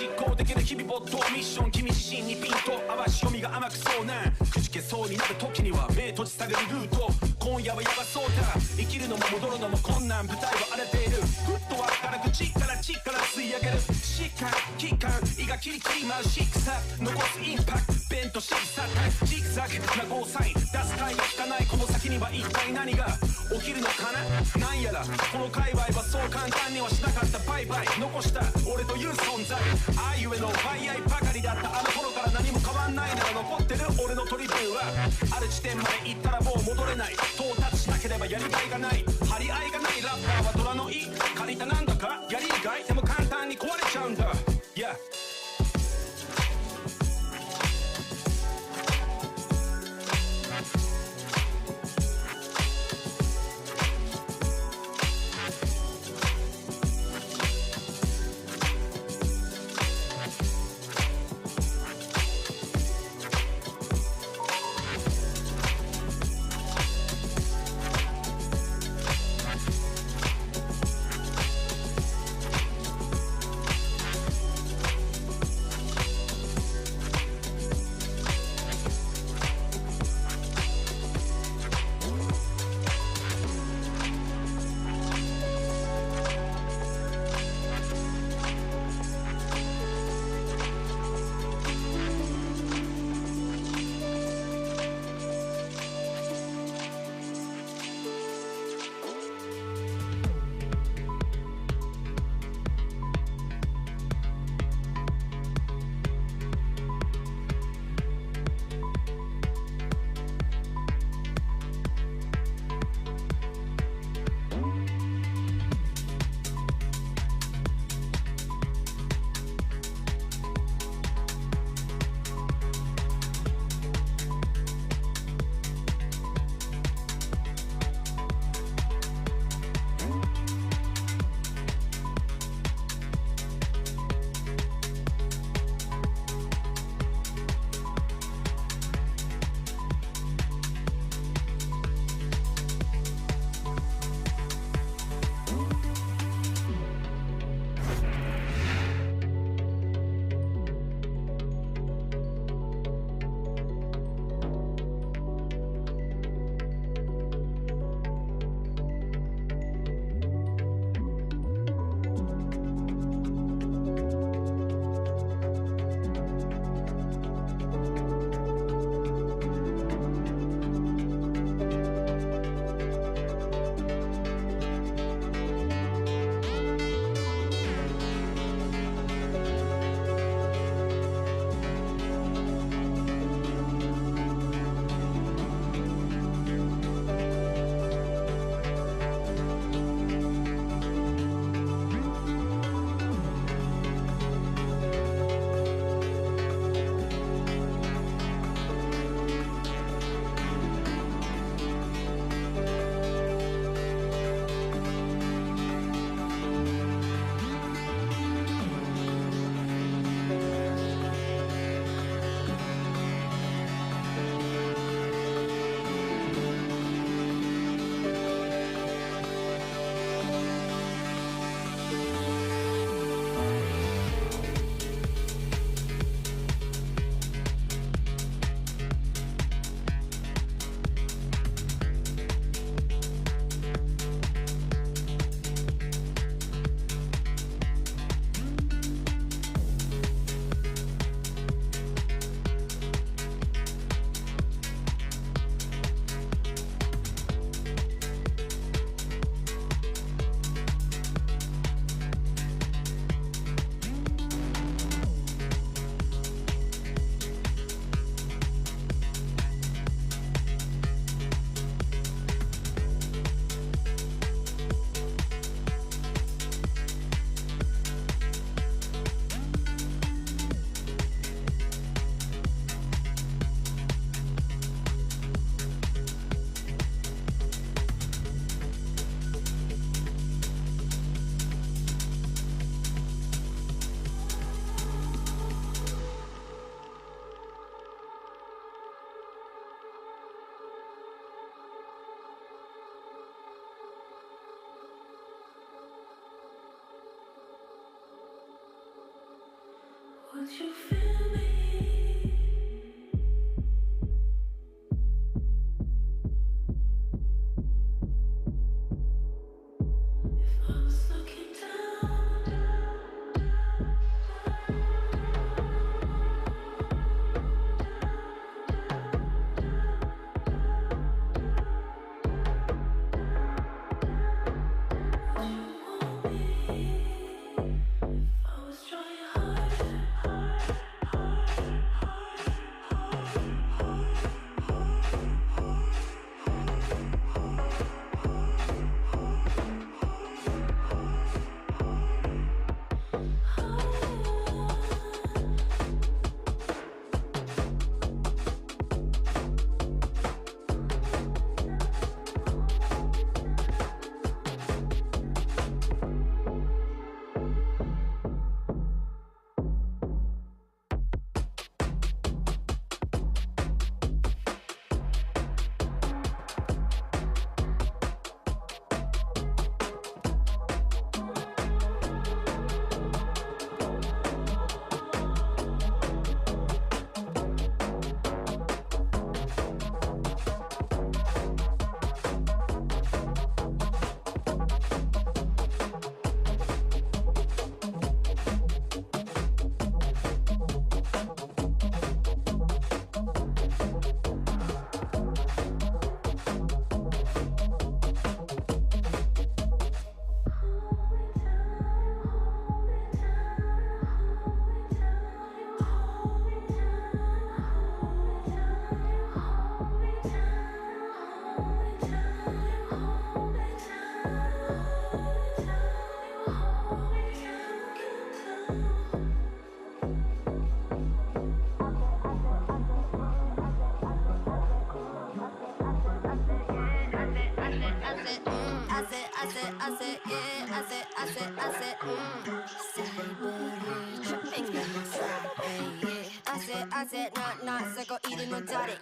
実行できる日々没頭ミッション君自身にピンと合わし読みが甘くそうなくじけそうになる時には目閉じ下げるルート今夜はヤバそうだ生きるのも戻るのも困難舞台は荒れているフットワークから口から血から吸い上げる疾患期間胃がキリキリ舞うシックさ残すインパクトベントシーサージグザグなゴーサイン出す回が効かないこの先には一体何が起きるのかななんやらこの界隈はそう簡単にはしなかったバイバイ残した俺という存在あいうえのバイアイばかりだったあの頃から何も変わんないなら残ってる俺のトリビューはある地点まで行ったらもう戻れない到達しなければやりがいがない張り合いがないラッパーは虎の意借りたなんだかやりがいでも簡単に壊れちゃうんだ Yeah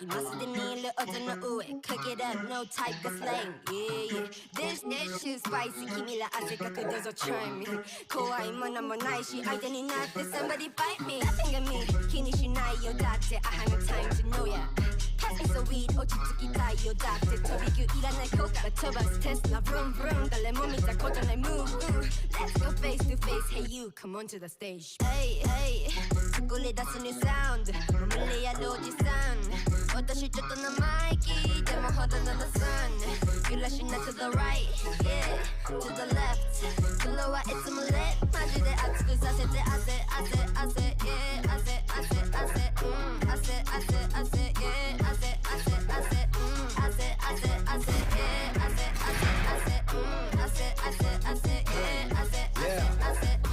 今すでにいる音の上 Cook it up, no type of slang Yeah, yeah This too spicy 君ら汗かくどうぞ try me 怖いものもないし相手になって somebody bite me Nothing of me 気にしないよだって I have no time to know ya Pass me some weed 落ち着きたいよだって飛び級いらない子から飛ばすテストな vroom vroom 誰も見たことない move Let's go face to face Hey you, come on to the stage Hey, hey 作り出す new sound もう無理やるおじさん私ちょっと生意気でもほどの the sun 揺らしな to the right yeah to the left 風呂はいつも lit マジで熱くさせて汗汗汗 yeah 汗汗汗汗汗汗 yeah 汗汗汗汗汗汗汗 yeah 汗汗汗汗汗 yeah 汗汗汗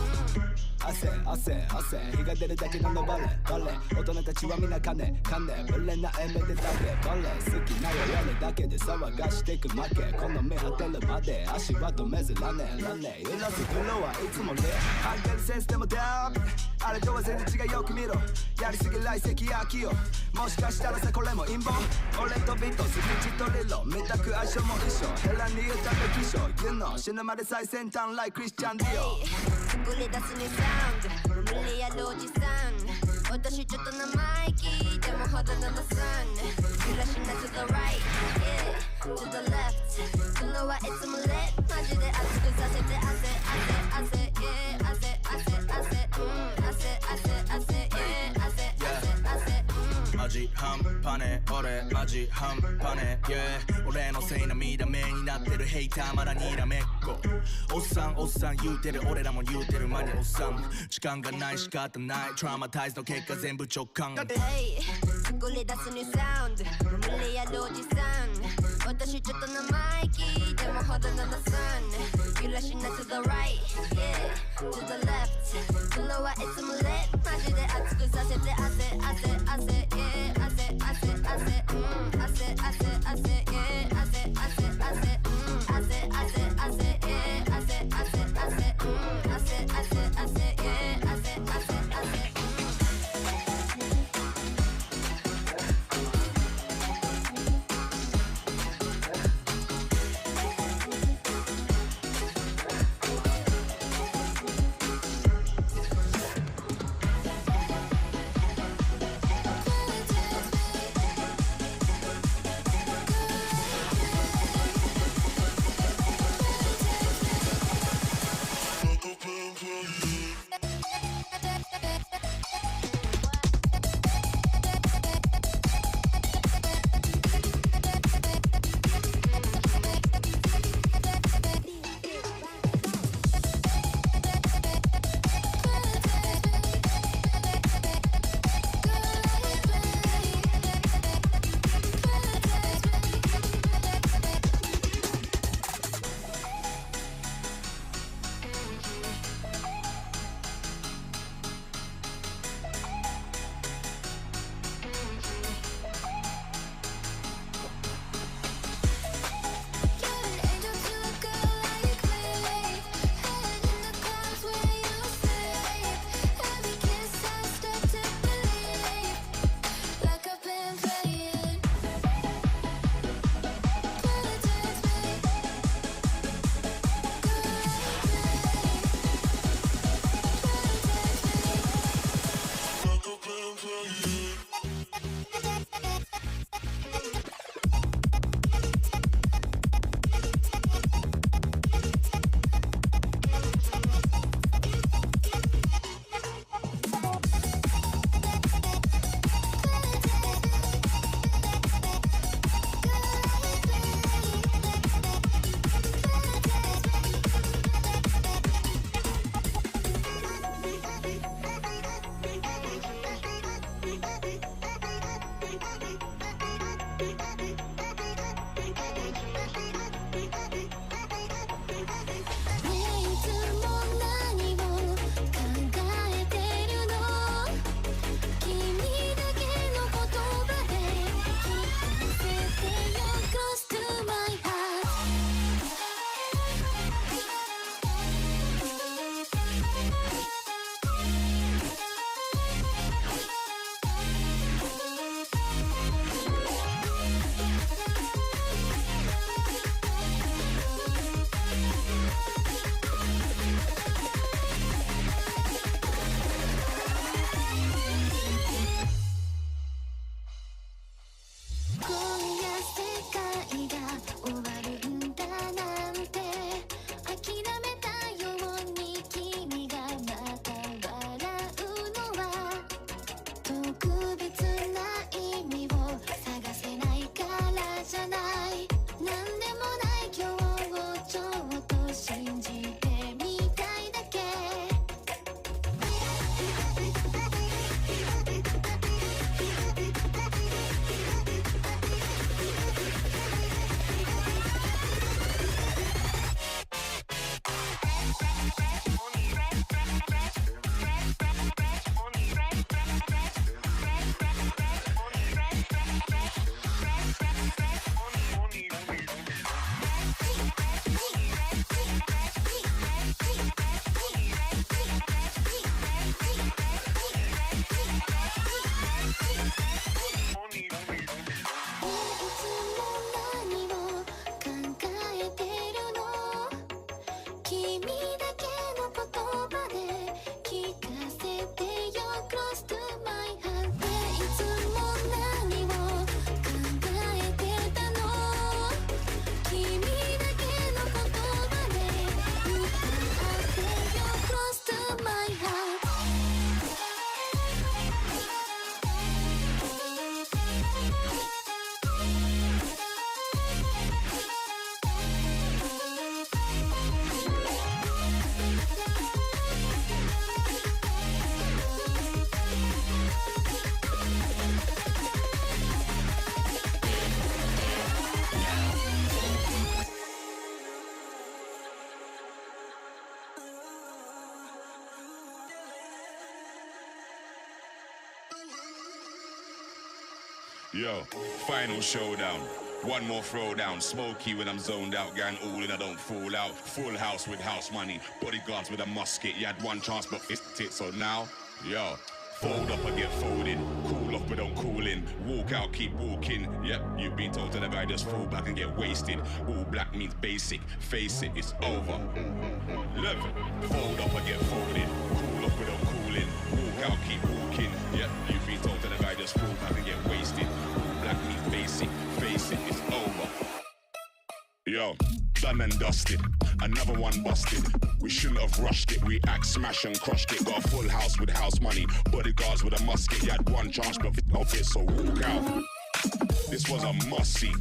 汗汗汗日が出るだけのバレバレ大人たちはみんな金金ブレなエメでだけバレ好きなよやるだけで騒がしてく負けこの目果てるまで足は止めずラネラネ揺らす風呂はいつもレハンゲルセンスでもダウンあれとは全然違うよく見ろやりすぎ来席飽きよもしかしたらさこれも陰謀俺とビートスピーチとリロ見たく相性も一緒ヘラに言ったべきしょ You know 死ぬまで最先端 like クリスチャンディオ作り出す new sound 無理やるおじさん私ちょっと生意気でもほどの the sun 揺らしな to the right yeah to the left 風呂はいつも lit マジで熱くさせて汗汗汗 yeah 汗汗汗汗汗汗 yeah 汗汗汗マジ半端ね俺マジ半端ね yeah 俺のせい涙目になってるヘイターまだにらめっこおっさんおっさん言うてる俺らも言うてる間におっさん時間がない仕方ないトラウマタイズの結果全部直感 Hey 作り出す new sound 無理やるおじさん私ちょっと生意気でもほどの the sun 揺らしな to the right yeah to the left 風呂はいつも lit マジで熱くさせて汗汗汗 yeah 汗汗汗汗汗汗 yeah 汗汗汗汗汗汗 yeah 汗汗汗汗汗汗 yeah 汗汗汗 Yo, final showdown. One more throwdown. Smoky when I'm zoned out. Gang all in, I don't fall out. Full house with house money. Bodyguards with a musket. You had one chance, but it's it. So now, yo, fold up, I get folded. Cool off, but don't cool in. Walk out, keep walking. Yep, you've been told to the guy just fall back and get wasted. All black means basic. Face it, it's over. Look, fold up, I get folded. Cool off, but don't cool in. Walk out, keep walking. Yep, you've been told to the guy just fall back and get wasted. All black means basic. Face it, it's over. Yo, done and dusted. Another one busted. We shouldn't have rushed it. We act smash and crushed it. Got a full house with house money. Bodyguards with a musket. You had one chance, but of it, so walk out. This was a must-see.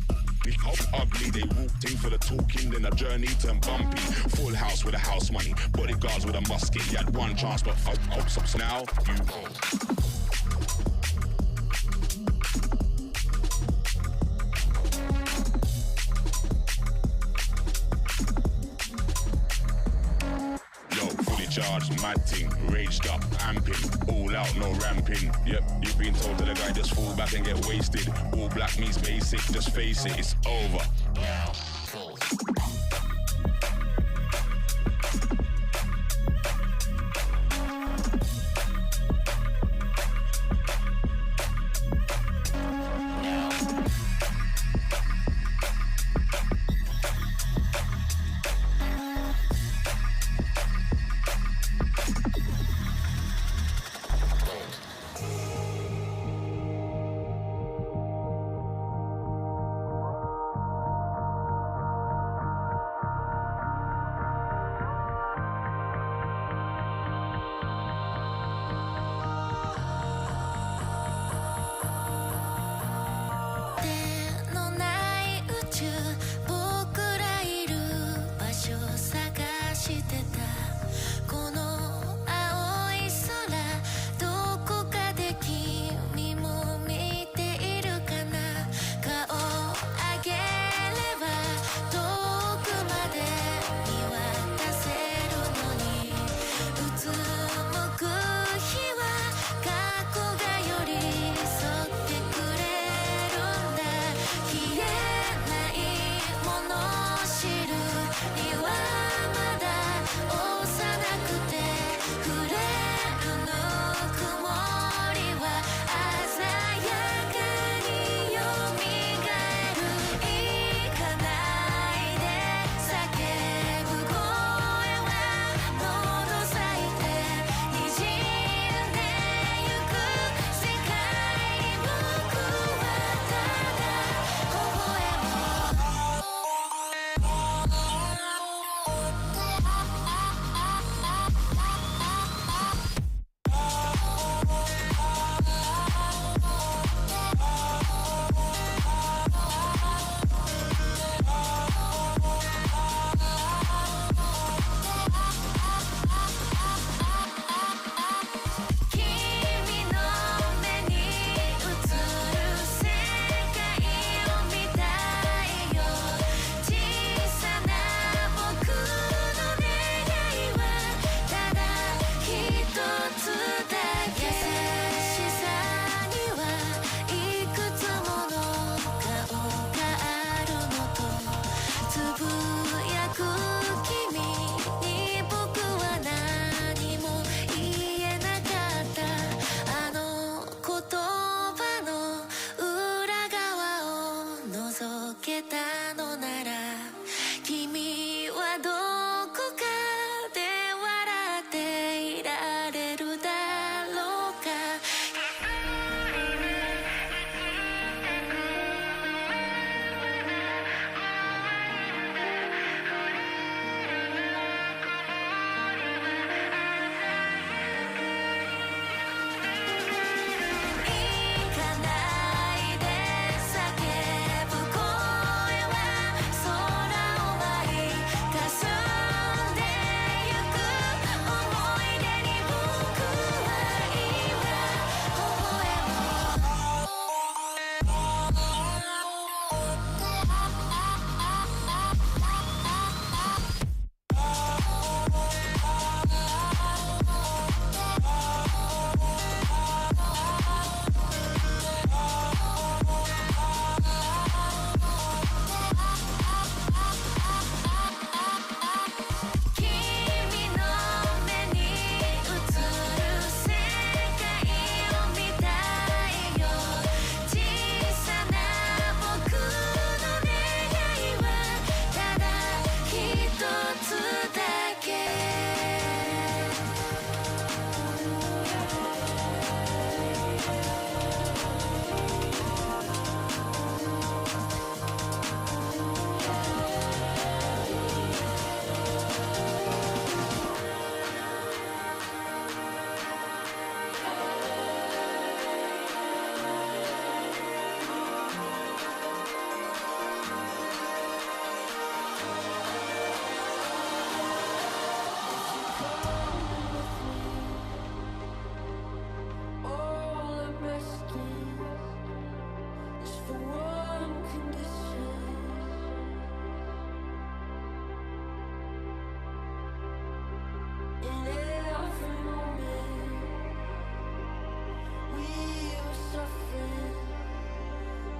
They up ugly, they walked in for the talking, then the journey turned bumpy. Full house with a house money. Bodyguards with a musket. You had one chance, but so now you. Charged, mad ting, raged up, amping, all out, no ramping. Yep, you've been told that the guy just fall back and get wasted. All black means basic, just face it, it's over.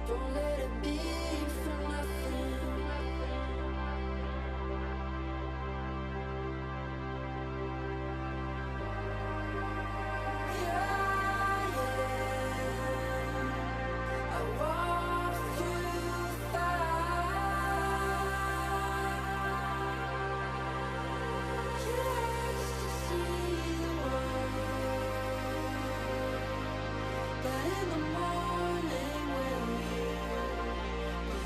Don't let it be for nothing. Yeah, I walk through fire just to see the world. But in the morning, will you be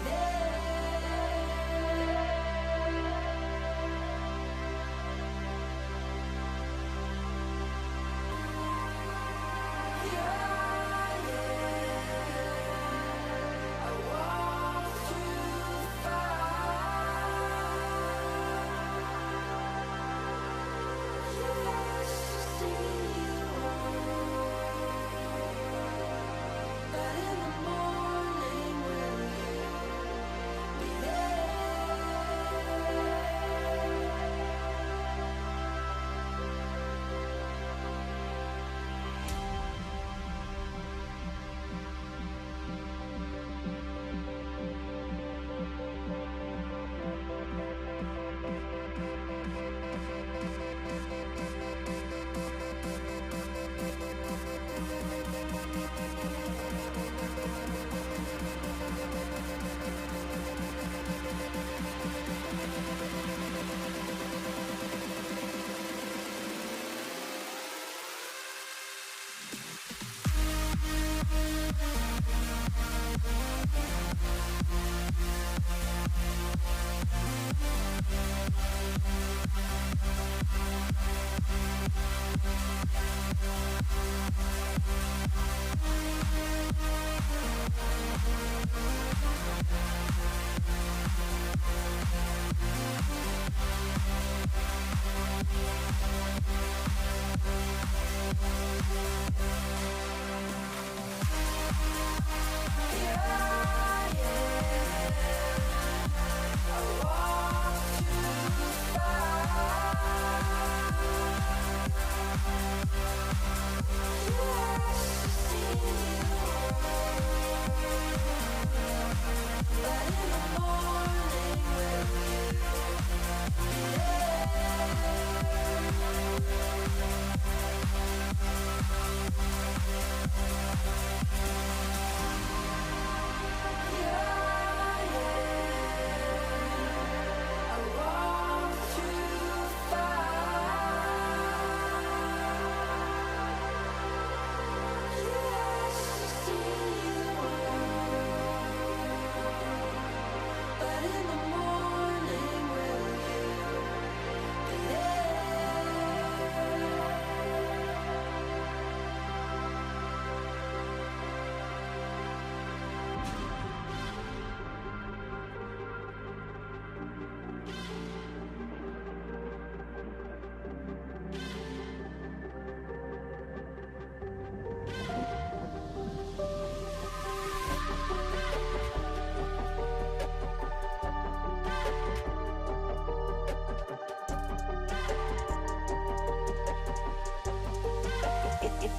there? I walk through fire just to see the world. But in the morning, will you be there?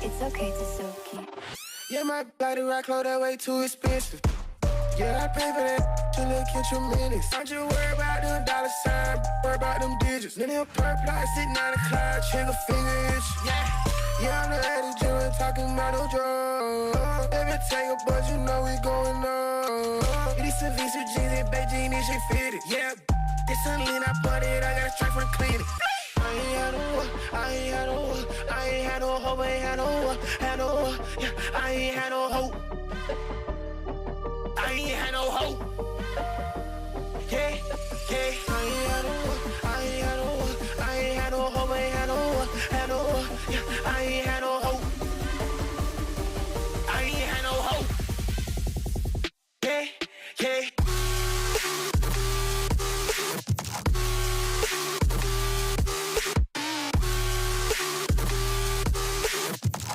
It's okay to soak it. Yeah, my body rock clothes that way too expensive. Yeah, I pay for that to look at your minutes. Don't you worry about them dollar sign, worry about them digits. Then they'll purple, sit 9 o'clock, trigger finger itch. Yeah, I'm the addict, you ain't talking about no drugs. Every take a buzz, you know we going up. It is some Visa jeans and Beijing, this shit fitted. Yeah, this some lean, I bought it, I got a straight from the clinic. I ain't had no one, I ain't had no one, I ain't had no hope, I ain't had no one, yeah, I ain't had no hope. I ain't had no hope. Yeah, yeah. I ain't had no one, I ain't had no one, I ain't had no hope, I ain't had no one, yeah, I ain't had no hope. I ain't had no hope. Yeah, yeah.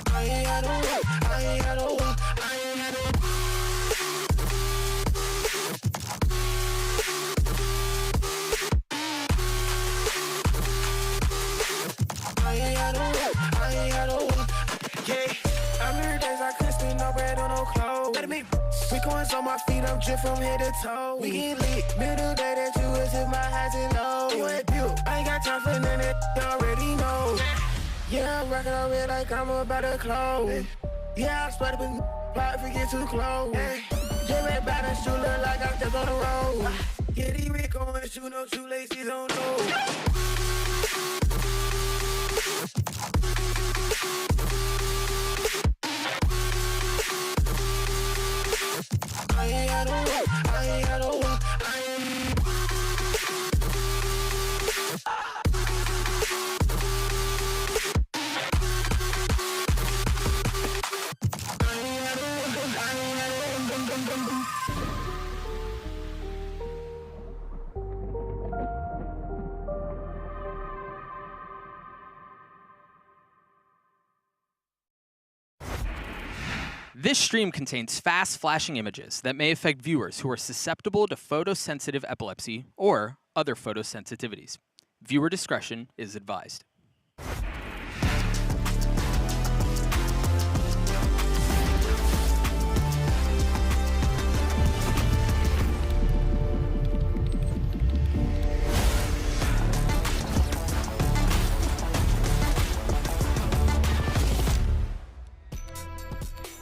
I ain't had no one, I ain't had no one, I ain't had no one. I ain't had no one, I ain't had no one. Yeah, I remember days I couldn't spend no bread on no clothes. We coins on my feet, I'm dripped from head to toe. We get lit, middle day that you is in my highs and lows. You ain't built, I ain't got time for none of that, you already know. Yeah, I'm rockin' on red like I'm about to close. Yeah, I'm spotted with plot if we get too close. Yeah, red bottom shoe look like I'm just on the road. Yeah, these red coins, shoe no shoelaces on those. I ain't had no work, I ain't had no work, I ain't. This stream contains fast flashing images that may affect viewers who are susceptible to photosensitive epilepsy or other photosensitivities. Viewer discretion is advised.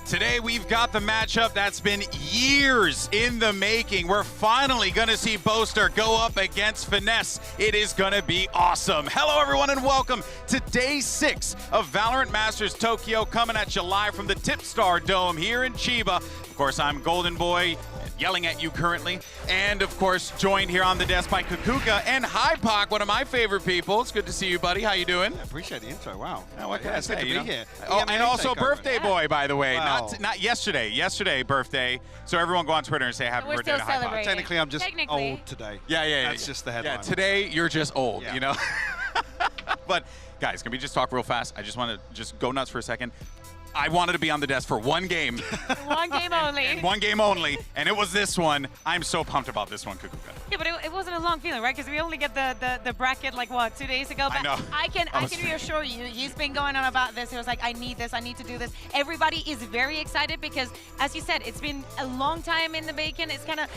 Today, we've got the matchup that's been years in the making. We're finally going to see Boaster go up against Finesse. It is going to be awesome. Hello, everyone, and welcome to Day 6 of Valorant Masters Tokyo, coming at you live from the Tipstar Dome here in Chiba. Of course, I'm Golden Boy, yelling at you currently. And, of course, joined here on the desk by Kukuka and HyperX, one of my favorite people. It's good to see you, buddy. How you doing? I appreciate the intro. Wow. Yeah, what can I say? Good to be here. Oh, and also takeover. birthday boy, by the way. Wow. Not yesterday. Yesterday, birthday. So everyone go on Twitter and say happy We're birthday still to HyperX. celebrating. Technically, I'm just Technically. old today. Yeah. That's just the headline. Yeah, today you're just old, Yeah. you know? But, guys, can we just talk real fast? I just want to just go nuts for a second. I wanted to be on the desk for one game. One game only. One game only, and it was this one. I'm so pumped about this one, Kukuka. Yeah, but it wasn't a long feeling, right? Because we only get the bracket like what, 2 days ago. But I know. I can reassure you, he's been going on about this. He was like, I need this, I need to do this. Everybody is very excited because, as you said, it's been a long time in the making. It's kind of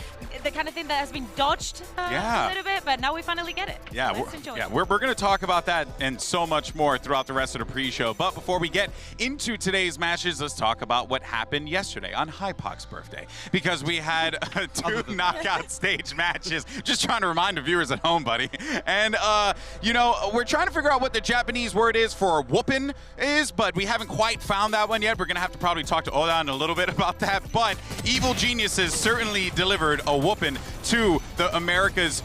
the kind of thing that has been dodged a little bit, but now we finally get it. Yeah, Let's enjoy it. we're going to talk about that and so much more throughout the rest of the pre-show. But before we get into today's matches, let's talk about what happened yesterday on HyperX's birthday, because we had 2 knockout stage matches. Just trying to remind the viewers at home, buddy. And you know, we're trying to figure out what the Japanese word is for whoopin' is, but we haven't quite found that one yet. We're gonna have to probably talk to Odan a little bit about that. But Evil Geniuses certainly delivered a whoopin' to the America's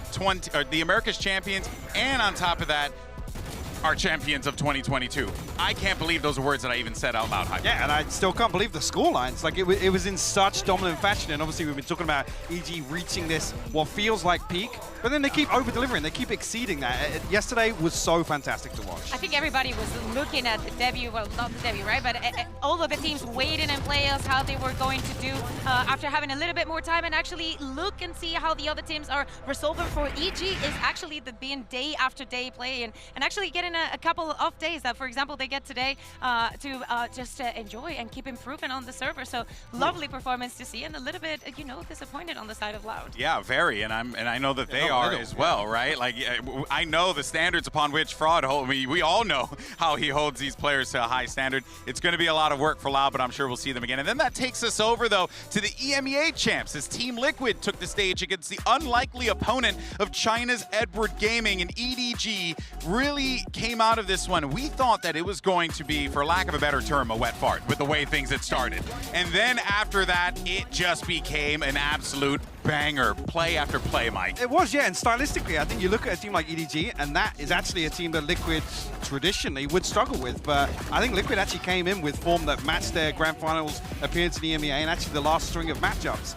champions, and on top of that, our champions of 2022. I can't believe those are words that I even said out loud. Yeah, and I still can't believe the scorelines. Like, it was in such dominant fashion, and obviously we've been talking about EG reaching this, what feels like peak, but then they keep over-delivering. They keep exceeding that. Yesterday was so fantastic to watch. I think everybody was looking at the debut, well, not the debut, right? But all of the teams waiting and play us how they were going to do after having a little bit more time and actually look and see how the other teams are resolving. For EG is actually being day after day play and actually getting a couple of days that, for example, they get today to just enjoy and keep improving on the server. So lovely performance to see, and a little bit, you know, disappointed on the side of Loud. Yeah, very, and I know that they are as well, right? Like, I know the standards upon which Fraud hold. We all know how he holds these players to a high standard. It's going to be a lot of work for Loud, but I'm sure we'll see them again. And then that takes us over, though, to the EMEA champs, as Team Liquid took the stage against the unlikely opponent of China's Edward Gaming, and EDG really came out of this one. We thought that it was going to be, for lack of a better term, a wet fart with the way things had started. And then after that, it just became an absolute banger, play after play, Mike. It was, yeah, and stylistically, I think you look at a team like EDG, and that is actually a team that Liquid traditionally would struggle with, but I think Liquid actually came in with form that matched their Grand Finals appearance in the EMEA and actually the last string of matchups.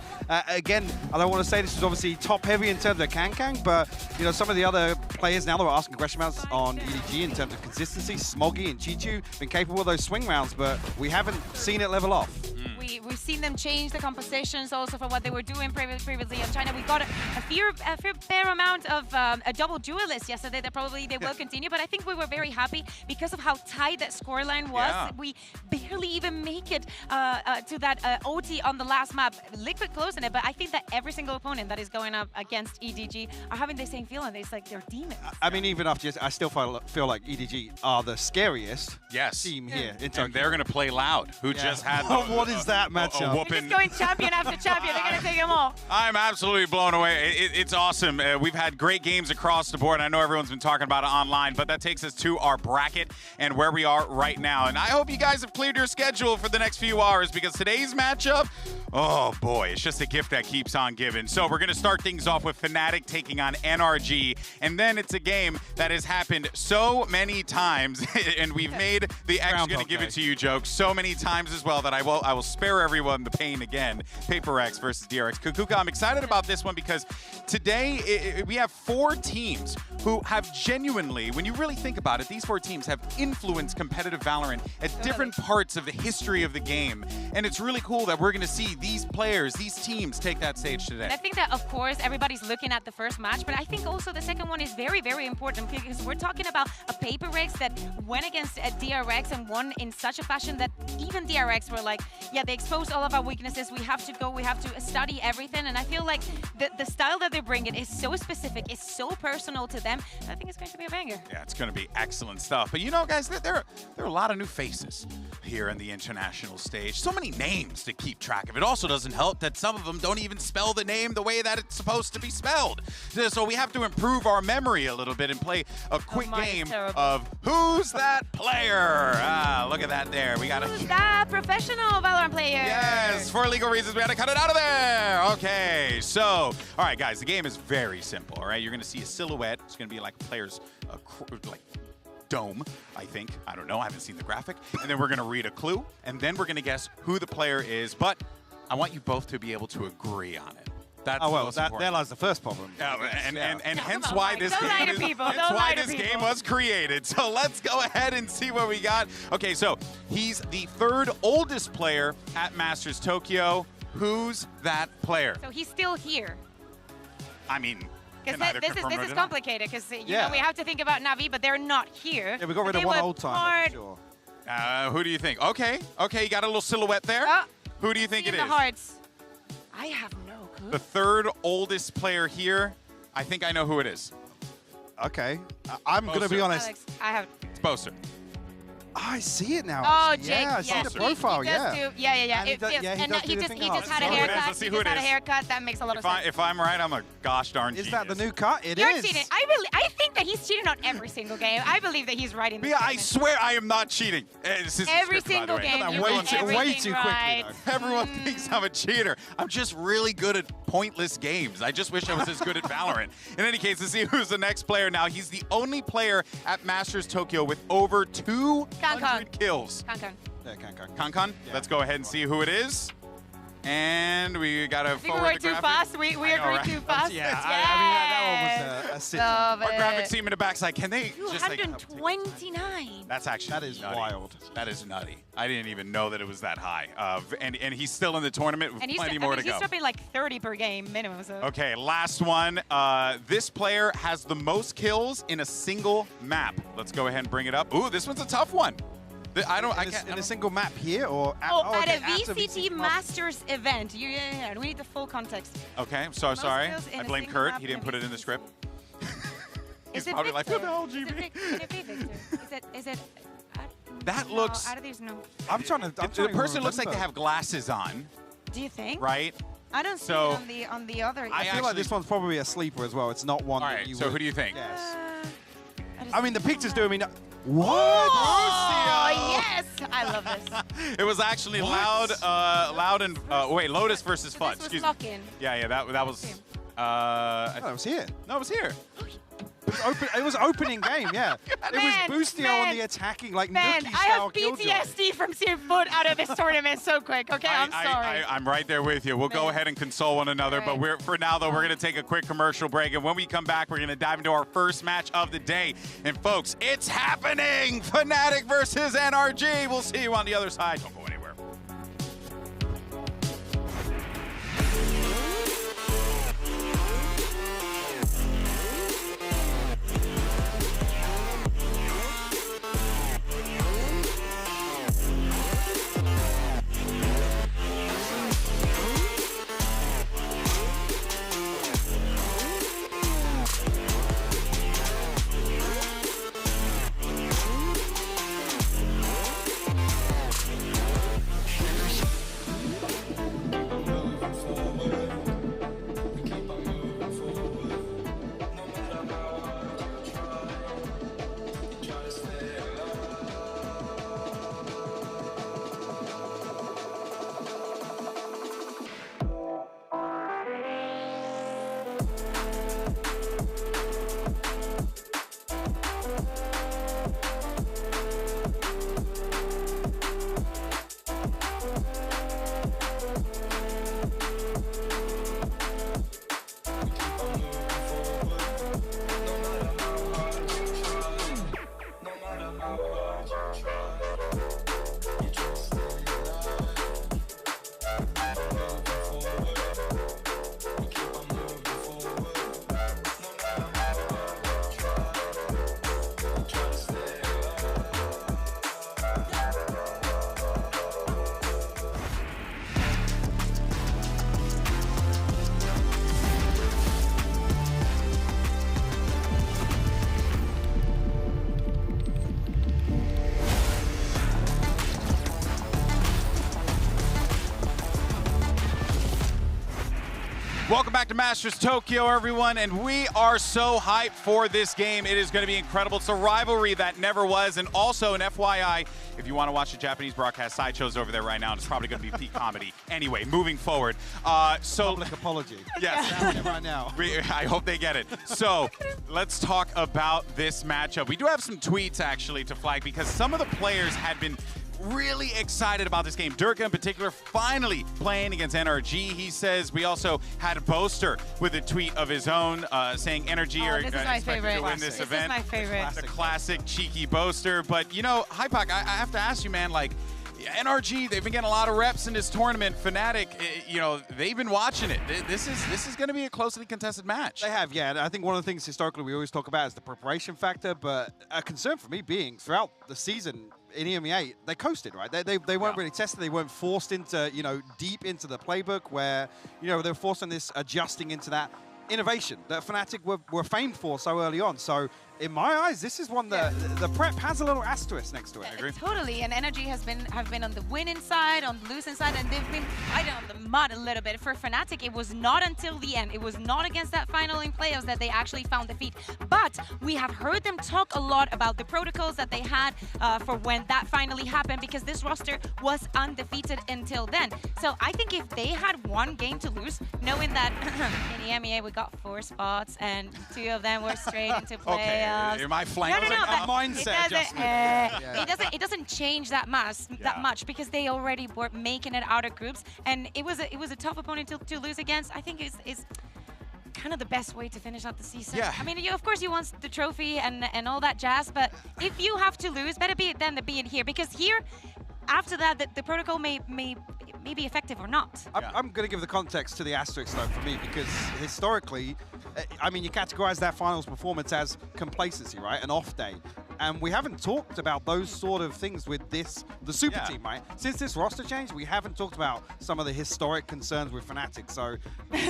Again, I don't want to say this is obviously top-heavy in terms of Kankang, but you know, some of the other players now that are asking question marks on EDG in terms of consistency. Smoggy and Chichu been capable of those swing rounds, but we haven't seen it level off. We we've seen them change the compositions also for what they were doing previously in China. We got a fair amount of a double duelist yesterday that probably they will continue, but I think we were very happy because of how tight that scoreline was. Yeah. We barely even make it to that OT on the last map. Liquid close in it, but I think that every single opponent that is going up against EDG are having the same feeling. It's like they're demons. I mean, even after I still feel like EDG are the scariest team here in Tokyo. And they're going to play Loud, who just had what is that matchup? They're just going champion after champion. They're going to take them all. I'm absolutely blown away. It's awesome. We've had great games across the board. I know everyone's been talking about it online, but that takes us to our bracket and where we are right now. And I hope you guys have cleared your schedule for the next few hours because today's matchup, oh boy, it's just a gift that keeps on giving. So we're going to start things off with Fnatic taking on NRG, and then it's a game that has happened so many times, and we've made the X going to give it to you joke so many times as well that I will spare everyone the pain again. PRX versus DRX. Kukuka, I'm excited about this one because today we have 4 teams who have genuinely, when you really think about it, these 4 teams have influenced competitive Valorant at different parts of the history of the game. And it's really cool that we're going to see these players, these teams take that stage today. And I think that, of course, everybody's looking at the first match, but I think also the second one is very, very important because we're talking about a PRX that went against a DRX and won in such a fashion that even DRX were like, yeah, they exposed all of our weaknesses. We have to go, we have to study everything. And I feel like the style that they're bringing is so specific, it's so personal to them. I think it's going to be a banger. Yeah, it's going to be excellent stuff. But you know, guys, there are a lot of new faces here in the international stage. So many names to keep track of. It also doesn't help that some of them don't even spell the name the way that it's supposed to be spelled. So we have to improve our memory a little bit and play a quick game of Who's That Player? Ah, look at that there. We got a... Who's that professional Valorant player? Yes, for legal reasons, we had to cut it out of there. Okay, so, all right, guys, the game is very simple, all right? You're going to see a silhouette. It's going to be like a player's like dome, I think. I don't know. I haven't seen the graphic. And then we're going to read a clue, and then we're going to guess who the player is. But I want you both to be able to agree on it. That's there lies the first problem. And hence why this game was created. So let's go ahead and see what we got. Okay, so he's the 3rd oldest player at Masters Tokyo. Who's that player? So he's still here. I mean, because this is complicated because you know we have to think about Navi, but they're not here. Yeah, we got rid of one old timer, for sure. Who do you think? Okay, you got a little silhouette there. Who do you think it is? The hearts. I have no clue. The 3rd oldest player here. I think I know who it is. Okay, I'm going to be honest. Alex, I have. It's Boaster. I see it now. Oh, Jake, yeah, I see the profile, he does do, yeah. And he just had a haircut. Let's see who it is. That makes a lot of sense. If I'm right, I'm a gosh darn genius. Is that the new cut? It You're is. cheating. I think that he's cheating on every single game. I believe that he's writing this. Yeah, I swear I am not cheating. Every single game. Way too quickly. Everyone thinks I'm a cheater. I'm just really good at pointless games. I just wish I was as good at Valorant. In any case, let's see who's the next player now. He's the only player at Masters Tokyo with over 200 kills. Kankan. Yeah, Kankan. Kankan? Yeah. Let's go ahead and see who it is. And we got to forward the graphic. We were too fast. We agreed too fast. Yeah, I mean, that one was a sit. Our graphics team in the backside, can they just like... 229. That's actually That is wild. That is nutty. I didn't even know that it was that high. And he's still in the tournament with plenty more to go. He's dropping like 30 per game minimum. So. Okay, last one. This player has the most kills in a single map. Let's go ahead and bring it up. Ooh, this one's a tough one. In a single map here or at a VCT Masters event. Yeah, we need the full context. Okay, I'm so sorry. I blame Kurt. He didn't put it in the script. Is it probably Victor? like, Is it Victor? Is it? That looks. Out of these, no. The person looks like they have glasses on. Do you think? Right. I don't see it on the other. I feel like this one's probably a sleeper as well. It's not one. All right. So who do you think? Yes. I mean, the pictures do. I mean. What? Oh, yes! I love this. It was actually Loud and wait, Lotus versus Fudge. This was lock-in. Yeah, that was. That was here. No, it was here. It was opening game, yeah. It was Boostio on the attacking, like Nookie style kill job. I have PTSD from seeing Foot out of this tournament so quick. Okay, I'm sorry. I'm right there with you. We'll go ahead and console one another, but for now though, we're gonna take a quick commercial break, and when we come back, we're gonna dive into our first match of the day. And folks, it's happening! Fnatic versus NRG. We'll see you on the other side. Don't go anywhere. Welcome back to Masters Tokyo, everyone, and we are so hyped for this game. It is going to be incredible. It's a rivalry that never was, and also an FYI, if you want to watch the Japanese broadcast, Sideshow's over there right now, and it's probably going to be peak comedy. Anyway, moving forward. Public apology. Yes. Happening right now. I hope they get it. So let's talk about this matchup. We do have some tweets, actually, to flag, because some of the players had been really excited about this game. Durka in particular finally playing against NRG. He says we also had a Boaster with a tweet of his own saying NRG are expected to win this event. This is my favorite. The classic cheeky Boaster. But you know, HyperX, I have to ask you, man, like NRG, they've been getting a lot of reps in this tournament. Fnatic, you know, they've been watching it. This is going to be a closely contested match. They have, yeah. And I think one of the things historically we always talk about is the preparation factor. But a concern for me being throughout the season in EMEA, they coasted, right? They weren't really tested. They weren't forced into, you know, deep into the playbook where, you know, they're forced on this adjusting into that innovation that Fnatic were famed for so early on. So in my eyes, this is one that the prep has a little asterisk next to it. I agree. Totally, and Energy have been on the winning side, on the losing side, and they've been fighting on the mud a little bit. For Fnatic, it was not until the end. It was not against that final in playoffs that they actually found defeat. But we have heard them talk a lot about the protocols that they had for when that finally happened, because this roster was undefeated until then. So I think if they had one game to lose, knowing that in EMEA we got 4 spots and 2 of them were straight into play. Okay. Am I flanking? No, a mindset adjustment. It doesn't change that much because they already were making it out of groups, and it was a tough opponent to lose against. I think it's kind of the best way to finish out the season. Yeah. I mean, of course you want the trophy and all that jazz, but if you have to lose, better be it then than being here, because here, after that, the protocol may be effective or not. I'm going to give the context to the asterisk, though, for me, because historically, I mean, you categorize that finals performance as complacency, right? An off day. And we haven't talked about those sort of things with the super team, right? Since this roster change, we haven't talked about some of the historic concerns with Fnatic. So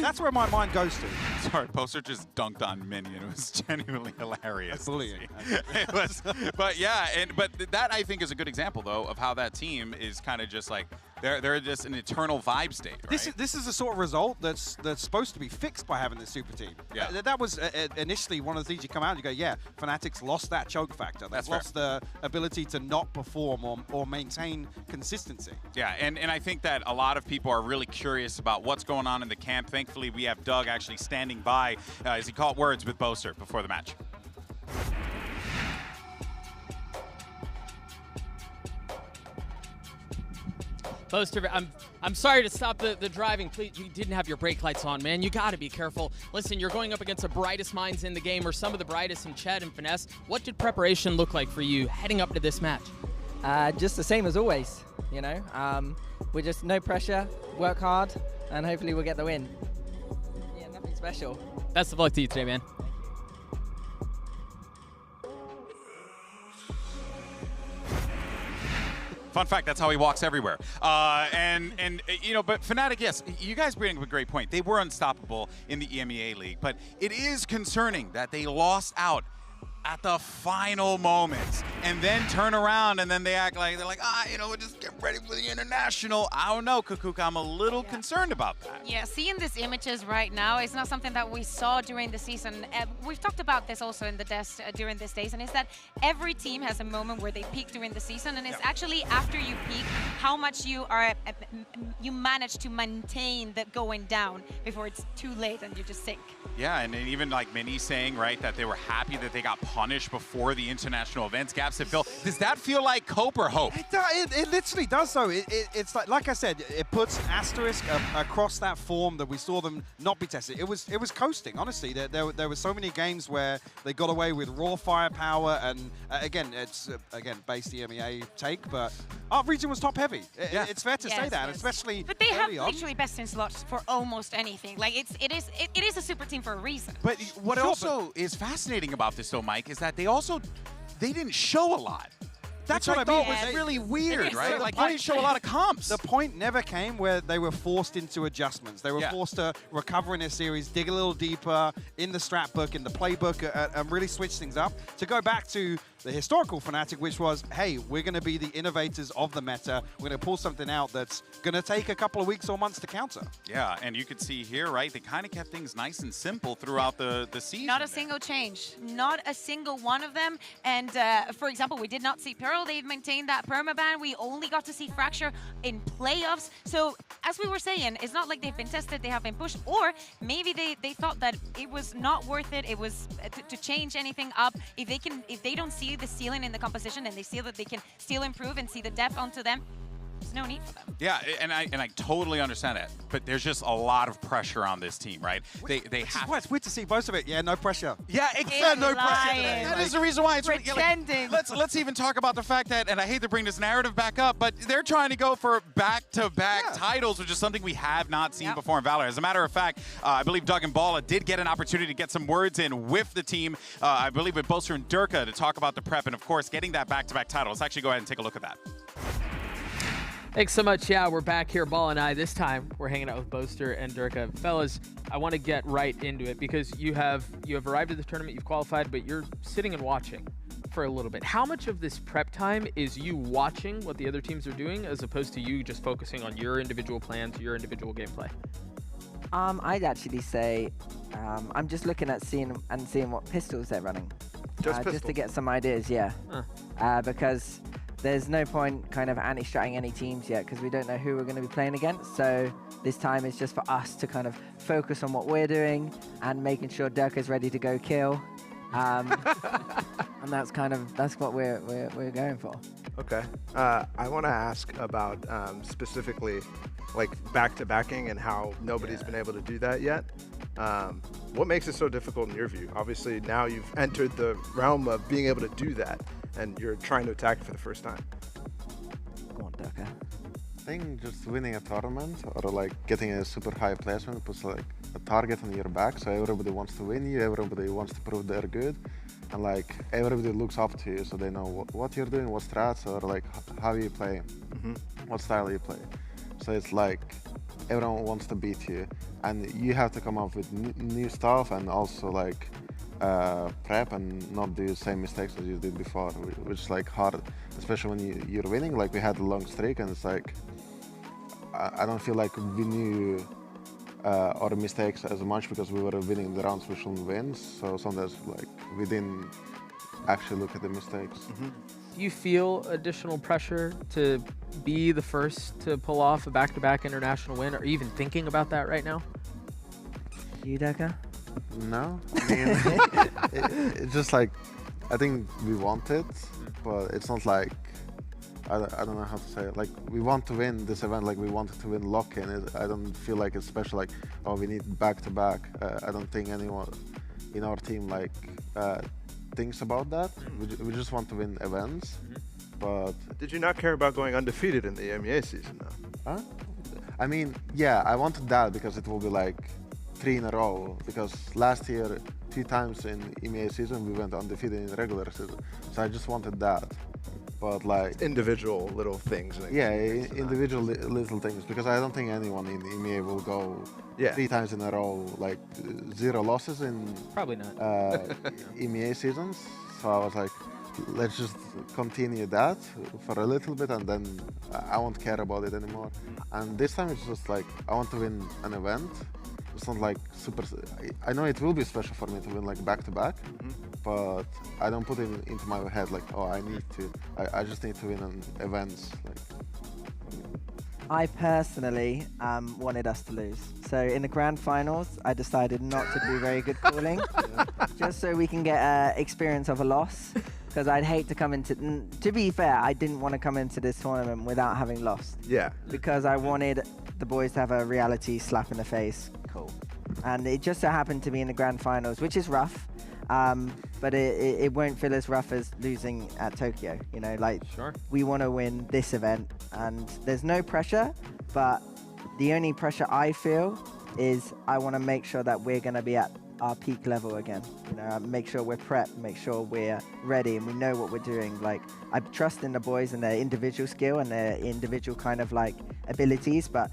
that's where my mind goes to. Sorry, Poster just dunked on Minion. It was genuinely hilarious. Bullying. It was, but yeah, but that I think is a good example, though, of how that team is kind of just like, they're just an eternal vibe state, right? This is the sort of result that's supposed to be fixed by having this super team. Yeah. That was initially one of the things you come out and you go, yeah, Fnatic's lost that choke factor. They've lost the ability to not perform or maintain consistency. Yeah, and I think that a lot of people are really curious about what's going on in the camp. Thankfully, we have Doug actually standing by as he caught words with Boaster before the match. Boaster, I'm sorry to stop the driving. Please, you didn't have your brake lights on, man. You got to be careful. Listen, you're going up against the brightest minds in the game, or some of the brightest in Ched and Finesse. What did preparation look like for you heading up to this match? Just the same as always, you know. We're just no pressure, work hard, and hopefully we'll get the win. Yeah, nothing special. Best of luck to you today, man. Fun fact, that's how he walks everywhere. And you know, but Fnatic, yes, you guys bring up a great point. They were unstoppable in the EMEA League, but it is concerning that they lost out at the final moments and then turn around and then they act like they're like, you know, we'll just get ready for the international. I don't know, Kukuka, I'm a little concerned about that. Yeah, seeing these images right now is not something that we saw during the season. We've talked about this also in the desk during these days, and it's that every team has a moment where they peak during the season, and it's actually after you peak how much you manage to maintain the going down before it's too late and you just sink. Yeah, and even like Minnie saying, right, that they were happy that they got punished before the international events. Gaps that Phil, does that feel like cope or hope? It literally does, though. It's like I said, it puts an asterisk across that form that we saw them not be tested. It was coasting, honestly. There were so many games where they got away with raw firepower, and again, it's based EMEA take, but our region was top heavy. It's fair to say that, especially. But they have literally best in slots for almost anything. Like it is a super team for a reason. But what also is fascinating about this, though, Mike, is that they didn't show a lot. That's what I thought was really weird, right? Like, they didn't show a lot of comps. The point never came where they were forced into adjustments. They were forced to recover in their series, dig a little deeper in the strat book, in the playbook, and really switch things up. To go back to the historical Fnatic, which was, hey, we're going to be the innovators of the meta. We're going to pull something out that's going to take a couple of weeks or months to counter. Yeah, and you could see here, right, they kind of kept things nice and simple throughout the season. Not a single change. Not a single one of them. And for example, we did not see Pearl. They've maintained that permaban. We only got to see Fracture in playoffs. So as we were saying, it's not like they've been tested, they have been pushed, or maybe they thought that it was not worth it. It was to change anything up. If they don't see the ceiling in the composition and they see that they can still improve and see the depth onto them, there's no need for them. Yeah, and I totally understand that, but there's just a lot of pressure on this team, right? They have. It's weird to see most of it. Yeah, no pressure. Yeah, exactly. No pressure today. That is the reason why it's pretending. Let's even talk about the fact that, and I hate to bring this narrative back up, but they're trying to go for back-to-back titles, which is something we have not seen before in Valorant. As a matter of fact, I believe Doug and Bala did get an opportunity to get some words in with the team. I believe with Boaster and Durka to talk about the prep, and of course, getting that back-to-back title. Let's actually go ahead and take a look at that. Thanks so much. Yeah, we're back here, Ball and I. This time, we're hanging out with Boaster and Durka. Fellas, I want to get right into it because you have arrived at the tournament, you've qualified, but you're sitting and watching for a little bit. How much of this prep time is you watching what the other teams are doing as opposed to you just focusing on your individual plans, your individual gameplay? I'd actually say I'm just looking at seeing what pistols they're running. Just to get some ideas, yeah. Because there's no point kind of anti-stratting any teams yet because we don't know who we're going to be playing against. So this time is just for us to kind of focus on what we're doing and making sure Durka's ready to go kill. And that's what we're going for. Okay. I want to ask about specifically like back-to-backing and how nobody's been able to do that yet. What makes it so difficult in your view? Obviously now you've entered the realm of being able to do that and you're trying to attack for the first time. Go on, Durka. I think just winning a tournament or like getting a super high placement puts like a target on your back, so everybody wants to win you, everybody wants to prove they're good, and like everybody looks up to you so they know what you're doing, what strats, or like how you play, what style you play. So it's like everyone wants to beat you and you have to come up with new stuff and also like prep and not do the same mistakes as you did before, which is like hard, especially when you're winning. Like we had a long streak and it's like I don't feel like we knew our mistakes as much because we were winning the rounds we shouldn't win, so sometimes like we didn't actually look at the mistakes. Do you feel additional pressure to be the first to pull off a back-to-back international win? Are you even thinking about that right now? You, Durka? No, I mean, it's just like, I think we want it, but it's not like, I don't know how to say it. Like, we want to win this event, like we wanted to win lock-in. I don't feel like it's special, like, oh, we need back-to-back. I don't think anyone in our team, like, thinks about that. We just want to win events, but... Did you not care about going undefeated in the EMEA season, though? Huh? I mean, yeah, I wanted that because it will be like 3 in a row, because last year 2 times in EMEA season we went undefeated in regular season, so I just wanted that. But like individual little things. Yeah, individual little things, because I don't think anyone in EMEA will go 3 times in a row, like 0 losses in probably not EMEA seasons. So I was like, let's just continue that for a little bit and then I won't care about it anymore. And this time it's just like, I want to win an event. It's not like super, I know it will be special for me to win like back-to-back, but I don't put it into my head like, oh, I need to, I just need to win an events. Like. I personally wanted us to lose. So in the grand finals, I decided not to do very good calling, just so we can get experience of a loss. Because I'd hate to come into, to be fair, I didn't want to come into this tournament without having lost. Yeah. Because I wanted the boys to have a reality slap in the face. Cool. And it just so happened to be in the grand finals, which is rough. But it won't feel as rough as losing at Tokyo. You know, like we want to win this event, and there's no pressure. But the only pressure I feel is I want to make sure that we're going to be at our peak level again. You know, make sure we're prepped, make sure we're ready, and we know what we're doing. Like, I trust in the boys and their individual skill and their individual kind of like abilities, but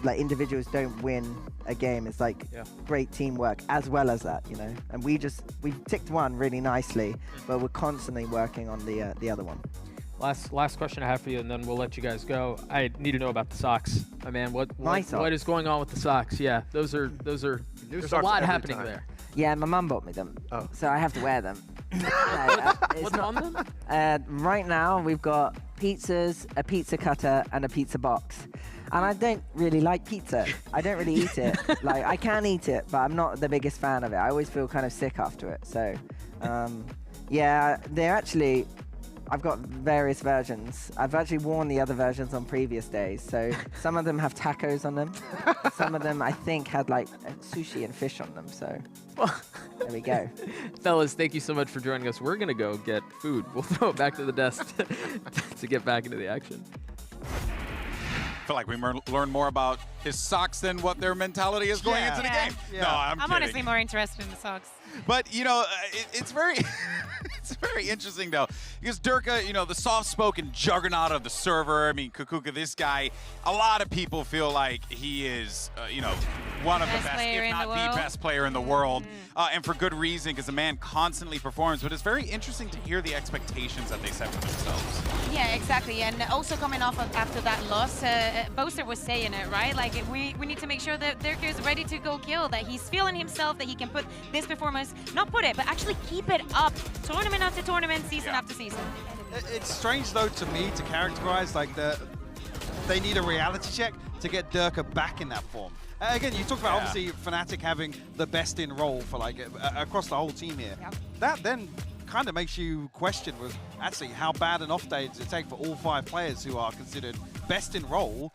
like individuals don't win a game. It's like great teamwork as well as that, you know. And we ticked one really nicely, but we're constantly working on the other one. Last question I have for you, and then we'll let you guys go. I need to know about the socks. My man, what is going on with the socks? Yeah, those are there's a lot happening there. Yeah, my mum bought me them, so I have to wear them. What's on them? Right now, we've got pizzas, a pizza cutter, and a pizza box. And I don't really like pizza. I don't really eat it. Like, I can eat it, but I'm not the biggest fan of it. I always feel kind of sick after it. So, yeah, they're actually... I've got various versions. I've actually worn the other versions on previous days. So some of them have tacos on them. Some of them, I think, had like sushi and fish on them. So there we go. Fellas, thank you so much for joining us. We're going to go get food. We'll throw it back to the desk to get back into the action. I feel like we learn more about his socks than what their mentality is going into the game. Yeah. No, I'm kidding. Honestly more interested in the socks. But, you know, it's very it's very interesting, though, because Durka, you know, the soft-spoken juggernaut of the server. I mean, Kukuka, this guy, a lot of people feel like he is, you know, one of the best, if not the best player in the world. And for good reason, because the man constantly performs. But it's very interesting to hear the expectations that they set for themselves. Yeah, exactly. And also coming off of after that loss, Boaster was saying it, right? Like, we need to make sure that Durka is ready to go kill, that he's feeling himself, that he can put this performance, not put it, but actually keep it up tournament after tournament, season after season. It's strange, though, to me to characterize like they need a reality check to get Durka back in that form. Again, you talked about obviously Fnatic having the best in role for like across the whole team here. That then kind of makes you question with actually how bad an off day does it take for all 5 players who are considered best in role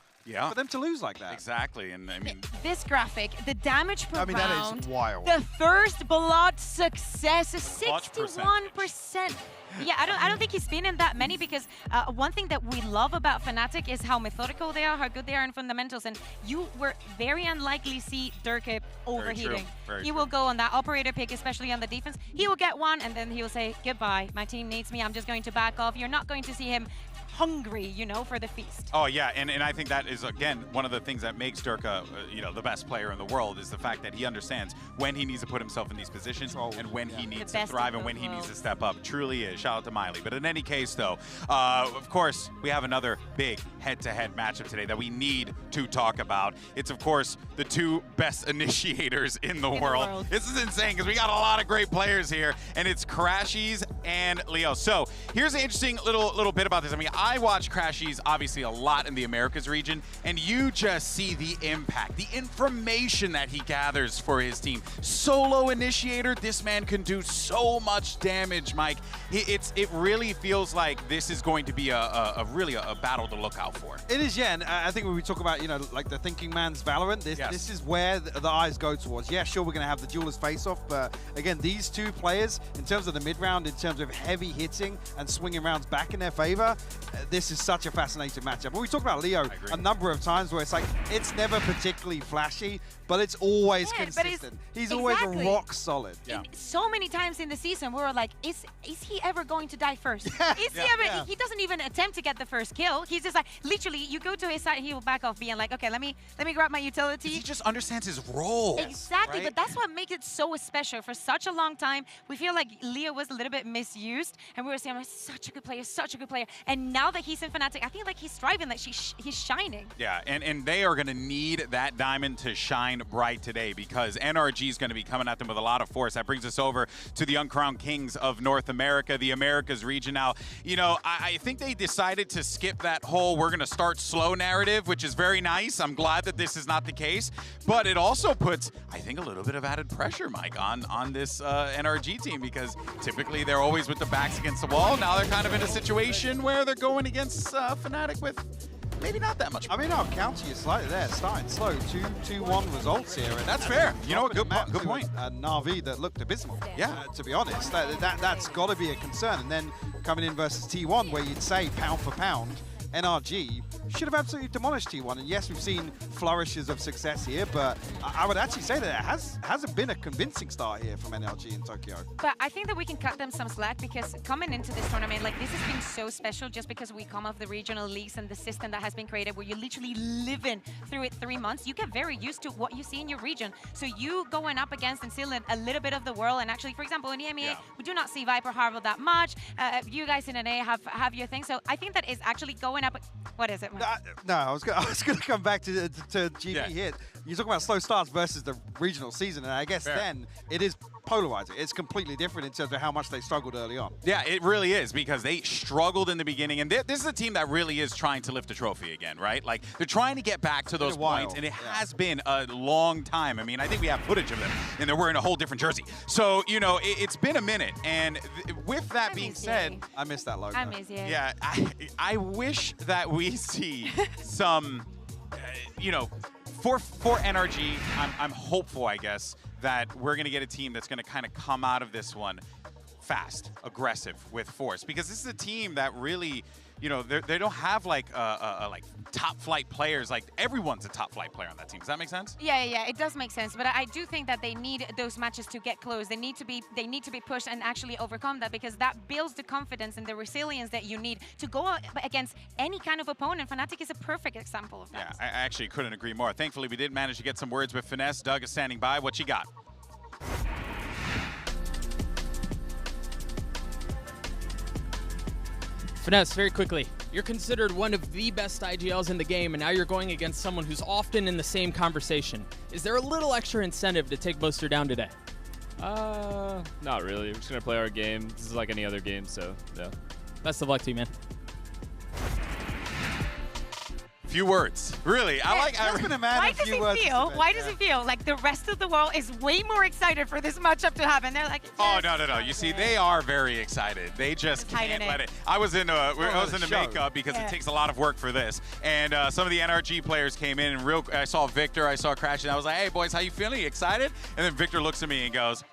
for them to lose like that. Exactly, and I mean... This graphic, the damage per round, that is wild. The first blood success, 61%. Yeah, I don't think he's been in that many because one thing that we love about Fnatic is how methodical they are, how good they are in fundamentals, and you were very unlikely to see Durka overheating. He will go on that operator pick, especially on the defense. He will get one, and then he will say, goodbye, my team needs me, I'm just going to back off. You're not going to see him hungry, you know, for the feast. Oh yeah, and I think that is again one of the things that makes Durka, you know, the best player in the world is the fact that he understands when he needs to put himself in these positions and when he needs to thrive and when he needs to step up. Truly is. Shout out to Miley. But in any case, though, of course, we have another big head-to-head matchup today that we need to talk about. It's of course the 2 best initiators in the world. This is insane because we got a lot of great players here, and it's Crashies and Leo. So here's an interesting little bit about this. I mean, I watch Crashies obviously a lot in the Americas region, and you just see the impact, the information that he gathers for his team. Solo initiator, this man can do so much damage, Mike. It really feels like this is going to be really a battle to look out for. It is, yeah, and I think when we talk about, you know, like the thinking man's Valorant, this is where the eyes go towards. Yeah, sure, we're going to have the duelist face-off, but again, these 2 players, in terms of the mid-round, in terms of heavy hitting and swinging rounds back in their favor, this is such a fascinating matchup. But we talked about Leo a number of times where it's like, it's never particularly flashy, but it's always consistent. He's always rock solid. So many times in the season, we were like, is he ever going to die first? He doesn't even attempt to get the first kill. He's just like, literally, you go to his side, he will back off being like, okay, let me grab my utility. He just understands his role. Exactly, but that's what makes it so special. For such a long time, we feel like Leo was a little bit misused, and we were saying, such a good player, such a good player. And now that he's in Fnatic, I feel like he's thriving, like he's shining. Yeah, and they are going to need that diamond to shine bright today because NRG is going to be coming at them with a lot of force. That brings us over to the Uncrowned Kings of North America, the Americas region. Now, you know, I think they decided to skip that whole we're going to start slow narrative, which is very nice. I'm glad that this is not the case, but it also puts, I think, a little bit of added pressure, Mike, on this NRG team because typically they're always with the backs against the wall. Now they're kind of in a situation where they're going against Fnatic with maybe not that much. I mean, I'll counter you slightly there. Starting slow, 2-1 results here. And that's fair. You know what? Good point. Na'Vi that looked abysmal. Yeah, to be honest, that's got to be a concern. And then coming in versus T1, where you'd say pound for pound, NRG should have absolutely demolished T1. And yes, we've seen flourishes of success here, but I would actually say that it hasn't been a convincing start here from NRG in Tokyo. But I think that we can cut them some slack because coming into this tournament, like this has been so special just because we come off the regional leagues and the system that has been created where you're literally living through it 3 months. You get very used to what you see in your region. So you going up against and still a little bit of the world. And actually, for example, in EMEA, we do not see Viper Harvard that much. You guys in NA have your thing. So I think that is actually going up. What is it, Mike? No, I was going to come back to GB here. You're talking about slow starts versus the regional season, and I guess then it is polarizing. It's completely different in terms of how much they struggled early on. Yeah, it really is, because they struggled in the beginning, and this is a team that really is trying to lift a trophy again, right? Like, they're trying to get back to those points, and it has been a long time. I mean, I think we have footage of them, and they're wearing a whole different jersey. So, you know, it's been a minute, and with that being said... I miss that logo. I miss you. Yeah, I wish that we see some, you know, for NRG, I'm hopeful, I guess, that we're going to get a team that's going to kind of come out of this one fast, aggressive, with force. Because this is a team that really, you know, they don't have like like top flight players. Like everyone's a top flight player on that team. Does that make sense? Yeah, it does make sense. But I do think that they need those matches to get close. They need to be pushed and actually overcome that, because that builds the confidence and the resilience that you need to go against any kind of opponent. Fnatic is a perfect example of that. Yeah, I actually couldn't agree more. Thankfully, we did manage to get some words with Finesse. Doug is standing by. What you got? Finesse, very quickly, you're considered one of the best IGLs in the game, and now you're going against someone who's often in the same conversation. Is there a little extra incentive to take Boaster down today? Not really. We're just going to play our game. This is like any other game, so yeah. Best of luck to you, man. Few words. Really, I like. Why does it feel like the rest of the world is way more excited for this matchup to happen? They're like, oh no. You see, they are very excited. They just can't let it. I was in makeup because it takes a lot of work for this, and some of the NRG players came in, and I saw Victor, I saw Crash, and I was like, hey boys, how you feeling? You excited? And then Victor looks at me and goes,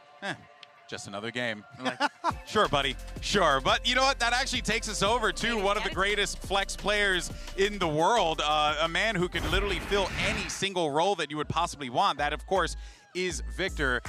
just another game. I'm like, sure, buddy, sure. But you know what? That actually takes us over to one of the greatest flex players in the world, a man who can literally fill any single role that you would possibly want. That, of course, is Victor.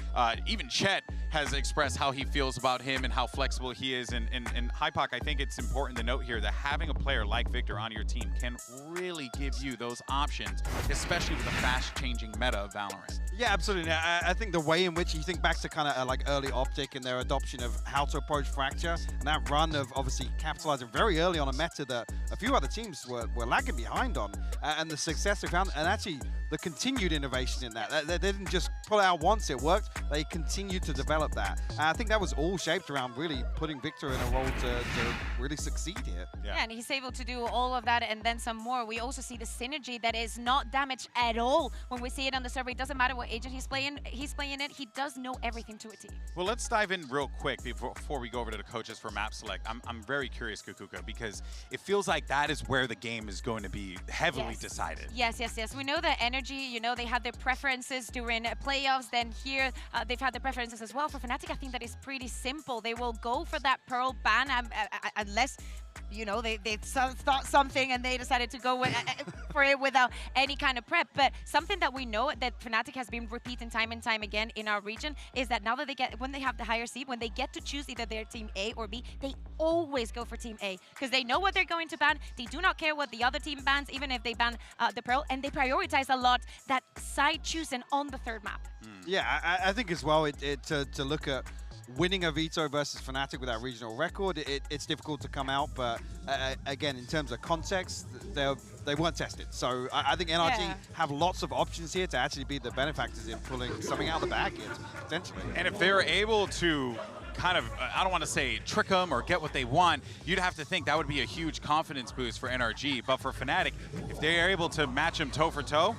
Even Chet has expressed how he feels about him and how flexible he is. And HyperX, I think it's important to note here that having a player like Victor on your team can really give you those options, especially with a fast-changing meta of Valorant. Yeah, absolutely. I think the way in which you think back to kind of like early Optic and their adoption of how to approach Fracture, and that run of obviously capitalizing very early on a meta that a few other teams were lagging behind on, and the success they found, and actually the continued innovation in that. They didn't just pull it out once it worked, they continued to develop that. And I think that was all shaped around really putting Victor in a role to really succeed here. Yeah, and he's able to do all of that and then some more. We also see the synergy that is not damaged at all when we see it on the server. It doesn't matter what agent he's playing it. He does know everything to a team. Well, let's dive in real quick before we go over to the coaches for map select. I'm very curious, Kukuka, because it feels like that is where the game is going to be heavily decided. Yes. We know that Energy, you know, they had their preferences during playoffs. Then here, they've had their preferences as well. For Fnatic, I think that is pretty simple. They will go for that Pearl ban unless, you know, they thought something and they decided to go for it without any kind of prep. But something that we know that Fnatic has been repeating time and time again in our region is that now that when they have the higher seed, when they get to choose either their team A or B, they always go for team A because they know what they're going to ban. They do not care what the other team bans, even if they ban the Pearl, and they prioritize a lot that side choosing on the third map. Yeah, I think as well, to look at winning a Veto versus Fnatic with that regional record, it's difficult to come out, but again, in terms of context, they weren't tested. So I think NRG have lots of options here to actually be the benefactors in pulling something out of the bag here, potentially. And if they're able to kind of, I don't want to say trick them or get what they want, you'd have to think that would be a huge confidence boost for NRG. But for Fnatic, if they're able to match them toe for toe,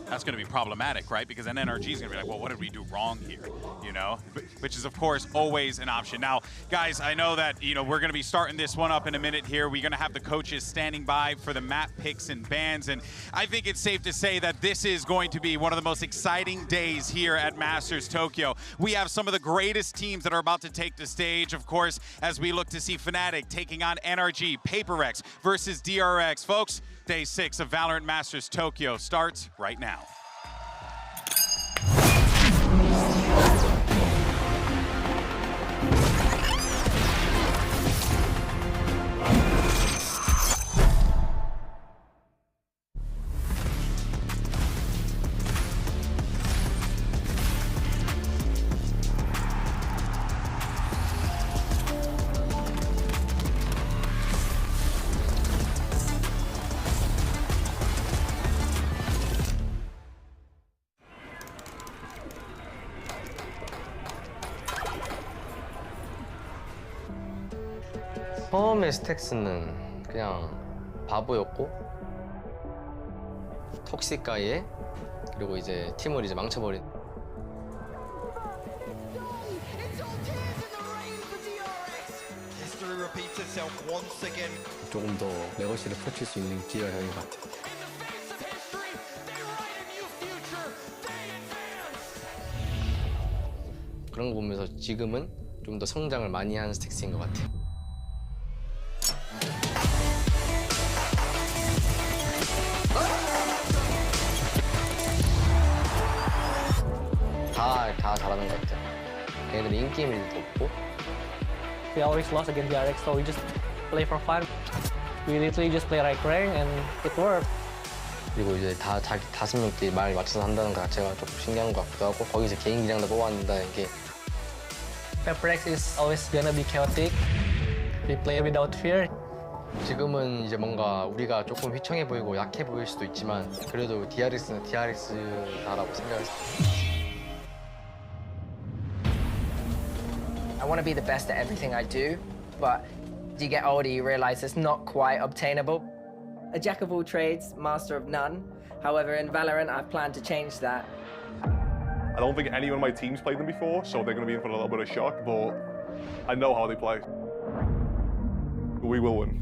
that's going to be problematic, right? Because then NRG is going to be like, well, what did we do wrong here? You know, which is, of course, always an option. Now, guys, I know that, you know, we're going to be starting this one up in a minute here. We're going to have the coaches standing by for the map picks and bans. And I think it's safe to say that this is going to be one of the most exciting days here at Masters Tokyo. We have some of the greatest teams that are about to take the stage, of course, as we look to see Fnatic taking on NRG, PRX versus DRX. Folks, Day 6 of VALORANT Masters Tokyo starts right now. 처음에 스택스는 그냥 바보였고 톡시가에 그리고 이제 팀을 이제 망쳐버린 조금 더 레거시를 펼칠 수 있는 기회가 되는 것 같아요. 그런 거 보면서 지금은 좀 더 성장을 많이 하는 스택스인 것 같아요. 다 잘하는 것 같아요. 걔네들이 인게임일 도 없고. We always lost against DRX, so we just play for fun. We literally just play right rank and it worked. 그리고 이제 다 자기 5명끼리 말 맞춰서 한다는 것 자체가 조금 신기한 것 같기도 하고 거기서 개인 기량도 뽑아낸다는 게 HyperX is always gonna be chaotic. We play without fear. 지금은 이제 뭔가 우리가 조금 휘청해 보이고 약해 보일 수도 있지만 그래도 DRX는 DRX다라고 생각했어요. I want to be the best at everything I do, but as you get older, you realize it's not quite obtainable. A jack of all trades, master of none. However, in Valorant, I've planned to change that. I don't think anyone on my team's played them before, so they're going to be in for a little bit of shock, but I know how they play. We will win.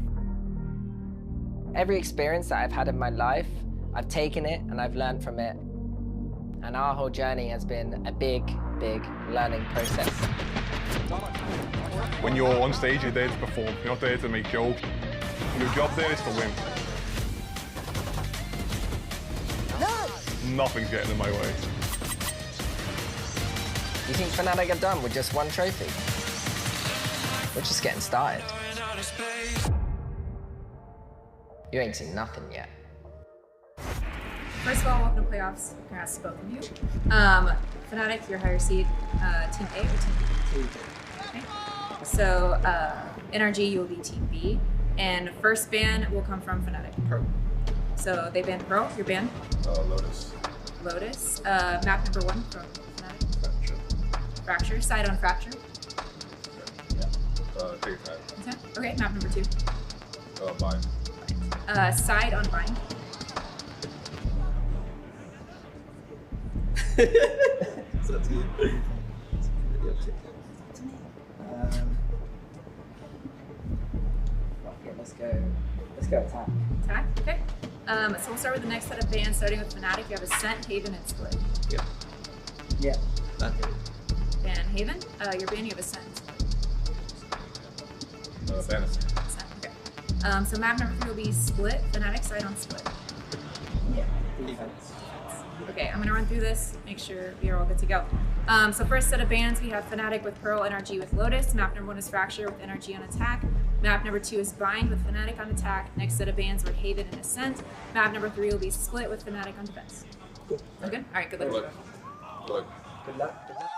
Every experience that I've had in my life, I've taken it and I've learned from it. And our whole journey has been a big, big learning process. When you're on stage, you're there to perform. You're not there to make jokes. Your job there is to win. Nothing's getting in my way. You think Fnatic are done with just one trophy? We're just getting started. You ain't seen nothing yet. First of all, welcome to playoffs. Congrats to both of you. Fnatic, your higher seed, Team A or Team B? Okay. So NRG, you will be Team B. And first ban will come from Fnatic. Pro. So they banned Pro, you're banned? Lotus. Lotus. Map number 1 from Fnatic? Fracture. Fracture. Side on Fracture? Yeah. Take that. Okay, map number 2. Bind. Side on Bind. So to you. Okay, let's go attack. Attack, okay. So we'll start with the next set of bans, starting with Fnatic. You have Ascent, Haven, and Split. Yeah. Yeah. Ban Haven. Your ban, you have Ascent. Fantasy. Ascent, okay. So map number 3 will be Split. Fnatic side on Split. Yeah. Okay, I'm gonna run through this, make sure we are all good to go. So first set of bans, we have Fnatic with Pearl, NRG with Lotus. Map number 1 is Fracture with NRG on attack. Map number 2 is Bind with Fnatic on attack. Next set of bans were Haven and Ascent. Map number 3 will be Split with Fnatic on defense. Cool. Sound good? All right, good luck. Good luck. Good luck. Good luck.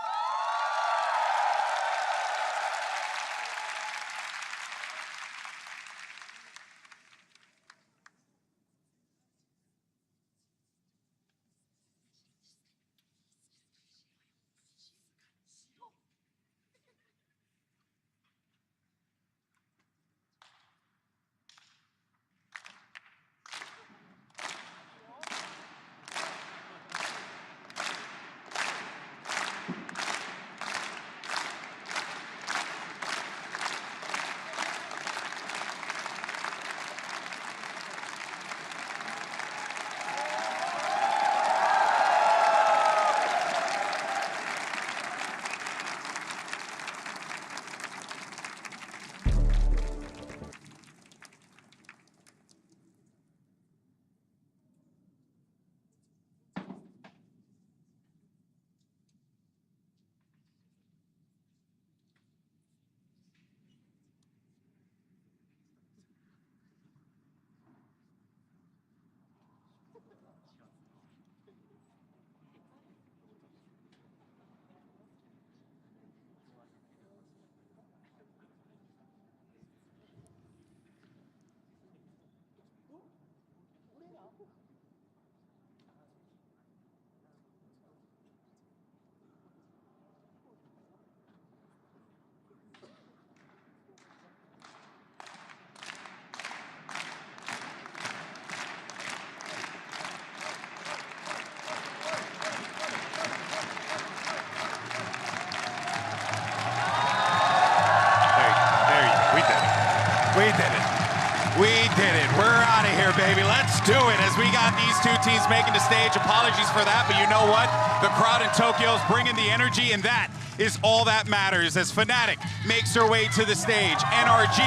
Let's do it as we got these two teams making the stage. Apologies for that, but you know what? The crowd in Tokyo is bringing the energy, and that is all that matters as Fnatic makes their way to the stage. NRG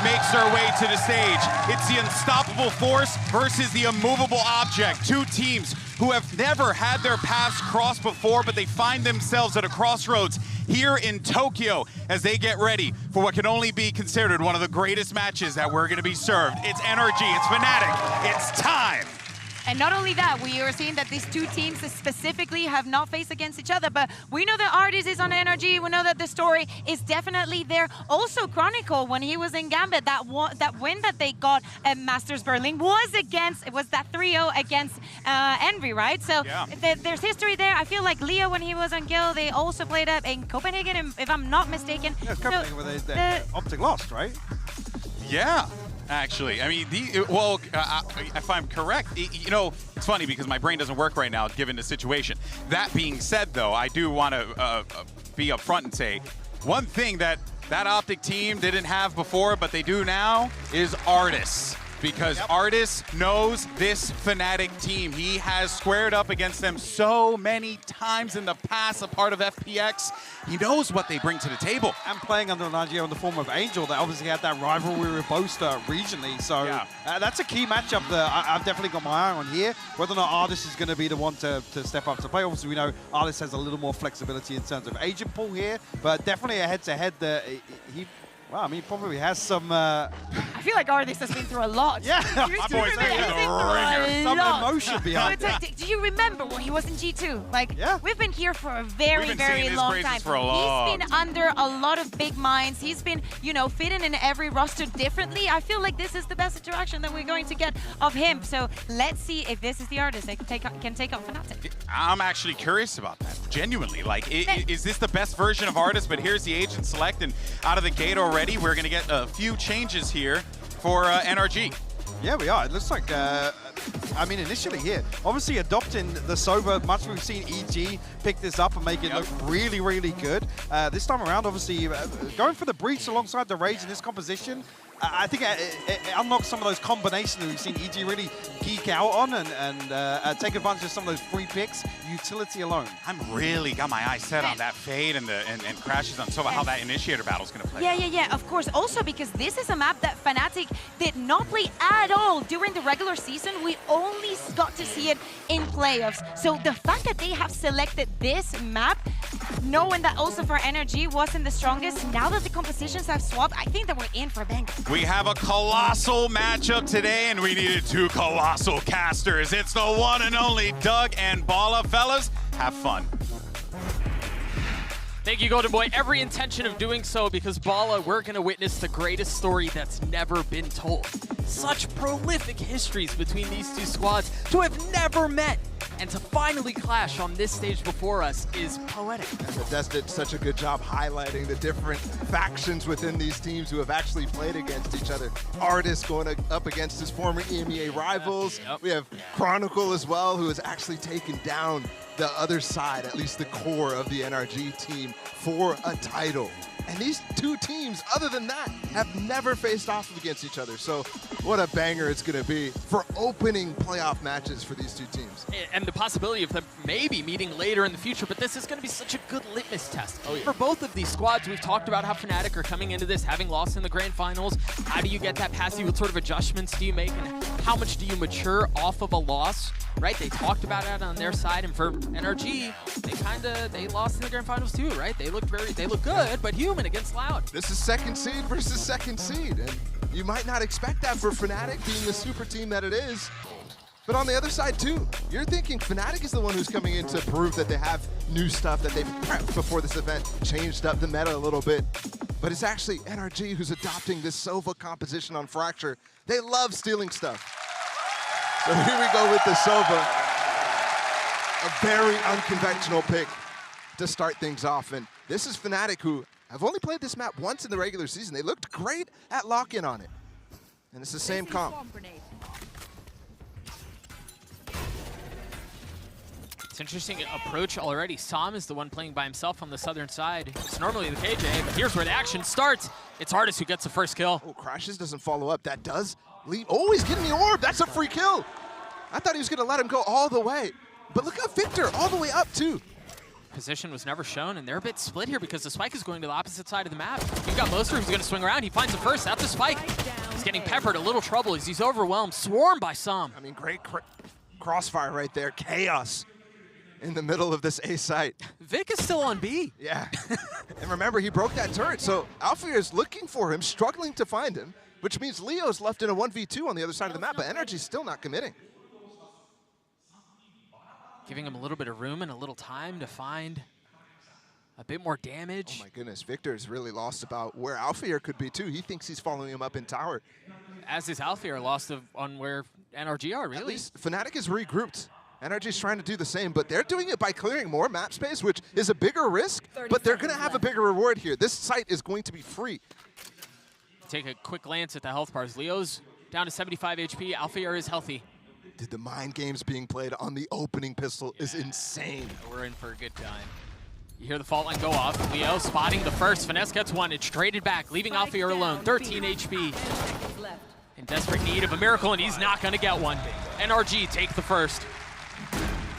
makes their way to the stage. It's the unstoppable force versus the immovable object. Two teams who have never had their paths crossed before, but they find themselves at a crossroads here in Tokyo as they get ready for what can only be considered one of the greatest matches that we're going to be served. It's NRG, it's Fnatic, it's time. And not only that, we are seeing that these two teams specifically have not faced against each other, but we know that Artis is on energy. We know that the story is definitely there. Also, Chronicle, when he was in Gambit, that win that they got at Masters Berlin was that 3-0 against Envy, right? So yeah. There's history there. I feel like Leo, when he was on Gil, they also played up in Copenhagen, if I'm not mistaken. Yeah, Copenhagen, where they Optic lost, right? Yeah. Actually, I mean, if I'm correct, you know, it's funny because my brain doesn't work right now given the situation. That being said, though, I do want to be upfront and say one thing that Optic team didn't have before, but they do now, is Artis. Because Artis knows this Fnatic team. He has squared up against them so many times in the past, a part of FPX. He knows what they bring to the table. And playing under Nigeria in the form of Angel, they obviously had that rivalry with Boaster regionally. So that's a key matchup that I've definitely got my eye on here. Whether or not Artis is going to be the one to step up to play. Obviously, we know Artis has a little more flexibility in terms of agent pool here, but definitely a head-to-head that well, I mean, he probably has some... I feel like Artis has been through a lot. Yeah, my boy's some emotion behind it. Do you remember when he was in G2? Like, we've been here for a very long time. For a long He's been under a lot of big minds. He's been, you know, fitting in every roster differently. I feel like this is the best interaction that we're going to get of him. So let's see if this is the Artis that can take on Fnatic. I'm actually curious about that, genuinely. Like, is this the best version of Artis? But here's the agent select, and out of the gate already, we're going to get a few changes here for NRG. Yeah, we are. It looks like, I mean, initially here, obviously adopting the Sober, much we've seen EG pick this up and make it look really, really good. This time around, obviously, going for the Breach alongside the Rage in this composition, I think it unlocks some of those combinations that we've seen EG really geek out on and take advantage of some of those free picks, utility alone. I'm really got my eyes set on that Fade and crashes on Sova, how that Initiator battle is going to play. Yeah, of course. Also because this is a map that Fnatic did not play at all during the regular season. We only got to see it in playoffs. So the fact that they have selected this map, knowing that also for NRG wasn't the strongest, now that the compositions have swapped, I think that we're in for a bang. We have a colossal matchup today, and we needed two colossal casters. It's the one and only Doug and Bala. Fellas, have fun. Thank you, Golden Boy. Every intention of doing so, because Bala, we're going to witness the greatest story that's never been told. Such prolific histories between these two squads to have never met. And to finally clash on this stage before us is poetic. And the Des did such a good job highlighting the different factions within these teams who have actually played against each other. Artis going up against his former EMEA rivals. We have Chronicle as well, who has actually taken down the other side, at least the core of the NRG team, for a title. And these two teams, other than that, have never faced off against each other. So what a banger it's going to be for opening playoff matches for these two teams. And the possibility of them maybe meeting later in the future, but this is going to be such a good litmus test. For both of these squads, we've talked about how Fnatic are coming into this, having lost in the grand finals. How do you get that past you? What sort of adjustments do you make? And how much do you mature off of a loss? Right, they talked about it on their side, and for NRG, they lost in the grand finals too, right? They look good, but human against Loud. This is second seed versus second seed, and you might not expect that for Fnatic being the super team that it is. But on the other side too, you're thinking Fnatic is the one who's coming in to prove that they have new stuff that they've prepped before this event, changed up the meta a little bit. But it's actually NRG who's adopting this Sova composition on Fracture. They love stealing stuff. So here we go with the Sova. A very unconventional pick to start things off. And this is Fnatic, who have only played this map once in the regular season. They looked great at lock-in on it. And it's the same comp. It's an interesting approach already. Sam is the one playing by himself on the southern side. It's normally the KJ, but here's where the action starts. It's Artis who gets the first kill. Oh, Crashes doesn't follow up. That does Oh, he's getting the orb. That's a free kill. I thought he was going to let him go all the way. But look at Victor, all the way up, too. Position was never shown, and they're a bit split here because the spike is going to the opposite side of the map. You've got Moser who's going to swing around. He finds the first. That's a spike. He's getting peppered. A little trouble as he's overwhelmed. Swarmed by some. I mean, great crossfire right there. Chaos in the middle of this A site. Vic is still on B. Yeah. And remember, he broke that turret, so Alfir is looking for him, struggling to find him, which means Leo's left in a 1v2 on the other side of the map, but Energy's still not committing. Giving him a little bit of room and a little time to find a bit more damage. Oh my goodness, Victor's really lost about where Alfir could be too. He thinks he's following him up in tower. As is Alfir, lost on where NRG are, really. At least Fnatic is regrouped. NRG's trying to do the same, but they're doing it by clearing more map space, which is a bigger risk, but they're gonna have a bigger reward here. This site is going to be free. Take a quick glance at the health bars. Leo's down to 75 HP, Alfir is healthy. Dude, the mind games being played on the opening pistol is insane. We're in for a good time. You hear the fault line go off. Leo spotting the first. Finesse gets one. It's traded back, leaving Alfir alone. 13 HP. In desperate need of a miracle, and he's not going to get one. NRG take the first.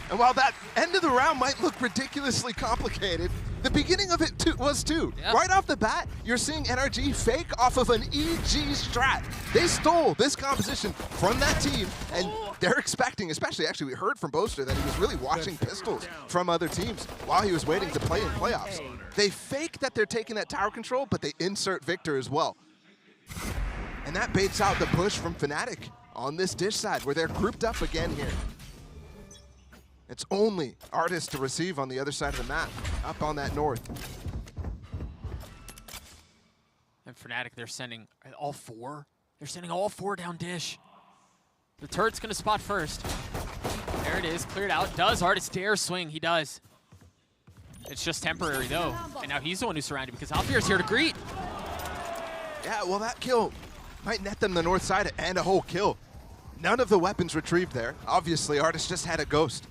And while that end of the round might look ridiculously complicated, the beginning of it was too. Yep. Right off the bat, you're seeing NRG fake off of an EG strat. They stole this composition from that team, and they're expecting, especially actually we heard from Boaster that he was really watching pistols from other teams while he was waiting to play in playoffs. They fake that they're taking that tower control, but they insert Victor as well. And that baits out the push from Fnatic on this dish side where they're grouped up again here. It's only Artist to receive on the other side of the map, up on that north. And Fnatic, they're sending all four. They're sending all four down dish. The turret's gonna spot first. There it is, cleared out. Does Artist dare swing? He does. It's just temporary though. And now he's the one who's surrounded because Alfir's here to greet. Yeah, well that kill might net them the north side and a whole kill. None of the weapons retrieved there. Obviously, Artist just had a ghost.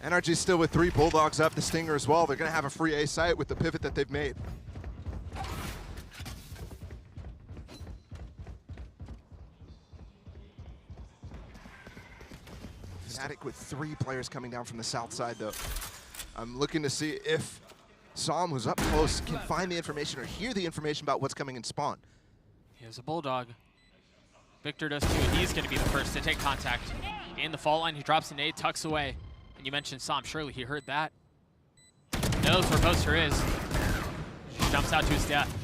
NRG's still with 3 Bulldogs up, the Stinger as well. They're gonna have a free A site with the pivot that they've made. Fnatic with 3 players coming down from the south side though. I'm looking to see if Psalm, who's up close, can find the information or hear the information about what's coming in spawn. Here's a Bulldog. Victor does too. He's gonna be the first to take contact. In the fault line, he drops a nade, tucks away. And you mentioned Psalm, surely he heard that. Knows where Boaster is. Jumps out to his death.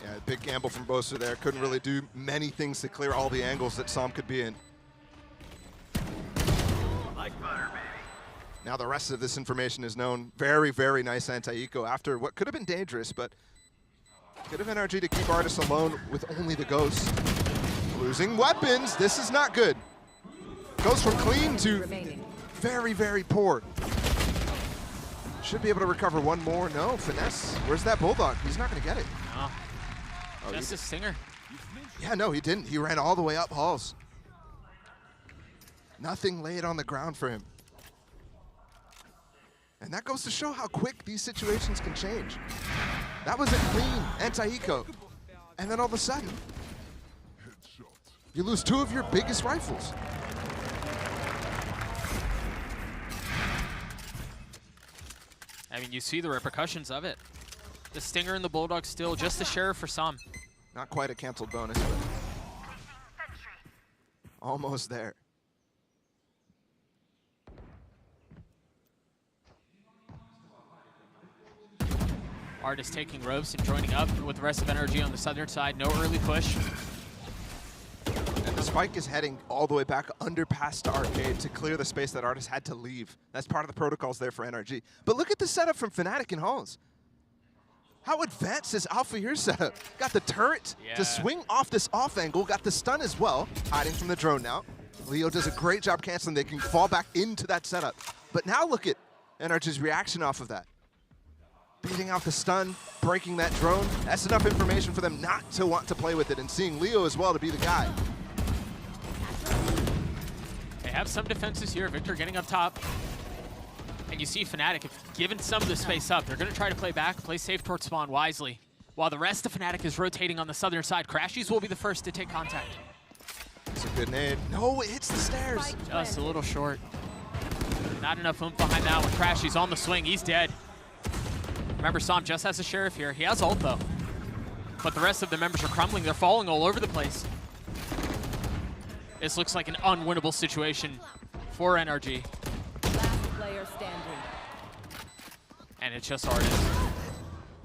Yeah, big gamble from Boaster there. Couldn't really do many things to clear all the angles that Psalm could be in. Like butter, baby. Now the rest of this information is known. Very, very nice anti-eco after what could have been dangerous, but could have NRG to keep Artist alone with only the ghost. Losing weapons, this is not good. Goes from clean to very, very poor. Should be able to recover one more. No, Finesse. Where's that Bulldog? He's not going to get it. No. Oh, just a Stinger. Yeah, no, he didn't. He ran all the way up halls. Nothing laid on the ground for him. And that goes to show how quick these situations can change. That was a clean anti-eco. And then all of a sudden, you lose 2 of your biggest rifles. I mean, you see the repercussions of it. The Stinger and the Bulldog still just a sheriff for some. Not quite a canceled bonus, but almost there. Artist taking ropes and joining up with the rest of NRG on the southern side. No early push. And the spike is heading all the way back under past the arcade to clear the space that Artist had to leave. That's part of the protocols there for NRG. But look at the setup from Fnatic and Halls. How advanced is Alpha here setup? Got the turret to swing off this off angle, got the stun as well, hiding from the drone now. Leo does a great job canceling. They can fall back into that setup. But now look at NRG's reaction off of that. Beating out the stun, breaking that drone. That's enough information for them not to want to play with it, and seeing Leo as well to be the guy. They have some defenses here. Victor getting up top. And you see Fnatic, if given some of the space up, they're going to try to play back, play safe towards spawn wisely. While the rest of Fnatic is rotating on the southern side, Crashies will be the first to take contact. good nade. No, it hits the stairs. Just a little short. Not enough oomph behind that one. Crash, he's on the swing. He's dead. Remember, Som just has a Sheriff here. He has ult, though. But the rest of the members are crumbling. They're falling all over the place. This looks like an unwinnable situation for NRG. Last player standing. And it's just Artist.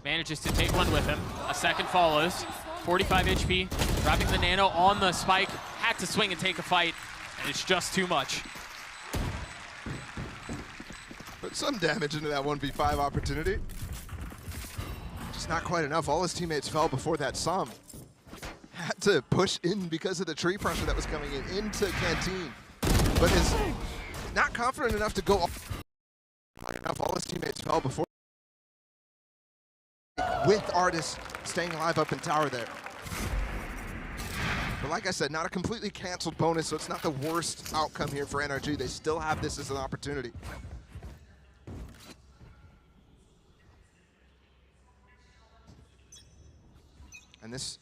Manages to take one with him. A second follows. 45 HP. Dropping the nano on the spike. Had to swing and take a fight. And it's just too much. Put some damage into that 1v5 opportunity. Just not quite enough. All his teammates fell before that Som. Had to push in because of the tree pressure that was coming in into Canteen. But is not confident enough to go enough. All his teammates fell before. With Artist staying alive up in tower there. But like I said, not a completely canceled bonus, so it's not the worst outcome here for NRG. They still have this as an opportunity. And this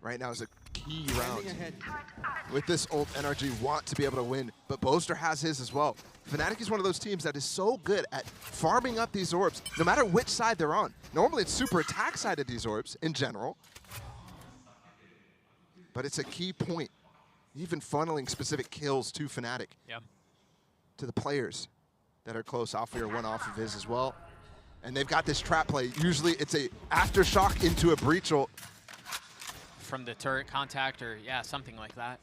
right now is a key round. With this ult, NRG want to be able to win, but Boaster has his as well. Fnatic is one of those teams that is so good at farming up these orbs, no matter which side they're on. Normally it's super attack side of these orbs in general, but it's a key point, even funneling specific kills to Fnatic, to the players that are close. Alfir one off of his as well. And they've got this trap play. Usually it's a aftershock into a breach ult. From the turret contact or, yeah, something like that.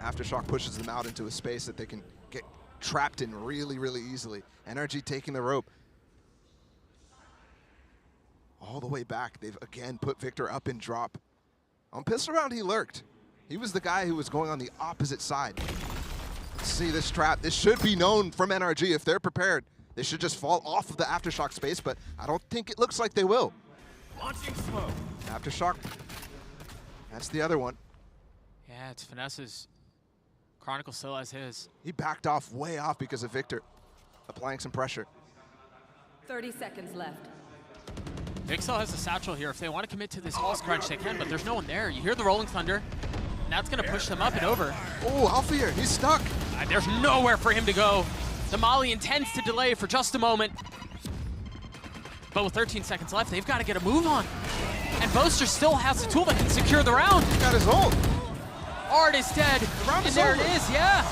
Aftershock pushes them out into a space that they can get trapped in really, really easily. NRG taking the rope. All the way back, they've again put Victor up in drop. On pistol round, he lurked. He was the guy who was going on the opposite side. Let's see this trap. This should be known from NRG if they're prepared. They should just fall off of the Aftershock space, but I don't think it looks like they will. Launching smoke. Aftershock, that's the other one. Yeah, it's Finesse's. Chronicle still has his. He backed off, way off because of Victor, applying some pressure. 30 seconds left. Vixel has a satchel here. If they want to commit to this pulse crunch, they can, but there's no one there. You hear the Rolling Thunder, and that's going to push them up and over. Oh, Alfir, he's stuck. There's nowhere for him to go. The Molly intends to delay for just a moment. But with 13 seconds left, they've got to get a move on. And Boaster still has a tool that can secure the round. He got his ult. Art is dead. The round and is there over. it is, yeah.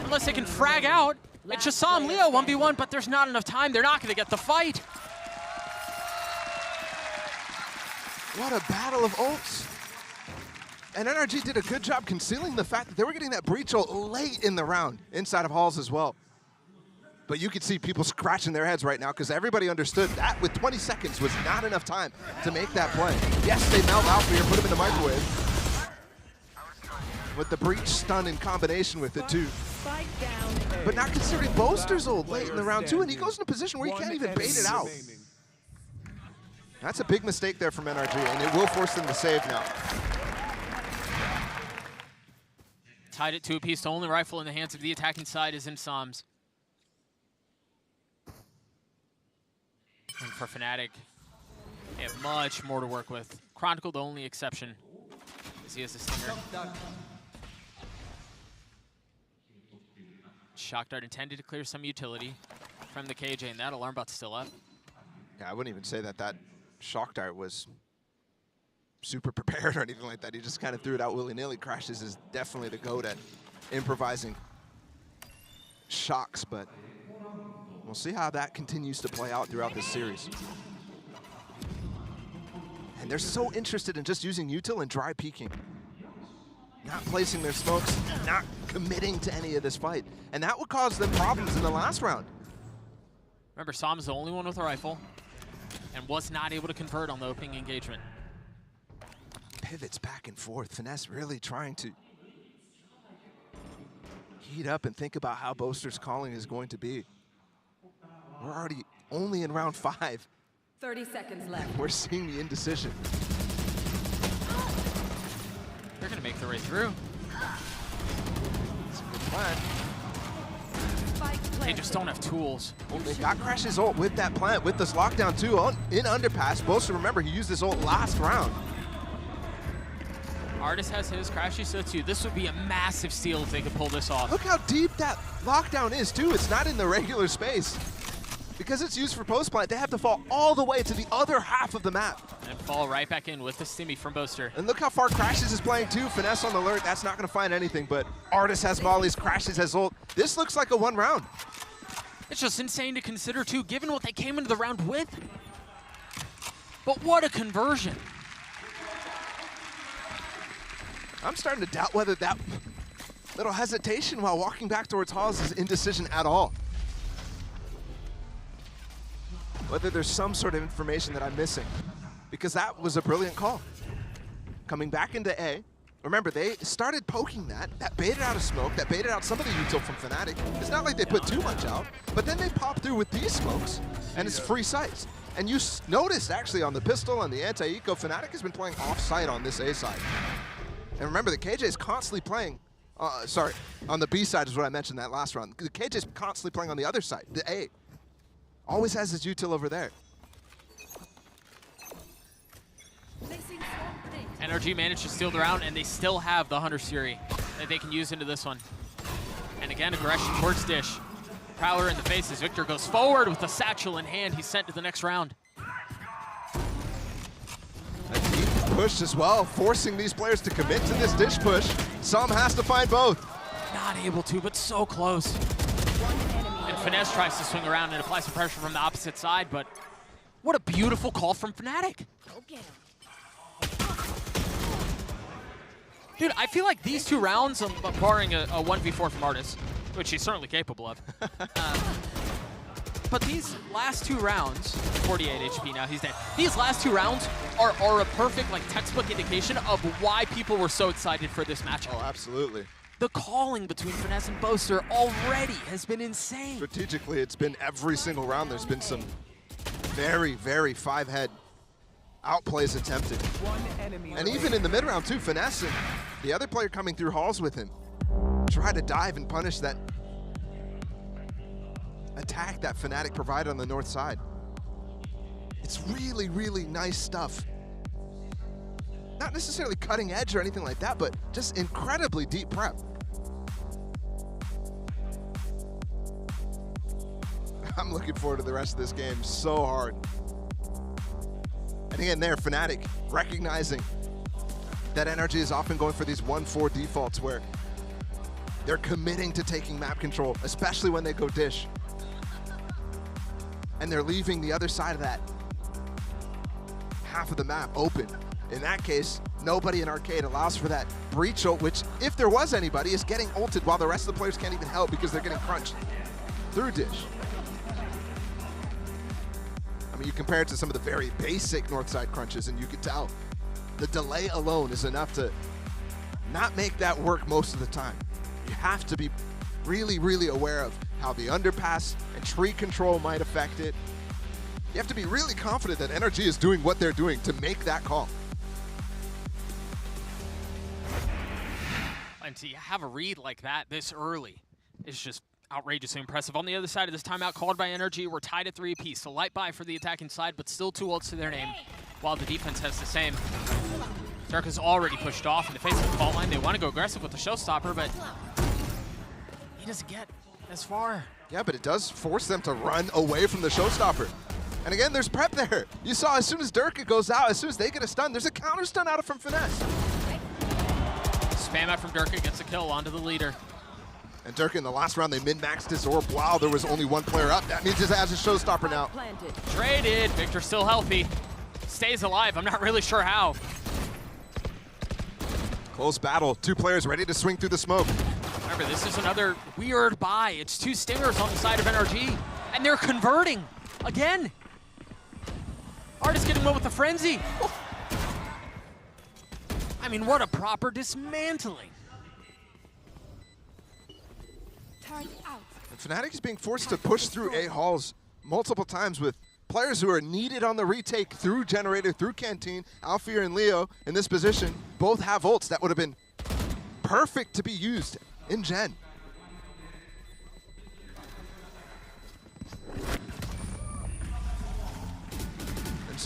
Unless they can frag out. It's just Som Leo 1v1, but there's not enough time. They're not going to get the fight. What a battle of ults. And NRG did a good job concealing the fact that they were getting that breach ult late in the round, inside of halls as well. But you could see people scratching their heads right now because everybody understood that with 20 seconds was not enough time to make that play. Yes, they meld Alfir, put him in the microwave. With the breach stun in combination with it too. But not considering Boaster's ult late in the round too, and he goes in a position where he can't even bait it out. That's a big mistake there from NRG, and it will force them to save now. Tied it to a piece. The only rifle in the hands of the attacking side is in Som's. And for Fnatic, they have much more to work with. Chronicle, the only exception, as he has a stinger. Shock Dart intended to clear some utility from the KJ, and that alarm bot's still up. Yeah, I wouldn't even say that Shock Dart was super prepared or anything like that. He just kind of threw it out willy-nilly. Crashes is definitely the goat at improvising shocks, but we'll see how that continues to play out throughout this series. And they're so interested in just using util and dry peeking. Not placing their smokes, not committing to any of this fight. And that would cause them problems in the last round. Remember, Som's the only one with a rifle and was not able to convert on the opening engagement. Pivots back and forth. Finesse really trying to heat up and think about how Boaster's calling is going to be. We're already only in round 5. 30 seconds left. We're seeing the indecision. They're going to make their way through. It's a good plan. They just don't have tools. Well, they got Crash's ult with that plant, with this lockdown too, in underpass. Boaster, remember, he used this ult last round. Artist has his, Crashy so too. This would be a massive steal if they could pull this off. Look how deep that lockdown is, too. It's not in the regular space. Because it's used for post-plant, they have to fall all the way to the other half of the map. And fall right back in with the stimmy from Boaster. And look how far Crashes is playing, too. Finesse on the alert, that's not going to find anything, but Artist has mollies, Crashes has ult. This looks like a one round. It's just insane to consider, too, given what they came into the round with. But what a conversion. I'm starting to doubt whether that little hesitation while walking back towards Halls is indecision at all. Whether there's some sort of information that I'm missing. Because that was a brilliant call. Coming back into A. Remember, they started poking that baited out a smoke, that baited out some of the util from Fnatic. It's not like they put too much out, but then they pop through with these smokes, and it's free sights. And you noticed, actually, on the pistol and the anti-eco, Fnatic has been playing off-site on this A side. And remember, the KJ is constantly playing, sorry, on the B side is what I mentioned that last round. The KJ is constantly playing on the other side, the A. Always has his util over there. NRG managed to steal the round, and they still have the Hunter Fury that they can use into this one. And again, aggression towards Dish. Prowler in the face as Victor goes forward with the satchel in hand. He's sent to the next round. A deep push as well, forcing these players to commit to this Dish push. Some has to find both. Not able to, but so close. And Finesse tries to swing around and apply some pressure from the opposite side, but what a beautiful call from Fnatic. Dude, I feel like these two rounds, barring a 1v4 from Artist, which he's certainly capable of, but these last two rounds, 48 HP now, he's dead. These last two rounds are a perfect textbook indication of why people were so excited for this matchup. Oh, absolutely. The calling between Finesse and Boaster already has been insane. Strategically, it's been every single round. There's been some very, very five-head outplays attempted. And even in the mid-round, too, Finesse and the other player coming through halls with him try to dive and punish that attack that Fnatic provided on the north side. It's really, really nice stuff. Not necessarily cutting edge or anything like that, but just incredibly deep prep. I'm looking forward to the rest of this game so hard. And again there, Fnatic recognizing that NRG is often going for these 1-4 defaults where they're committing to taking map control, especially when they go Dish. And they're leaving the other side of that half of the map open. In that case, nobody in Arcade allows for that breach ult, which, if there was anybody, is getting ulted while the rest of the players can't even help because they're getting crunched through Dish. I mean, you compare it to some of the very basic Northside crunches, and you can tell the delay alone is enough to not make that work most of the time. You have to be really, really aware of how the underpass and tree control might affect it. You have to be really confident that NRG is doing what they're doing to make that call. And to have a read like that this early is just outrageously impressive. On the other side of this timeout called by NRG, we're tied at 3 apiece. So light buy for the attacking side, but still 2 ults to their name, while the defense has the same. Dark has already pushed off in the face of the fault line. They want to go aggressive with the showstopper, but he doesn't get as far. Yeah, but it does force them to run away from the showstopper. And again, there's prep there. You saw as soon as Durka goes out, as soon as they get a stun, there's a counter stun out from Finesse. Spam out from Durka, gets a kill onto the leader. And Durka in the last round, they min-maxed his orb while there was only one player up. That means he has a showstopper now. Traded, Victor still healthy. Stays alive, I'm not really sure how. Close battle, 2 players ready to swing through the smoke. Remember, this is another weird buy. It's 2 stingers on the side of NRG, and they're converting again. Artist getting one with the frenzy. I mean, what a proper dismantling. And Fnatic is being forced to push through A halls multiple times with players who are needed on the retake through Generator, through Canteen. Alfir and Leo in this position both have ults that would have been perfect to be used in Gen.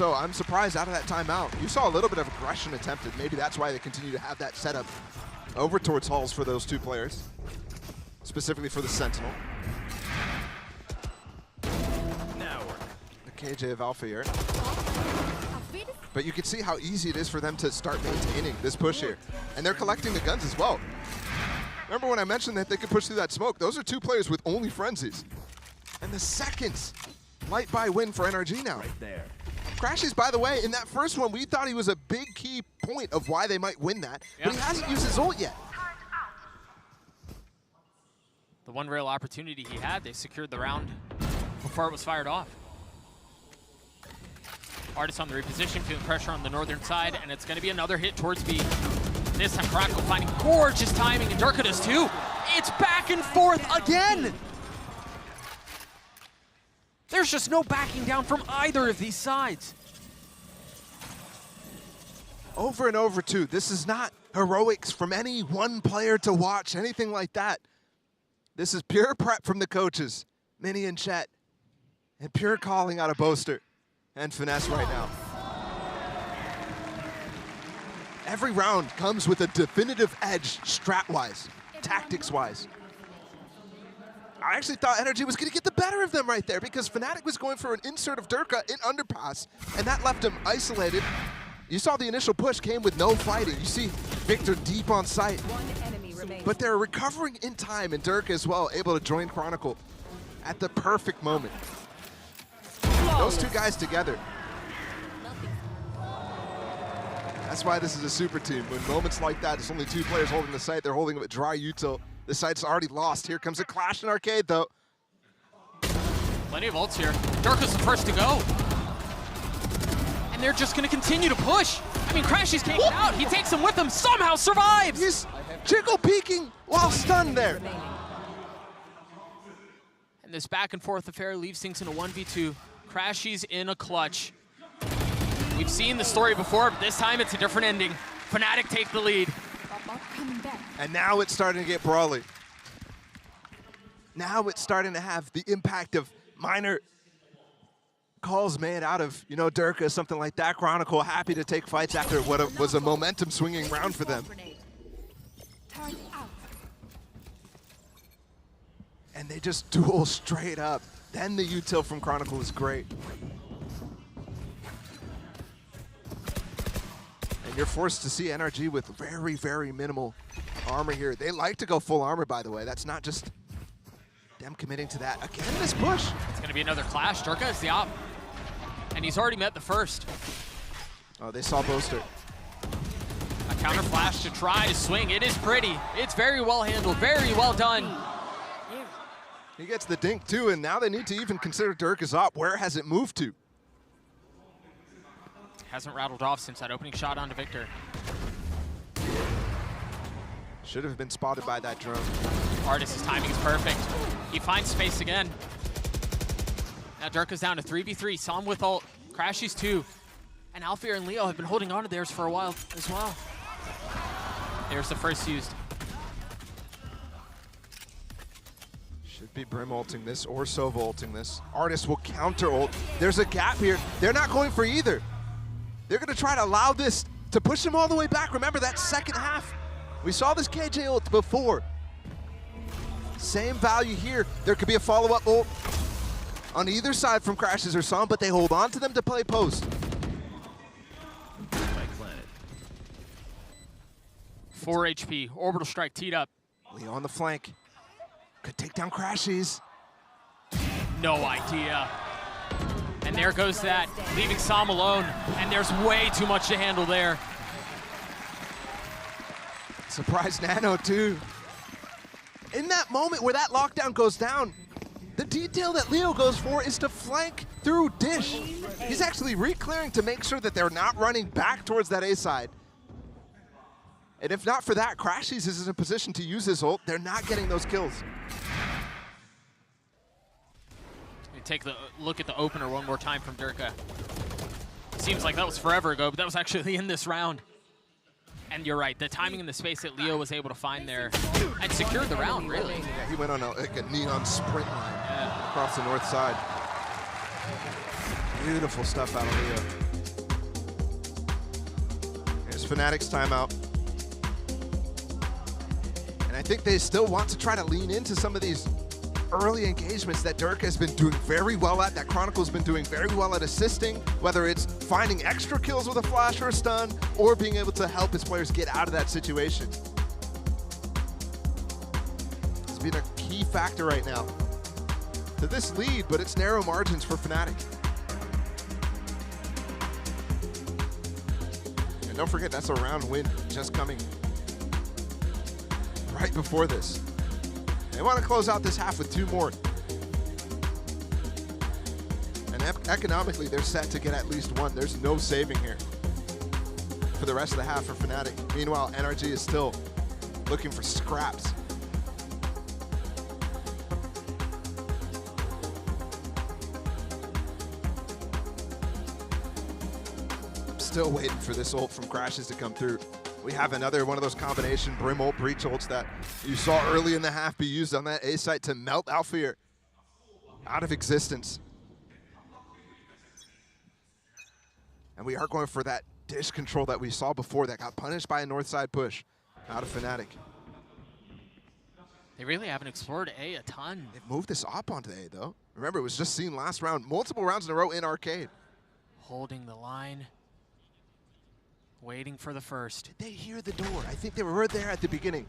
so I'm surprised out of that timeout. You saw a little bit of aggression attempted. Maybe that's why they continue to have that setup over towards Halls for those two players, specifically for the Sentinel. Now the KJ of Alpha here. But you can see how easy it is for them to start maintaining this push here. And they're collecting the guns as well. Remember when I mentioned that they could push through that smoke? Those are two players with only frenzies. And the seconds. Light by win for NRG now. right there. Crashes, by the way, in that first one, we thought he was a big key point of why they might win that. But he hasn't used his ult yet. The one real opportunity he had, they secured the round before it was fired off. Artist on the reposition, feeling pressure on the northern side, and it's going to be another hit towards B. This time, Crackle finding gorgeous timing, and Durka does too. It's back and forth again! There's just no backing down from either of these sides. Over and over, too. This is not heroics from any one player to watch, anything like that. This is pure prep from the coaches, Minnie and Chet, and pure calling out of Boaster and Finesse right now. Every round comes with a definitive edge, strat-wise, tactics-wise. I actually thought NRG was going to get the better of them right there because Fnatic was going for an insert of Durka in underpass, and that left him isolated. You saw the initial push came with no fighting. You see Victor deep on site. But they're recovering in time, and Durka as well, able to join Chronicle at the perfect moment. Those two guys together. That's why this is a super team. When moments like that, there's only two players holding the site. They're holding it with dry util. The site's already lost. Here comes a clash in arcade, though. Plenty of ults here. Durka's the first to go. And they're just going to continue to push. I mean, Crashy's taken out. He takes him with him, somehow survives. He's jiggle peeking while stunned there. And this back and forth affair leaves things in a 1v2. Crashy's in a clutch. We've seen the story before, but this time it's a different ending. Fnatic take the lead. And now it's starting to get brawly. Now it's starting to have the impact of minor calls made out of, you know, Durka, something like that. Chronicle happy to take fights after what was a momentum swinging round for them. And they just duel straight up. Then the util from Chronicle is great. And you're forced to see NRG with very, very minimal armor here. They like to go full armor, by the way. That's not just them committing to that. Again, this push. It's going to be another clash. Durka is the op. And he's already met the first. Oh, they saw Boaster. A counter flash to try to swing. It is pretty. It's very well handled. Very well done. He gets the dink, too, and now they need to even consider Durka's op. Where has it moved to? Hasn't rattled off since that opening shot onto Victor. Should have been spotted by that drone. Artist's timing is perfect. He finds space again. Now Durka's down to 3v3. Saw him with ult. Crashies 2. And Alfir and Leo have been holding on to theirs for a while as well. There's the first used. Should be Brim ulting this or Sova ulting this. Artist will counter ult. There's a gap here. They're not going for either. They're going to try to allow this to push them all the way back. Remember that second half. We saw this KJ ult before. Same value here. There could be a follow-up ult on either side from Crashes or Som, but they hold on to them to play post. 4 HP. Orbital strike teed up. Leo on the flank. Could take down Crashies. No idea. And there goes that, leaving Som alone. And there's way too much to handle there. Surprise Nano, too. In that moment where that lockdown goes down, the detail that Leo goes for is to flank through Dish. He's actually re-clearing to make sure that they're not running back towards that A side. And if not for that, Crashies is in a position to use his ult. They're not getting those kills. Take the look at the opener one more time from Durka. Seems like that was forever ago, but that was actually in this round. And you're right, the timing and the space that Leo was able to find there and secured the round, really. Yeah, he went on like a neon sprint line across the north side. Beautiful stuff out of Leo. Fnatic's timeout. And I think they still want to try to lean into some of these early engagements that Dirk has been doing very well at, that Chronicle's been doing very well at assisting, whether it's finding extra kills with a flash or a stun, or being able to help his players get out of that situation. It's been a key factor right now to this lead, but it's narrow margins for Fnatic. And don't forget, that's a round win just coming right before this. They want to close out this half with 2 more. And economically, they're set to get at least 1. There's no saving here for the rest of the half for Fnatic. Meanwhile, NRG is still looking for scraps. I'm still waiting for this ult from Crashes to come through. We have another one of those combination Brim ult, Breach ults that you saw early in the half be used on that A site to melt Alfear out of existence. And we are going for that dish control that we saw before that got punished by a north side push out of Fnatic. They really haven't explored A a ton. They've moved this up onto A though. Remember, it was just seen last round, multiple rounds in a row in Arcade. Holding the line. Waiting for the first. Did they hear the door? I think they were there at the beginning.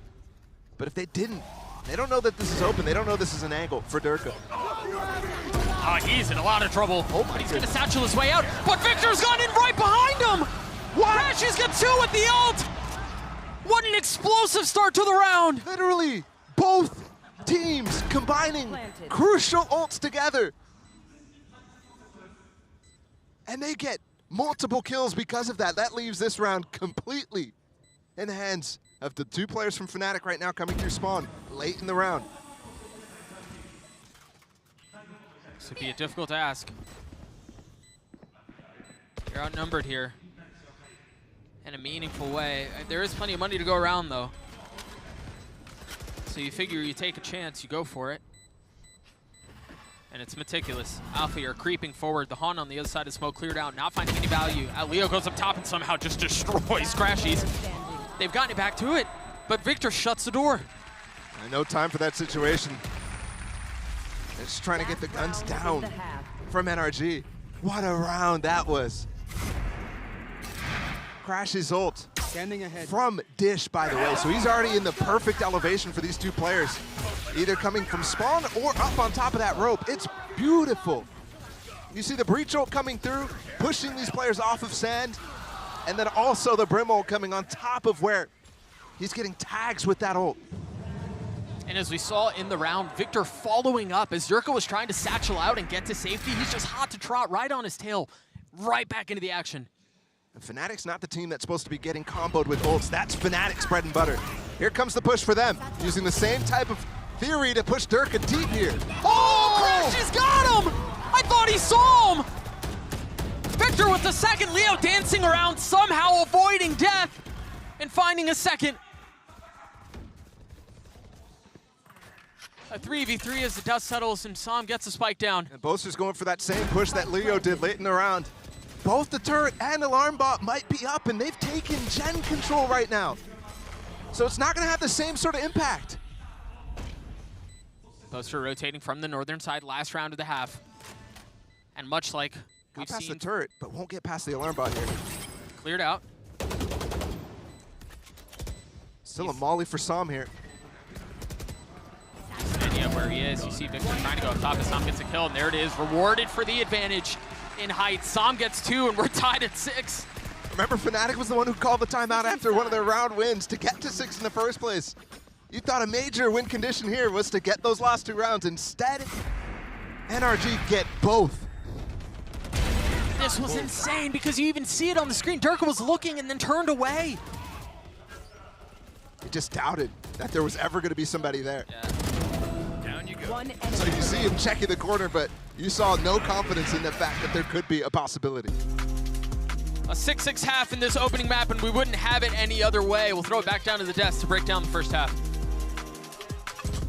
But if they didn't, they don't know that this is open. They don't know this is an angle for Durka. Oh, he's in a lot of trouble. Oh my, he's going to satchel his way out. But Victor's gone in right behind him. What? Crashes got 2 with the ult. What an explosive start to the round. Literally, both teams combining crucial ults together. And they get multiple kills because of that. That leaves this round completely in the hands of the 2 players from Fnatic right now coming through spawn late in the round. This would be a difficult ask. You're outnumbered here in a meaningful way. There is plenty of money to go around though. So you figure you take a chance, you go for it. And it's meticulous. Alfear creeping forward. The Han on the other side of smoke cleared out, not finding any value. Leo goes up top and somehow just destroys Crashies. They've gotten it back to it, but Victor shuts the door. No time for that situation. They're just trying to get the guns down from NRG. What a round that was. Crash's ult from Dish, by the way. So he's already in the perfect elevation for these 2 players. Either coming from spawn or up on top of that rope. It's beautiful. You see the Breach ult coming through, pushing these players off of sand, and then also the Brim ult coming on top of where he's getting tags with that ult. And as we saw in the round, Victor following up as Zerka was trying to satchel out and get to safety. He's just hot to trot right on his tail, right back into the action. And Fnatic's not the team that's supposed to be getting comboed with ults. That's Fnatic's bread and butter. Here comes the push for them, using the same type of theory to push Durka deep here. Oh, Crash has got him! I thought he saw him! Victor with the second, Leo dancing around, somehow avoiding death and finding a second. A 3v3 as the dust settles and Sam gets a spike down. And Boaster's going for that same push that Leo did late in the round. Both the turret and alarm bot might be up, and they've taken gen control right now. So it's not going to have the same sort of impact. Boaster rotating from the northern side, last round of the half. And much like we've past seen the turret, but won't get past the alarm bot here. Cleared out. Still a molly for Sam here. Idea where he is. You see Victor trying to go up top as Sam gets a kill, and there it is, rewarded for the advantage in height. Sam gets 2, and we're tied at 6. Remember, Fnatic was the one who called the timeout after one of their round wins to get to 6 in the first place. You thought a major win condition here was to get those last 2 rounds. Instead, NRG get both. This was insane because you even see it on the screen. Durka was looking and then turned away. He just doubted that there was ever going to be somebody there. Yeah. Down you go. So you see him checking the corner, but you saw no confidence in the fact that there could be a possibility. A 6-6 half in this opening map, and we wouldn't have it any other way. We'll throw it back down to the desk to break down the first half.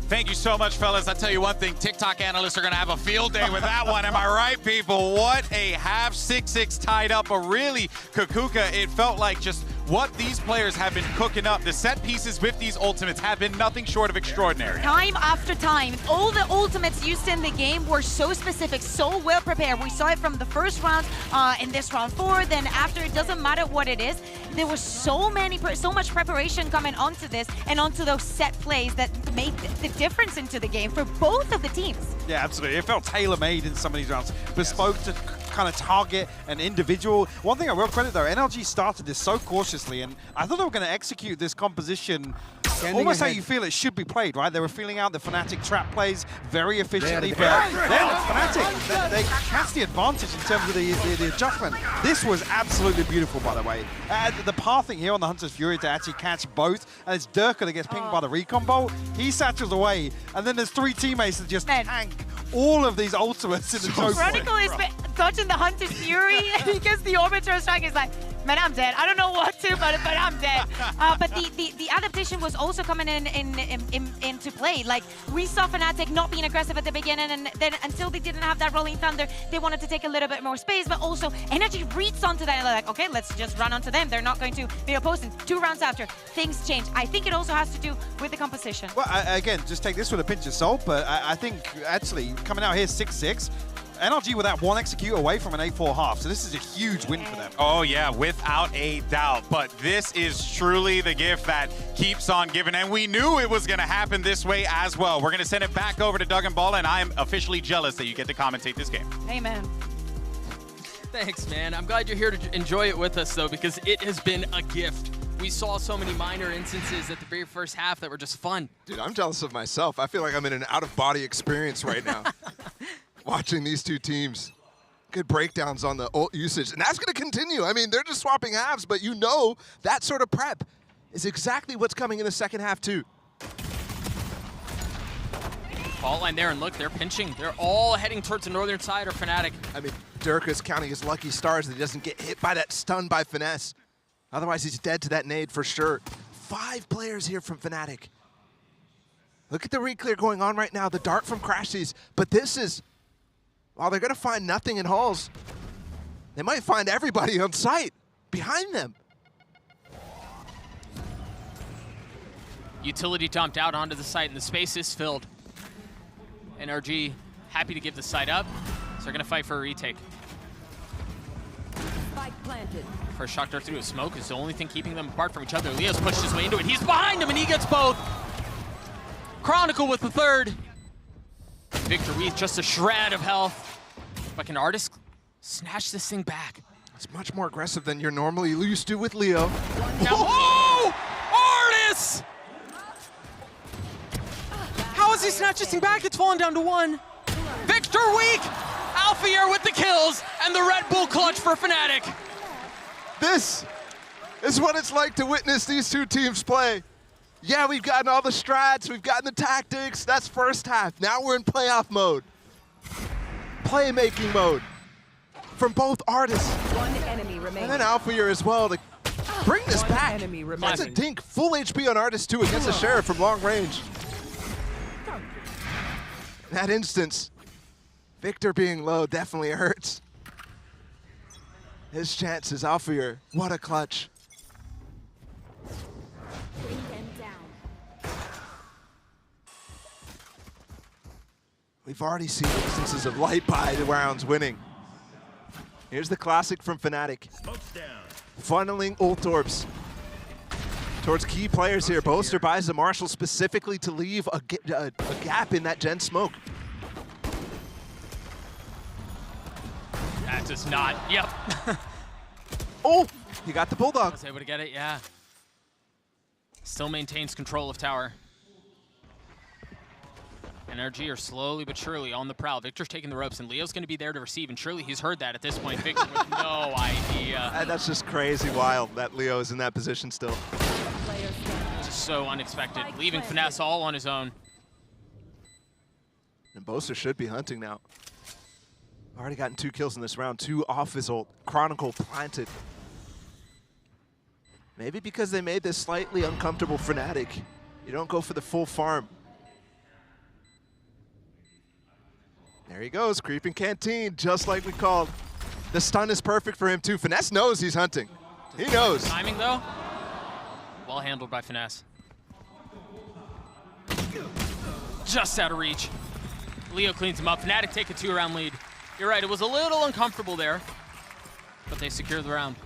Thank you so much, fellas. I'll tell you one thing, TikTok analysts are going to have a field day with that one. Am I right, people? What a half, 6-6 tied up. A really Kakuka, it felt like just what these players have been cooking up, the set pieces with these ultimates have been nothing short of extraordinary. Time after time, all the ultimates used in the game were so specific, so well prepared. We saw it from the first round in this round 4, then after, it doesn't matter what it is. There was so much preparation coming onto this and onto those set plays that made the difference into the game for both of the teams. Yeah, absolutely. It felt tailor-made in some of these rounds, bespoke to kind of target an individual. One thing I will credit though, NLG started this so cautiously, and I thought they were going to execute this composition almost how you feel it should be played, right? They were feeling out the Fnatic trap plays very efficiently, but then Fnatic, they cast the advantage in terms of the adjustment. This was absolutely beautiful, by the way. The pathing here on the Hunter's Fury to actually catch both, and it's Durka that gets pinged by the recon bolt. He satchels away, and then there's 3 teammates that just tank all of these ultimates in the choke. Chronicle is touching the Hunter's Fury because the Orbiter strike is like, man, I'm dead. I don't know what to, but I'm dead. But the adaptation was also coming into play. Like, we saw Fnatic not being aggressive at the beginning, and then until they didn't have that Rolling Thunder, they wanted to take a little bit more space, but also Energy reads onto that, and they're like, okay, let's just run onto them. They're not going to be opposing. 2 rounds after, things change. I think it also has to do with the composition. Well, again, just take this with a pinch of salt, but I think actually coming out here 6-6, NLG were that 1 execute away from an A4 half, so this is a huge win for them. Oh yeah, without a doubt. But this is truly the gift that keeps on giving, and we knew it was going to happen this way as well. We're going to send it back over to Doug and Balla, and I am officially jealous that you get to commentate this game. Amen. Thanks, man. I'm glad you're here to enjoy it with us, though, because it has been a gift. We saw so many minor instances at the very first half that were just fun. Dude, I'm jealous of myself. I feel like I'm in an out-of-body experience right now. Watching these 2 teams. Good breakdowns on the ult usage. And that's going to continue. I mean, they're just swapping halves, but you know that sort of prep is exactly what's coming in the second half, too. Ball line there, and look, they're pinching. They're all heading towards the northern side or Fnatic. I mean, Durka's counting his lucky stars that he doesn't get hit by that stun by Finesse. Otherwise, he's dead to that nade for sure. 5 players here from Fnatic. Look at the reclear going on right now, the dart from Crashies. But this is... While they're going to find nothing in halls, they might find everybody on site behind them. Utility dumped out onto the site, and the space is filled. NRG happy to give the site up, so they're going to fight for a retake. Spike planted. First shock dart through a smoke is the only thing keeping them apart from each other. Leo's pushed his way into it. He's behind him, and he gets both. Chronicle with the 3rd. Victor with just a shred of health. But can Artist snatch this thing back? It's much more aggressive than you're normally used to with Leo. Oh! Artist! How is he snatched this thing back? It's fallen down to 1. Victor weak! Alphier with the kills, and the Red Bull clutch for Fnatic. This is what it's like to witness these 2 teams play. Yeah, we've gotten all the strats, we've gotten the tactics, that's first half. Now we're in playoff mode. Playmaking mode from both artists. 1 enemy remaining. And then Alphier as well to bring this back. That's a dink, full HP on Artist too against the Sheriff from long range. In that instance, Victor being low definitely hurts. His chances, Alphier, what a clutch. We've already seen instances of light by the rounds winning. Here's the classic from Fnatic. Funneling ult orbs towards key players here. Boaster buys the Marshal specifically to leave a gap in that Gen smoke. That does not, yep. Oh, he got the Bulldog. Was able to get it, yeah. Still maintains control of tower. NRG are slowly but surely on the prowl. Victor's taking the ropes, and Leo's going to be there to receive, and surely he's heard that at this point. Victor with no idea. And that's just crazy wild that Leo is in that position still. Just so unexpected. Leaving Finesse all on his own. And Boaster should be hunting now. Already gotten 2 kills in this round, 2 off his ult. Chronicle planted. Maybe because they made this slightly uncomfortable Fnatic. You don't go for the full farm. There he goes, creeping Canteen, just like we called. The stun is perfect for him too. Finesse knows he's hunting. He knows. Timing, though, well handled by Finesse. Just out of reach. Leo cleans him up. Fnatic take a 2-round lead. You're right, it was a little uncomfortable there, but they secure the round.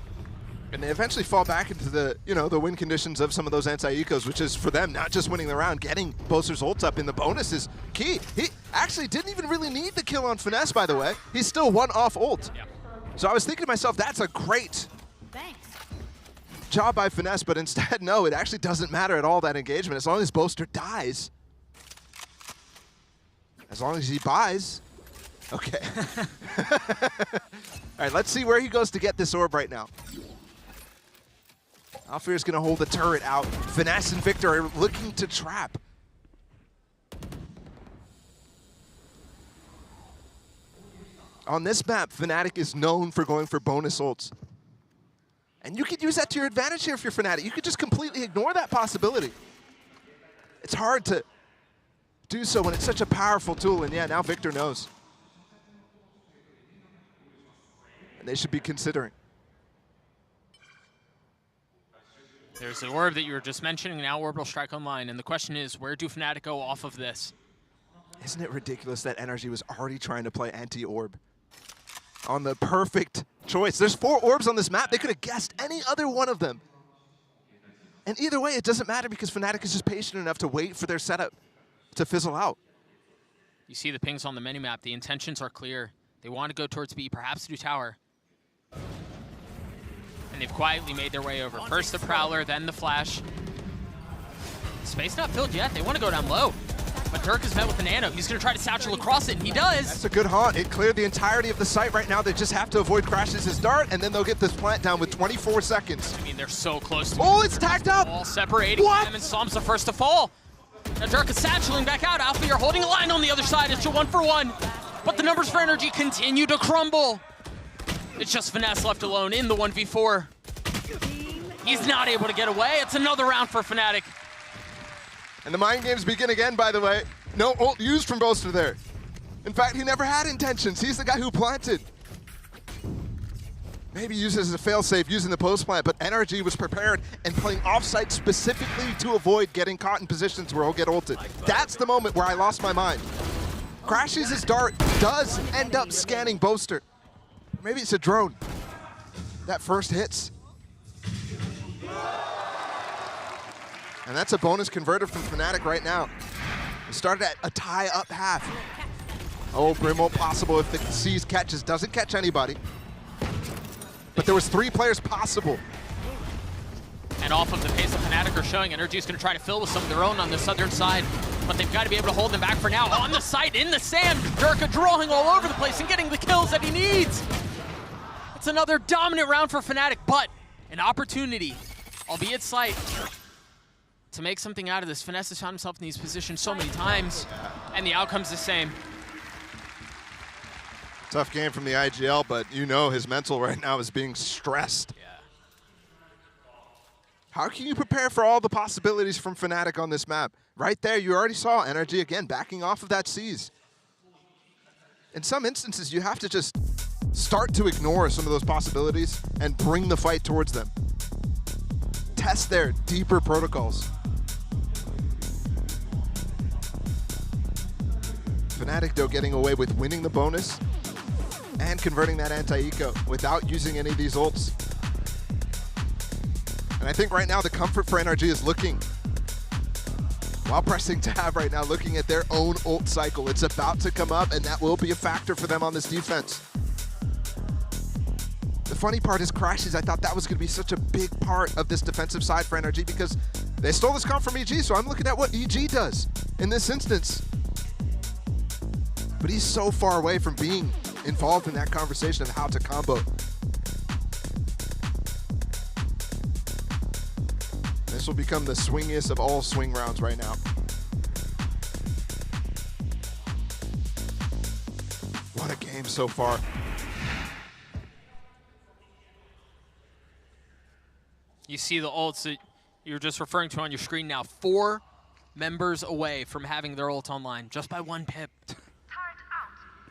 And they eventually fall back into the, the win conditions of some of those anti-ecos, which is for them not just winning the round, getting Boaster's ults up in the bonus is key. He actually didn't even really need the kill on Finesse, by the way. He's still one off ult. Yeah. So I was thinking to myself, that's a great job by Finesse, but instead, no, it actually doesn't matter at all, that engagement. As long as Boaster dies, as long as he buys, okay. All right, let's see where he goes to get this orb right now. Alfear's gonna hold the turret out. Finesse and Victor are looking to trap. On this map, Fnatic is known for going for bonus ults. And you could use that to your advantage here if you're Fnatic. You could just completely ignore that possibility. It's hard to do so when it's such a powerful tool, and yeah, now Victor knows. And they should be considering. There's the orb that you were just mentioning, now Orbital Strike online, and the question is, where do Fnatic go off of this? Isn't it ridiculous that Energy was already trying to play anti-orb on the perfect choice? There's 4 orbs on this map. They could have guessed any other one of them. And either way, it doesn't matter because Fnatic is just patient enough to wait for their setup to fizzle out. You see the pings on the minimap. The intentions are clear. They want to go towards B, perhaps do tower. And they've quietly made their way over. First the Prowler, then the Flash. Space not filled yet. They want to go down low. But Dirk is met with a nano. He's going to try to satchel across it, and he does. That's a good haunt. It cleared the entirety of the site right now. They just have to avoid Crashes' dart, and then they'll get this plant down with 24 seconds. I mean, they're so close to Oh, it's tagged up! All separating them, and Psalm's the first to fall. Now Dirk is satcheling back out. Alfie are holding a line on the other side. It's a 1-for-1. But the numbers for Energy continue to crumble. It's just Finesse left alone in the 1v4. He's not able to get away. It's another round for Fnatic. And the mind games begin again, by the way. No ult used from Boaster there. In fact, he never had intentions. He's the guy who planted. Maybe used as a failsafe using the post plant, but NRG was prepared and playing offsite specifically to avoid getting caught in positions where he'll get ulted. That's the moment where I lost my mind. Crashes' dart does end up scanning Boaster. Maybe it's a drone. That first hits. And that's a bonus converted from Fnatic right now. We started at a tie up half. Oh, Brimwell possible if the C's catches. Doesn't catch anybody. But there was 3 players possible. And off of the pace of Fnatic are showing, Energy is going to try to fill with some of their own on the southern side. But they've got to be able to hold them back for now. On the site, in the sand, Durka drawing all over the place and getting the kills that he needs. It's another dominant round for Fnatic, but an opportunity, albeit slight, to make something out of this. Finesse has found himself in these positions so many times, and the outcome's the same. Tough game from the IGL, but you know his mental right now is being stressed. Yeah. How can you prepare for all the possibilities from Fnatic on this map? Right there, you already saw Energy again backing off of that C's. In some instances, you have to just start to ignore some of those possibilities and bring the fight towards them. Test their deeper protocols. Fnatic, though, getting away with winning the bonus and converting that anti-eco without using any of these ults. And I think right now the comfort for NRG is looking, while pressing tab right now, looking at their own ult cycle. It's about to come up, and that will be a factor for them on this defense. The funny part is Crashes. I thought that was going to be such a big part of this defensive side for NRG because they stole this comp from EG, so I'm looking at what EG does in this instance. But he's so far away from being involved in that conversation of how to combo. This will become the swingiest of all swing rounds right now. What a game so far. You see the ults that you're just referring to on your screen now. 4 members away from having their ult online, just by 1 pip.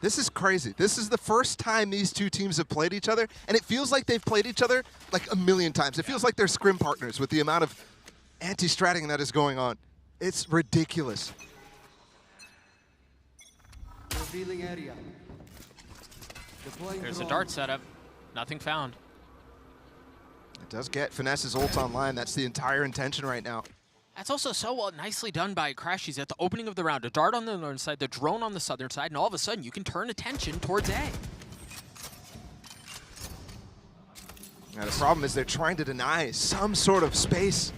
This is crazy. This is the first time these two teams have played each other, and it feels like they've played each other like a million times. It feels like they're scrim partners with the amount of anti-stratting that is going on. It's ridiculous. There's a dart setup. Nothing found. It does get Finesse's ult online. That's the entire intention right now. That's also so nicely done by Crashies at the opening of the round. A dart on the northern side, the drone on the southern side, and all of a sudden you can turn attention towards A. Now the problem is they're trying to deny some sort of space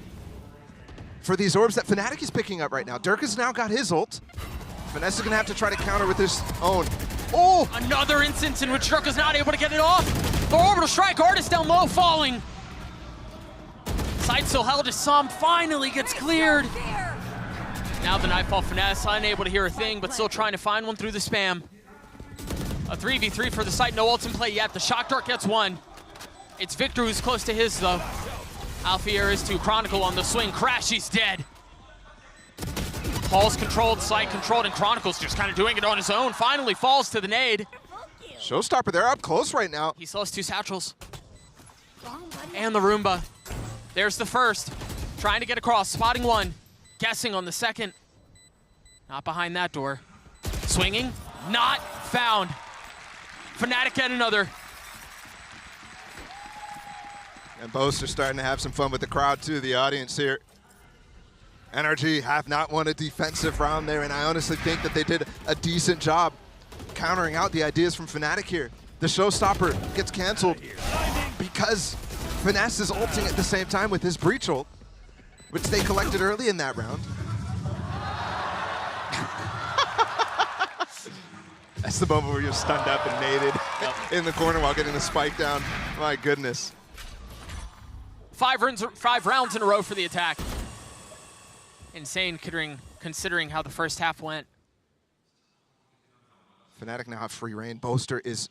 for these orbs that Fnatic is picking up right now. Dirk has now got his ult. Finesse is going to have to try to counter with his own. Oh! Another instance in which Dirk is not able to get it off. The orbital strike, Artist down low, falling. Side still held as Som finally gets cleared. Now the Nightfall Finesse, unable to hear a thing, but still trying to find one through the spam. A 3v3 for the site, no ults in play yet. The Shock Dart gets one. It's Victor who's close to his, though. Alfier is to Chronicle on the swing. Crashy's dead. Paul's controlled, site controlled, and Chronicle's just kind of doing it on his own. Finally falls to the nade. Showstopper, they're up close right now. He still has 2 satchels. And the Roomba. There's the first. Trying to get across, spotting one. Guessing on the second. Not behind that door. Swinging, not found. Fnatic get another. And Boast are starting to have some fun with the crowd too, the audience here. NRG have not won a defensive round there, and I honestly think that they did a decent job countering out the ideas from Fnatic here. The Showstopper gets canceled because Finesse is ulting at the same time with his Breach ult, which they collected early in that round. That's the moment where you're stunned up and naded in the corner while getting the spike down. My goodness. 5 rounds in a row for the attack. Insane considering how the first half went. Fnatic now have free reign. Boaster is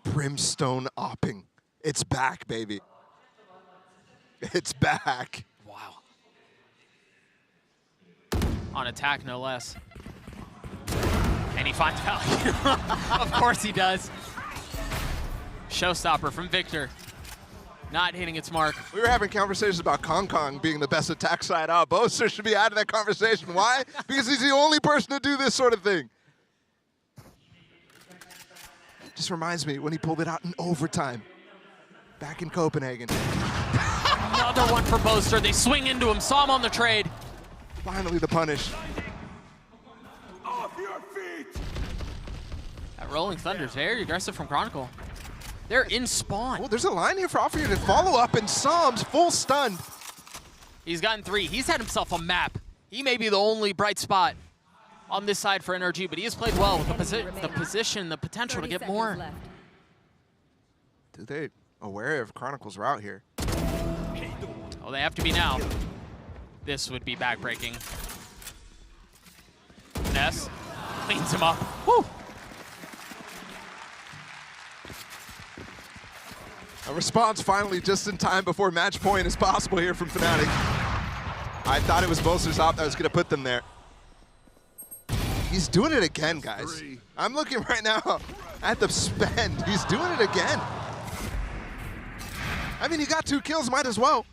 brimstone opping. It's back, baby. It's back. Wow. On attack, no less. And he finds value. Of course he does. Showstopper from Victor. Not hitting its mark. We were having conversations about Kong Kong being the best attack side out. Boaster should be out of that conversation. Why? Because he's the only person to do this sort of thing. Just reminds me when he pulled it out in overtime back in Copenhagen. Another one for Boaster. They swing into him. Saw him on the trade. Finally the punish. Off your feet! That Rolling Thunder's very aggressive from Chronicle. They're in spawn. Oh, there's a line here for Alfred to follow up, and Som's full stunned. He's gotten 3. He's had himself a map. He may be the only bright spot on this side for NRG, but he has played well with the position, the potential to get more. Dude, they aware of Chronicle's route here. Oh, they have to be now. This would be backbreaking. Ness cleans him up. Woo! A response finally just in time before match point is possible here from Fnatic. I thought it was Boaster's op that was going to put them there. He's doing it again, guys. I'm looking right now at the spend. He's doing it again. I mean, he got 2 kills, might as well.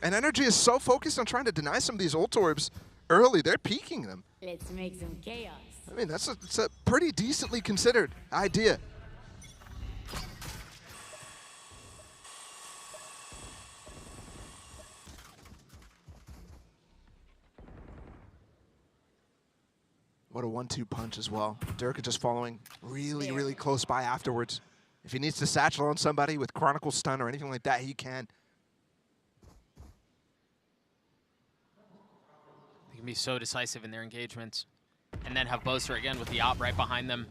And NRG is so focused on trying to deny some of these ult orbs early. They're peeking them. Let's make some chaos. I mean, it's a pretty decently considered idea. What a 1-2 punch as well. Dirk just following really, really close by afterwards. If he needs to satchel on somebody with Chronicle stun or anything like that, he can. They can be so decisive in their engagements. And then have Boaster again with the op right behind them.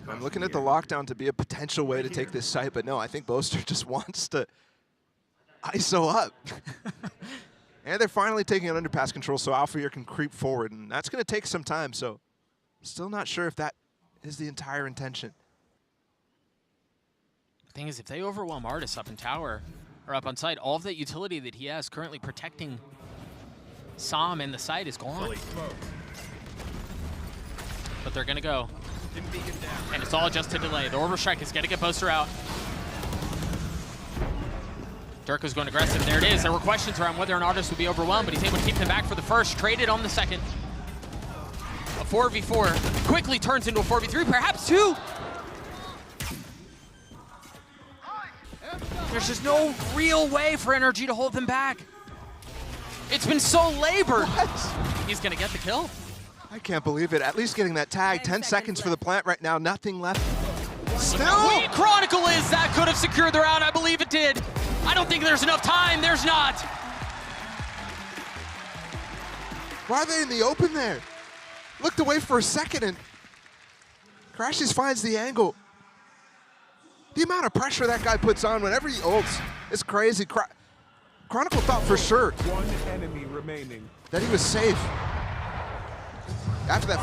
I'm looking at the lockdown to be a potential way to take this site, but no, I think Boaster just wants to ISO up. And they're finally taking an underpass control so Alfier can creep forward, and that's going to take some time, so still not sure if that is the entire intention. The thing is, if they overwhelm Artis up in tower, or up on site, all of that utility that he has currently protecting Som in the site is gone. But they're gonna go. And it's all just a delay. The orbital strike is gonna get Boaster out. Durka's going aggressive. There it is. There were questions around whether an artist would be overwhelmed, but he's able to keep them back for the first. Traded on the second. A 4v4 quickly turns into a 4v3, perhaps 2. There's just no real way for NRG to hold them back. It's been so labored. What? He's gonna get the kill. I can't believe it. At least getting that tag. 10 seconds for the plant right now. Nothing left. Still. Queen Chronicle is. That could have secured the round. I believe it did. I don't think there's enough time. There's not. Why are they in the open there? Looked away for a second and Crashes finds the angle. The amount of pressure that guy puts on whenever he ults is crazy. Chronicle thought for sure One enemy remaining. that he was safe. After that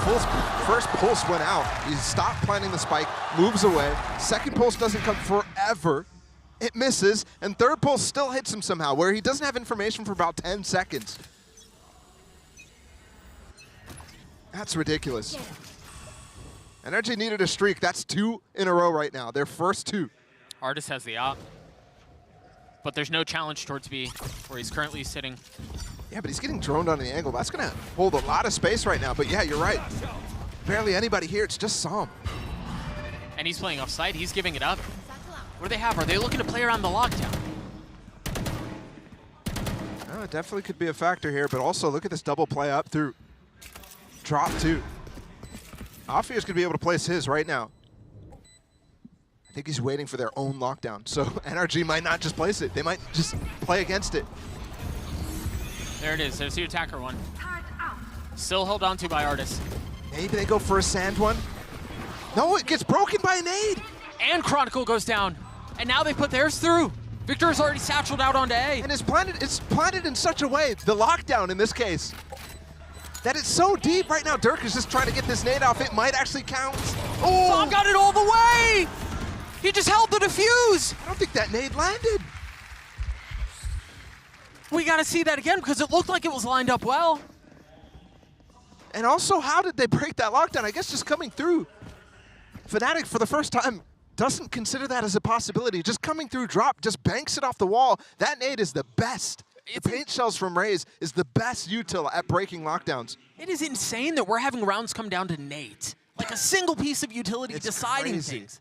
first pulse went out, he stopped planting the spike, moves away. Second pulse doesn't come forever. It misses, and third pulse still hits him somehow, where he doesn't have information for about 10 seconds. That's ridiculous. NRG needed a streak. That's 2 in a row right now. Their first 2. Artis has the op. But there's no challenge towards B, where he's currently sitting. Yeah, but he's getting droned on the angle. That's going to hold a lot of space right now. But yeah, you're right. Barely anybody here. It's just Som. And he's playing offside. He's giving it up. What do they have? Are they looking to play around the lockdown? Oh, it definitely could be a factor here, but also look at this double play up through drop 2. Afier's going to be able to place his right now. I think he's waiting for their own lockdown, so NRG might not just place it. They might just play against it. There it is. There's the attacker one. Still held on to by Artis. Maybe they go for a sand one. No, it gets broken by a nade. And Chronicle goes down. And now they put theirs through. Victor is already satcheled out onto A. And it's planted in such a way, the lockdown in this case, that it's so deep right now. Dirk is just trying to get this nade off. It might actually count. Oh! Som got it all the way! He just held the defuse! I don't think that nade landed. We gotta see that again because it looked like it was lined up well. And also, how did they break that lockdown? I guess just coming through. Fnatic, for the first time, doesn't consider that as a possibility. Just coming through drop, just banks it off the wall. That nade is the best. The paint shells from Raze is the best util at breaking lockdowns. It is insane that we're having rounds come down to nades. Like a single piece of utility deciding crazy. things.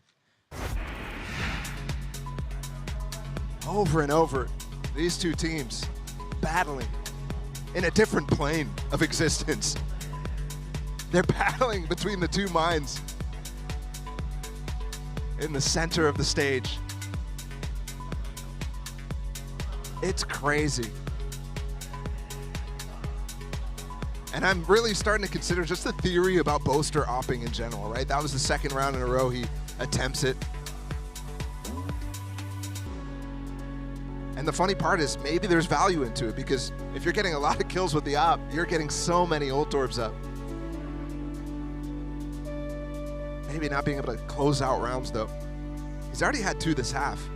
Over and over, these two teams battling in a different plane of existence. They're battling between the two minds in the center of the stage. It's crazy. And I'm really starting to consider just the theory about Boaster opping in general, right? That was the second round in a row he attempts it. And the funny part is maybe there's value into it because if you're getting a lot of kills with the op, you're getting so many ult orbs up. Maybe not being able to close out rounds though. He's already had 2 this half.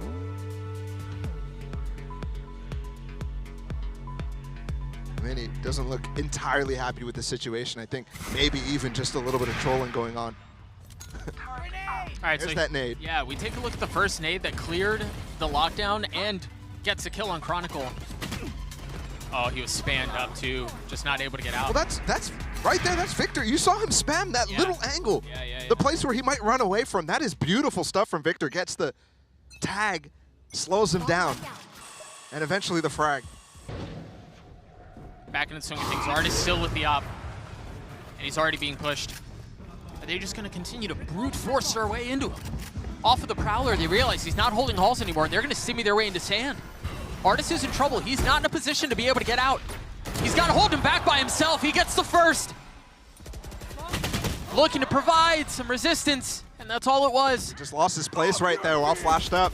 I mean, he doesn't look entirely happy with the situation. I think maybe even just a little bit of trolling going on. All right, There's that nade. Yeah, we take a look at the first nade that cleared the lockdown and gets a kill on Chronicle. Oh, he was spammed up too, just not able to get out. Well, that's right there. That's Victor. You saw him spam that little angle. The place where he might run away from. That is beautiful stuff from Victor. Gets the tag, slows him down, and eventually the frag. Back in the swing of things. Artis still with the op, and he's already being pushed. Are they just going to continue to brute force their way into him? Off of the Prowler, they realize he's not holding halls anymore, and they're going to simmy their way into sand. Artis is in trouble. He's not in a position to be able to get out. He's got to hold him back by himself. He gets the first. Looking to provide some resistance, and that's all it was. Just lost his place right there while flashed up.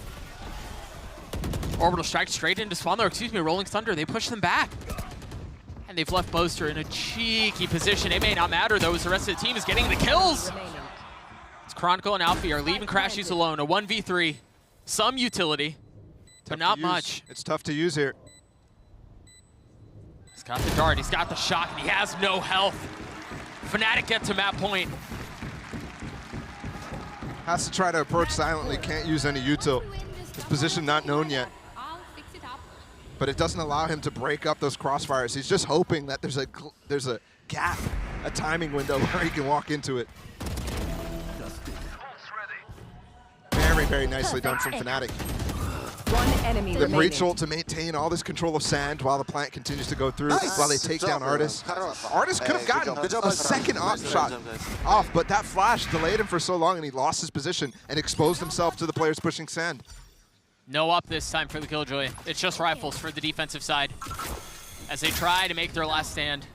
Orbital strike straight into spawn, or excuse me, Rolling Thunder. They push them back. And they've left Boaster in a cheeky position. It may not matter though, as the rest of the team is getting the kills. It's Chronicle and Alfie are leaving Crashies alone. A 1v3. Some utility, but not much. It's tough to use here. got the dart, he's got the shock, and he has no health. Fnatic gets him at point. Has to try to approach silently, can't use any util. His position not known yet. But it doesn't allow him to break up those crossfires. He's just hoping that there's a gap, a timing window where he can walk into it. Very, very nicely done from Fnatic. One enemy The remaining. breach ult to maintain all this control of sand while the plant continues to go through, while they take down Artis. Artis could have gotten a second shot off, but that flash delayed him for so long and he lost his position and exposed himself to the players pushing sand. No up this time for the Killjoy. It's just rifles for the defensive side as they try to make their last stand.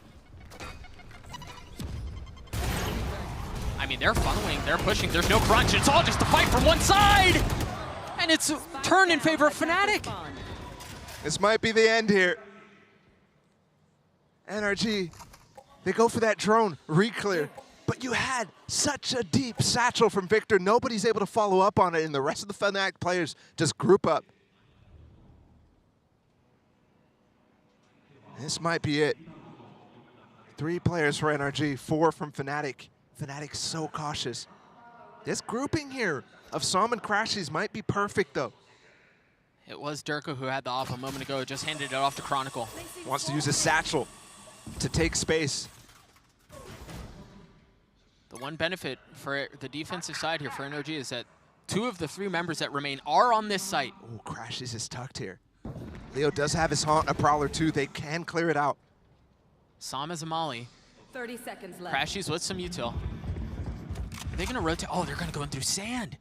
I mean, they're funneling, they're pushing, there's no crunch. It's all just a fight from one side! And it's turned in favor of Fnatic. This might be the end here. NRG, they go for that drone, re-clear. But you had such a deep satchel from Victor. Nobody's able to follow up on it, and the rest of the Fnatic players just group up. This might be it. 3 players for NRG, 4 from Fnatic. Fnatic's so cautious. This grouping here of Som and Crashies might be perfect, though. It was Durka who had the off a moment ago, just handed it off to Chronicle. Wants to use his satchel to take space. The one benefit for the defensive side here for NRG is that 2 of the 3 members that remain are on this site. Oh, Crashies is tucked here. Leo does have his Haunt, a Prowler too. They can clear it out. Som as a Molly. 30 seconds left. Crashies with some util. Are they gonna rotate? Oh, they're gonna go in through sand.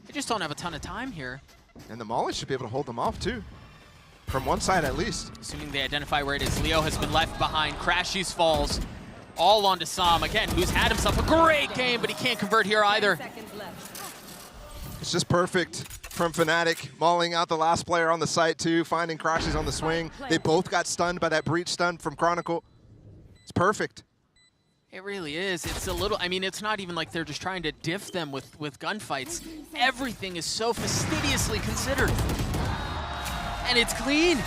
They just don't have a ton of time here. And the Molly should be able to hold them off too. From one side at least. Assuming they identify where it is. Leo has been left behind. Crashies falls. All onto Som, again, who's had himself a great game, but he can't convert here either. It's just perfect from Fnatic, mauling out the last player on the site too, finding Crashies on the swing. They both got stunned by that breach stun from Chronicle. It's perfect. It really is. It's a little, I mean, it's not even like they're just trying to diff them with gunfights. Everything is so fastidiously considered. And it's clean.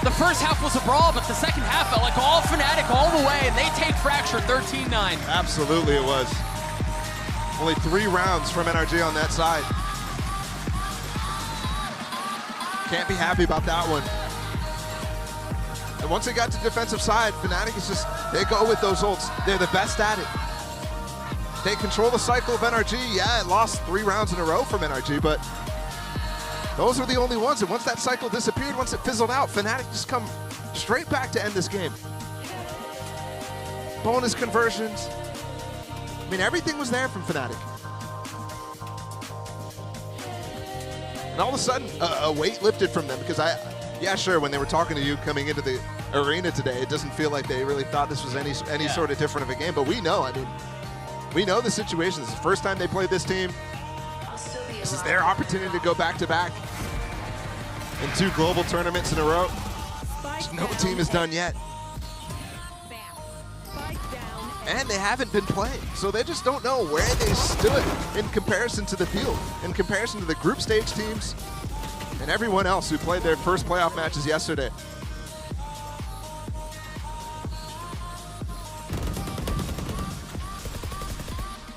The first half was a brawl, but the second half felt like all Fnatic all the way, and they take Fracture 13-9. Absolutely it was. Only 3 rounds from NRG on that side. Can't be happy about that one. And once they got to defensive side, Fnatic is just, they go with those ults. They're the best at it. They control the cycle of NRG. Yeah, it lost 3 rounds in a row from NRG, but those are the only ones. And once that cycle disappeared, once it fizzled out, Fnatic just come straight back to end this game. Bonus conversions. I mean, everything was there from Fnatic. And all of a sudden, a weight lifted from them because yeah, sure, when they were talking to you coming into the arena today, it doesn't feel like they really thought this was any sort of different of a game, but we know, I mean, we know the situation. This is the first time they played this team. This is their opportunity to go back-to-back in 2 global tournaments in a row, which no team has done yet. And they haven't been playing, so they just don't know where they stood in comparison to the field, in comparison to the group stage teams and everyone else who played their first playoff matches yesterday.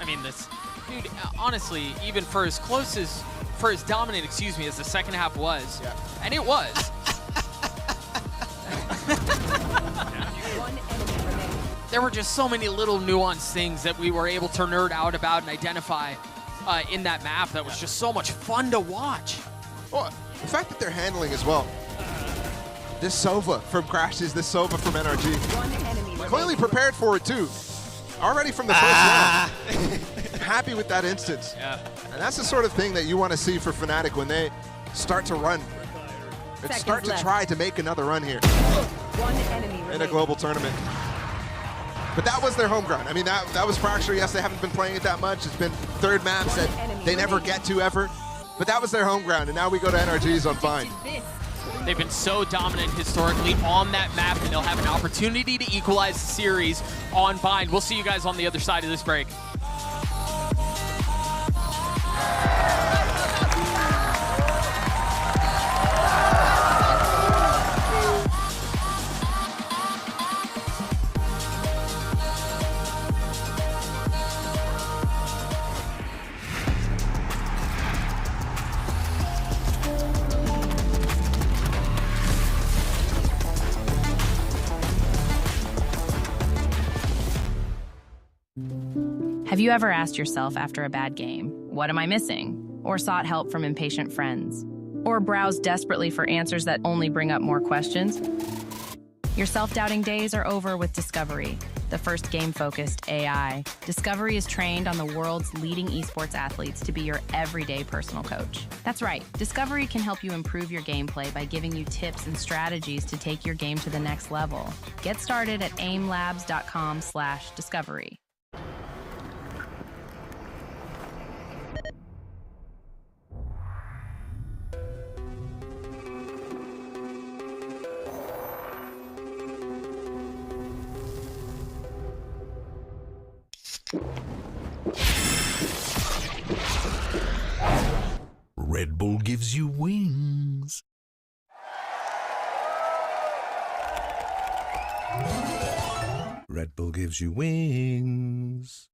I mean, this, dude, honestly, even for as dominant, excuse me, as the second half was, and it was. There were just so many little nuanced things that we were able to nerd out about and identify in that map that was just so much fun to watch. Well, the fact that they're handling as well. This Sova from Crashies, this Sova from NRG. Clearly prepared for it too. Already from the first round. Happy with that instance. Yeah. And that's the sort of thing that you want to see for Fnatic when they start to run. And start to try to make another run here. In a global tournament. But that was their home ground. I mean, that was Fracture. Yes, they haven't been playing it that much. It's been 3rd maps that they never get to ever. But that was their home ground, and now we go to NRG's on Vine. They've been so dominant historically on that map, and they'll have an opportunity to equalize the series on Vine. We'll see you guys on the other side of this break. Have you ever asked yourself after a bad game, what am I missing? Or sought help from impatient friends? Or browsed desperately for answers that only bring up more questions? Your self-doubting days are over with Discovery, the first game-focused AI. Discovery is trained on the world's leading esports athletes to be your everyday personal coach. That's right, Discovery can help you improve your gameplay by giving you tips and strategies to take your game to the next level. Get started at aimlabs.com/discovery. Red Bull gives you wings. Red Bull gives you wings.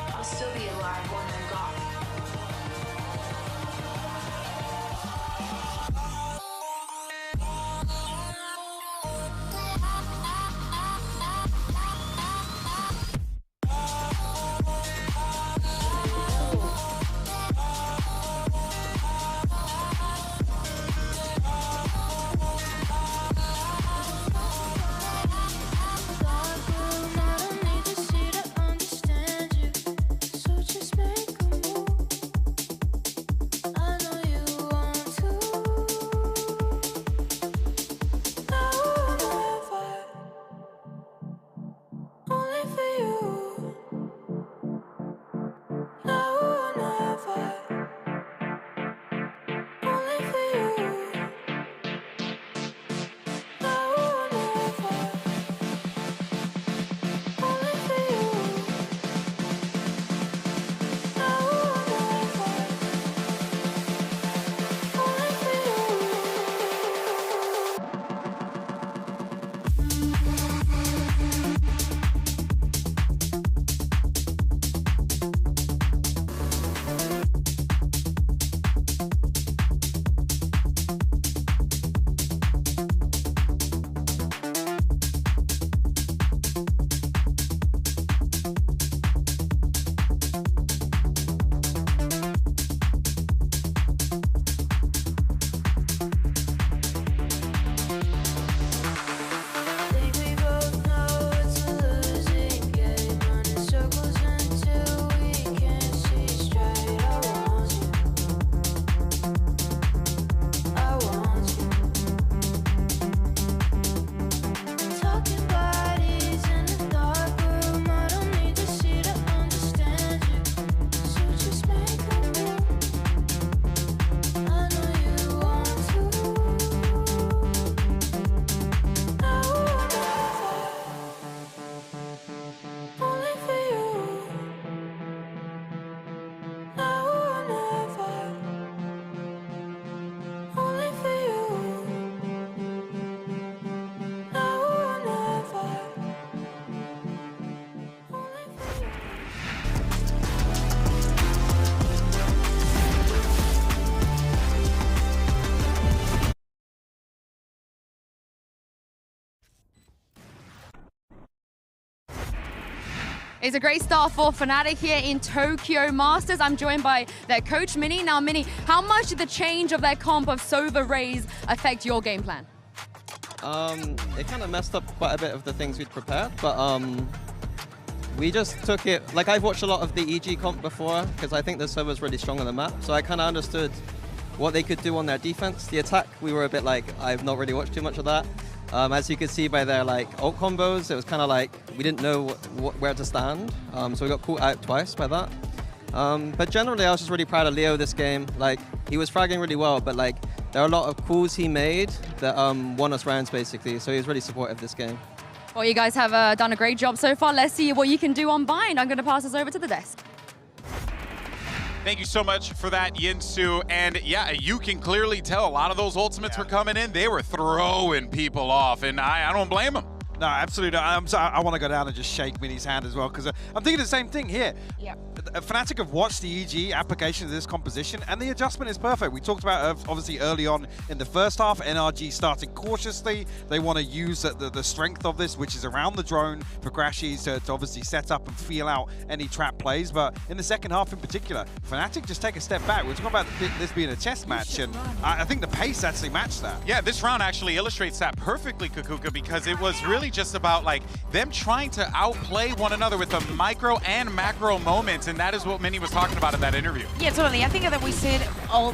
I'll still be alive when I'm gone. It's a great start for Fnatic here in Tokyo Masters. I'm joined by their coach, Minnie. Now, Minnie, how much did the change of their comp of Sova Raze affect your game plan? It kind of messed up quite a bit of the things we'd prepared, but we just took it, like I've watched a lot of the EG comp before, because I think the Sova's really strong on the map, so I kind of understood what they could do on their defense. The attack, we were a bit like, I've not really watched too much of that. As you could see by their ult combos, it was kind of like we didn't know where to stand, so we got caught out twice by that. But generally, I was just really proud of Leo this game. Like, he was fragging really well, but like there are a lot of calls he made that won us rounds basically, so he was really supportive this game. Well, you guys have done a great job so far. Let's see what you can do on Bind. I'm going to pass this over to the desk. Thank you so much for that, Yinsu. And yeah, you can clearly tell a lot of those ultimates were coming in. They were throwing people off, and I don't blame them. No, absolutely. I want to go down and just shake Minnie's hand as well, because I'm thinking the same thing here. Yep. Fnatic have watched the EG application of this composition, and the adjustment is perfect. We talked about, obviously, early on in the first half, NRG starting cautiously. They want to use the strength of this, which is around the drone, for Crashies to obviously set up and feel out any trap plays. But in the second half in particular, Fnatic just take a step back. We're talking about this being a chess match, and I think the pace actually matched that. Yeah, this round actually illustrates that perfectly, Kakuka, because it was really just about like them trying to outplay one another with the micro and macro moments, and that is what Minnie was talking about in that interview. Yeah, totally. I think that we see it all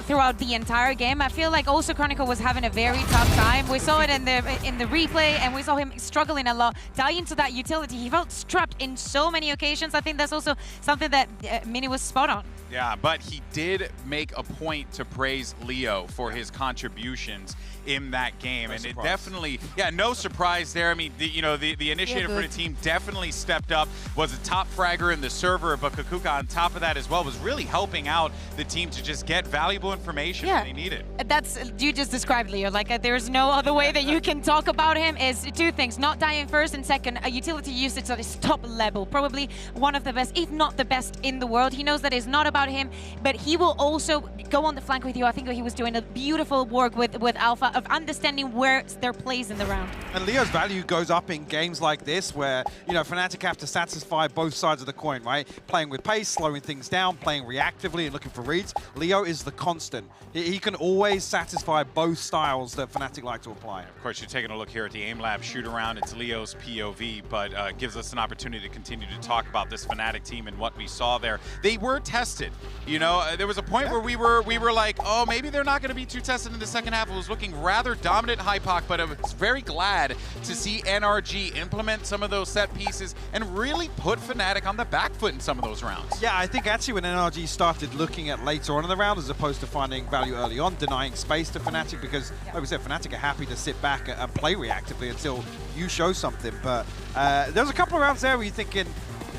throughout the entire game. I feel like also Chronicle was having a very tough time. We saw it in the replay, and we saw him struggling a lot. Dying to that utility, he felt strapped in so many occasions. I think that's also something that Minnie was spot on. Yeah, but he did make a point to praise Leo for his contributions in that game, and it definitely, no surprise there. I mean, the initiator for the team definitely stepped up, was a top fragger in the server, but Kakuka on top of that as well was really helping out the team to just get valuable information that they needed. That's, you just described Leo, like there's no other way that you can talk about him. Is two things: not dying first, and second, a utility usage that is top level, probably one of the best, if not the best in the world. He knows that it's not about him, but he will also go on the flank with you. I think he was doing a beautiful work with Alpha of understanding where their plays in the round. And Leo's value goes up in games like this where, Fnatic have to satisfy both sides of the coin, right? Playing with pace, slowing things down, playing reactively and looking for reads. Leo is the constant. He can always satisfy both styles that Fnatic like to apply. Of course, you're taking a look here at the Aim Lab shoot around. It's Leo's POV, but gives us an opportunity to continue to talk about this Fnatic team and what we saw there. They were tested. There was a point where we were like, oh, maybe they're not going to be too tested in the second half. It was looking rather dominant HyperX, but I was very glad to see NRG implement some of those set pieces and really put Fnatic on the back foot in some of those rounds. Yeah, I think actually when NRG started looking at later on in the round as opposed to finding value early on, denying space to Fnatic, because like we said, Fnatic are happy to sit back and play reactively until you show something. But there was a couple of rounds there where you're thinking,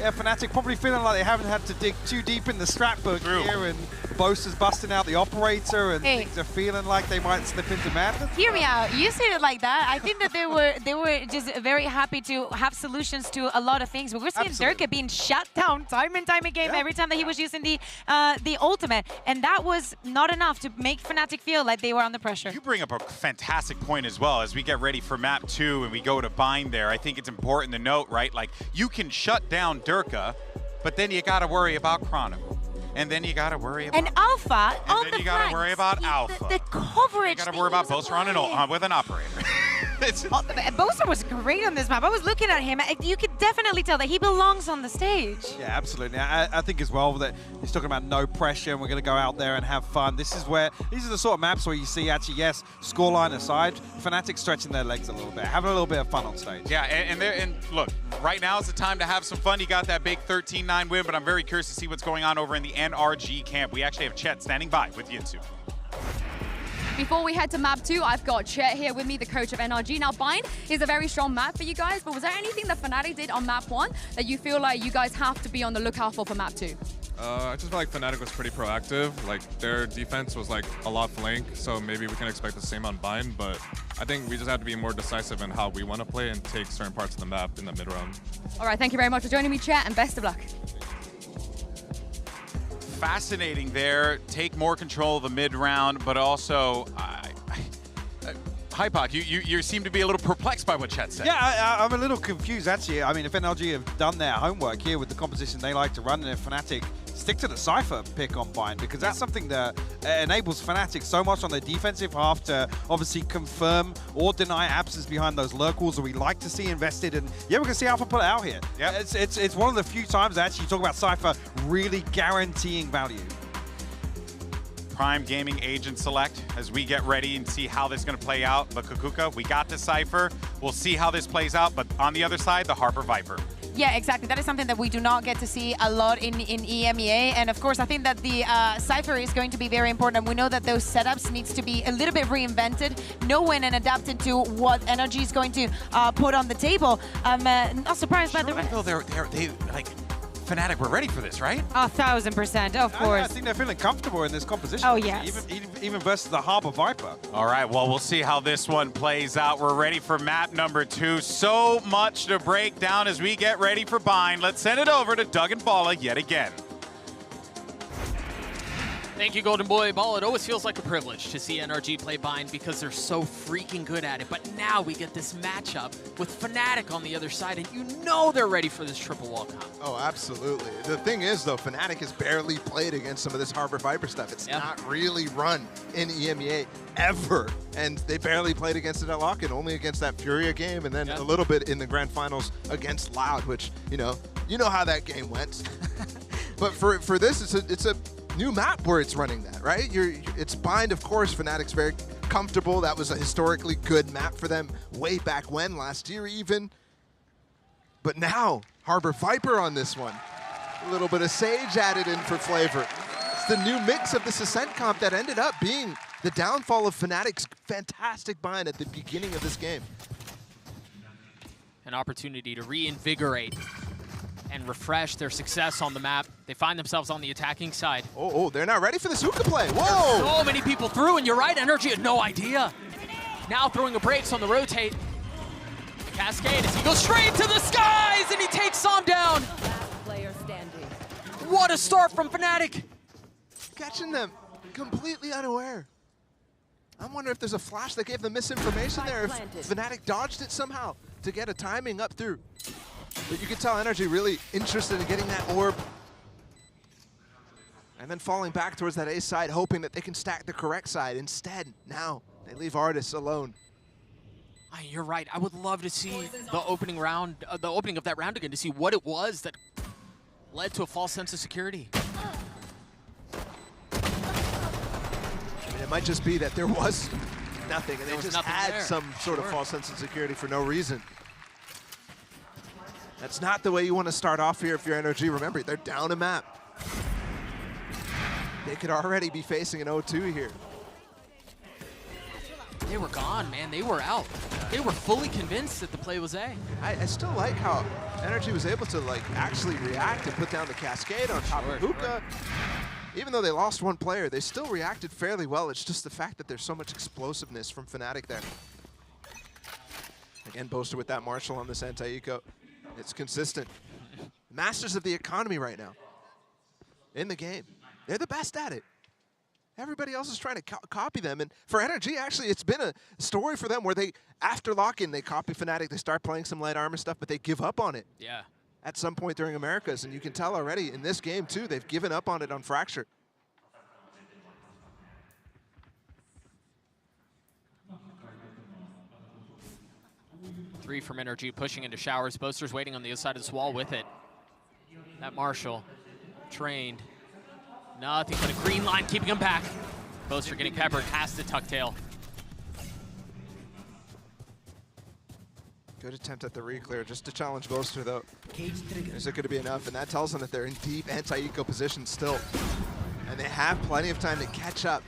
yeah, Fnatic probably feeling like they haven't had to dig too deep in the strat book here, and Bose is busting out the operator, and things are feeling like they might slip into madness. Hear me out. You said it like that. I think that they were just very happy to have solutions to a lot of things. But we're seeing Durka being shut down time and time again every time that he was using the ultimate, and that was not enough to make Fnatic feel like they were under pressure. You bring up a fantastic point as well. As we get ready for map 2 and we go to Bind there, I think it's important to note, right? Like, you can shut down Durka, but then you got to worry about Chronicle. And then you got to worry about... And Alpha on the then you got to worry about Alpha. The coverage... You got to worry about Boser with an operator. Boser was great on this map. I was looking at him. You could definitely tell that he belongs on the stage. Yeah, absolutely. I think as well that he's talking about no pressure and we're going to go out there and have fun. These are the sort of maps where you see actually, yes, scoreline aside, Fnatic stretching their legs a little bit, having a little bit of fun on stage. Yeah, and look, right now is the time to have some fun. You got that big 13-9 win, but I'm very curious to see what's going on over in the NRG camp. We actually have Chet standing by with Yinsu. Before we head to map 2, I've got Chet here with me, the coach of NRG. Now, Bind is a very strong map for you guys, but was there anything that Fnatic did on map 1 that you feel like you guys have to be on the lookout for map 2? I just feel like Fnatic was pretty proactive. Like, their defense was like a lot flank, so maybe we can expect the same on Bind, but I think we just have to be more decisive in how we want to play and take certain parts of the map in the mid-round. All right, thank you very much for joining me, Chet, and best of luck. Fascinating there. Take more control of the mid-round, but also... HyperX, you seem to be a little perplexed by what Chet said. Yeah, I'm a little confused, actually. I mean, if NRG have done their homework here with the composition they like to run, and if Fnatic stick to the Cypher pick on Bind, because that's something that enables Fnatic so much on their defensive half to obviously confirm or deny absence behind those lurk walls that we like to see invested. And yeah, we're going to see Alpha pull it out here. Yep. It's one of the few times that actually you talk about Cypher really guaranteeing value. Prime Gaming agent select as we get ready and see how this is going to play out. But Kakuka, we got the Cypher. We'll see how this plays out. But on the other side, the Harper Viper. Yeah, exactly. That is something that we do not get to see a lot in EMEA. And of course, I think that the Cypher is going to be very important. We know that those setups needs to be a little bit reinvented, knowing and adapted to what Energy is going to put on the table. I'm not surprised by the rest. They like Fnatic were ready for this, right? 1,000%, of course. I think they're feeling comfortable in this composition. Oh, yes. Even versus the Harbor Viper. All right, well, we'll see how this one plays out. We're ready for map number 2. So much to break down as we get ready for Bind. Let's send it over to Doug and Bala yet again. Thank you, Golden Boy Ball. It always feels like a privilege to see NRG play Bind because they're so freaking good at it. But now we get this matchup with Fnatic on the other side, and you know they're ready for this triple wall comp. Oh, absolutely. The thing is, though, Fnatic has barely played against some of this Harbor Viper stuff. It's not really run in EMEA ever, and they barely played against it at Lock-In, only against that Furia game, and then a little bit in the grand finals against Loud, which, you know how that game went. But for this, it's a new map where it's running that, right? It's Bind, of course. Fnatic's very comfortable. That was a historically good map for them way back when, last year even. But now, Harbor Viper on this one. A little bit of Sage added in for flavor. It's the new mix of this Ascent comp that ended up being the downfall of Fnatic's fantastic Bind at the beginning of this game. An opportunity to reinvigorate and refresh their success on the map. They find themselves on the attacking side. Oh, they're not ready for this hookah play. Whoa! So many people through, and you're right, Energy had no idea. Now throwing the brakes on the rotate. The cascade as he goes straight to the skies, and he takes Som down. Player standing. What a start from Fnatic. Catching them completely unaware. I wonder if there's a flash that gave them misinformation there, if Fnatic dodged it somehow to get a timing up through. But you can tell Energy really interested in getting that orb. And then falling back towards that A side, hoping that they can stack the correct side. Instead, now, they leave Artis alone. You're right. I would love to see the opening round, the opening of that round again, to see what it was that led to a false sense of security. I mean, it might just be that there was nothing, and they just had some sort of false sense of security for no reason. That's not the way you want to start off here if you're Energy. Remember, they're down a map. They could already be facing an 0-2 here. They were gone, man. They were out. They were fully convinced that the play was A. I still like how Energy was able to actually react and put down the cascade on top of Hookah. Even though they lost one player, they still reacted fairly well. It's just the fact that there's so much explosiveness from Fnatic there. Again, Boaster with that Marshall on this anti-eco. It's consistent. Masters of the economy right now in the game. They're the best at it. Everybody else is trying to copy them. And for Energy, actually, it's been a story for them where they, after lock-in, they copy Fnatic. They start playing some light armor stuff, but they give up on it. Yeah. At some point during Americas. And you can tell already in this game, too, they've given up on it on Fracture. Three from Energy, pushing into showers. Boaster's waiting on the other side of this wall with it. That Marshall, trained. Nothing but a green line keeping him back. Boaster getting peppered, has to tuck tail. Good attempt at the re-clear, just to challenge Boaster, though. Is it going to be enough? And that tells them that they're in deep anti-eco position still. And they have plenty of time to catch up.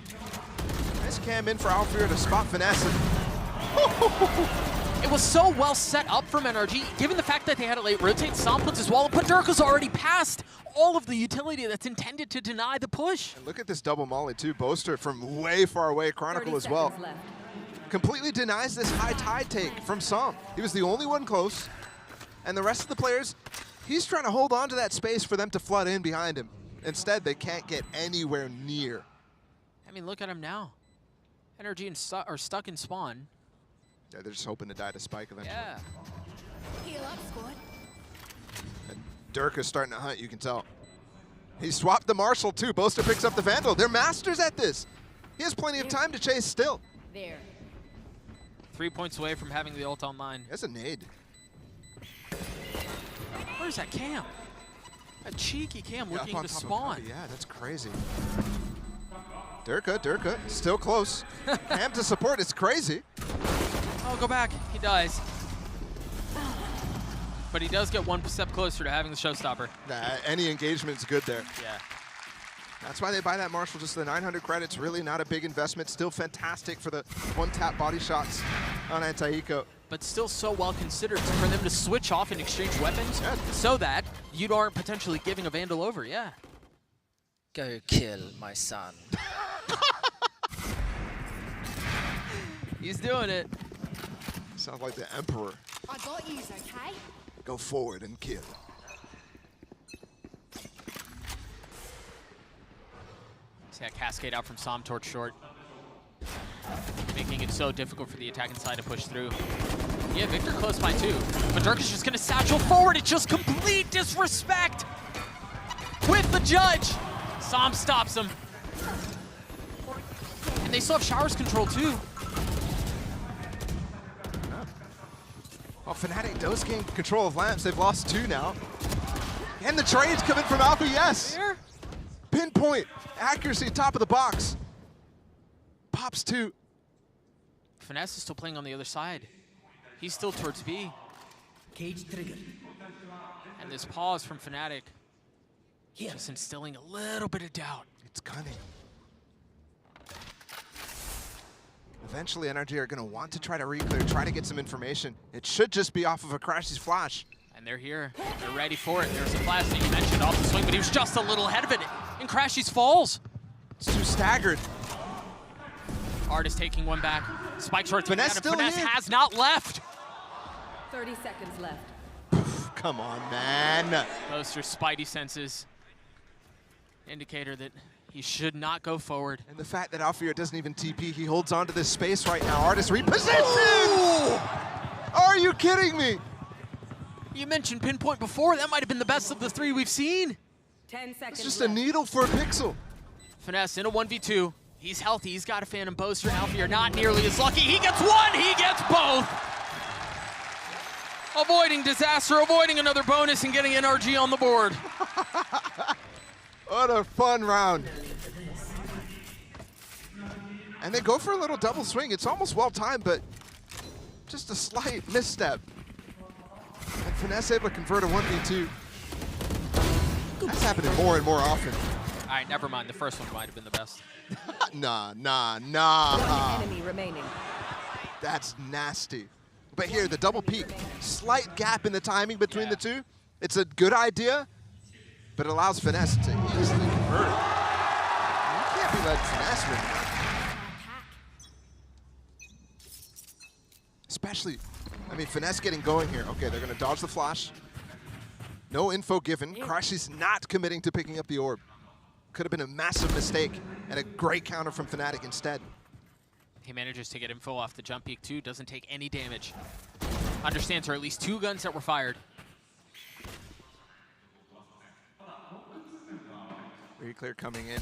Nice cam in for Alfredo to spot Finesse. It was so well set up from NRG, given the fact that they had a late rotate. Som puts his wall, but Durka's already passed all of the utility that's intended to deny the push. And look at this double molly too. Boaster from way far away, Chronicle as well. Completely denies this high tide take from Som. He was the only one close. And the rest of the players, he's trying to hold on to that space for them to flood in behind him. Instead, they can't get anywhere near. I mean, look at him now. Energy are stuck in spawn. Yeah, they're just hoping to die to Spike eventually. Yeah. Heal up, squad. And Durka's starting to hunt, you can tell. He swapped the Marshall too. Boaster picks up the Vandal. They're masters at this. He has plenty of time to chase still. There. 3 points away from having the ult online. That's a nade. Where's that cam? A cheeky cam Yeah, looking to spawn. Yeah, that's crazy. Durka, still close. Cam to support, it's crazy. Oh, go back. He dies. but he does get one step closer to having the showstopper. Any engagement's good there. Yeah. That's why they buy that Marshall, just the 900 credits, really not a big investment. Still fantastic for the one-tap body shots on Anti-Eco. But still so well considered for them to switch off and exchange weapons so that you aren't potentially giving a Vandal over, yeah. Go kill my son. He's doing it. Sounds like the Emperor. I got yous, okay? Go forward and kill. See that cascade out from Som towards short. Making it so difficult for the attacking side to push through. Yeah, Victor close by too. But Dirk is just gonna satchel forward. It's just complete disrespect with the judge. Som stops him. And they still have Showers control too. Well, Fnatic does gain control of lamps. They've lost 2 now. And the trades coming from Alpha, yes. Pinpoint, accuracy, top of the box. Pops 2. Finesse is still playing on the other side. He's still towards B. Cage triggered. And this pause from Fnatic, just instilling a little bit of doubt. It's cunning. Eventually, NRG are going to want to try to re-clear, try to get some information. It should just be off of a Crashy's flash. And they're here. They're ready for it. There's a flash that you mentioned off the swing, but he was just a little ahead of it. And Crashy's falls. It's too staggered. Artist taking one back. Spike short. Finesse still Finesse in. has not left. 30 seconds left. Come on, man. Those are Spidey senses. Indicator that he should not go forward. And the fact that Alfir doesn't even TP, he holds on to this space right now. Artist reposition! Are you kidding me? You mentioned Pinpoint before. That might have been the best of the 3 we've seen. 10 seconds It's just left. a needle for a pixel. Finesse in a 1v2. He's healthy. He's got a Phantom Boaster. Alfir not nearly as lucky. He gets one. He gets both. Avoiding disaster, avoiding another bonus, and getting NRG on the board. What a fun round. And they go for a little double swing. It's almost well timed, but just a slight misstep. And Finesse able to convert a 1v2. That's happening more and more often. All right, never mind. The first one might have been the best. Nah. One enemy remaining. That's nasty. But here, the double peak. Slight gap in the timing between the two. It's a good idea, but it allows Finesse to easily convert it. You can't be letting Finesse win that. Especially, I mean, Finesse getting going here. Okay, they're going to dodge the flash. No info given. Crashy's not committing to picking up the orb. Could have been a massive mistake and a great counter from Fnatic instead. He manages to get info off the jump peak too, doesn't take any damage. Understands there are at least 2 guns that were fired. Very clear coming in.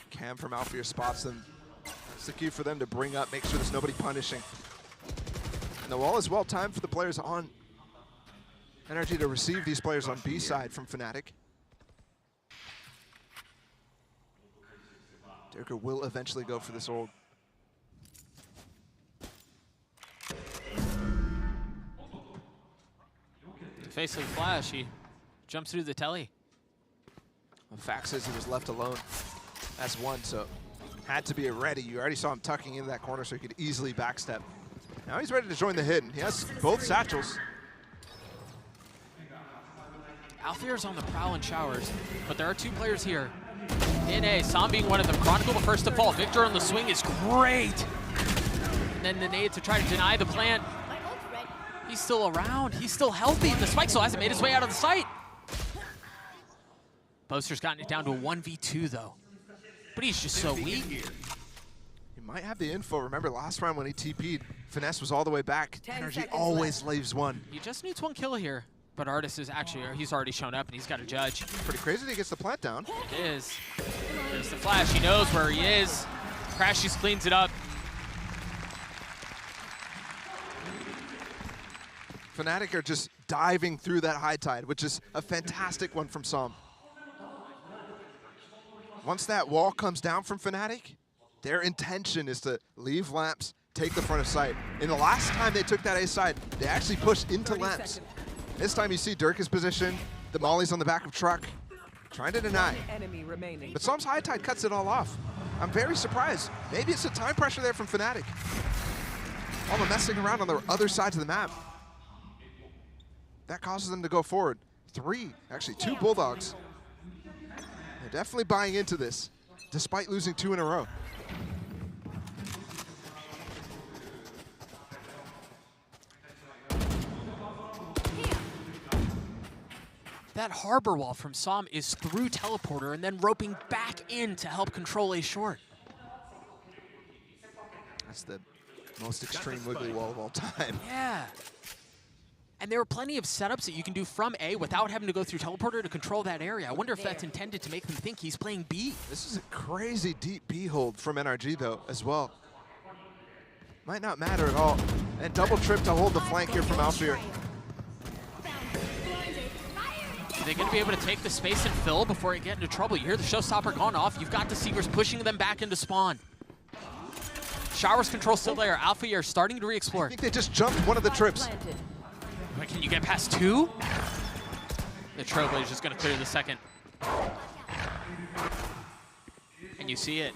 Cam from Alfir spots them. It's the cue for them to bring up, make sure there's nobody punishing. And the wall is well timed for the players on NRG to receive these players on B side from Fnatic. Dirker will eventually go for this orb. The face of the flash, he jumps through the telly. Well, fact says he was left alone as one, so had to be ready. You already saw him tucking into that corner so he could easily backstep. Now he's ready to join the hit, and he has both satchels. Alfir's on the prowl in Showers, but there are 2 players here. In A, Som being one of them. Chronicle the first to fall. Victor on the swing is great. And then the nade to try to deny the plant. He's still around. He's still healthy. The spike still hasn't made his way out of the site. Boaster's gotten it down to a 1v2 though. But he's just so weak. He might have the info. Remember last round when he TP'd, Finesse was all the way back. 10 NRG seconds always leaves one. He just needs 1 kill here. But Artist is actually, he's already shown up and he's got a judge. Pretty crazy that he gets the plant down. It is. There's the flash. He knows where he is. Crashies cleans it up. Fnatic are just diving through that high tide, which is a fantastic one from Som. Once that wall comes down from Fnatic, their intention is to leave lamps, take the front of sight. In the last time they took that A side, they actually pushed into lamps. This time you see Dirk's position. The molly's on the back of truck, trying to deny. Enemy remaining. But Psalm's High Tide cuts it all off. I'm very surprised. Maybe it's a time pressure there from Fnatic. All the messing around on the other sides of the map. That causes them to go forward. Two Bulldogs. They're definitely buying into this, despite losing 2 in a row. That harbor wall from Psalm is through teleporter and then roping back in to help control A short. That's the most extreme wiggly wall of all time. Yeah. And there are plenty of setups that you can do from A without having to go through teleporter to control that area. I wonder if that's intended to make them think he's playing B. This is a crazy deep B hold from NRG though, as well. Might not matter at all. And double trip to hold the flank here from Alfear. Are they going to be able to take the space and fill before they get into trouble? You hear the showstopper gone off. You've got the Seekers pushing them back into spawn. Showers control still there. Alfear starting to re-explore. I think they just jumped one of the trips. Wait, can you get past 2? The Trailblazer is going to clear the second. And you see it.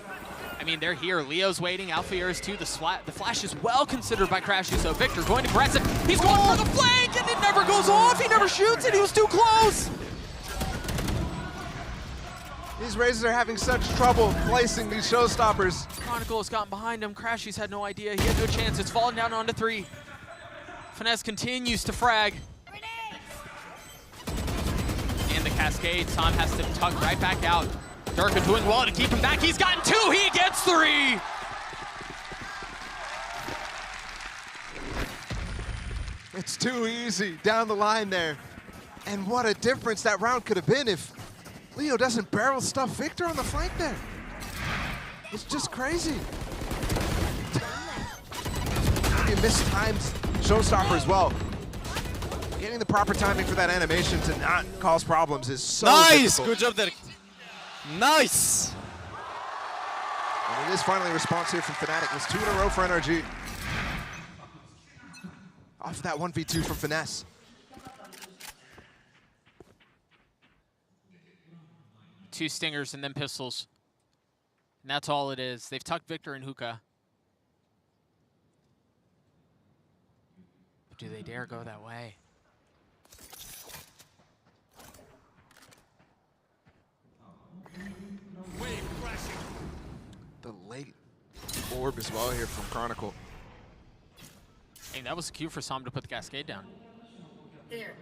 I mean, they're here. Leo's waiting. Alfear is too. The flash is well considered by Crashy, so Victor going aggressive. He's going for the flank, and it never goes off. He never shoots it. He was too close. These Razors are having such trouble placing these showstoppers. Chronicle has gotten behind him. Crashy's had no idea. He had no chance. It's falling down onto 3. Finesse continues to frag. And the cascade. Sam has to tug right back out. Durka doing well to keep him back. He's gotten 2. He gets 3. It's too easy down the line there. And what a difference that round could have been if Leo doesn't barrel stuff Victor on the flank there. It's just crazy. Maybe a mistimed showstopper as well. Getting the proper timing for that animation to not cause problems is so difficult. Good job there. Nice! And it is finally a response here from Fnatic. It's 2 in a row for NRG. Off that 1v2 from Finesse. Two stingers and then pistols. And that's all it is. They've tucked Victor and Hookah. But do they dare go that way? The late orb as well here from Chronicle. Hey, that was a cue for Sam to put the cascade down. There.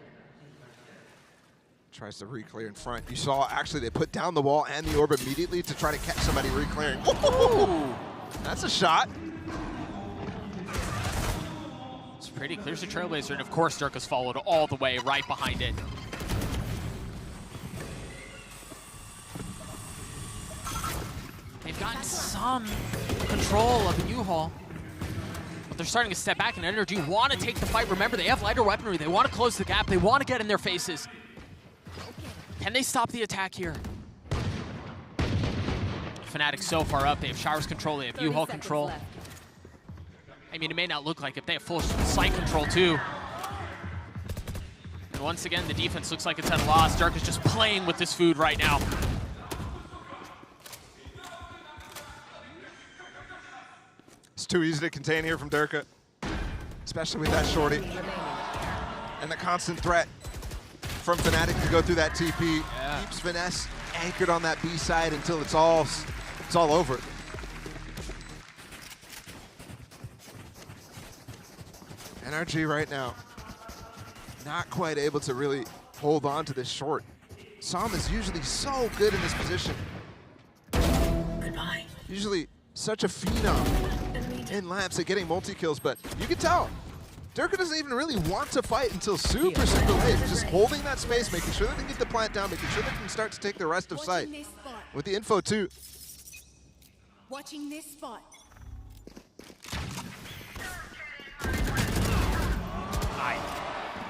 Tries to re-clear in front. You saw actually they put down the wall and the orb immediately to try to catch somebody re-clearing. Ooh, that's a shot. It's pretty. Clears the Trailblazer, and of course Durka's followed all the way right behind it. They've gotten some control of the U-Haul. But they're starting to step back, and Energy want to take the fight. Remember, they have lighter weaponry. They want to close the gap. They want to get in their faces. Can they stop the attack here? Fnatic so far up. They have Showers control. They have U-Haul control. Left. I mean, it may not look like it. They have full sight control, too. And once again, the defense looks like it's at a loss. Dark is just playing with this food right now. It's too easy to contain here from Durka, especially with that shorty. And the constant threat from Fnatic to go through that TP keeps Finesse anchored on that B side until it's all over. NRG right now, not quite able to really hold on to this short. Sam is usually so good in this position. Goodbye. Usually such a phenom in laps at getting multi-kills, but you can tell Durka doesn't even really want to fight until super late. Just holding that space, making sure that they get the plant down, making sure they can start to take the rest of sight. With the info too. Watching this spot.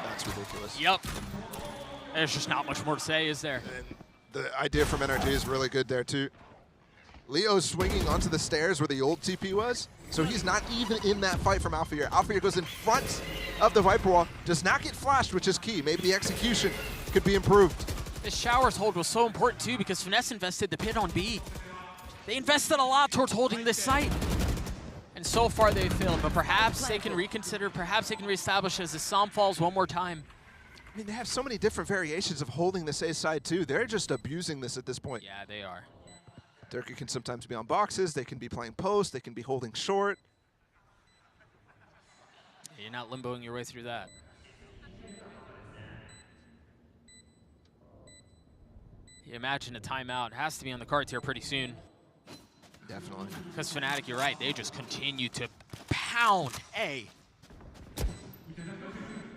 That's ridiculous. Yep. There's just not much more to say, is there? And the idea from NRG is really good there too. Leo's swinging onto the stairs where the old TP was. So he's not even in that fight from Alfear. Alfear goes in front of the Viper Wall, does not get flashed, which is key. Maybe the execution could be improved. This Showers hold was so important too because Finesse invested the pit on B. They invested a lot towards holding this site. And so far they've failed, but perhaps they can reconsider, perhaps they can reestablish as the Psalm falls one more time. I mean, they have so many different variations of holding this A side too. They're just abusing this at this point. Yeah, they are. Durka can sometimes be on boxes, they can be playing post, they can be holding short. You're not limboing your way through that. You imagine a timeout. It has to be on the cards here pretty soon. Definitely. Because Fnatic, you're right, they just continue to pound A.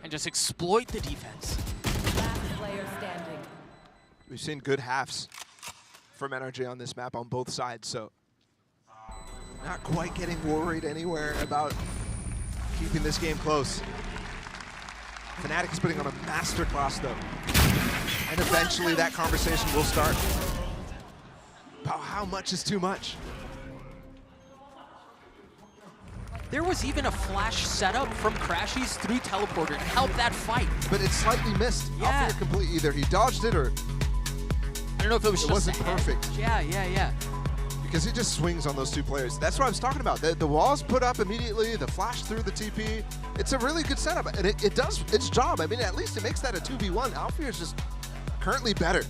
And just exploit the defense. Last player standing. We've seen good halves from NRG on this map on both sides, so not quite getting worried anywhere about keeping this game close. Fnatic is putting on a masterclass though. And eventually that conversation will start about how much is too much. There was even a flash setup from Crashies through teleporter to help that fight. But it slightly missed. Yeah. Alfear complete, either he dodged it or I don't know if it was just wasn't ahead. perfect. Yeah. Because he just swings on those two players. That's what I was talking about. The wall's put up immediately, the flash through the TP. It's a really good setup, and it does its job. I mean, at least it makes that a 2v1. Alfear is just currently better.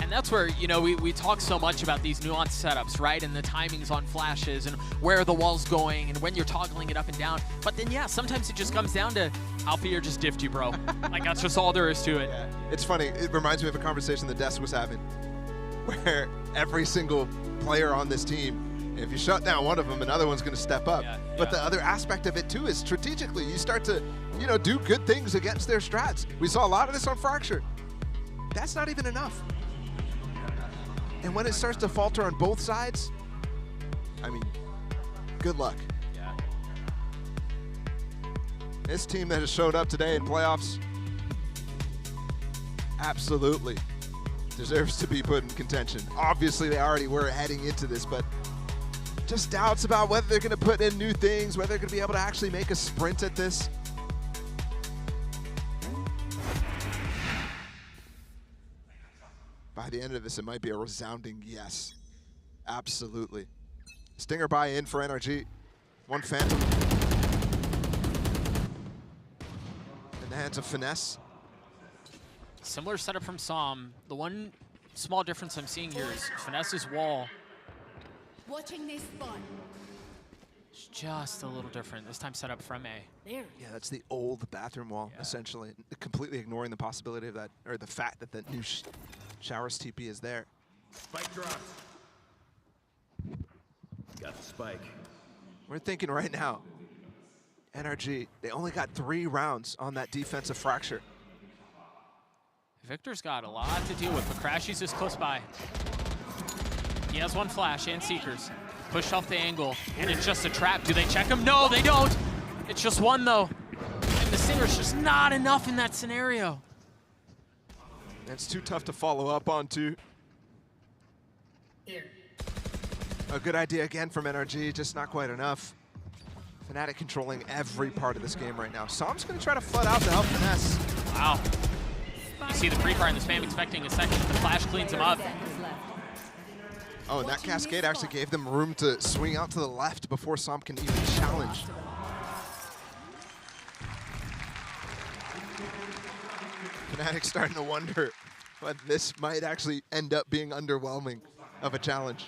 And that's where, you know, we talk so much about these nuanced setups, right? And the timings on flashes and where the wall's going and when you're toggling it up and down. But then, yeah, sometimes it just comes down to Alfear just diffed you, bro. Like, that's just all there is to it. Yeah. It's funny. It reminds me of a conversation the desk was having where every single player on this team, if you shut down one of them, another one's going to step up. But the other aspect of it, too, is strategically. You start to, you know, do good things against their strats. We saw a lot of this on Fracture. That's not even enough. And when it starts to falter on both sides, I mean, good luck. Yeah. This team that has showed up today in playoffs absolutely deserves to be put in contention. Obviously, they already were heading into this, but just doubts about whether they're going to put in new things, whether they're going to be able to actually make a sprint at this. By the end of this, it might be a resounding yes. Absolutely. Stinger buy in for NRG. One Phantom. In the hands of Finesse. Similar setup from Psalm. The one small difference I'm seeing here is Finesse's wall. Watching this spot. It's just a little different. This time set up from A. There. Yeah, that's the old bathroom wall, essentially. Completely ignoring the possibility of that, or the fact that the new Showers TP is there. Spike dropped. Got the spike. We're thinking right now, NRG, they only got 3 rounds on that defensive Fracture. Victor's got a lot to deal with, but Crashies is close by. He has one flash and Seekers. Pushed off the angle, and it's just a trap. Do they check him? No, they don't. It's just one, though. And the Singer's just not enough in that scenario. That's too tough to follow up on, too. A good idea again from NRG, just not quite enough. Fnatic controlling every part of this game right now. Psalm's going to try to flood out to help Finesse. Wow. You see the pre-fire and the spam expecting a second. The flash cleans him up. Oh, and that cascade actually gave them room to swing out to the left before Psalm can even challenge. Fnatic starting to wonder but this might actually end up being underwhelming of a challenge.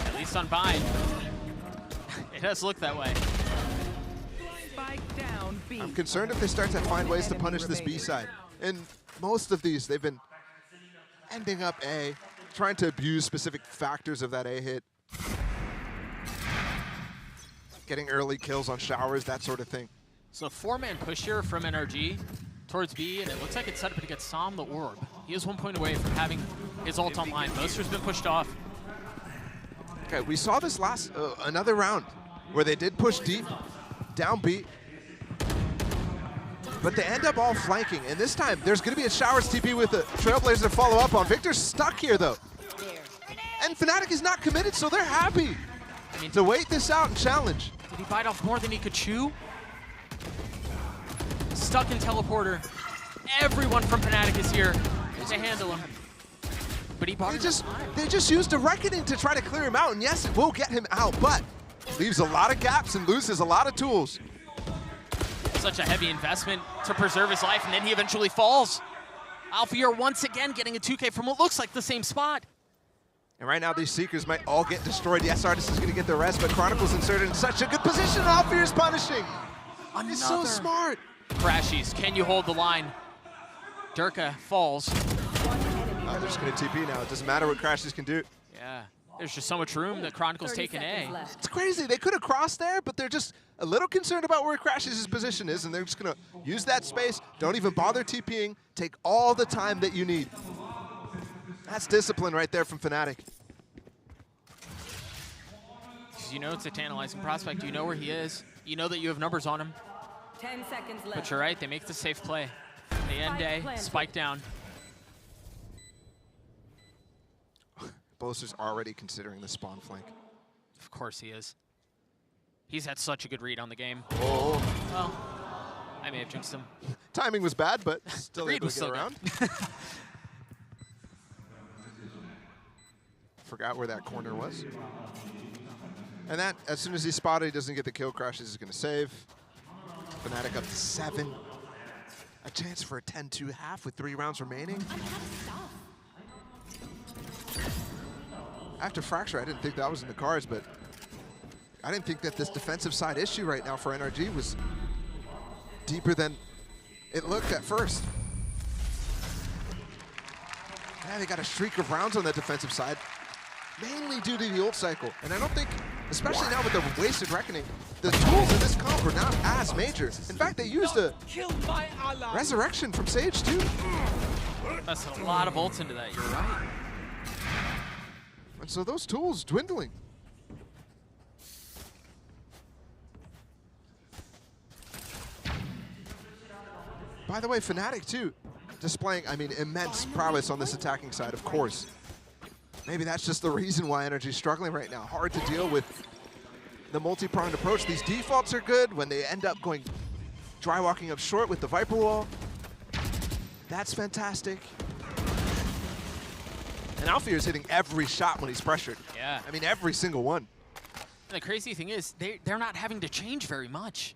At least on Bind. It does look that way. I'm concerned if they start to find ways to punish this B side. In most of these, they've been ending up A, trying to abuse specific factors of that A hit. Getting early kills on Showers, that sort of thing. So 4-man push here from NRG towards B, and it looks like it's set up to get Psalm the Orb. He is 1 point away from having his ult online. Moster's been pushed off. Okay, we saw this last, another round where they did push deep, down B. but they end up all flanking. And this time, there's going to be a Showers TP with the Trailblazer to follow up on. Victor's stuck here, though. And Fnatic is not committed, so they're happy to wait this out and challenge. Did he bite off more than he could chew? Stuck in teleporter. Everyone from Fnatic is here to handle him. But he bought They just used a Reckoning to try to clear him out, and yes, it will get him out, but leaves a lot of gaps and loses a lot of tools. Such a heavy investment to preserve his life, and then he eventually falls. Alfier once again getting a 2K from what looks like the same spot. And right now, these Seekers might all get destroyed. Yes, Artist is going to get the rest, but Chronicle's inserted in such a good position. Alfier's punishing. He's so smart. Crashies, can you hold the line? Durka falls. They're just going to TP now. It doesn't matter what Crashies can do. Yeah, there's just so much room that Chronicle's taking A. It's crazy. They could have crossed there, but they're just a little concerned about where Crashies' position is, and they're just going to use that space. Don't even bother TPing. Take all the time that you need. That's discipline right there from Fnatic. You know it's a tantalizing prospect. You know where he is. You know that you have numbers on him. 10 seconds left. But you're right, they make the safe play. They end A, spike down. Boaster's already considering the spawn flank. Of course he is. He's had such a good read on the game. Oh. Well, I may have jinxed him. Timing was bad, but still read able was to get so around. Forgot where that corner was. And that, as soon as he's spotted, he doesn't get the kill. Crashes is going to save. Fnatic up to 7. A chance for a 10-2 half with 3 rounds remaining. After Fracture, I didn't think that was in the cards, but I didn't think that this defensive side issue right now for NRG was deeper than it looked at first. Yeah, they got a streak of rounds on that defensive side, mainly due to the ult cycle. And I don't think, especially now with the wasted Reckoning, the tools in this comp were not as major. In fact, they used a Resurrection from Sage too. That's a lot of ults into that, you're right. And so those tools dwindling. By the way, Fnatic too, displaying, I mean, immense prowess on this attacking side, of course. Maybe that's just the reason why NRG's struggling right now. Hard to deal with the multi-pronged approach. These defaults are good when they end up going dry walking up short with the Viper Wall. That's fantastic. And Alfier is hitting every shot when he's pressured. Yeah. I mean, every single one. And the crazy thing is, they're not having to change very much.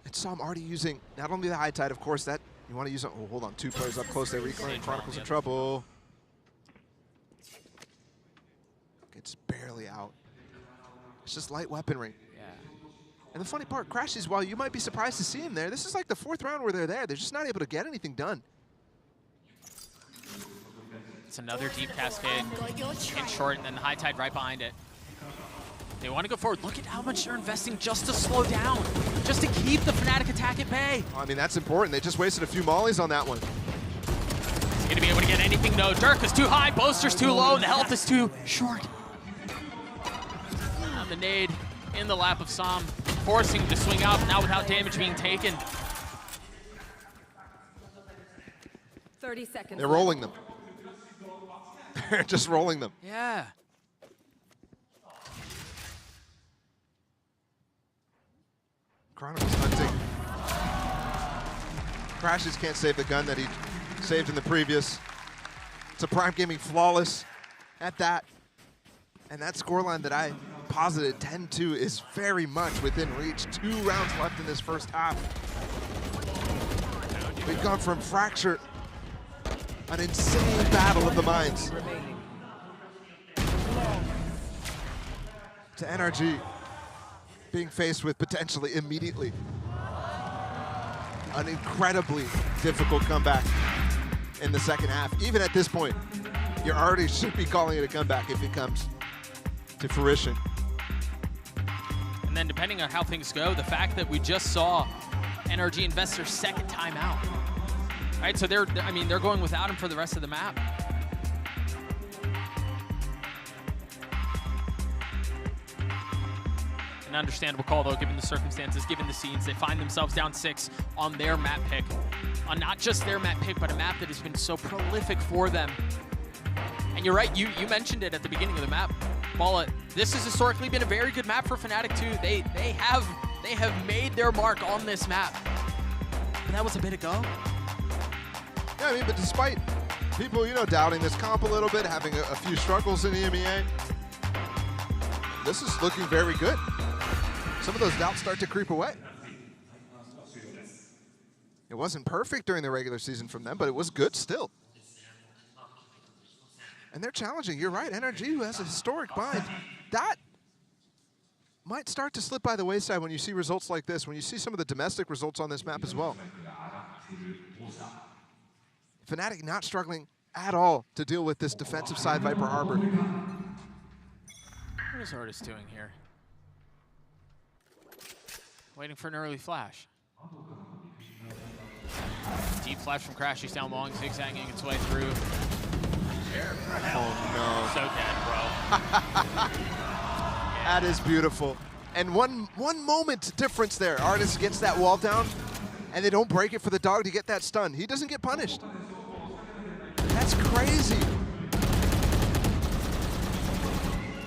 And so I'm already using not only the high tide, of course, that you want to use. Oh, hold on, 2 players up close. They're reclaiming. Chronicles in trouble. It's barely out. It's just light weaponry. Yeah. And the funny part, Crashies, while you might be surprised to see him there, this is like the 4th round where they're there. They're just not able to get anything done. It's another deep cascade in short, and then the high tide right behind it. They want to go forward. Look at how much they're investing just to slow down, just to keep the Fnatic attack at bay. I mean, that's important. They just wasted a few mollies on that one. He's going to be able to get anything, no. Dirk is too high, Boaster's too low, and the health is too short. The nade in the lap of Sam, forcing him to swing out now without damage being taken. 30 seconds. They're rolling them. They're just rolling them. Yeah. Chronicles hunting. Crashes can't save the gun that he saved in the previous. It's a Prime Gaming flawless at that. And that scoreline that I posited, 10-2, is very much within reach. 2 rounds left in this first half. We've gone from Fracture, an insane battle of the minds, to NRG being faced with potentially immediately an incredibly difficult comeback in the second half. Even at this point, you already should be calling it a comeback if it comes to fruition. And then depending on how things go, the fact that we just saw NRG invest their 2nd timeout. Right, so they're going without him for the rest of the map. An understandable call, though, given the circumstances, given the scenes. They find themselves down 6 on their map pick. On not just their map pick, but a map that has been so prolific for them. And you're right, you mentioned it at the beginning of the map. Balla, this has historically been a very good map for Fnatic too. They have made their mark on this map. But that was a bit ago. Yeah, I mean, but despite people, you know, doubting this comp a little bit, having a few struggles in EMEA, this is looking very good. Some of those doubts start to creep away. It wasn't perfect during the regular season from them, but it was good still. And they're challenging. You're right, NRG, who has a historic bind. That might start to slip by the wayside when you see results like this, when you see some of the domestic results on this map as well. Fnatic not struggling at all to deal with this defensive side Viper Harbor. What is Artis doing here? Waiting for an early flash. Deep flash from Crash. He's down long, zigzagging its way through. Oh no. So dead, bro. That is beautiful. And one moment difference there. Artis gets that wall down, and they don't break it for the dog to get that stun. He doesn't get punished. That's crazy.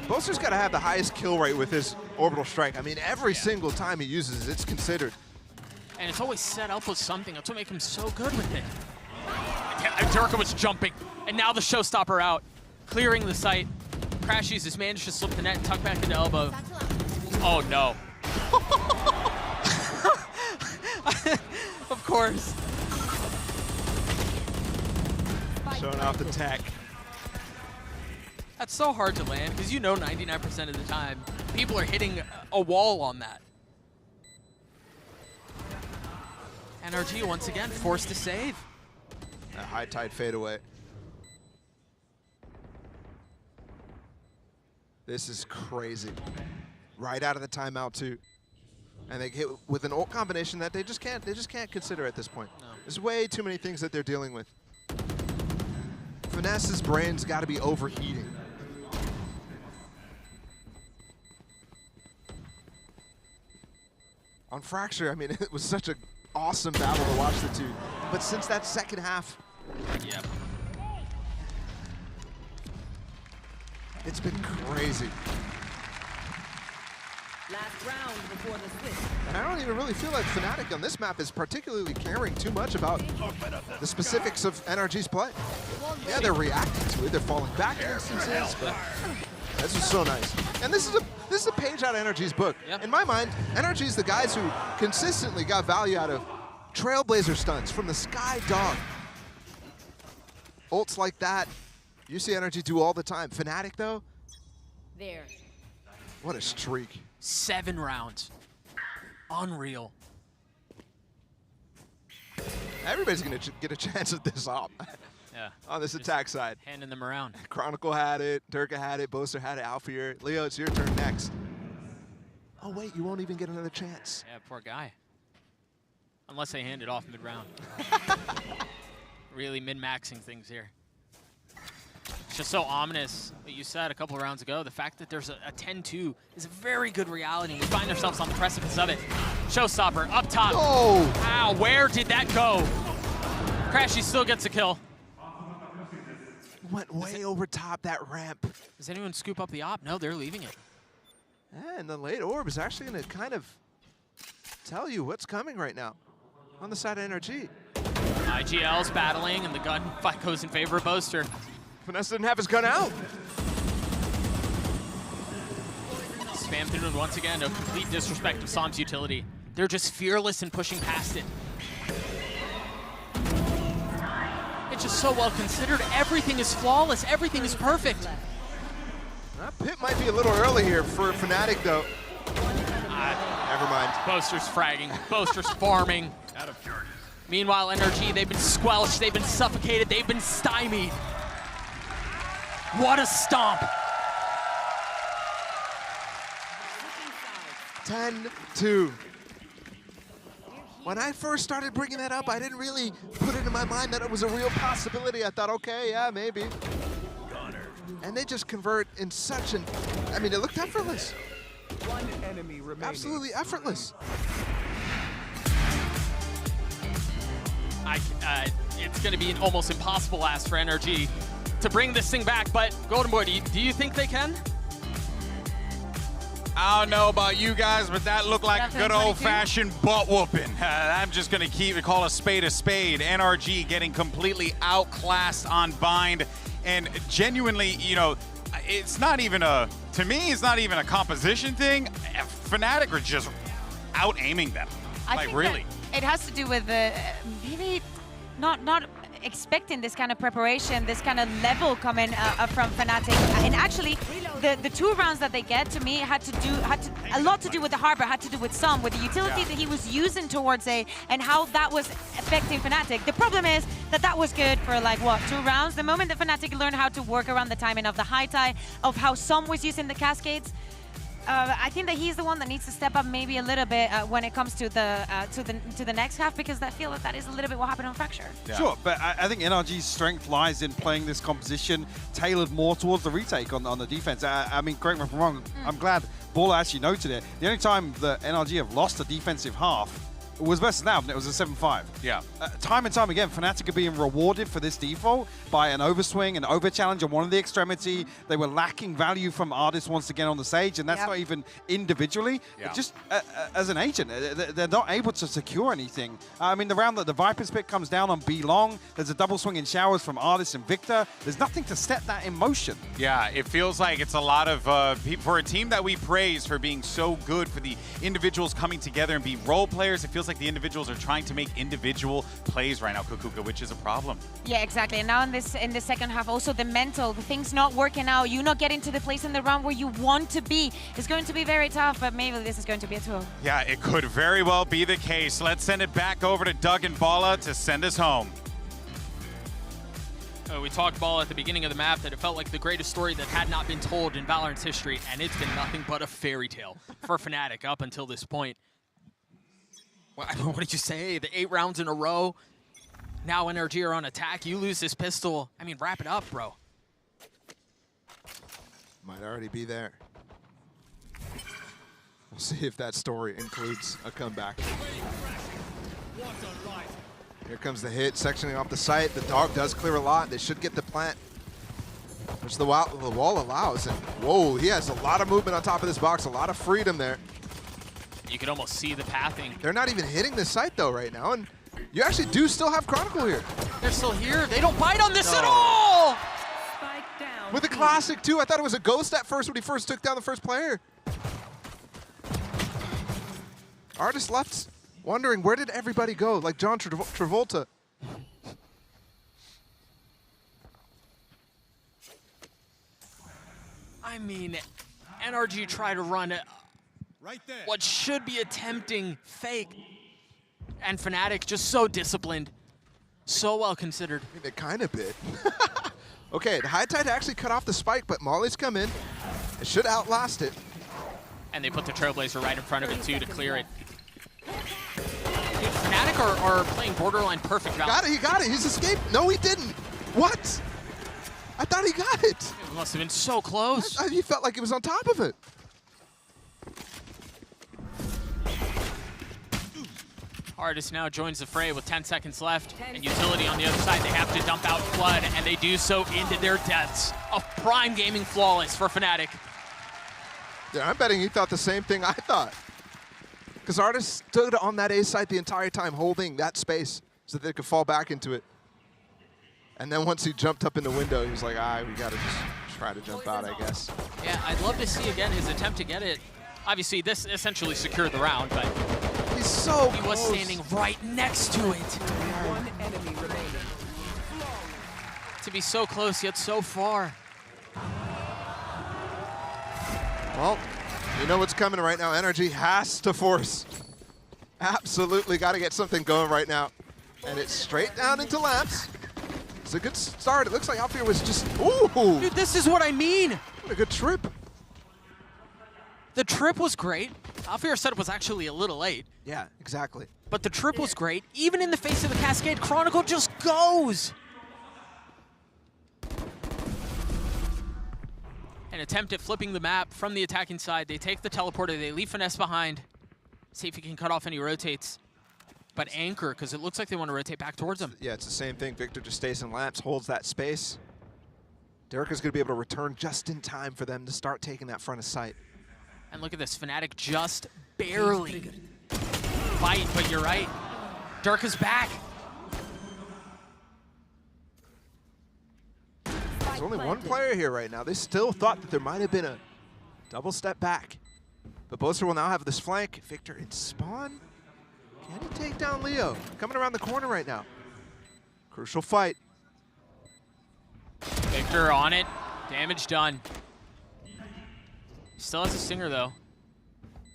Boaster's got to have the highest kill rate with his orbital strike. I mean, every single time he uses it, it's considered. And it's always set up with something. That's what makes him so good with it. Durka was jumping, and now the showstopper out, clearing the site. Crashies has managed to slip the net and tuck back into elbow. Oh no. Of course. Showing off the tech. That's so hard to land, because you know 99% of the time, people are hitting a wall on that. NRG once again forced to save. A high tide fadeaway. This is crazy. Right out of the timeout too. And they hit with an ult combination that they just can't consider at this point. No. There's way too many things that they're dealing with. Finesse's brain's got to be overheating. On Fracture, I mean, it was such an awesome battle to watch the two. But since that second half, yep, it's been crazy. Last round before the switch. And I don't even really feel like Fnatic on this map is particularly caring too much about the specifics of NRG's play. Yeah, they're reacting to it. They're falling back in instances, but this is so nice. And this is a page out of NRG's book. Yep. In my mind, NRG's the guys who consistently got value out of Trailblazer stunts from the Sky Dog. Ults like that, you see NRG do all the time. Fnatic, though, There. what a streak. 7 rounds. Unreal. Everybody's going to get a chance at this op. Yeah. On this attack side. Handing them around. Chronicle had it, Durka had it, Boaster had it, Alfier. Leo, it's your turn next. Oh wait, you won't even get another chance. Yeah, poor guy. Unless they hand it off mid-round. Really min-maxing things here. It's just so ominous what you said a couple of rounds ago. The fact that there's a 10-2 is a very good reality. We find ourselves on the precipice of it. Showstopper up top. Oh! Wow, where did that go? Crashy still gets a kill. Went way over top that ramp. Does anyone scoop up the op? No, they're leaving it. Yeah, and the late orb is actually going to kind of tell you what's coming right now on the side of NRG. IGL's battling, and the gun fight goes in favor of Boaster. Finesse didn't have his gun out. Spam through it once again, a complete disrespect of Som's utility. They're just fearless in pushing past it. It's just so well considered. Everything is flawless. Everything is perfect. That pit might be a little early here for Fnatic, though. Never mind. Boaster's fragging. Boaster's farming. Meanwhile, NRG, they've been squelched. They've been suffocated. They've been stymied. What a stomp. 10-2. When I first started bringing that up, I didn't really put it in my mind that it was a real possibility. I thought, okay, yeah, maybe. And they just convert in such an, I mean, it looked effortless. One enemy remaining. Absolutely effortless. It's going to be an almost impossible ask for NRG to bring this thing back, but Golden Boy, do you think they can? I don't know about you guys, but that looked like a good old-fashioned butt whooping. I'm just going to call a spade. NRG getting completely outclassed on Bind, and genuinely, you know, it's not even to me, it's not even a composition thing. Fnatic are just out-aiming them. I think really. It has to do with maybe not expecting this kind of preparation, this kind of level coming from Fnatic. And actually, the 2 rounds that they get, to me, had a lot to do with the Harbor, had to do with Som, with the utility that he was using towards A, and how that was affecting Fnatic. The problem is that was good for, like, what, 2 rounds? The moment that Fnatic learned how to work around the timing of the high tie, of how Som was using the cascades, I think that he's the one that needs to step up maybe a little bit when it comes to the next half, because I feel that is a little bit what happened on Fracture. Yeah. Sure, but I think NRG's strength lies in playing this composition tailored more towards the retake on the defense. I mean, correct me if I'm wrong, I'm glad Baller actually noted it. The only time that NRG have lost a defensive half was versus Now, and it was a 7-5. Yeah. Time and time again, Fnatic are being rewarded for this default by an overswing, an over-challenge on one of the extremity. They were lacking value from artists once again on the stage, and that's not even individually. Yeah. Just as an agent, they're not able to secure anything. I mean, the round that the Viper's pick comes down on B long, there's a double swing in showers from Artist and Victor. There's nothing to set that in motion. Yeah, it feels like it's a lot of, for a team that we praise for being so good, for the individuals coming together and be role players, it feels like the individuals are trying to make individual plays right now, Kukuka, which is a problem. Yeah, exactly. And now in the second half, also the mental, the things not working out, you not getting to the place in the round where you want to be, is going to be very tough, but maybe this is going to be a tool. Yeah, it could very well be the case. Let's send it back over to Doug and Balla to send us home. We talked, Ball, at the beginning of the map that it felt like the greatest story that had not been told in Valorant's history, and it's been nothing but a fairy tale for Fnatic up until this point. What did you say? The 8 rounds in a row. Now NRG are on attack. You lose this pistol. I mean, wrap it up, bro. Might already be there. We'll see if that story includes a comeback. Here comes the hit, sectioning off the site. The dog does clear a lot. They should get the plant, which the wall allows. And whoa, he has a lot of movement on top of this box, a lot of freedom there. You can almost see the pathing. They're not even hitting the site though right now, and you actually do still have Chronicle here. They're still here. They don't bite on this at all! With a classic too. I thought it was a ghost at first when he first took down the first player. Artist left wondering, where did everybody go? Like John Travolta. I mean, NRG try to run what should be a tempting fake. And Fnatic just so disciplined, so well considered. I mean, they kind of bit. Okay, the high tide actually cut off the spike, but Molly's come in. It should outlast it. And they put the Trailblazer right in front of it too to clear it. Dude, Fnatic are playing borderline perfect Valorant. He got it, he's escaped. No, he didn't. What? I thought he got it. It must have been so close. He felt like it was on top of it. Artist now joins the fray with 10 seconds left, and Utility on the other side. They have to dump out Flood, and they do so into their deaths. A prime gaming flawless for Fnatic. Yeah, I'm betting he thought the same thing I thought. Because Artist stood on that A site the entire time, holding that space so that they could fall back into it. And then once he jumped up in the window, he was like, we gotta just try to jump out, I guess. Yeah, I'd love to see again his attempt to get it. Obviously, this essentially secured the round, but he's so he was standing right next to it. One enemy remaining. To be so close yet so far. Well, you know what's coming right now. NRG has to force. Absolutely got to get something going right now. And it's straight down into Lamps. It's a good start. It looks like Alfir was just, ooh. Dude, this is what I mean. What a good trip. The trip was great. Alfir said it was actually a little late. Yeah, exactly. But the trip was great. Even in the face of the Cascade, Chronicle just goes. An attempt at flipping the map from the attacking side. They take the teleporter, they leave Finesse behind. See if he can cut off any rotates. But anchor, because it looks like they want to rotate back towards him. Yeah, it's the same thing. Victor just stays in lamps, holds that space. Derek is going to be able to return just in time for them to start taking that front of sight. And look at this, Fnatic just barely fight, but you're right. Dirk is back. There's only one player here right now. They still thought that there might have been a double step back. But Boaster will now have this flank. Victor in spawn. Can he take down Leo? Coming around the corner right now. Crucial fight. Victor on it. Damage done. Still has a stinger though.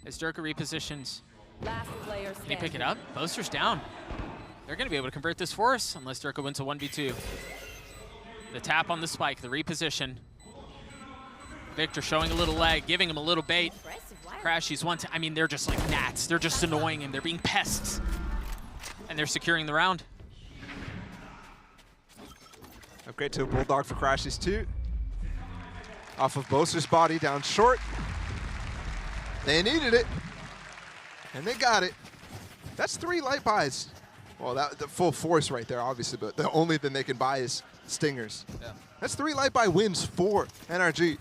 As Durka repositions. Last player Can he pick it up? Boaster's down. They're going to be able to convert this for us unless Durka wins a 1v2. The tap on the spike, the reposition. Victor showing a little leg, giving him a little bait. Crashies one time. I mean, they're just like gnats. They're just annoying him. They're being pests. And they're securing the round. Upgrade to a Bulldog for Crashies too. Off of Boaster's body, down short. They needed it. And they got it. That's 3 light buys. Well, that the full force right there, obviously, but the only thing they can buy is stingers. Yeah. That's 3 light buy wins for NRG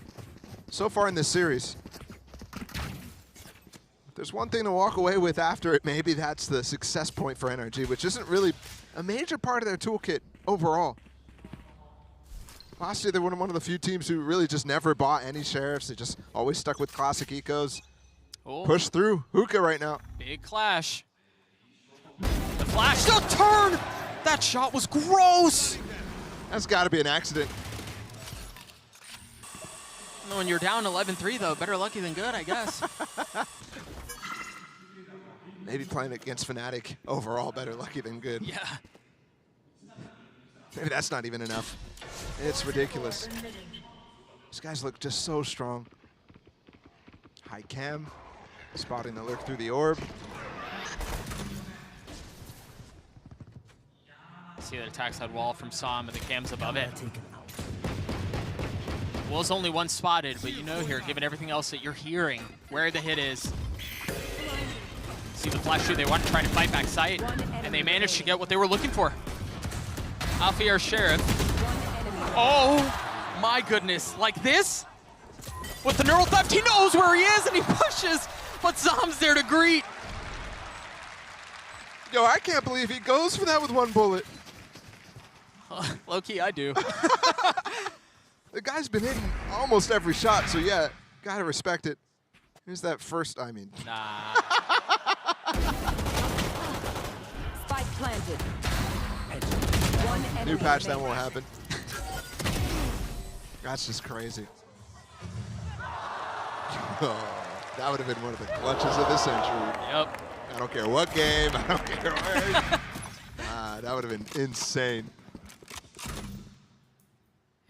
so far in this series. If there's one thing to walk away with after it, maybe that's the success point for NRG, which isn't really a major part of their toolkit overall. Last year, they were one of the few teams who really just never bought any sheriffs. They just always stuck with classic ecos. Oh. Push through Hookah right now. Big clash. The flash, the turn! That shot was gross! That's got to be an accident. When you're down 11-3 though, better lucky than good, I guess. Maybe playing against Fnatic overall, better lucky than good. Yeah. Maybe that's not even enough. It's ridiculous. These guys look just so strong. High cam, spotting the lurk through the orb. See that attacks that wall from Sam, and the cam's above it. Wall's only one spotted, but you know here, given everything else that you're hearing, where the hit is. See the flash through, they want to try to fight back sight, and they managed to get what they were looking for. Alfier Sheriff. Oh my goodness, like this? With the neural theft, he knows where he is and he pushes, but Zam's there to greet. Yo, I can't believe he goes for that with 1 bullet. Low-key, I do. The guy's been hitting almost every shot, so yeah, gotta respect it. Here's that first, I mean. Nah. Spike planted. New patch, that won't happen. That's just crazy. Oh, that would have been one of the clutches of the century. Yep. I don't care what game, I don't care where. That would have been insane.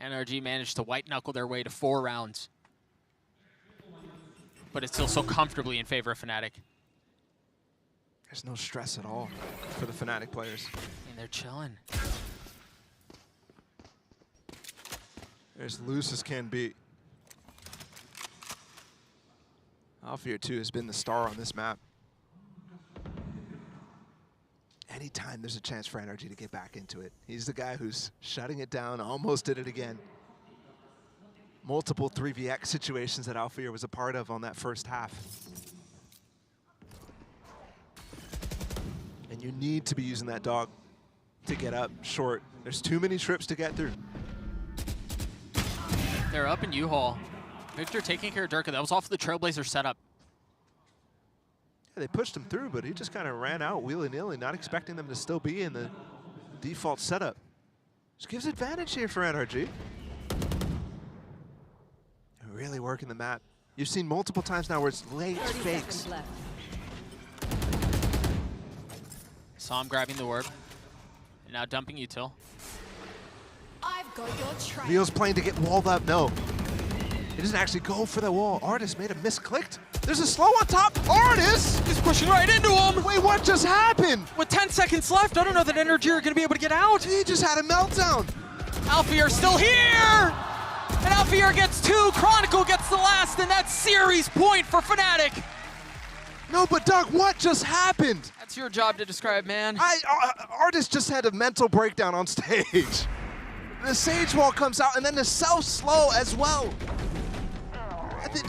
NRG managed to white knuckle their way to 4 rounds. But it's still so comfortably in favor of Fnatic. There's no stress at all for the Fnatic players. And they're chilling. They're as loose as can be. Alfier 2 has been the star on this map. Anytime there's a chance for NRG to get back into it, he's the guy who's shutting it down, almost did it again. Multiple 3vx situations that Alfier was a part of on that first half. And you need to be using that dog to get up short. There's too many trips to get through. They're up in U-Haul. Victor taking care of Durka. That was off the Trailblazer setup. Yeah, they pushed him through, but he just kind of ran out willy-nilly, not expecting them to still be in the default setup. Just gives advantage here for NRG. They're really working the map. You've seen multiple times now where it's late fakes. Sam grabbing the orb. And now dumping Util. I've got your trail. Leo's playing to get walled up. No. He doesn't actually go for the wall. Artis made a misclicked. There's a slow on top. Artis! He's pushing right into him! Wait, what just happened? With 10 seconds left, I don't know that NRG are going to be able to get out. He just had a meltdown. Alfier still here! And Alfier gets 2. Chronicle gets the last, and that's series point for Fnatic. No, but Doug, what just happened? That's your job to describe, man. Artist just had a mental breakdown on stage. The Sage Wall comes out, and then the self-slow as well.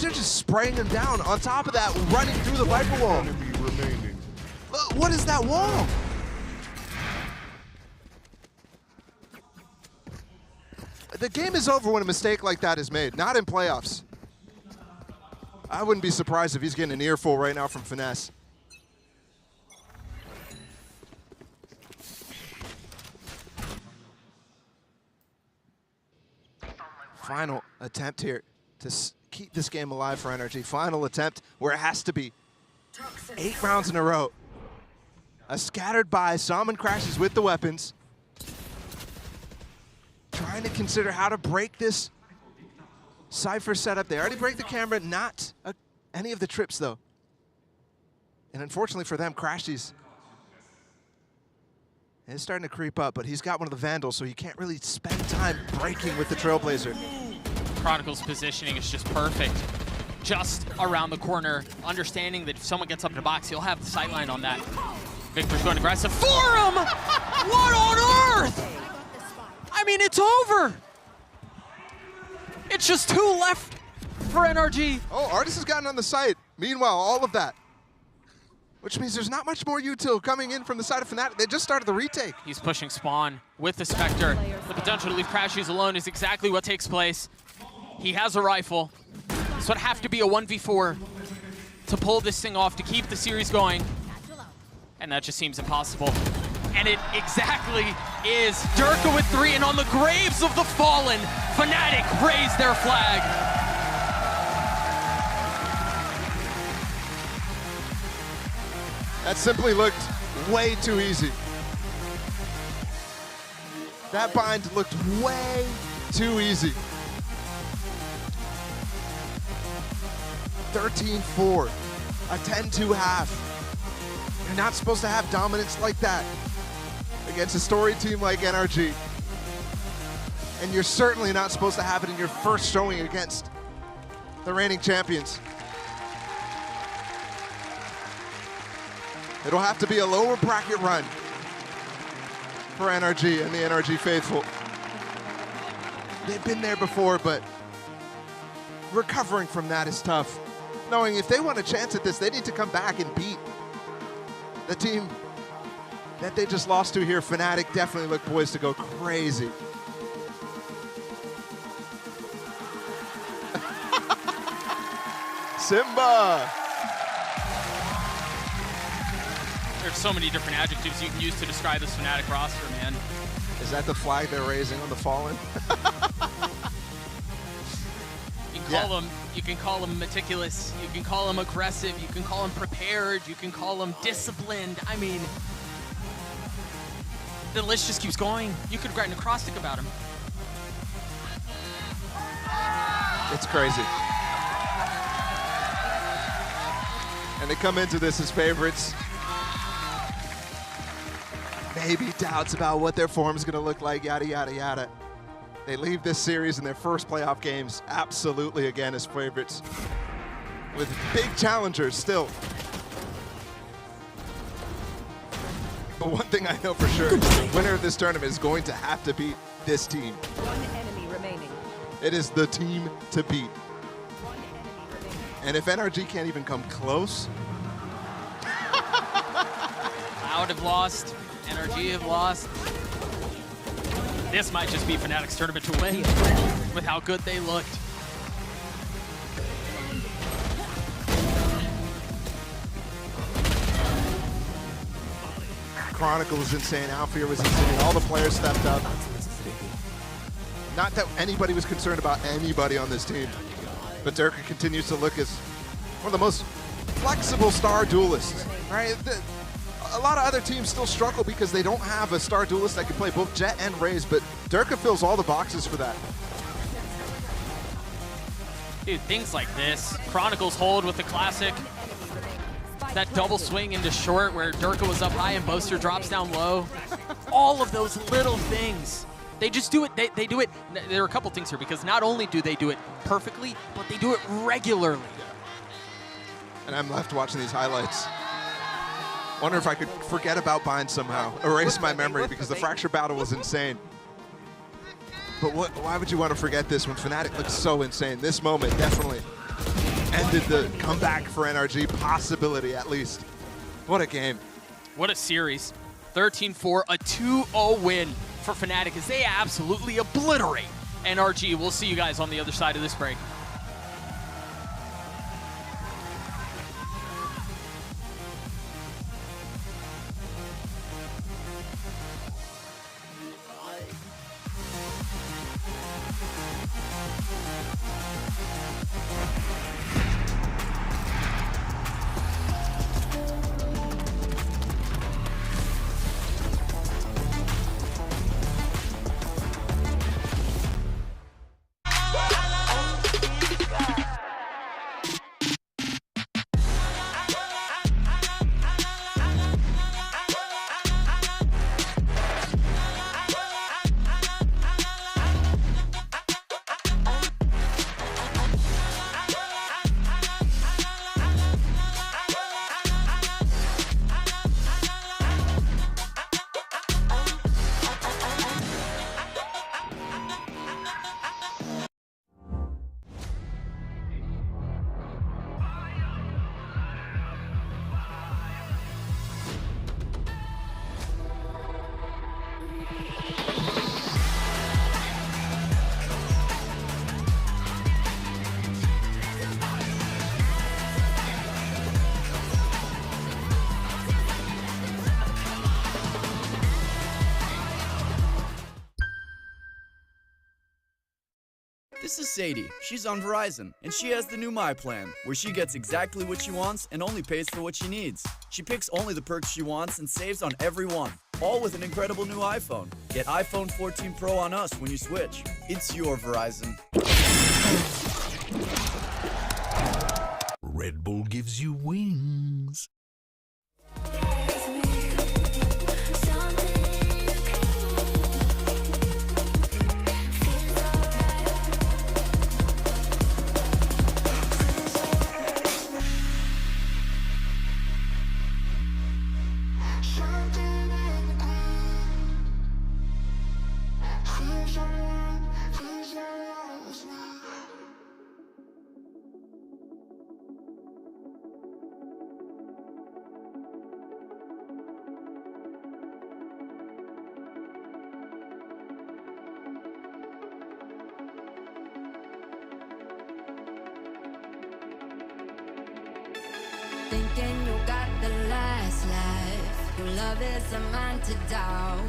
They're just spraying him down. On top of that, running through the Viper Wall. Look, what is that wall? The game is over when a mistake like that is made, not in playoffs. I wouldn't be surprised if he's getting an earful right now from Finesse. Final attempt here to keep this game alive for Energy. Final attempt where it has to be. 8 rounds in a row. A scattered by, Salmon crashes with the weapons. Trying to consider how to break this Cypher setup. They already break the camera, not any of the trips though. And unfortunately for them, Crashies is starting to creep up, but he's got one of the Vandals, so he can't really spend time breaking with the Trailblazer. Chronicle's positioning is just perfect. Just around the corner, understanding that if someone gets up in the box, he'll have the sightline on that. Victor's going aggressive for him! What on earth? I mean, it's over. It's just 2 left for NRG. Oh, Artis has gotten on the site. Meanwhile, all of that. Which means there's not much more util coming in from the side of Fnatic. They just started the retake. He's pushing Spawn with the Spectre. The potential to leave Crashies alone is exactly what takes place. He has a rifle, so it'd have to be a 1v4 to pull this thing off, to keep the series going. And that just seems impossible. And it exactly is. Durka with 3, and on the graves of the fallen, Fnatic raise their flag. That simply looked way too easy. That bind looked way too easy. 13-4, a 10-2 half. You're not supposed to have dominance like that against a storied team like NRG. And you're certainly not supposed to have it in your first showing against the reigning champions. It'll have to be a lower bracket run for NRG and the NRG faithful. They've been there before, but recovering from that is tough. Knowing if they want a chance at this, they need to come back and beat the team that they just lost to here. Fnatic definitely look poised to go crazy. Simba! There's so many different adjectives you can use to describe this Fnatic roster, man. Is that the flag they're raising on the Fallen? You can call them meticulous, you can call them aggressive, you can call them prepared, you can call them disciplined. I mean, the list just keeps going. You could write an acrostic about them. It's crazy. And they come into this as favorites. Maybe doubts about what their form is going to look like, yada, yada, yada. They leave this series in their first playoff games absolutely again as favorites, with big challengers still. But one thing I know for sure, the winner of this tournament is going to have to beat this team. One enemy remaining. It is the team to beat. And if NRG can't even come close. Cloud have lost, NRG have lost. This might just be Fnatic's tournament to win with how good they looked. Chronicle was insane, Alfear was insane, all the players stepped up. Not that anybody was concerned about anybody on this team, but Durka continues to look as one of the most flexible star duelists, right? A lot of other teams still struggle because they don't have a star duelist that can play both Jet and Raze, but Durka fills all the boxes for that. Dude, things like this. Chronicles hold with the classic. That double swing into short where Durka was up high and Boaster drops down low. All of those little things They just do it. They do it. There are a couple things here because not only do they do it perfectly, but they do it regularly. And I'm left watching these highlights. Wonder if I could forget about Bind somehow, erase my memory because the Fracture battle was insane. But why would you want to forget this when Fnatic looks so insane? This moment definitely ended the comeback for NRG possibility, at least. What a game. What a series. 13-4, a 2-0 win for Fnatic as they absolutely obliterate NRG. We'll see you guys on the other side of this break. This is Sadie. She's on Verizon, and she has the new My Plan, where she gets exactly what she wants and only pays for what she needs. She picks only the perks she wants and saves on every one, all with an incredible new iPhone. Get iPhone 14 Pro on us when you switch. It's your Verizon. Red Bull gives you wings. Thinking you got the last laugh. Your love is a man to doubt.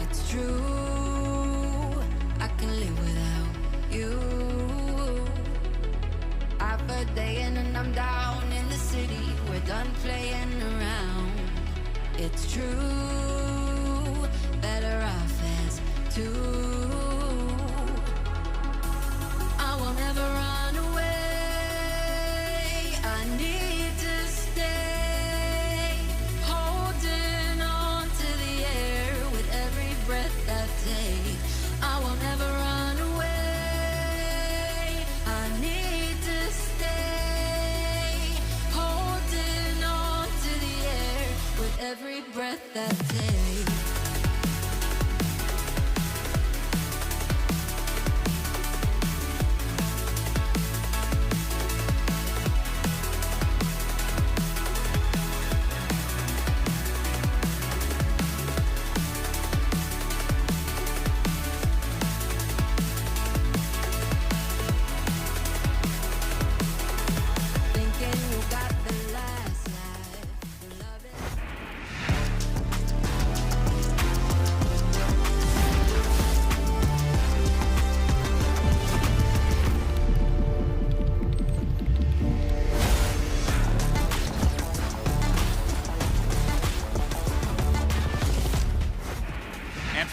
It's true, I can live without you. I've a day in and I'm down in the city. We're done playing around. It's true, better off as two. I will never run away. I need to stay, holding on to the air with every breath I take. I will never run away. I need to stay, holding on to the air with every breath I take.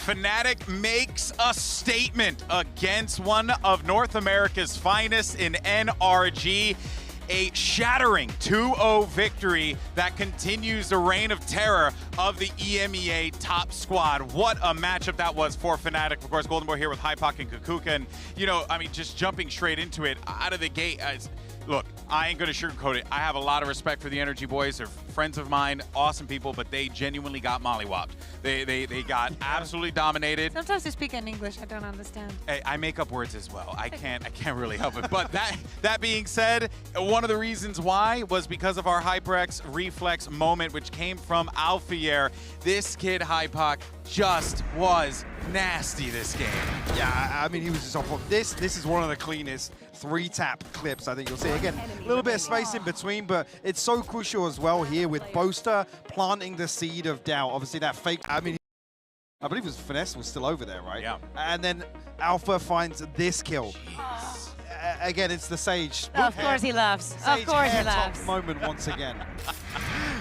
Fnatic makes a statement against one of North America's finest in NRG. a shattering 2-0 victory that continues the reign of terror of the EMEA top squad. What a matchup that was for Fnatic. Of course, Golden Boy here with HyperX and Kukuka. And, you know, I mean, just jumping straight into it, out of the gate, look, I ain't gonna sugarcoat it. I have a lot of respect for the Energy Boys. They're friends of mine, awesome people, but they genuinely got mollywopped. They got absolutely dominated. Sometimes you speak in English, I don't understand. Hey, I make up words as well. I can't really help it. But that being said, one of the reasons why was because of our HyperX reflex moment, which came from Alfier. This kid, HyperX, just was nasty this game. Yeah, I mean, he was just on point. This is one of the cleanest 3-tap clips I think you'll see. Again, a little bit of space in between, but it's so crucial as well here with Boaster planting the seed of doubt. Obviously, that fake, I mean, I believe it was Finesse was still over there, right? Yeah. And then Alpha finds this kill. Again, it's the Sage. Of course he loves. Sage Of course he hair top loves. moment once again.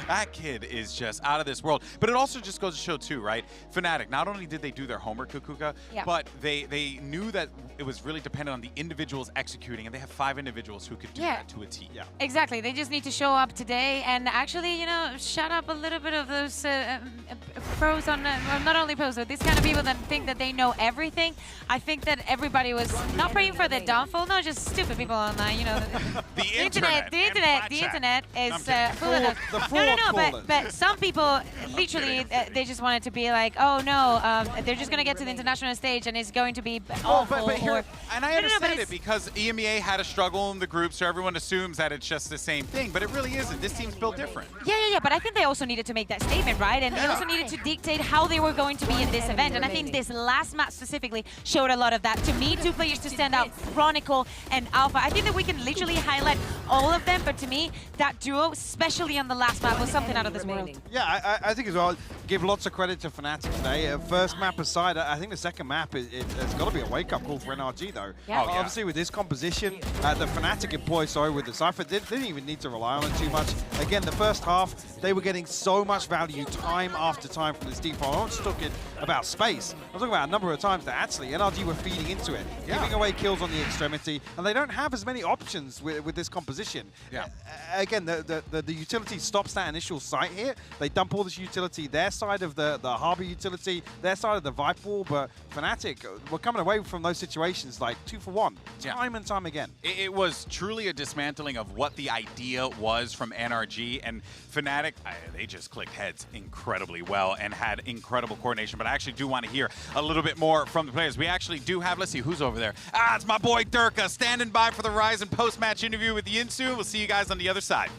That kid is just out of this world. But it also just goes to show too, right? Fnatic, not only did they do their homework, Kukuka, Yeah. but they knew that it was really dependent on the individuals executing, and they have 5 individuals who could do Yeah. that to a T. Yeah. Exactly. They just need to show up today and actually, you know, shut up a little bit of those pros on, well, not only pros, but these kind of people that think that they know everything. I think that everybody was not praying for their downfall, not just stupid people online, you know. The internet is full of those. No, but some people literally they just wanted to be like, oh no, they're just gonna get to the international stage and it's going to be awful. But here, and I understand but it because EMEA had a struggle in the group, so everyone assumes that it's just the same thing, but it really isn't. This team's built different. Yeah, but I think they also needed to make that statement, right? And they also needed to dictate how they were going to be in this event. And I think this last match specifically showed a lot of that. To me, 2 players to stand out, Chronicle and Alpha. I think that we can literally highlight all of them, but to me, that duo, especially on the last map, was something out of this world. Yeah, I think as well, give lots of credit to Fnatic today. First map aside, I think the second map, it's got to be a wake-up call for NRG, though. Yeah. Obviously, with this composition, the Fnatic employ, with the Cypher, didn't even need to rely on it too much. Again, the first half, they were getting so much value time after time from this default. I'm not just talking about space. I'm talking about a number of times that actually NRG were feeding into it, giving away kills on the extremity, and they don't have as many options with this composition. Yeah. Again, the utility stops that initial sight hit. They dump all this utility, their side of the Harbor utility, their side of the Viper wall, but Fnatic were coming away from those situations like 2 for 1, time and time again. It was truly a dismantling of what the idea was from NRG, and Fnatic, they just clicked heads incredibly well and had incredible coordination, but I actually do want to hear a little bit more from the players. We actually do have, let's see, who's over there? It's my boy Durka standing by for the Verizon post-match interview with Yinsu. We'll see you guys on the other side.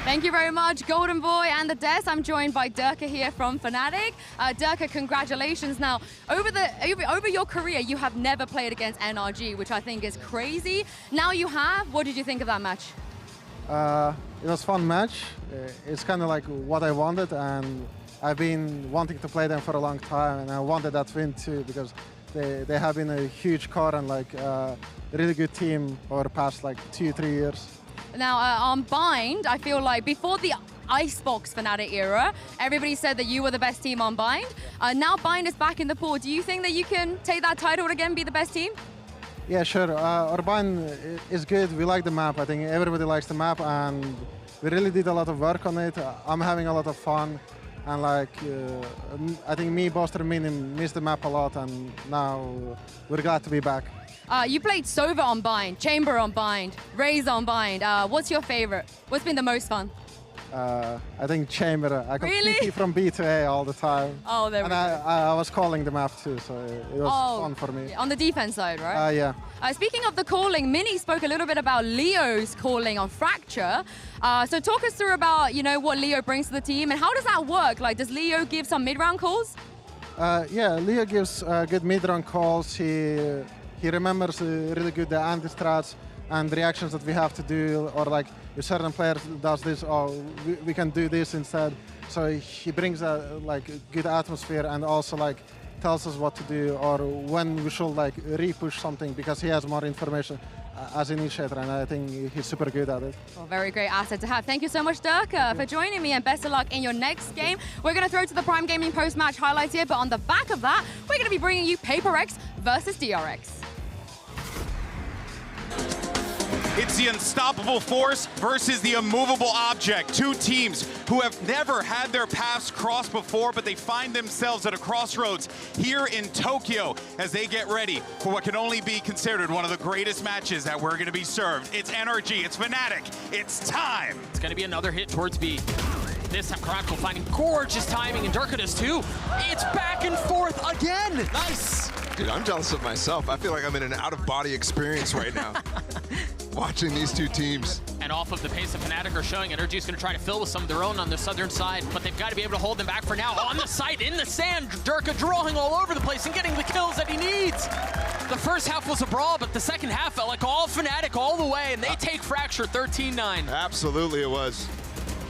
Thank you very much, Golden Boy and the Des. I'm joined by Durka here from Fnatic. Durka, congratulations. Now, over your career, you have never played against NRG, which I think is crazy. Now you have. What did you think of that match? It was a fun match. It's kind of like what I wanted, and I've been wanting to play them for a long time, and I wanted that win too, because they have been a huge core and like a really good team over the past like 2-3 years. Now, on Bind, I feel like before the Icebox Fnatic era, everybody said that you were the best team on Bind. Now Bind is back in the pool. Do you think that you can take that title again, be the best team? Yeah, sure. Our Bind is good. We like the map. I think everybody likes the map, and we really did a lot of work on it. I'm having a lot of fun, and like I think me, Boaster, and Minim missed the map a lot, and now we're glad to be back. You played Sova on Bind, Chamber on Bind, Raze on Bind. What's your favorite? What's been the most fun? I think Chamber. I got Really? TP from B to A all the time. Oh, there we and go. I was calling the map too, so it was fun for me. On the defense side, right? Yeah. Speaking of the calling, Mini spoke a little bit about Leo's calling on Fracture. So talk us through about, you know, what Leo brings to the team, and how does that work? Like, does Leo give some mid-round calls? Yeah, Leo gives good mid-round calls. He remembers really good the anti-strats and the reactions that we have to do, or like if certain player does this, we can do this instead. So he brings a like good atmosphere and also like tells us what to do or when we should like re-push something, because he has more information as initiator, and I think he's super good at it. Well, very great asset to have. Thank you so much, Durka, for joining me, and best of luck in your next game. We're going to throw to the Prime Gaming post-match highlights here, but on the back of that, we're going to be bringing you PRX versus DRX. It's the unstoppable force versus the immovable object. Two teams who have never had their paths crossed before, but they find themselves at a crossroads here in Tokyo as they get ready for what can only be considered one of the greatest matches that we're going to be served. It's NRG, it's Fnatic, it's time. It's going to be another hit towards B. This time, Chronicle finding gorgeous timing, and Durka does too. It's back and forth again. Nice. Dude, I'm jealous of myself. I feel like I'm in an out-of-body experience right now. Watching these two teams. And off of the pace of Fnatic are showing, NRG is going to try to fill with some of their own on the southern side, but they've got to be able to hold them back for now. On the site, in the sand, Durka drawing all over the place and getting the kills that he needs. The first half was a brawl, but the second half felt like all Fnatic all the way, and they take Fracture 13-9. Absolutely it was.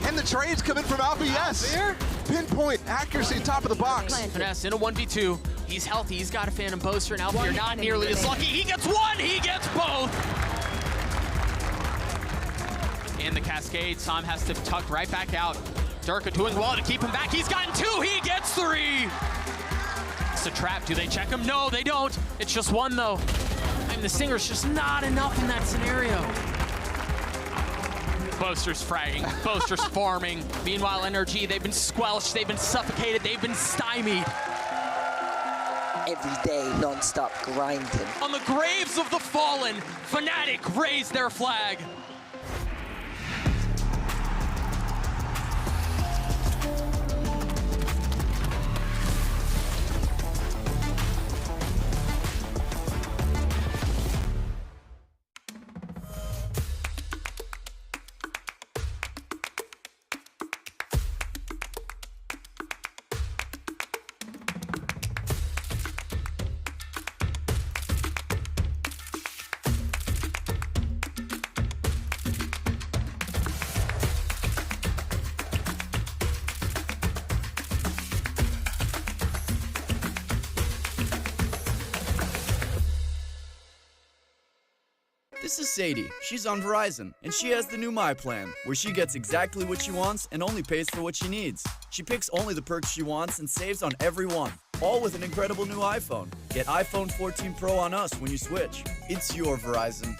And the trades come in from Alpha, yes. Pinpoint, accuracy, top of the box. Finesse in a 1v2. He's healthy, he's got a Phantom Boaster, and Alpha not nearly as lucky. He gets one, he gets both. In the Cascade, Sam has to tuck right back out. Durka doing well to keep him back. He's gotten two, he gets three. It's a trap, do they check him? No, they don't. It's just one though. I mean, the Stinger's just not enough in that scenario. Boaster's fragging, Boaster's farming. Meanwhile, NRG, they've been squelched, they've been suffocated, they've been stymied. Every day, non-stop grinding. On the graves of the fallen, Fnatic raise their flag. This is Sadie. She's on Verizon, and she has the new My Plan, where she gets exactly what she wants and only pays for what she needs. She picks only the perks she wants and saves on every one, all with an incredible new iPhone. Get iPhone 14 Pro on us when you switch. It's your Verizon.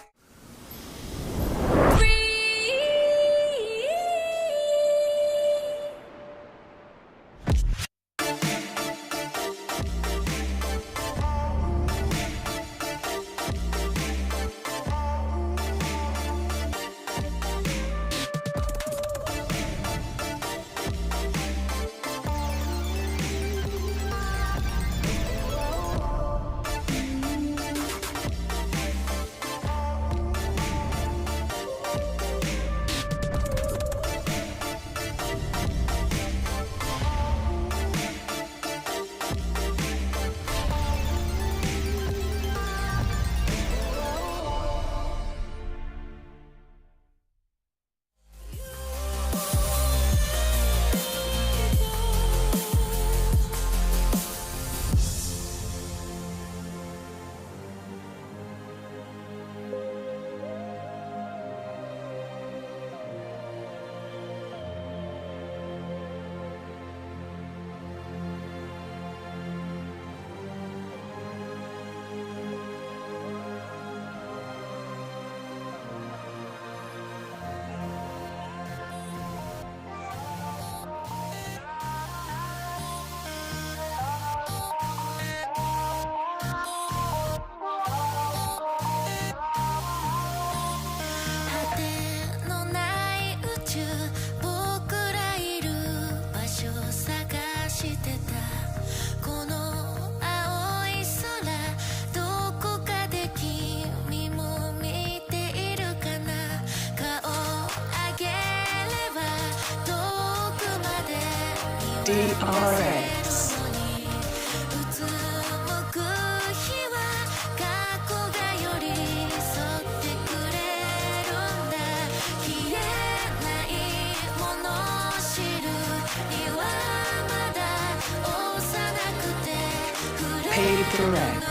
DRX. HyperX.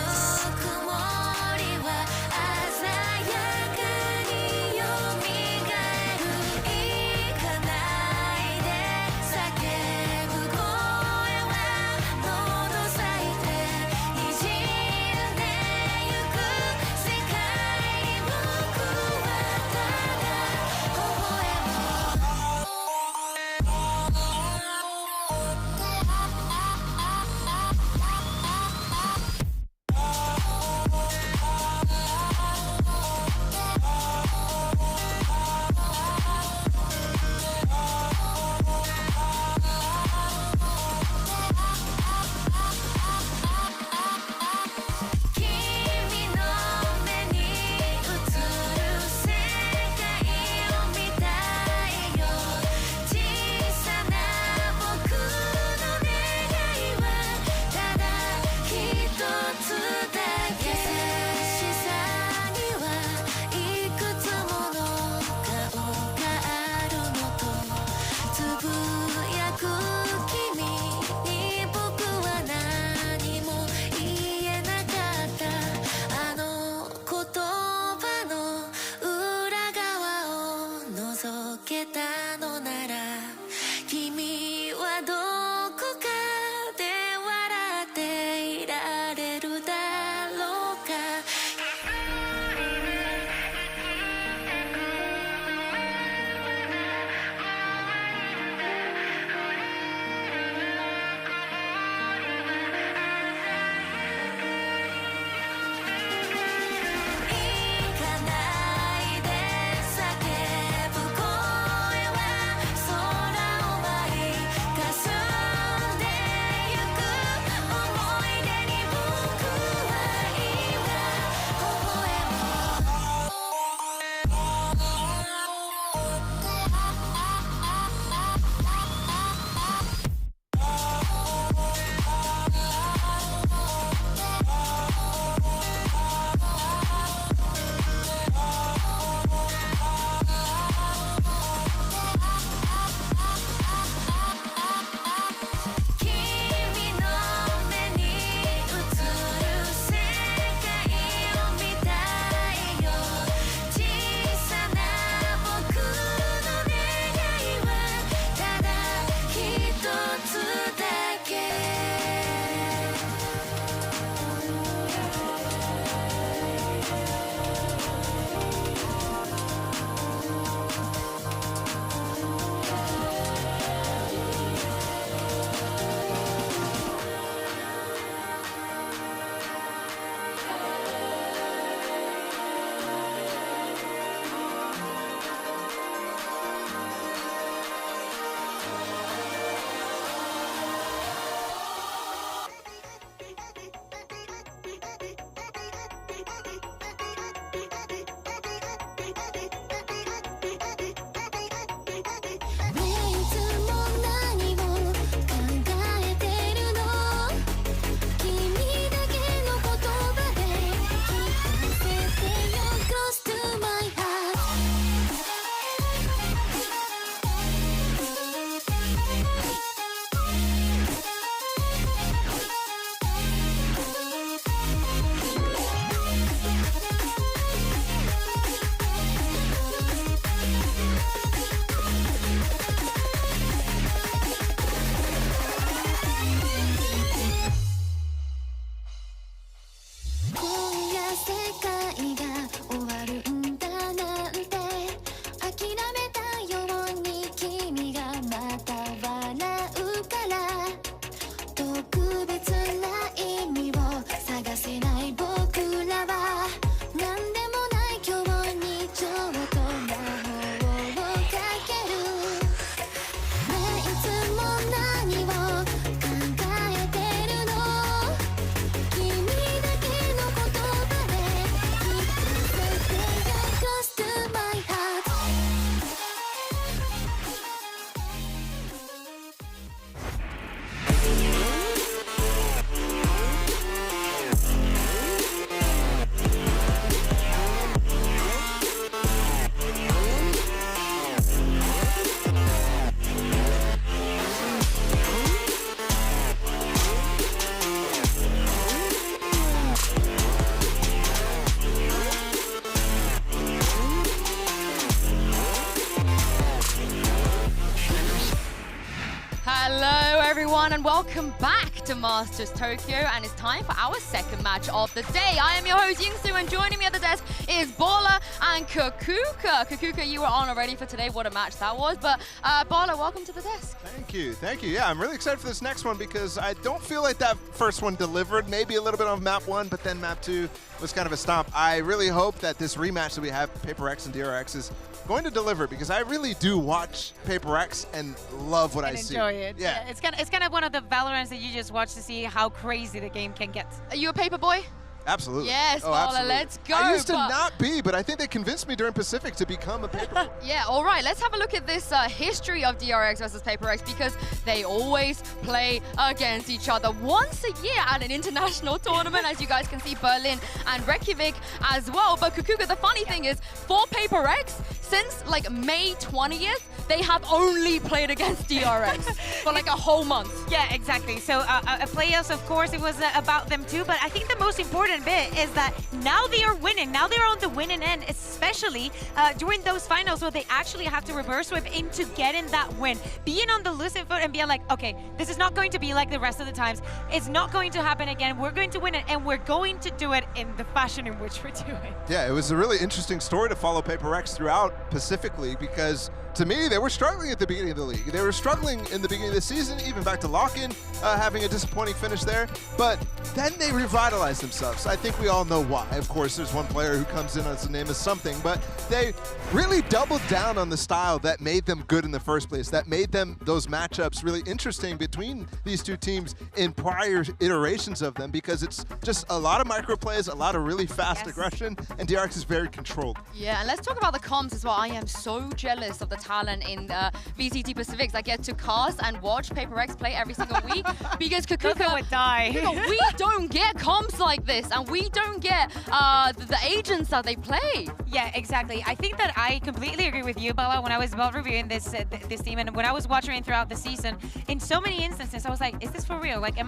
everyone, and welcome back to Masters Tokyo, and it's time for our second match of the day. I am your host, Yingsu, and joining me at the desk is Baller and Kakuka. Kakuka, you were on already for today. What a match that was, but Baller, welcome to the desk. Thank you, thank you. Yeah, I'm really excited for this next one because I don't feel like that first one delivered. Maybe a little bit on map 1, but then map 2 was kind of a stomp. I really hope that this rematch that we have, PRX and DRX, is going to deliver because I really do watch PRX and love what I see. Enjoy it. Yeah. It's kind of one of the Valorants that you just watch to see how crazy the game can get. Are you a paper boy? Absolutely. Yes, oh, Baller, absolutely. let's go. I used to not be, but I think they convinced me during Pacific to become a paper boy. Yeah, all right, let's have a look at this history of DRX versus PRX because they always play against each other once a year at an international tournament. As you guys can see, Berlin and Reykjavik as well. But Kakuka, the funny thing is, for PRX, since like May 20th, they have only played against DRX for like a whole month. Yeah, exactly. So playoffs, of course, it was about them too. But I think the most important bit is that now they are winning. Now they're on the winning end, especially during those finals where they actually have to reverse sweep into getting that win. Being on the losing foot and being like, okay, this is not going to be like the rest of the times. It's not going to happen again. We're going to win it, and we're going to do it in the fashion in which we're doing. Yeah, it was a really interesting story to follow PRX throughout Pacifically because to me, they were struggling at the beginning of the league. They were struggling in the beginning of the season, even back to lock-in, having a disappointing finish there. But then they revitalized themselves. I think we all know why. Of course, there's one player who comes in as the name of something, but they really doubled down on the style that made them good in the first place, that made them those matchups really interesting between these two teams in prior iterations of them, because it's just a lot of micro plays, a lot of really fast aggression, and DRX is very controlled. Yeah, and let's talk about the comms as well. I am so jealous of the talent in VCT Pacifics. I get to cast and watch PRX play every single week because Kakuka would die. We don't get comms like this, and we don't get the agents that they play. Yeah, exactly. I think that I completely agree with you, Bala, when I was about reviewing this team, and when I was watching throughout the season, in so many instances, I was like, is this for real? Like, did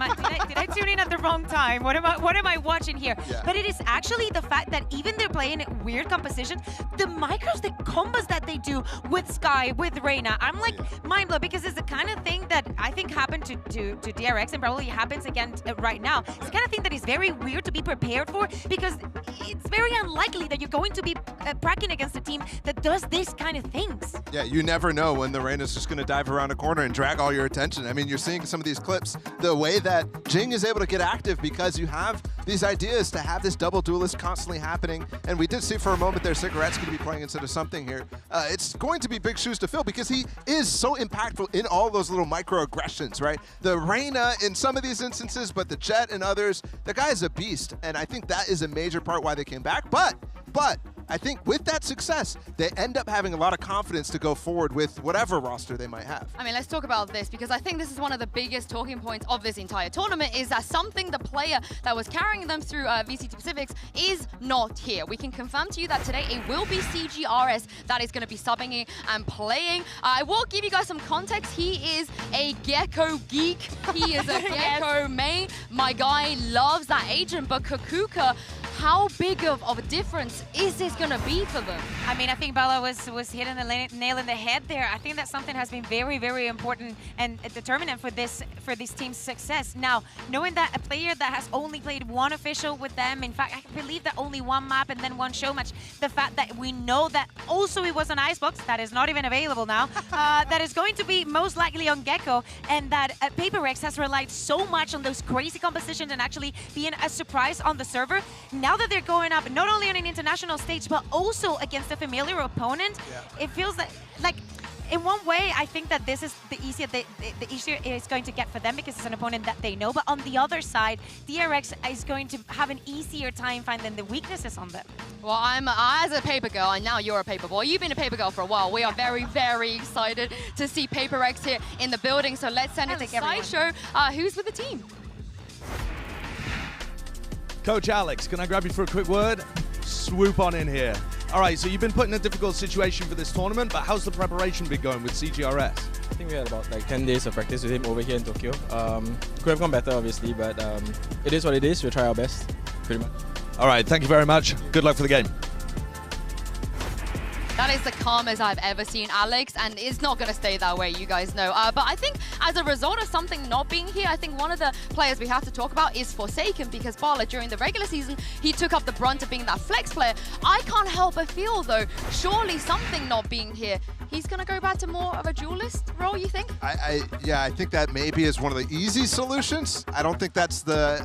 I tune in at the wrong time? What am I watching here? Yeah. But it is actually the fact that even they're playing weird compositions, the micros, the combos that they do with Sky, with Reyna, I'm like mind blown, because it's the kind of thing that I think happened to DRX and probably happens again right now. It's the kind of thing that is very weird to be prepared for, because it's very unlikely that you're going to be pracking against a team that does this kind of things. Yeah, you never know when the Reyna's just going to dive around a corner and drag all your attention. I mean, you're seeing some of these clips, the way that Jing is able to get active because you have these ideas to have this double duelist constantly happening. And we did see for a moment there Secret's going to be playing instead of something here. It's going to be big shoes to fill because he is so impactful in all those little microaggressions, right? The Reyna in some of these instances, but the Jet and others, the guy is a beast. And I think that is a major part why they came back. But I think with that success, they end up having a lot of confidence to go forward with whatever roster they might have. I mean, let's talk about this, because I think this is one of the biggest talking points of this entire tournament, is that something the player that was carrying them through VCT Pacifics is not here. We can confirm to you that today it will be CGRS that is going to be subbing in and playing. I will give you guys some context. He is a Gecko geek. He is a Gecko main. My guy loves that agent, but Kakuka, how big of a difference is this going to be for them? I mean, I think Bala was hitting the nail in the head there. I think that something has been very, very important and determinant for this team's success. Now, knowing that a player that has only played one official with them, in fact, I believe that only one map and then one show match, the fact that we know that also it was an Icebox, that is not even available now, that is going to be most likely on Gecko, and that PRX has relied so much on those crazy compositions and actually being a surprise on the server. Now that they're going up not only on an international stage but also against a familiar opponent, it feels like in one way I think that this is the easier it's going to get for them because it's an opponent that they know. But on the other side, DRX is going to have an easier time finding the weaknesses on them. Well, I'm as a paper girl, and now you're a paper boy. You've been a paper girl for a while. We are very, very excited to see PRX here in the building. So let's send it to Sideshow. Who's with the team? Coach Alex, can I grab you for a quick word? Swoop on in here. All right, so you've been put in a difficult situation for this tournament, but how's the preparation been going with CGRS? I think we had about like 10 days of practice with him over here in Tokyo. Could have gone better, obviously, but it is what it is. We'll try our best, pretty much. All right, thank you very much. Good luck for the game. That is the calmest I've ever seen Alex, and it's not going to stay that way, you guys know. But I think as a result of something not being here, I think one of the players we have to talk about is Forsaken, because Bala, during the regular season, he took up the brunt of being that flex player. I can't help but feel, though, surely something not being here, he's going to go back to more of a duelist role, you think? Yeah, I think that maybe is one of the easy solutions. I don't think that's the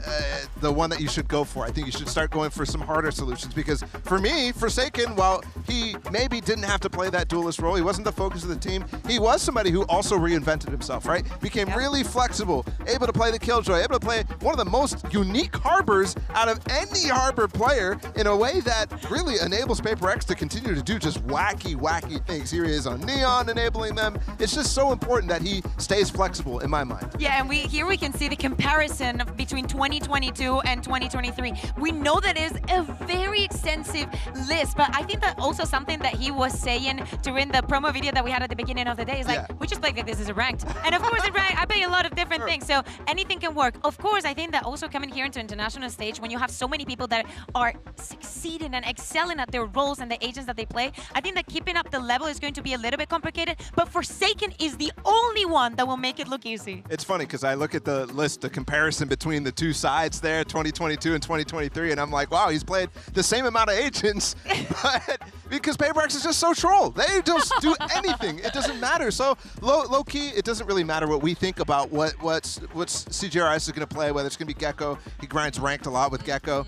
one that you should go for. I think you should start going for some harder solutions, because for me, Forsaken, while he maybe didn't have to play that duelist role, he wasn't the focus of the team, he was somebody who also reinvented himself, right? Became really flexible, able to play the Killjoy, able to play one of the most unique Harbors out of any Harbor player in a way that really enables PRX to continue to do just wacky things. Here he is on Neon enabling them. It's just so important that he stays flexible in my mind. Yeah, and here we can see the comparison between 2022 and 2023. We know that is a very extensive list, but I think that also something that he was saying during the promo video that we had at the beginning of the day is like, we just play like this is a ranked. And of course in ranked, I play a lot of different things, so anything can work. Of course, I think that also coming here into international stage, when you have so many people that are succeeding and excelling at their roles and the agents that they play, I think that keeping up the level is going to be a little bit complicated, but Forsaken is the only one that will make it look easy. It's funny because I look at the list, the comparison between the two sides there, 2022 and 2023, and I'm like, wow, he's played the same amount of agents, but because PRX is just so troll. They just do anything. It doesn't matter. So low key, it doesn't really matter what we think about what CGRS is going to play, whether it's going to be Gecko. He grinds ranked a lot with Gecko.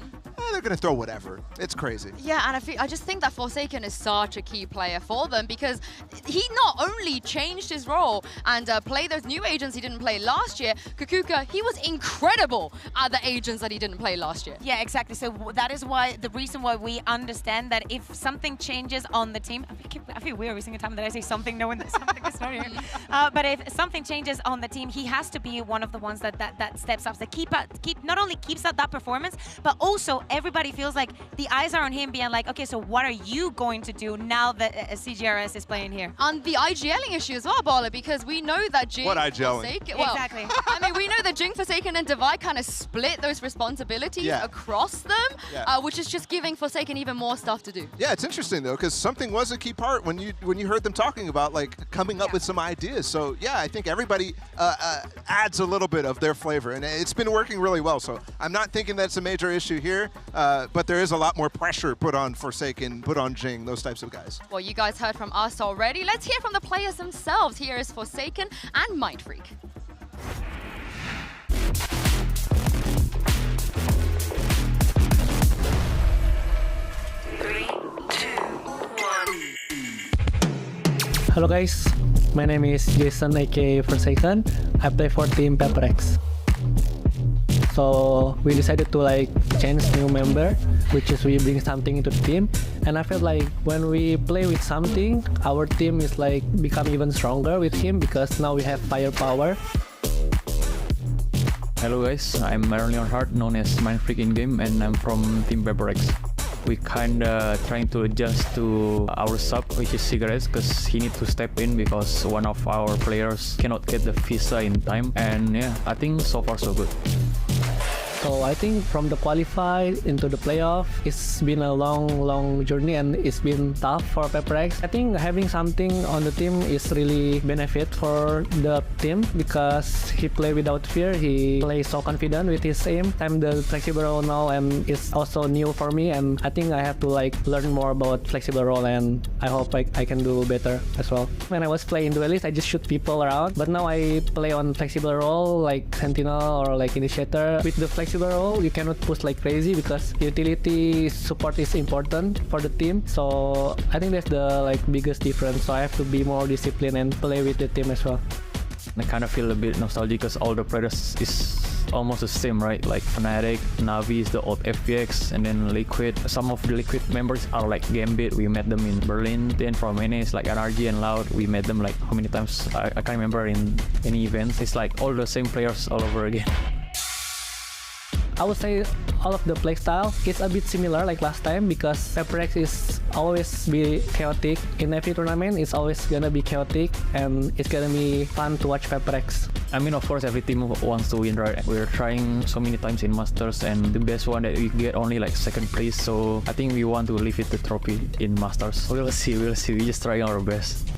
They're going to throw whatever. It's crazy. Yeah, and I just think that Forsaken is such a key player for them, because he not only changed his role and played those new agents he didn't play last year, Kukuka, he was incredible at the agents that he didn't play last year. Yeah, exactly. So that is why the reason why we understand that if something changes on the team, I feel weird every single time that I say something knowing that something is not here. But if something changes on the team, he has to be one of the ones that steps up, that not only keeps up that performance, but also everybody feels like the eyes are on him, being like, okay, so what are you going to do now that CGRS is playing here? And the IGLing issue as well, Bala, because we know that Jing, what IGLing? Well, exactly. I mean, we know that Jing, Forsaken, and Divide kind of split those responsibilities across them, which is just giving Forsaken even more stuff to do. Yeah, it's interesting though, because something was a key part when you heard them talking about like coming up with some ideas. So yeah, I think everybody adds a little bit of their flavor, and it's been working really well. So I'm not thinking that's a major issue here. But there is a lot more pressure put on Forsaken, put on Jing, those types of guys. Well, you guys heard from us already. Let's hear from the players themselves. Here is Forsaken and Mindfreak. Hello guys, my name is Jason aka Forsaken. I play for team PRX. So we decided to like change new member, which is we bring something into the team, and I feel like when we play with something, our team is like become even stronger with him because now we have firepower. Hello guys, I'm Maron Leonhardt, known as Mindfreak in game, and I'm from team PRX. We kinda trying to adjust to our sub, which is Cigarettes, because he needs to step in because one of our players cannot get the visa in time, and yeah, I think so far so good. So I think from the qualify into the playoff, it's been a long journey and it's been tough for PRX. I think having something on the team is really benefit for the team because he play without fear. He plays so confident with his aim. I'm the flexible role now and it's also new for me, and I think I have to like learn more about flexible role, and I hope I can do better as well. When I was playing duelist, I just shoot people around, but now I play on flexible role like Sentinel or like Initiator. With the flexible role, you cannot push like crazy because utility support is important for the team. So I think that's the like biggest difference. So I have to be more disciplined and play with the team as well. I kind of feel a bit nostalgic because all the players is almost the same, right? Like Fnatic, Navi is the old FPX, and then Liquid. Some of the Liquid members are like Gambit. We met them in Berlin. Then from NA, like NRG and Loud. We met them like how many times? I can't remember in any events. It's like all the same players all over again. I would say all of the playstyle is a bit similar like last time because HyperX is always be chaotic. In every tournament, it's always gonna be chaotic and it's gonna be fun to watch HyperX. I mean, of course, every team wants to win, right? We're trying so many times in Masters, and the best one that we get only like second place. So I think we want to leave it the trophy in Masters. We'll see. We're just trying our best.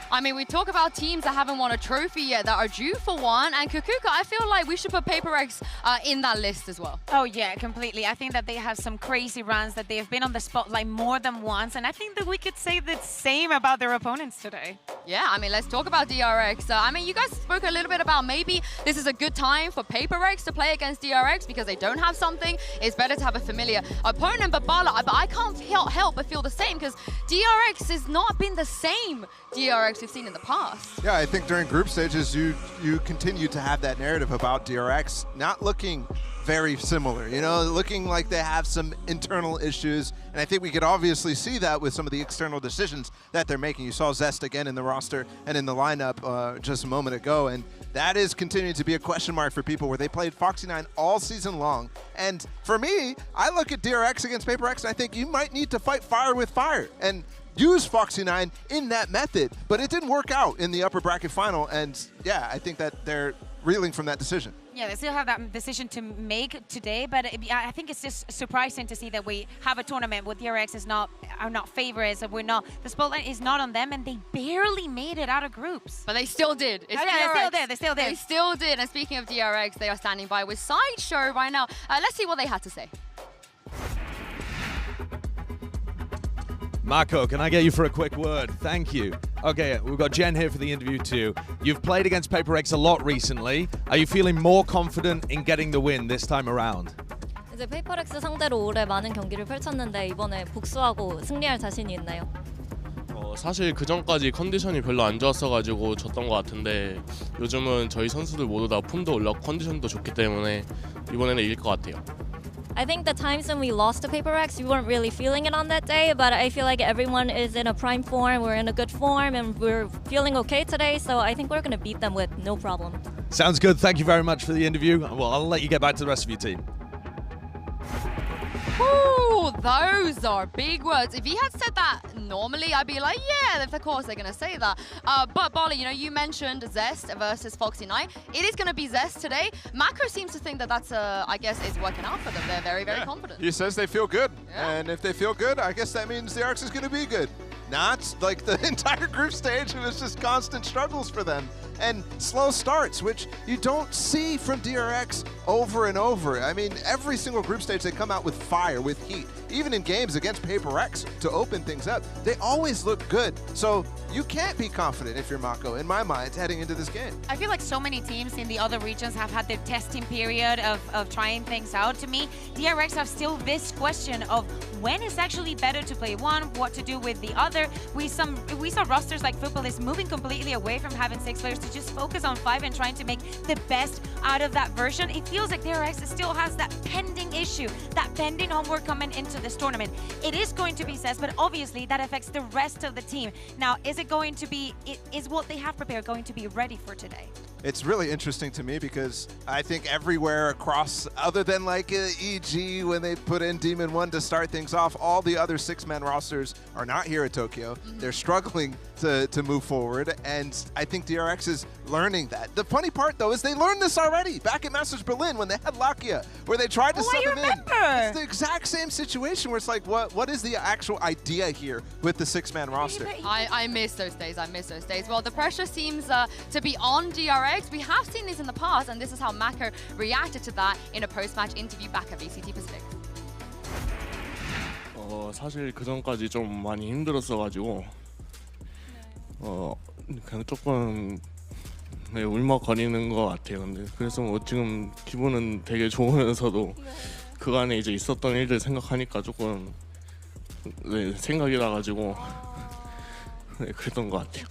I mean, we talk about teams that haven't won a trophy yet that are due for one, and Kukuka, I feel like we should put PRX in that list as well. Oh yeah, completely. I think that they have some crazy runs, that they have been on the spotlight more than once, and I think that we could say the same about their opponents today. Yeah, I mean, let's talk about DRX. I mean, you guys spoke a little bit about maybe this is a good time for PRX to play against DRX because they don't have something. It's better to have a familiar opponent, but Bala, I can't help but feel the same because DRX has not been the same DRX we've seen in the past. Yeah, I think during group stages, you continue to have that narrative about DRX not looking very similar, you know, looking like they have some internal issues. And I think we could obviously see that with some of the external decisions that they're making. You saw Zest again in the roster and in the lineup just a moment ago. And that is continuing to be a question mark for people where they played Foxy9 all season long. And for me, I look at DRX against PRX and I think you might need to fight fire with fire and use Foxy9 in that method. But it didn't work out in the upper bracket final. And yeah, I think that they're reeling from that decision. Yeah, they still have that decision to make today, but I think it's just surprising to see that we have a tournament where DRX are not favorites, and the spotlight is not on them, and they barely made it out of groups. But they still did. It's yeah, DRX. they still did. They still did. And speaking of DRX, they are standing by with Sideshow right now. Let's see what they had to say. Marco, can I get you for a quick word? Thank you. Okay, we've got Jen here for the interview too. You've played against PRX a lot recently. Are you feeling more confident in getting the win this time around? 이제 PRX 상대로 올해 많은 경기를 펼쳤는데 이번에 복수하고 승리할 자신이 있나요? 사실 그 전까지 컨디션이 별로 안 좋았어가지고 졌던 것 같은데 요즘은 저희 선수들 모두 다 폼도 올랐고 컨디션도 좋기 때문에 이번에는 이길 것 같아요. I think the times when we lost to PRX, we weren't really feeling it on that day, but I feel like everyone is in a prime form, we're in a good form, and we're feeling okay today, so I think we're going to beat them with no problem. Sounds good. Thank you very much for the interview. Well, I'll let you get back to the rest of your team. Ooh, those are big words. If he had said that normally, I'd be like, yeah, of course they're going to say that. But Bali, you know, you mentioned Zest versus Foxy9. It is going to be Zest today. Mako seems to think that that's, I guess, is working out for them. They're very, very confident. He says they feel good. Yeah. And if they feel good, I guess that means DRX is going to be good. Not like the entire group stage, it was just constant struggles for them. And slow starts, which you don't see from DRX over and over. I mean, every single group stage, they come out with fire, with heat. Even in games against PRX to open things up, they always look good. So you can't be confident if you're Mako, in my mind, heading into this game. I feel like so many teams in the other regions have had their testing period of trying things out. To me, DRX have still this question of when is actually better to play one, what to do with the other. We saw rosters like Futbolist moving completely away from having 6 players to just focus on 5 and trying to make the best out of that version. It feels like DRX still has that pending issue, that pending homework coming into this tournament. It is going to be said, but obviously that affects the rest of the team. Now, is it going to be, is what they have prepared going to be ready for today? It's really interesting to me because I think everywhere across, other than like EG when they put in Demon 1 to start things off, all the other 6-man rosters are not here at Tokyo. They're struggling to move forward, and I think DRX is learning that. The funny part, though, is they learned this already back at Masters Berlin when they had Lakia, where they tried to sub him in. It's the exact same situation where it's like, what is the actual idea here with the 6-man roster? I miss those days. I miss those days. Well, the pressure seems to be on DRX. We have seen this in the past, and this is how Mako reacted to that in a post-match interview back at VCT Pacific. 사실 그 전까지 좀 많이 힘들었어가지고 그냥 조금 울먹거리는 것 같아요. 근데 그래서 뭐 지금 기분은 되게 좋으면서도 그간에 이제 있었던 일들 생각하니까 조금 생각이 나가지고 그랬던 것 같아요.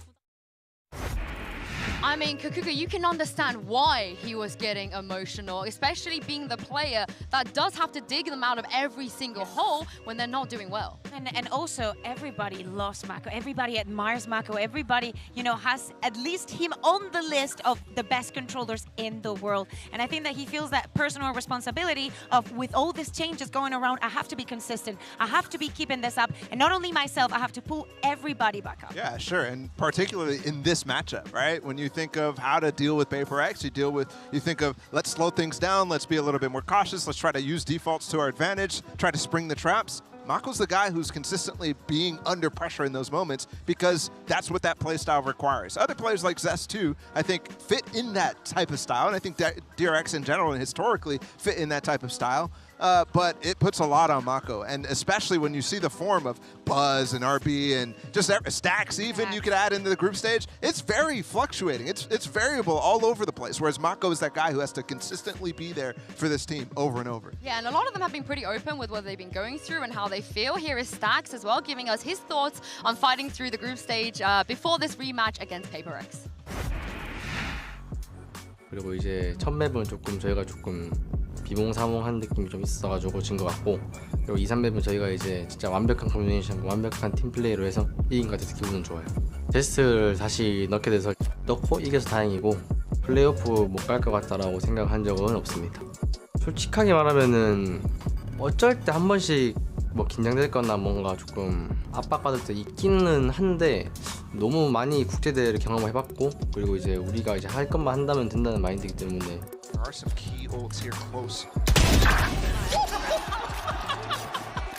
I mean, Kakuka, you can understand why he was getting emotional, especially being the player that does have to dig them out of every single hole when they're not doing well. And also, everybody loves Mako. Everybody admires Mako. Everybody, you know, has at least him on the list of the best controllers in the world. And I think that he feels that personal responsibility of, with all these changes going around, I have to be consistent. I have to be keeping this up. And not only myself, I have to pull everybody back up. Yeah, sure. And particularly in this matchup, right? When you think of how to deal with PRX, you think of, let's slow things down, let's be a little bit more cautious, let's try to use defaults to our advantage, try to spring the traps. Mako's the guy who's consistently being under pressure in those moments because that's what that play style requires. Other players like Zest too, I think, fit in that type of style, and I think that DRX in general and historically fit in that type of style. But it puts a lot on Mako, and especially when you see the form of Buzz and RB and just stacks even you could add into the group stage, it's very fluctuating. It's variable all over the place, whereas Mako is that guy who has to consistently be there for this team over and over. Yeah, and a lot of them have been pretty open with what they've been going through and how they feel. Here is Stacks as well, giving us his thoughts on fighting through the group stage before this rematch against PRX. 그리고 이제 첫 맵은 저희가 조금 비몽사몽한 느낌이 좀 있어가지고 진 것 같고, 그리고 2, 3맵은 저희가 이제 진짜 완벽한 커뮤니케이션, 완벽한 팀 플레이로 해서 이긴 것 같아서 기분은 좋아요. 테스트를 다시 넣게 돼서 넣고 이겨서 다행이고, 플레이오프 못 갈 것 같다라고 생각한 적은 없습니다. 솔직하게 말하면은 어쩔 때 한 번씩 뭐 긴장될 거나 뭔가 조금 압박받을 때 있기는 한데, 너무 많이 국제대회를 경험해봤고, 그리고 이제 우리가 이제 할 것만 한다면 된다는 마인드이기 때문에. There are some key ults here close.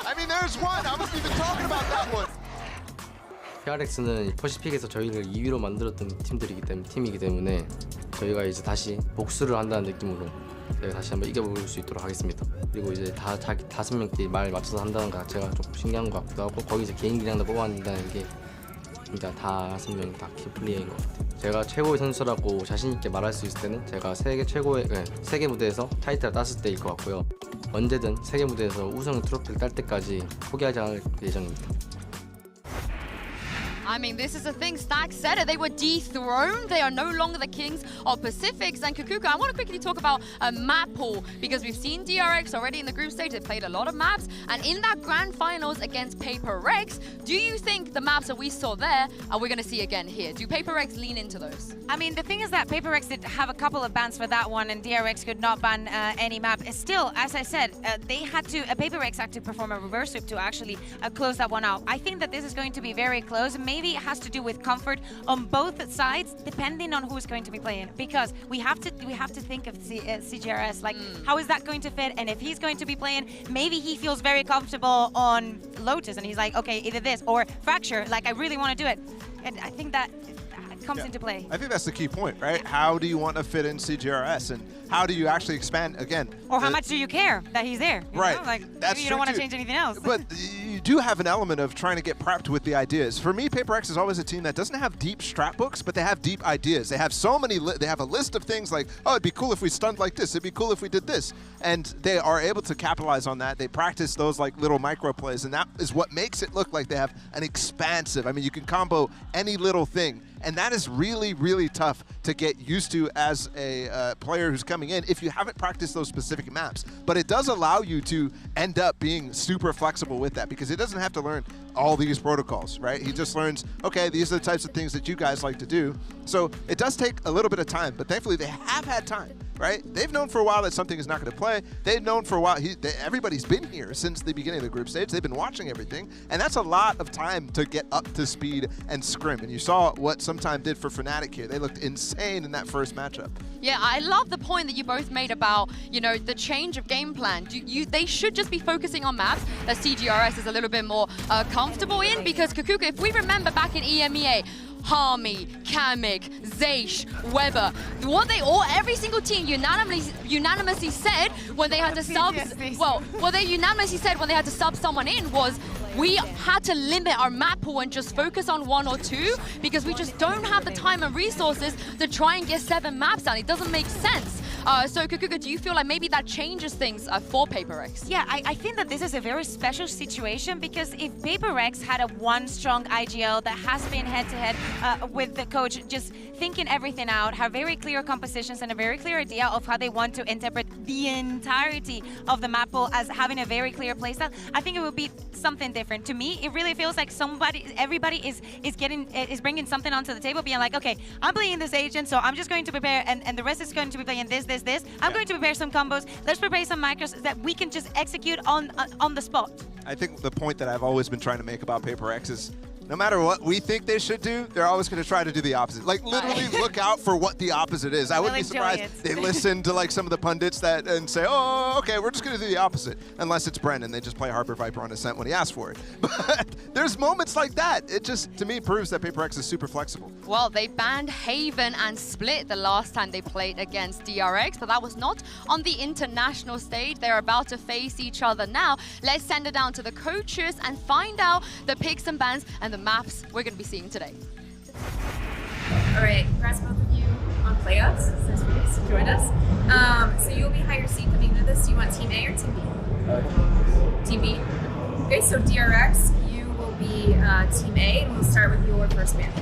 I mean, there's one. I wasn't even talking about that one. PRX는 퍼시픽에서 저희를 2위로 만들었던 팀이기 때문에 저희가 이제 다시 복수를 한다는 느낌으로 저희가 다시 한번 이겨볼 수 있도록 하겠습니다. 그리고 이제 자기 5명끼리 말 맞춰서 한다는 것 자체가 좀 신기한 것 같기도 하고, 거기서 개인기량도 뽑아낸다는 게 진짜 다 5명 다 키플레이인 것 같아요. 제가 최고의 선수라고 자신 있게 말할 수 있을 때는 제가 세계 무대에서 타이틀을 땄을 때일 것 같고요. 언제든 세계 무대에서 우승 트로피를 딸 때까지 포기하지 않을 예정입니다. I mean, this is the thing. Stack said it. They were dethroned. They are no longer the kings of Pacifics. And Kakuka, I want to quickly talk about a map pool because we've seen DRX already in the group stage. They played a lot of maps. And in that grand finals against PRX, do you think the maps that we saw there are we going to see again here? Do PRX lean into those? I mean, the thing is that PRX did have a couple of bans for that one, and DRX could not ban any map. Still, as I said, they had to, PRX had to perform a reverse sweep to actually close that one out. I think that this is going to be very close. Maybe it has to do with comfort on both sides, depending on who's going to be playing. Because we have to think of CGRS, like how is that going to fit? And if he's going to be playing, maybe he feels very comfortable on Lotus, and he's like, okay, either this or Fracture. Like I really want to do it, and I think that comes into play. I think that's the key point, right? How do you want to fit in CGRS, and how do you actually expand again? Or how much do you care that he's there? You right. know? Like that's maybe you don't want to change anything else. But you do have an element of trying to get prepped with the ideas. For me, PRX is always a team that doesn't have deep strat books, but they have deep ideas. They have so many. They have a list of things like, oh, it'd be cool if we stunned like this. It'd be cool if we did this, and they are able to capitalize on that. They practice those like little micro plays, and that is what makes it look like they have an expansive. I mean, you can combo any little thing. And that is really, really tough to get used to as a player who's coming in if you haven't practiced those specific maps. But it does allow you to end up being super flexible with that because it doesn't have to learn all these protocols, right? He just learns, okay, these are the types of things that you guys like to do. So it does take a little bit of time, but thankfully they have had time, right? They've known for a while that something is not going to play. They've known for a while, everybody's been here since the beginning of the group stage. They've been watching everything, and that's a lot of time to get up to speed and scrim. And you saw what Sometime did for Fnatic here. They looked insane in that first matchup. Yeah, I love the point that you both made about, you know, the change of game plan. They should just be focusing on maps that CGRS is a little bit more comfortable in, because Kakuka, if we remember back in EMEA, Harmy, Kamek, Zeish, Weber, every single team unanimously said when they had to sub, what they unanimously said when they had to sub someone in was, we had to limit our map pool and just focus on 1 or 2 because we just don't have the time and resources to try and get 7 maps down. It doesn't make sense. So Kukuka, do you feel like maybe that changes things for PRX? Yeah, I think that this is a very special situation because if PRX had a one strong IGL that has been head-to-head with the coach, just thinking everything out, have very clear compositions and a very clear idea of how they want to interpret the entirety of the map pool as having a very clear playstyle, I think it would be something different. To me, it really feels like everybody is bringing something onto the table, being like, okay, I'm playing this agent, so I'm just going to prepare, and the rest is going to be playing this. I'm going to prepare some combos. Let's prepare some micros that we can just execute on the spot. I think the point that I've always been trying to make about PRX is no matter what we think they should do, they're always going to try to do the opposite. Like, literally look out for what the opposite is. I wouldn't be surprised they listen to like some of the pundits and say, oh, okay, we're just going to do the opposite. Unless it's Brendan, they just play Harbor Viper on Ascent when he asks for it. But there's moments like that. It just, to me, proves that PRX is super flexible. Well, they banned Haven and Split the last time they played against DRX, but that was not on the international stage. They're about to face each other now. Let's send it down to the coaches and find out the picks and bans and the maps we're going to be seeing today. All right, congrats both of you on playoffs. It's nice for you guys to join us. So you'll be higher seed coming into this. Do you want Team A or Team B? Team B. Okay, so DRX, you will be Team A, and we'll start with your first ban.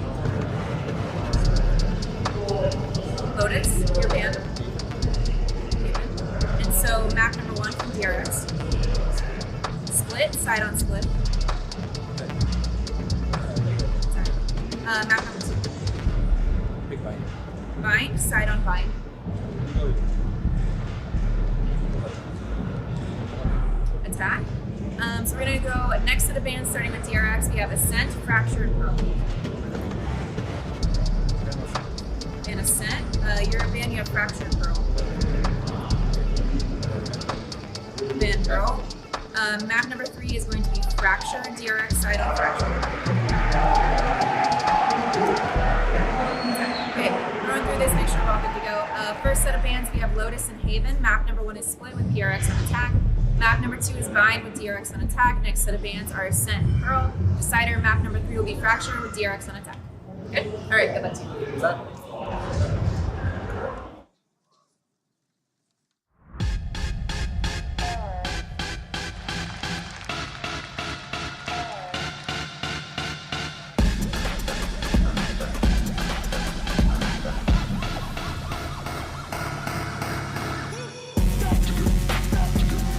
Lotus, your ban. And so map number 1 from DRX. Split, side on split. Map number 2. Big bind. Bind, side on bind. Attack. So we're gonna go next to the band, starting with DRX. We have Ascent, Fracture, and Pearl. And Ascent, you're a band, you have Fracture and Pearl. Band Pearl. Map number 3 is going to be Fracture, DRX, side on Fracture. Okay, going through this, make sure we're all good to go. First set of bans, we have Lotus and Haven. Map number 1 is Split with PRX on attack. Map number 2 is Bind with DRX on attack. Next set of bans are Ascent and Pearl. Decider, map number 3 will be Fracture with DRX on attack. Good? All right, good luck to you.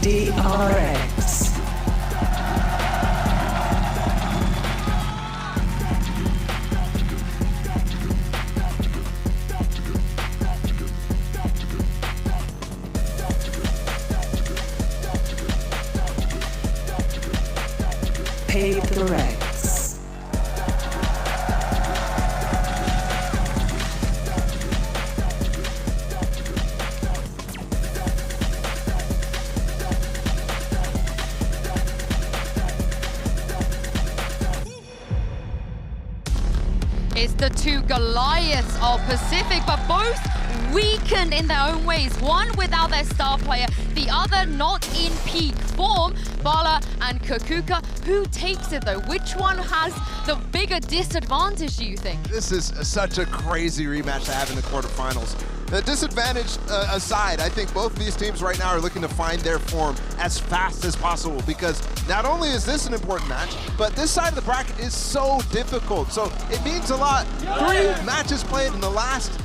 DRX. PRX. It's the two Goliaths of Pacific, but both weakened in their own ways. One without their star player, the other not in peak form. Bala and Kukuka. Who takes it though? Which one has the bigger disadvantage, do you think? This is such a crazy rematch to have in the quarterfinals. The disadvantage aside, I think both of these teams right now are looking to find their form as fast as possible, because not only is this an important match, but this side of the bracket is so difficult. So it means a lot. 3 matches played in the last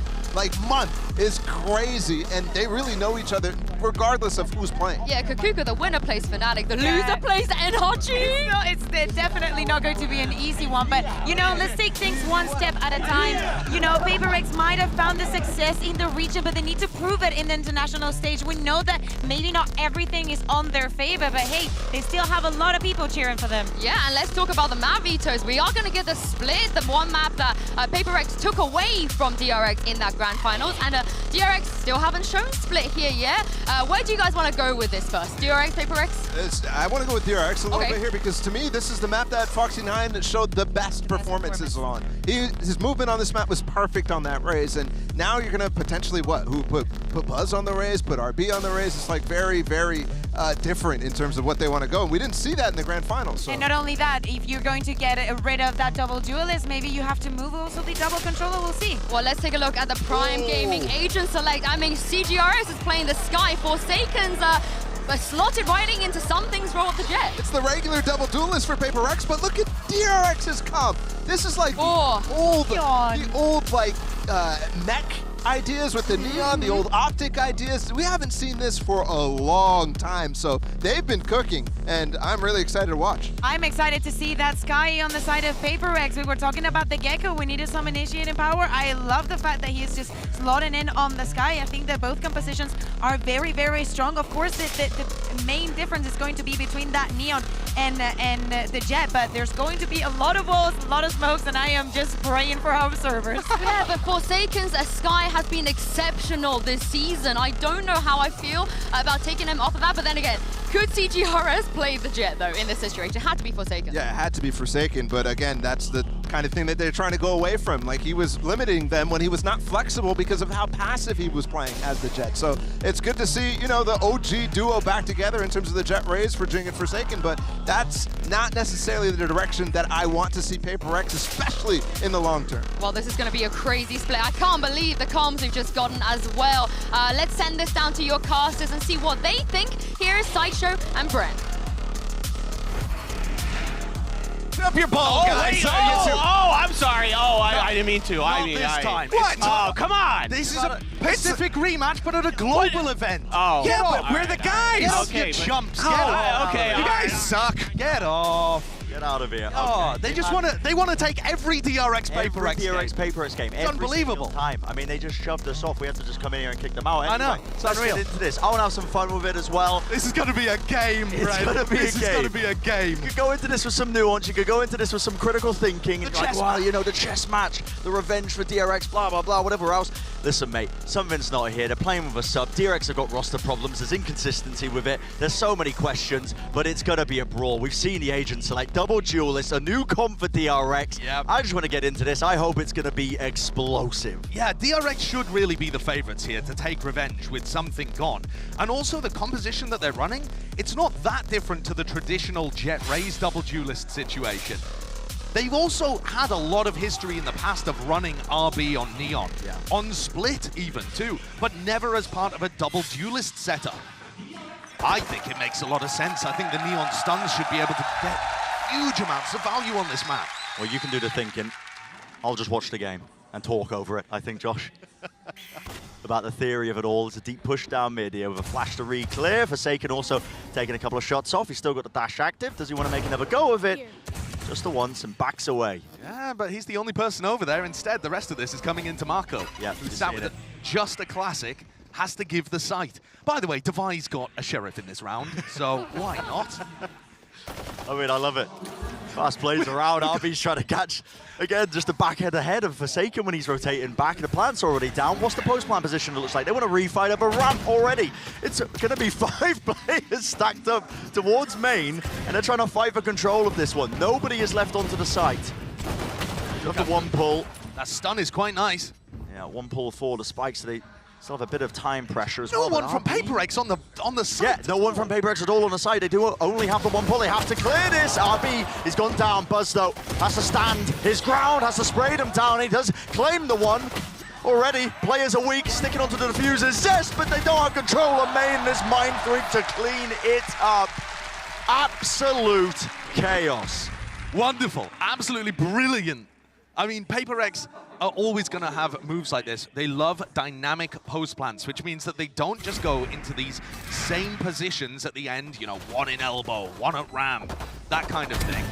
month is crazy, and they really know each other regardless of who's playing. Yeah, Kukuka, the winner plays Fnatic, the loser plays NRG. It's definitely not going to be an easy one, but let's take things one step at a time. PRX might have found the success in the region, but they need to prove it in the international stage. We know that maybe not everything is on their favor, but hey, they still have a lot of people cheering for them. Yeah, and let's talk about the map vetoes. We are going to get the split, the one map that PRX took away from DRX in that grand finals, and DRX still haven't shown split here yet. Where do you guys want to go with this first? DRX, PRX? I want to go with DRX a little bit here, because to me, this is the map that Foxy9 showed the best performances on. His movement on this map was perfect on that raise, and now you're going to potentially, put Buzz on the raise, put RB on the raise. It's like very, very different in terms of what they want to go. And we didn't see that in the grand final. So. And not only that, if you're going to get rid of that double duelist, maybe you have to move also the double controller. We'll see. Well, let's take a look at the Prime Gaming agent select. I mean, CGRS is playing the Sky. Forsaken's slotted right into something's wrong with the Jet. It's the regular double duelist for PaperX, but look at DRX's comp. This is like the old like mech ideas with the neon, the old optic ideas. We haven't seen this for a long time, so they've been cooking, and I'm really excited to watch. I'm excited to see that Sky on the side of PaperX. We were talking about the Gecko. We needed some initiating power. I love the fact that he's just slotting in on the Sky. I think that both compositions are very, very strong. Of course, the main difference is going to be between that neon and the Jet, but there's going to be a lot of walls, a lot of smokes, and I am just praying for our servers. Yeah, but Forsaken's Sky has been exceptional this season. I don't know how I feel about taking him off of that, but then again, could CGRS play the Jet, though, in this situation? It had to be Forsaken. Yeah, it had to be Forsaken, but again, that's the kind of thing that they're trying to go away from. Like, he was limiting them when he was not flexible because of how passive he was playing as the Jet. So it's good to see, you know, the OG duo back together in terms of the Jet Rays for Jing and Forsaken, but that's not necessarily the direction that I want to see PaperX, especially in the long term. Well, this is going to be a crazy split. I can't believe the comms we've just gotten as well. Let's send this down to your casters and see what they think. Here is Sideshow and Brent. Up your ball, guys. I'm sorry. I didn't mean to. This time. What? Oh, come on. This is a Pacific rematch, but at a global event. Oh. Yeah, but we're the guys. Okay, you chumps. Get Oh, off. okay, You all guys right. suck. Get off. Get out of here. Oh, Okay. they just want to take every DRX PaperX game. DRX PaperX game. It's unbelievable. Time. I mean, they just shoved us off. We have to just come in here and kick them out. I know. Anyway, It's let's unreal. get into this. I want to have some fun with it as well. This is going to be a game, It's Brad. going to be This a is game. going to be a game. You could go into this with some nuance. You could go into this with some critical thinking. And The like, chess well, match. you know, the chess match, the revenge for DRX, blah, blah, blah, whatever else. Listen, mate, something's not here. They're playing with a sub. DRX have got roster problems. There's inconsistency with it. There's so many questions, but it's going to be a brawl. We've seen the agents select double duelist, a new comp for DRX. Yep. I just want to get into this. I hope it's going to be explosive. Yeah, DRX should really be the favorites here to take revenge with something gone. And also the composition that they're running, it's not that different to the traditional Jet Rays double duelist situation. They've also had a lot of history in the past of running RB on Neon, on Split even too, but never as part of a double duelist setup. I think it makes a lot of sense. I think the Neon stuns should be able to get huge amounts of value on this map. Well, you can do the thinking. I'll just watch the game and talk over it, I think, Josh. About the theory of it all. It's a deep push down mid here with a flash to re-clear. Forsaken also taking a couple of shots off. He's still got the dash active. Does he want to make another go of it? Just the once and backs away. Yeah, but he's the only person over there. Instead, the rest of this is coming into Marco. Yeah, who's sat with just a classic, has to give the sight. By the way, Devi's got a sheriff in this round, so why not? I mean, I love it. Fast plays around. RB's trying to catch, again, just the backhead ahead of Forsaken when he's rotating back. The plant's already down. What's the post-plant position? It looks like they want to refight up a ramp already. It's going to be 5 players stacked up towards main, and they're trying to fight for control of this one. Nobody is left onto the site. Look at one pull. That stun is quite nice. Yeah, one pull for the spikes, so they still have a bit of time pressure as No well. one from PaperX on the site. Yeah, no one from PaperX at all on the side. They do only have the one pull. They have to clear this. RB is gone down. Buzz, though, has to stand his ground, has to spray them down. He does claim the one. Already, players are weak, sticking onto the diffusers. Yes, but they don't have control of main. This Mind Freak to clean it up. Absolute chaos. Wonderful. Absolutely brilliant. I mean, PaperX are always going to have moves like this. They love dynamic post plants, which means that they don't just go into these same positions at the end, you know, one in elbow, one at ramp, that kind of thing,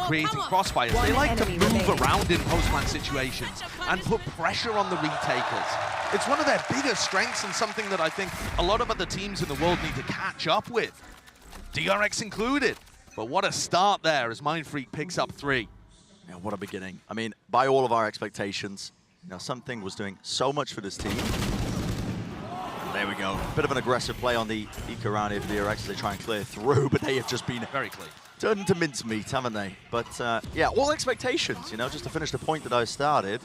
creating crossfires. They like to move around in post plant situations and put pressure on the retakers. It's one of their biggest strengths and something that I think a lot of other teams in the world need to catch up with, DRX included. But what a start there as Mind Freak picks up 3. Yeah, what a beginning. I mean, by all of our expectations, you know, Something was doing so much for this team. There we go. Bit of an aggressive play on the eco round here for DRX as they try and clear through, but they have just been very clean. Turned into mincemeat, haven't they? But yeah, all expectations, you know, just to finish the point that I started.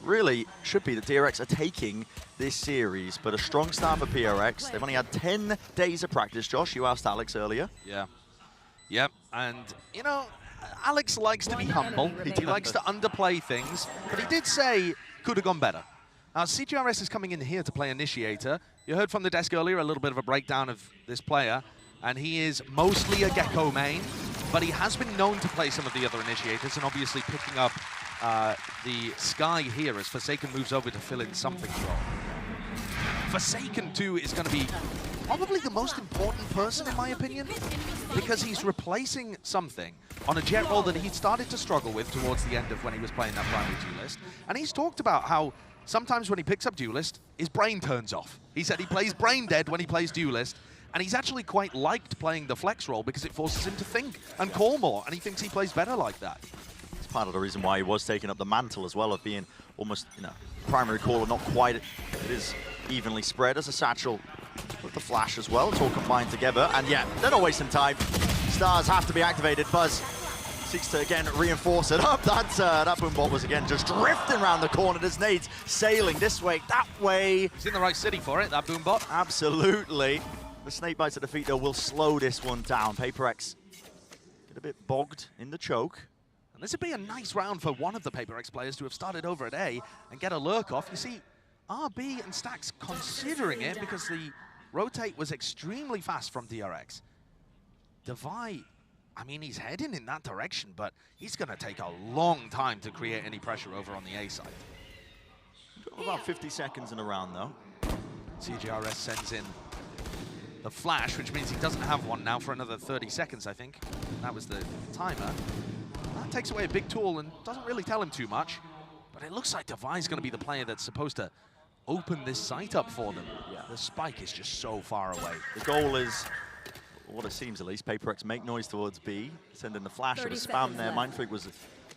really should be that DRX are taking this series, but a strong start for PRX. They've only had 10 days of practice. Josh, you asked Alex earlier. Yeah. Yep, and, you know, Alex likes to be humble. He likes to underplay things, but he did say could have gone better. Now, CGRS is coming in here to play Initiator. You heard from the desk earlier a little bit of a breakdown of this player, and he is mostly a Gecko main, but he has been known to play some of the other Initiators, and obviously picking up the Sky here as Forsaken moves over to fill in something's role. Forsaken, too, is going to be probably the most important person, in my opinion, because he's replacing something on a jet role that he started to struggle with towards the end of when he was playing that primary duelist. And he's talked about how sometimes when he picks up duelist, his brain turns off. He said he plays brain dead when he plays duelist, and he's actually quite liked playing the flex role because it forces him to think and call more, and he thinks he plays better like that. It's part of the reason why he was taking up the mantle as well of being almost, you know, primary caller, not quite. It is evenly spread as a satchel with the flash as well. It's all combined together, and yeah, they're not wasting time. Stars have to be activated. Buzz seeks to again reinforce it up. That boombot was again just drifting around the corner. There's nades sailing this way, that way. He's in the right city for it, that boombot. Absolutely. The snake bites at the feet though will slow this one down. PaperX get a bit bogged in the choke. And this would be a nice round for one of the PaperX players to have started over at A and get a lurk off. You see, RB and Stacks considering it because the rotate was extremely fast from DRX. Devi, I mean, he's heading in that direction, but he's going to take a long time to create any pressure over on the A side. About 50 seconds in a round, though. CGRS sends in the flash, which means he doesn't have one now for another 30 seconds, I think. That was the timer. That takes away a big tool and doesn't really tell him too much. But it looks like Devi's going to be the player that's supposed to open this site up for them. Yeah. The spike is just so far away. The goal is, what it seems at least, PaperX make noise towards B, send in the flash of a spam there. Mindfreak was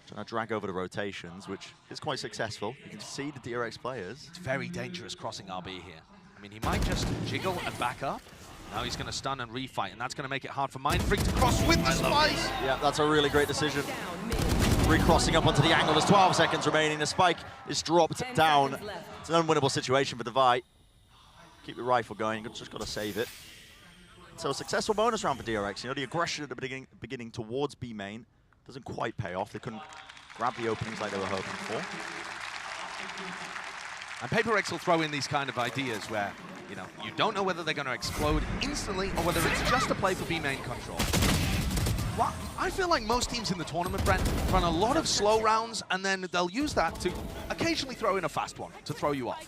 trying to drag over the rotations, which is quite successful. You can see the DRX players. It's very dangerous crossing RB here. I mean, he might just jiggle and back up. Now he's going to stun and refight, and that's going to make it hard for Mindfreak to cross with the spike. Yeah, that's a really great decision. Recrossing up onto the angle. There's 12 seconds remaining. The spike is dropped down. It's an unwinnable situation for Devi. Keep the rifle going. You've just got to save it. So a successful bonus round for DRX. You know, the aggression at the beginning towards B main doesn't quite pay off. They couldn't grab the openings like they were hoping for. And PaperX will throw in these kind of ideas where, you know, you don't know whether they're going to explode instantly or whether it's just a play for B main control. Well, I feel like most teams in the tournament, Brent, run a lot of slow rounds, and then they'll use that to occasionally throw in a fast one to throw you off.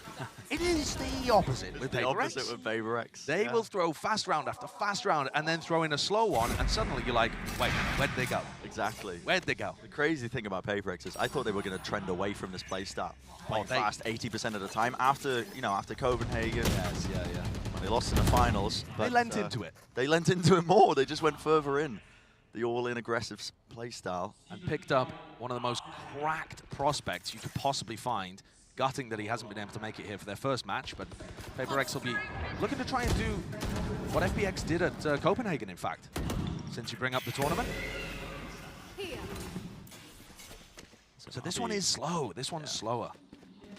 It is the opposite with PaperX. The opposite with PaperX. They will throw fast round after fast round and then throw in a slow one, and suddenly you're like, wait, where'd they go? Exactly. Where'd they go? The crazy thing about PaperX is I thought they were going to trend away from this play style. Playing fast 80% of the time after, you know, after Copenhagen. Yes, yeah. When they lost in the finals. But, they lent into it. They lent into it more. They just went further in. The all-in aggressive play style. And picked up one of the most cracked prospects you could possibly find. Gutting that he hasn't been able to make it here for their first match, but PaperX will be looking to try and do what FPX did at Copenhagen, in fact, since you bring up the tournament. So this one is slow. This one's slower.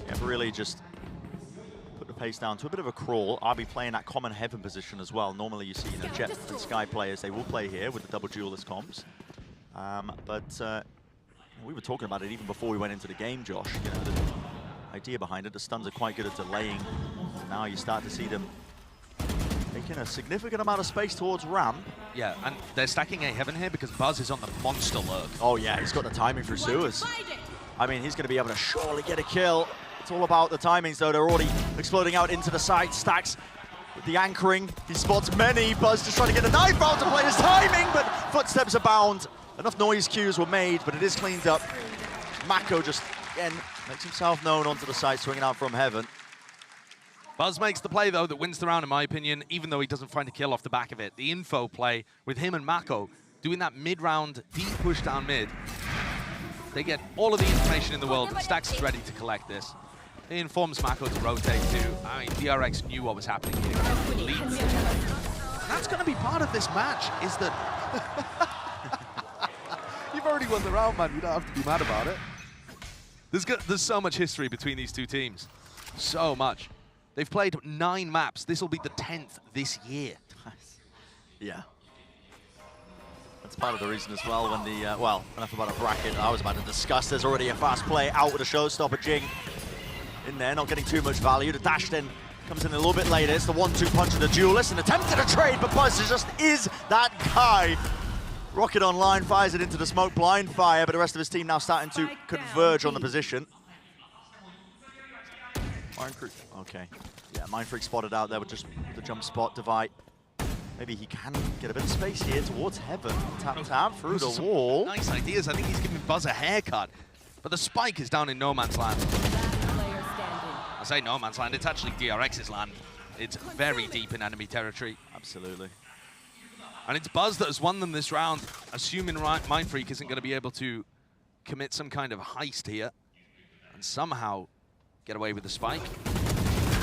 Yeah, really just put the pace down to a bit of a crawl. RB playing that common heaven position as well. Normally you see, you know, Jet and Sky players, they will play here with the double duelist comps. But we were talking about it even before we went into the game, Josh. You know, the idea behind it, the stuns are quite good at delaying. Now you start to see them taking a significant amount of space towards ramp. Yeah, and they're stacking a heaven here because Buzz is on the monster lurk. Oh yeah, he's got the timing for sewers. I mean, he's going to be able to surely get a kill. It's all about the timings, though. They're already exploding out into the side. Stacks with the anchoring. He spots many. Buzz just trying to get a knife out to play his timing, but footsteps abound. Enough noise cues were made, but it is cleaned up. Mako just, again, makes himself known onto the side, swinging out from heaven. Buzz makes the play, though, that wins the round, in my opinion, even though he doesn't find a kill off the back of it. The info play with him and Mako doing that mid-round deep push down mid. They get all of the information in the world, and Stacks is ready to collect this. He informs Mako to rotate too. I mean, DRX knew what was happening here. Leads. That's going to be part of this match, is that... You've already won the round, man. You don't have to be mad about it. There's so much history between these two teams. So much. They've played 9 maps. This will be the 10th this year. Yeah. That's part of the reason as well when the, well, enough about a bracket I was about to discuss. There's already a fast play out with a showstopper. Jing in there, not getting too much value. The dash then comes in a little bit later. It's the 1-2 punch of the duelist, and attempted a trade, but Buzz just is that guy. Rocket online, fires it into the smoke, blind fire, but the rest of his team now starting to converge on the position. Mindfreak, okay. Yeah, Mindfreak spotted out there with just the jump spot, Divide. Maybe he can get a bit of space here towards Heaven. Tap through the wall. Nice ideas. I think he's giving Buzz a haircut. But the spike is down in no man's land. I say no man's land, it's actually DRX's land. It's very deep in enemy territory. Absolutely. And it's Buzz that has won them this round, assuming Mindfreak isn't going to be able to commit some kind of heist here and somehow get away with the spike.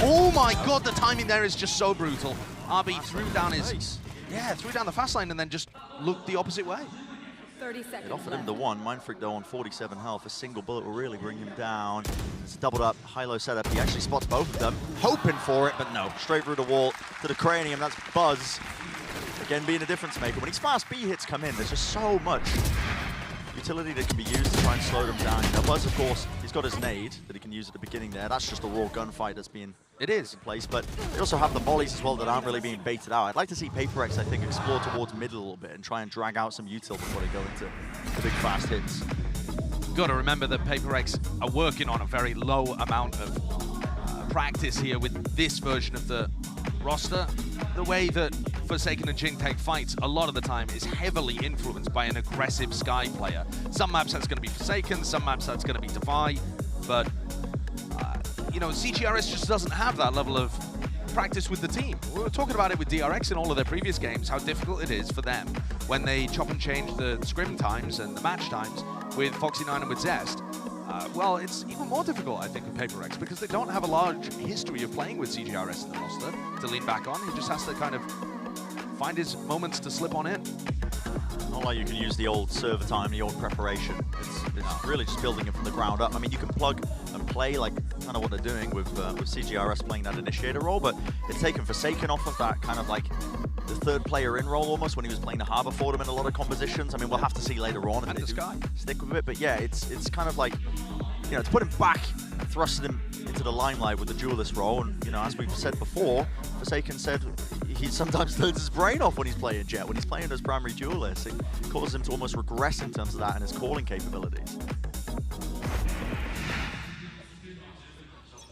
Oh my god, the timing there is just so brutal. RB threw down his... Yeah, threw down the fast line and then just looked the opposite way. 30 seconds It offered him the one. Mindfreak, though, on 47 health. A single bullet will really bring him down. It's a doubled up, high-low setup. He actually spots both of them, hoping for it, but no. Straight through the wall to the cranium. That's Buzz. Again, being a difference maker. When these fast B hits come in, there's just so much utility that can be used to try and slow them down. Now, Buzz, of course, he's got his nade that he can use at the beginning there. That's just a raw gunfight that's being in place, but they also have the volleys as well that aren't really being baited out. I'd like to see PRX, I think, explore towards mid a little bit and try and drag out some util before they go into the big fast hits. Got to remember that PRX are working on a very low amount of practice here with this version of the roster. The way that Forsaken and Jing take fights a lot of the time is heavily influenced by an aggressive Sky player. Some maps that's going to be Forsaken, some maps that's going to be Defy, but you know, CGRS just doesn't have that level of practice with the team. We were talking about it with DRX in all of their previous games, how difficult it is for them when they chop and change the scrim times and the match times with Foxy9 and with Zest. Well, it's even more difficult, I think, with PRX because they don't have a large history of playing with CGRS in the roster to lean back on. He just has to kind of find his moments to slip on in. Not like you can use the old server time, the old preparation. It's really just building it from the ground up. I mean, you can plug and play like kind of what they're doing with CGRS playing that initiator role, but it's taken Forsaken off of that kind of like the third player in role almost when he was playing the Harbor for them in a lot of compositions. I mean, we'll have to see later on if they do stick with it, but yeah, it's kind of like, you know, to put him back, thrusted him into the limelight with the duelist role, and you know, as we've said before, Forsaken said he sometimes turns his brain off when he's playing Jet. When he's playing as primary duelist, it causes him to almost regress in terms of that and his calling capabilities.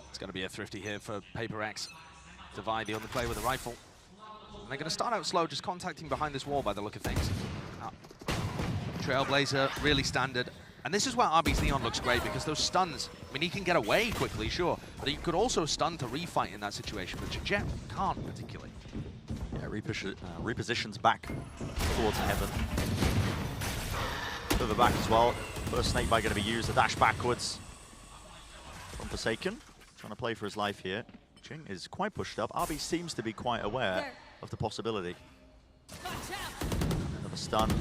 It's going to be a thrifty here for PRX. Divide the underplay with a rifle. And they're going to start out slow, just contacting behind this wall by the look of things. Trailblazer, really standard. And this is where RB's Neon looks great, because those stuns, I mean, he can get away quickly, sure, but he could also stun to refight in that situation, which Jet can't particularly. Yeah, repositions back towards Heaven. Further back as well. First snakebite going to be used, a dash backwards from Forsaken. Trying to play for his life here. Jing is quite pushed up. RB seems to be quite aware of the possibility. Another stun.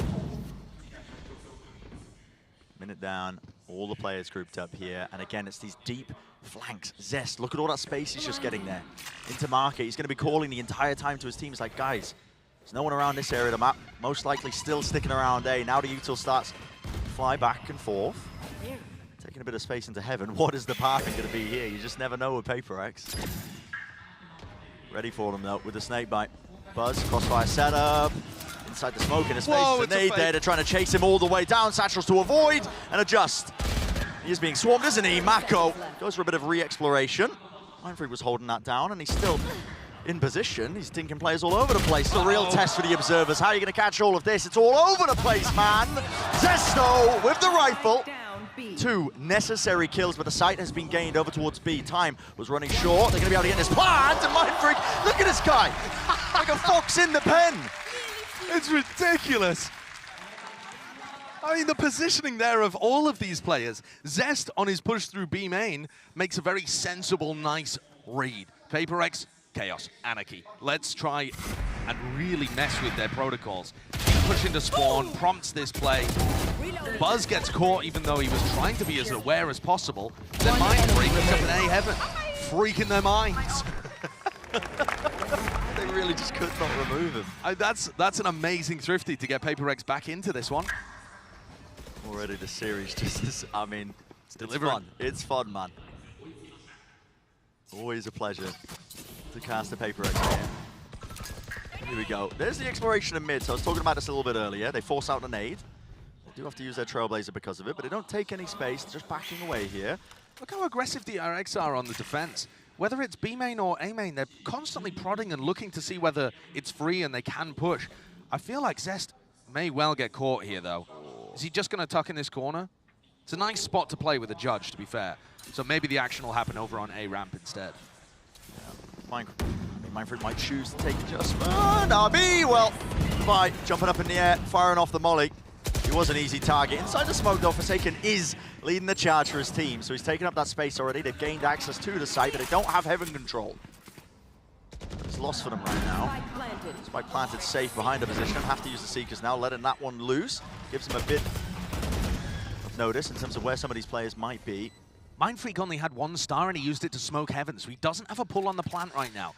Minute down, all the players grouped up here, and again, it's these deep flanks. Zest, look at all that space he's just getting there. Into market, he's going to be calling the entire time to his team. He's like, guys, there's no one around this area of the map. Most likely still sticking around A. Now the util starts to fly back and forth. Taking a bit of space into Heaven. What is the pathing going to be here? You just never know with PRX. Ready for them, though, with the snakebite. Buzz, crossfire setup. Inside the smoke in his face. It's a nade there. They're trying to chase him all the way down. Satchels to avoid and adjust. He is being swarmed, isn't he? Mako goes for a bit of re-exploration. Mindfreak was holding that down, and he's still in position. He's tinking players all over the place. It's a real test for the observers. How are you going to catch all of this? It's all over the place, man. Zesto with the rifle. 2 necessary kills, but the site has been gained over towards B. Time was running short. They're going to be able to get this plant, and Mindfreak, look at this guy. Like a fox in the pen. It's ridiculous. I mean, the positioning there of all of these players. Zest on his push through B main makes a very sensible, nice read. PRX, chaos, anarchy. Let's try and really mess with their protocols. push into spawn, prompts this play. Buzz gets caught even though he was trying to be as aware as possible. Then Mindfreak is up in A heaven, freaking their minds. They really just could not remove him. That's an amazing Thrifty to get PRX back into this one. Already the series just is, I mean, it's fun. It's fun, man. Always a pleasure to cast a PRX game. Here we go. There's the exploration in mid. So I was talking about this a little bit earlier. They force out a nade. They do have to use their Trailblazer because of it, but they don't take any space. They're just backing away here. Look how aggressive DRX are on the defense. Whether it's B main or A main, they're constantly prodding and looking to see whether it's free and they can push. I feel like Zest may well get caught here, though. Is he just going to tuck in this corner? It's a nice spot to play with a judge, to be fair. So maybe the action will happen over on A ramp instead. Yeah. Mindfreak might choose to take adjustment. RB, well, by jumping up in the air, firing off the molly. He was an easy target. Inside the smoke, though, Forsaken is leading the charge for his team. So he's taken up that space already. They've gained access to the site, but they don't have heaven control. It's lost for them right now. Spike planted safe behind the position. Have to use the Seekers now, letting that one loose. Gives him a bit of notice in terms of where some of these players might be. Mindfreak only had 1 star and he used it to smoke heaven, so he doesn't have a pull on the plant right now.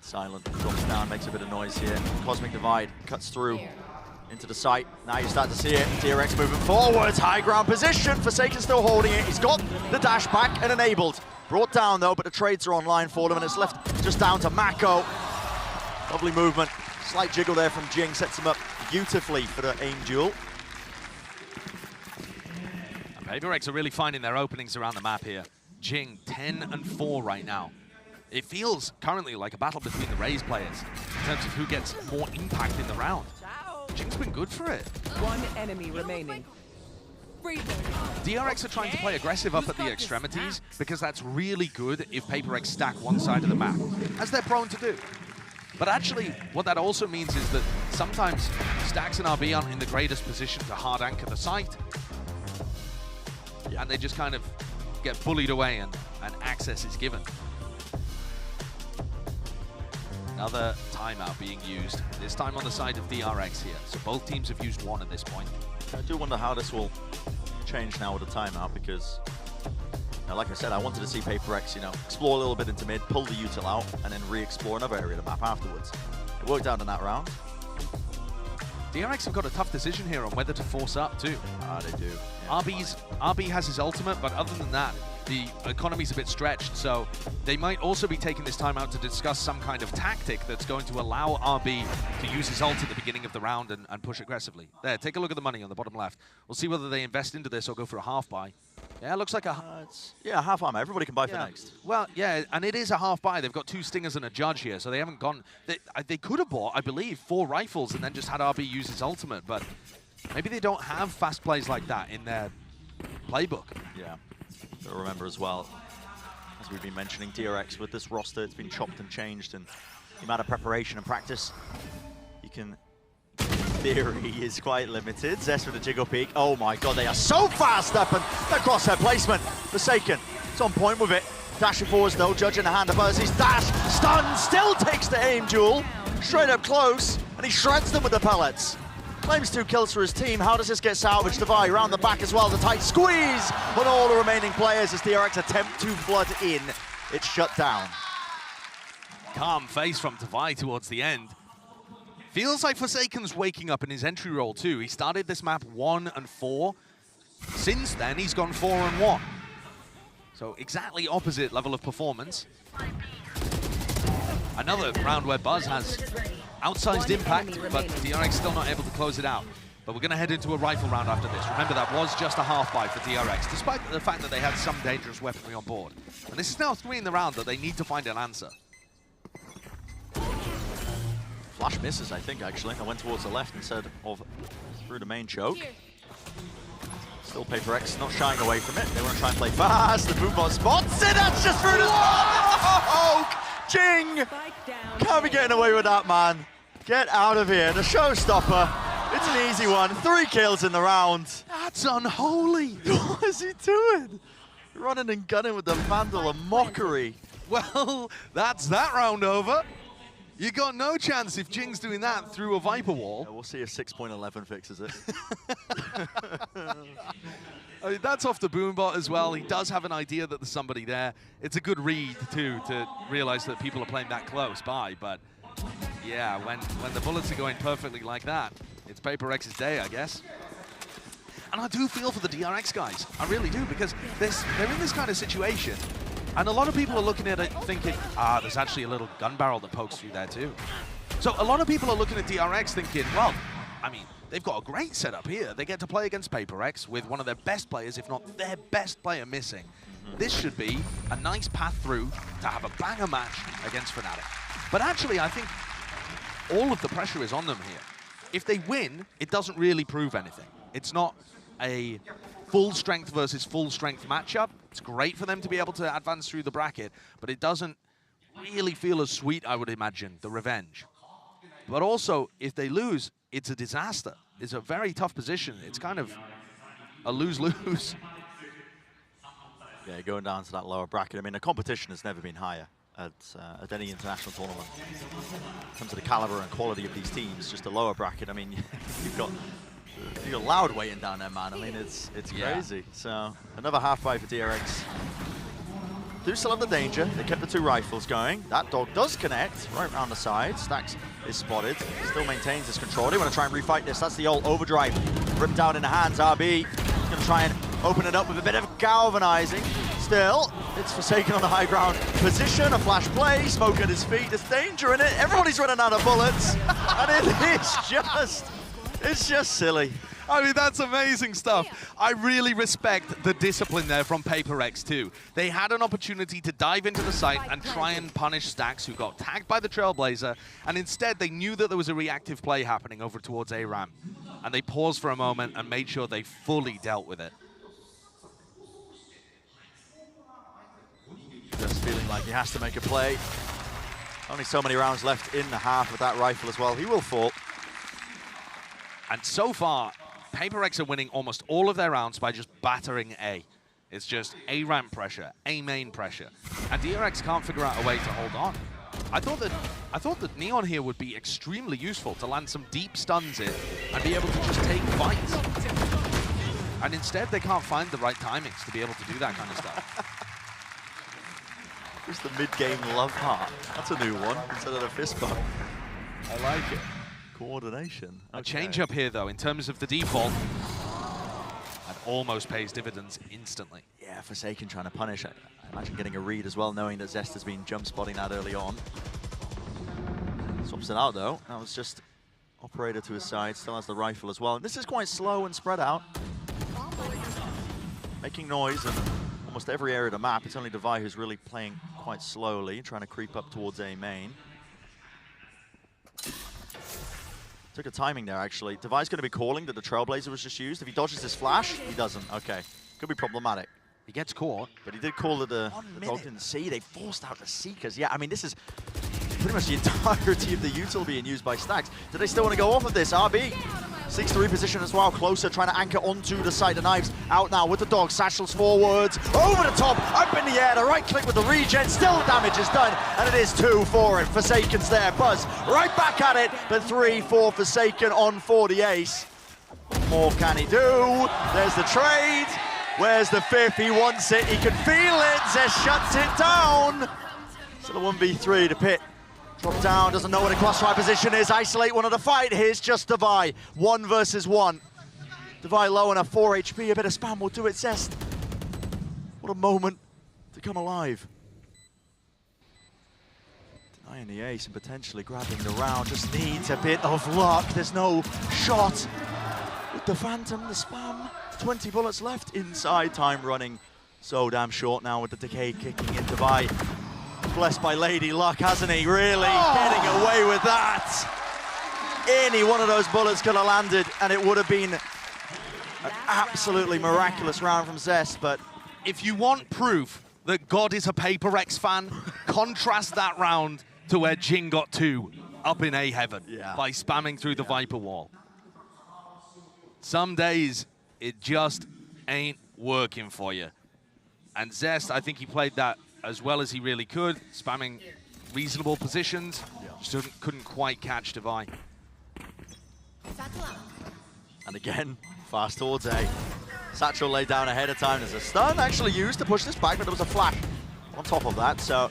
Silent drops down, makes a bit of noise here. Cosmic Divide cuts through into the site. Now you start to see it. DRX moving forwards, high ground position. Forsaken still holding it. He's got the dash back and enabled. Brought down though, but the trades are online for them, and it's left just down to Mako. Lovely movement. Slight jiggle there from Jing, sets him up beautifully for the aim duel. PRX are really finding their openings around the map here. Jing, 10 and 4 right now. It feels currently like a battle between the Raze players in terms of who gets more impact in the round. Jing's been good for it. One enemy remaining. DRX are trying to play aggressive up at the extremities because that's really good if PRX stack one side of the map, as they're prone to do. But actually, what that also means is that sometimes Stacks and RB aren't in the greatest position to hard anchor the site. And they just kind of get bullied away and access is given. Another timeout being used, this time on the side of DRX here. So both teams have used 1 at this point. I do wonder how this will change now with the timeout, because, like I said, I wanted to see PRX, explore a little bit into mid, pull the util out, and then re-explore another area of the map afterwards. It worked out in that round. DRX have got a tough decision here on whether to force up too. They do. Yeah. RB has his ultimate, but other than that, the economy's a bit stretched, so they might also be taking this time out to discuss some kind of tactic that's going to allow RB to use his ult at the beginning of the round and push aggressively. There, take a look at the money on the bottom left. We'll see whether they invest into this or go for a half buy. Yeah, it looks like a... half armor. Everybody can buy for next. Well, yeah, and it is a half buy. They've got 2 stingers and a judge here, so they haven't gone... They could have bought, I believe, 4 rifles and then just had RB use his ultimate, but maybe they don't have fast plays like that in their playbook. Yeah. Got to remember as well, as we've been mentioning, DRX with this roster, it's been chopped and changed, and the amount of preparation and practice you can, in theory, is quite limited. Zest with a jiggle peek. Oh my god, they are so fast up, and the crosshair placement. Forsaken, it's on point with it. Dashing forwards though, judge in the hand of us. He's dash, stun, still takes the aim duel. Straight up close, and he shreds them with the pellets. Claims 2 kills for his team. How does this get salvaged? Divide around the back as well. The tight squeeze on all the remaining players as DRX attempt to flood in. It's shut down. Calm face from Divide towards the end. Feels like Forsaken's waking up in his entry role too. He started this map 1 and 4. Since then, he's gone 4 and 1. So exactly opposite level of performance. Another round where Buzz has outsized impact, but DRX still not able to close it out. But we're going to head into a rifle round after this. Remember, that was just a half buy for DRX, despite the fact that they had some dangerous weaponry on board. And this is now 3 in the round that they need to find an answer. Flash misses, I think, actually. I went towards the left instead of through the main choke. Still PRX not shying away from it. They want to try and play fast. The Boombot spots it. That's just through the smoke. Jing! Can't be getting away with that, man. Get out of here. The showstopper. It's an easy one. 3 kills in the round. That's unholy. What is he doing? Running and gunning with the Vandal, a mockery. Well, that's that round over. You got no chance if Jing's doing that through a Viper wall. Yeah, we'll see if 6.11 fixes it. I mean, that's off the boombot as well. He does have an idea that there's somebody there. It's a good read, too, to realize that people are playing that close by. But, yeah, when the bullets are going perfectly like that, it's PRX's day, I guess. And I do feel for the DRX guys. I really do, because they're in this kind of situation. And a lot of people are looking at it thinking, there's actually a little gun barrel that pokes through there, too. So a lot of people are looking at DRX thinking, well, I mean, they've got a great setup here. They get to play against PRX with one of their best players, if not their best player, missing. This should be a nice path through to have a banger match against Fnatic. But actually, I think all of the pressure is on them here. If they win, it doesn't really prove anything. It's not a full strength versus full strength matchup. It's great for them to be able to advance through the bracket, but it doesn't really feel as sweet, I would imagine, the revenge. But also, if they lose, it's a disaster. It's a very tough position. It's kind of a lose-lose. Yeah, going down to that lower bracket. I mean, the competition has never been higher at any international tournament. In terms of the caliber and quality of these teams, just a lower bracket. I mean, you've got Loud waiting down there, man. I mean, it's crazy. So another half buy for DRX. Do still have the danger. They kept the 2 rifles going. That dog does connect right around the side. Stax is spotted. Still maintains his control. They want to try and refight this. That's the old overdrive. Ripped out in the hands. RB going to try and open it up with a bit of galvanizing. Still, it's Forsaken on the high ground position. A flash play. Smoke at his feet. There's danger in it. Everybody's running out of bullets. And it's just silly. I mean, that's amazing stuff. I really respect the discipline there from PRX too. They had an opportunity to dive into the site and try and punish Stax, who got tagged by the Trailblazer, and instead they knew that there was a reactive play happening over towards ARAM. And they paused for a moment and made sure they fully dealt with it. Just feeling like he has to make a play. Only so many rounds left in the half with that rifle as well. He will fall. And so far, PRX are winning almost all of their rounds by just battering A. It's just A ramp pressure, A main pressure. And DRX can't figure out a way to hold on. I thought that Neon here would be extremely useful to land some deep stuns in and be able to just take fights. And instead, they can't find the right timings to be able to do that kind of stuff. Just the mid-game love heart. That's a new one instead of the fist bump. I like it. Coordination. A change up here, though, in terms of the default. And almost pays dividends instantly. Yeah, Forsaken trying to punish it. I imagine getting a read as well, knowing that Zest has been jump spotting that early on. Swaps it out, though. That was just Operator to his side. Still has the rifle as well. And this is quite slow and spread out. Making noise in almost every area of the map. It's only Devi who's really playing quite slowly, trying to creep up towards A main. Took a timing there, actually. Devi's going to be calling that the Trailblazer was just used. If he dodges this flash, he doesn't. Okay. Could be problematic. He gets caught. But he did call that the dog didn't see. They forced out the Seekers. Yeah, I mean, this is pretty much the entirety of the util being used by Stax. Do they still want to go off of this? RB seeks to reposition as well. Closer, trying to anchor onto the side. The knives out now with the dog. Satchels forwards. Over the top. Up in the air. The right click with the regen. Still damage is done. And it is 2 for it. Forsaken's there. Buzz right back at it. But 3 for Forsaken on for the ace. What more can he do? There's the trade. Where's the 5th? He wants it. He can feel it. Zest shuts it down. So the 1v3, the pit. Drop down, doesn't know what a crossfire position is. Isolate one of the fight. Here's just Devi. 1 versus 1. Devi low on a 4 HP. A bit of spam will do it, Zest. What a moment to come alive. Denying the ace and potentially grabbing the round. Just needs a bit of luck. There's no shot. With the Phantom, the spam. 20 bullets left inside. Time running so damn short now with the decay kicking in. Devi. Blessed by Lady Luck, hasn't he? Really getting away with that. Any one of those bullets could have landed, and it would have been an absolutely miraculous round from Zest. But if you want proof that God is a PRX fan, contrast that round to where Jing got 2 up in A heaven by spamming through the Viper wall. Some days, it just ain't working for you. And Zest, I think he played that as well as he really could, spamming reasonable positions. Just couldn't quite catch Devi. And again, fast towards A. Satchel laid down ahead of time. There's a stun actually used to push this back, but there was a flash on top of that. So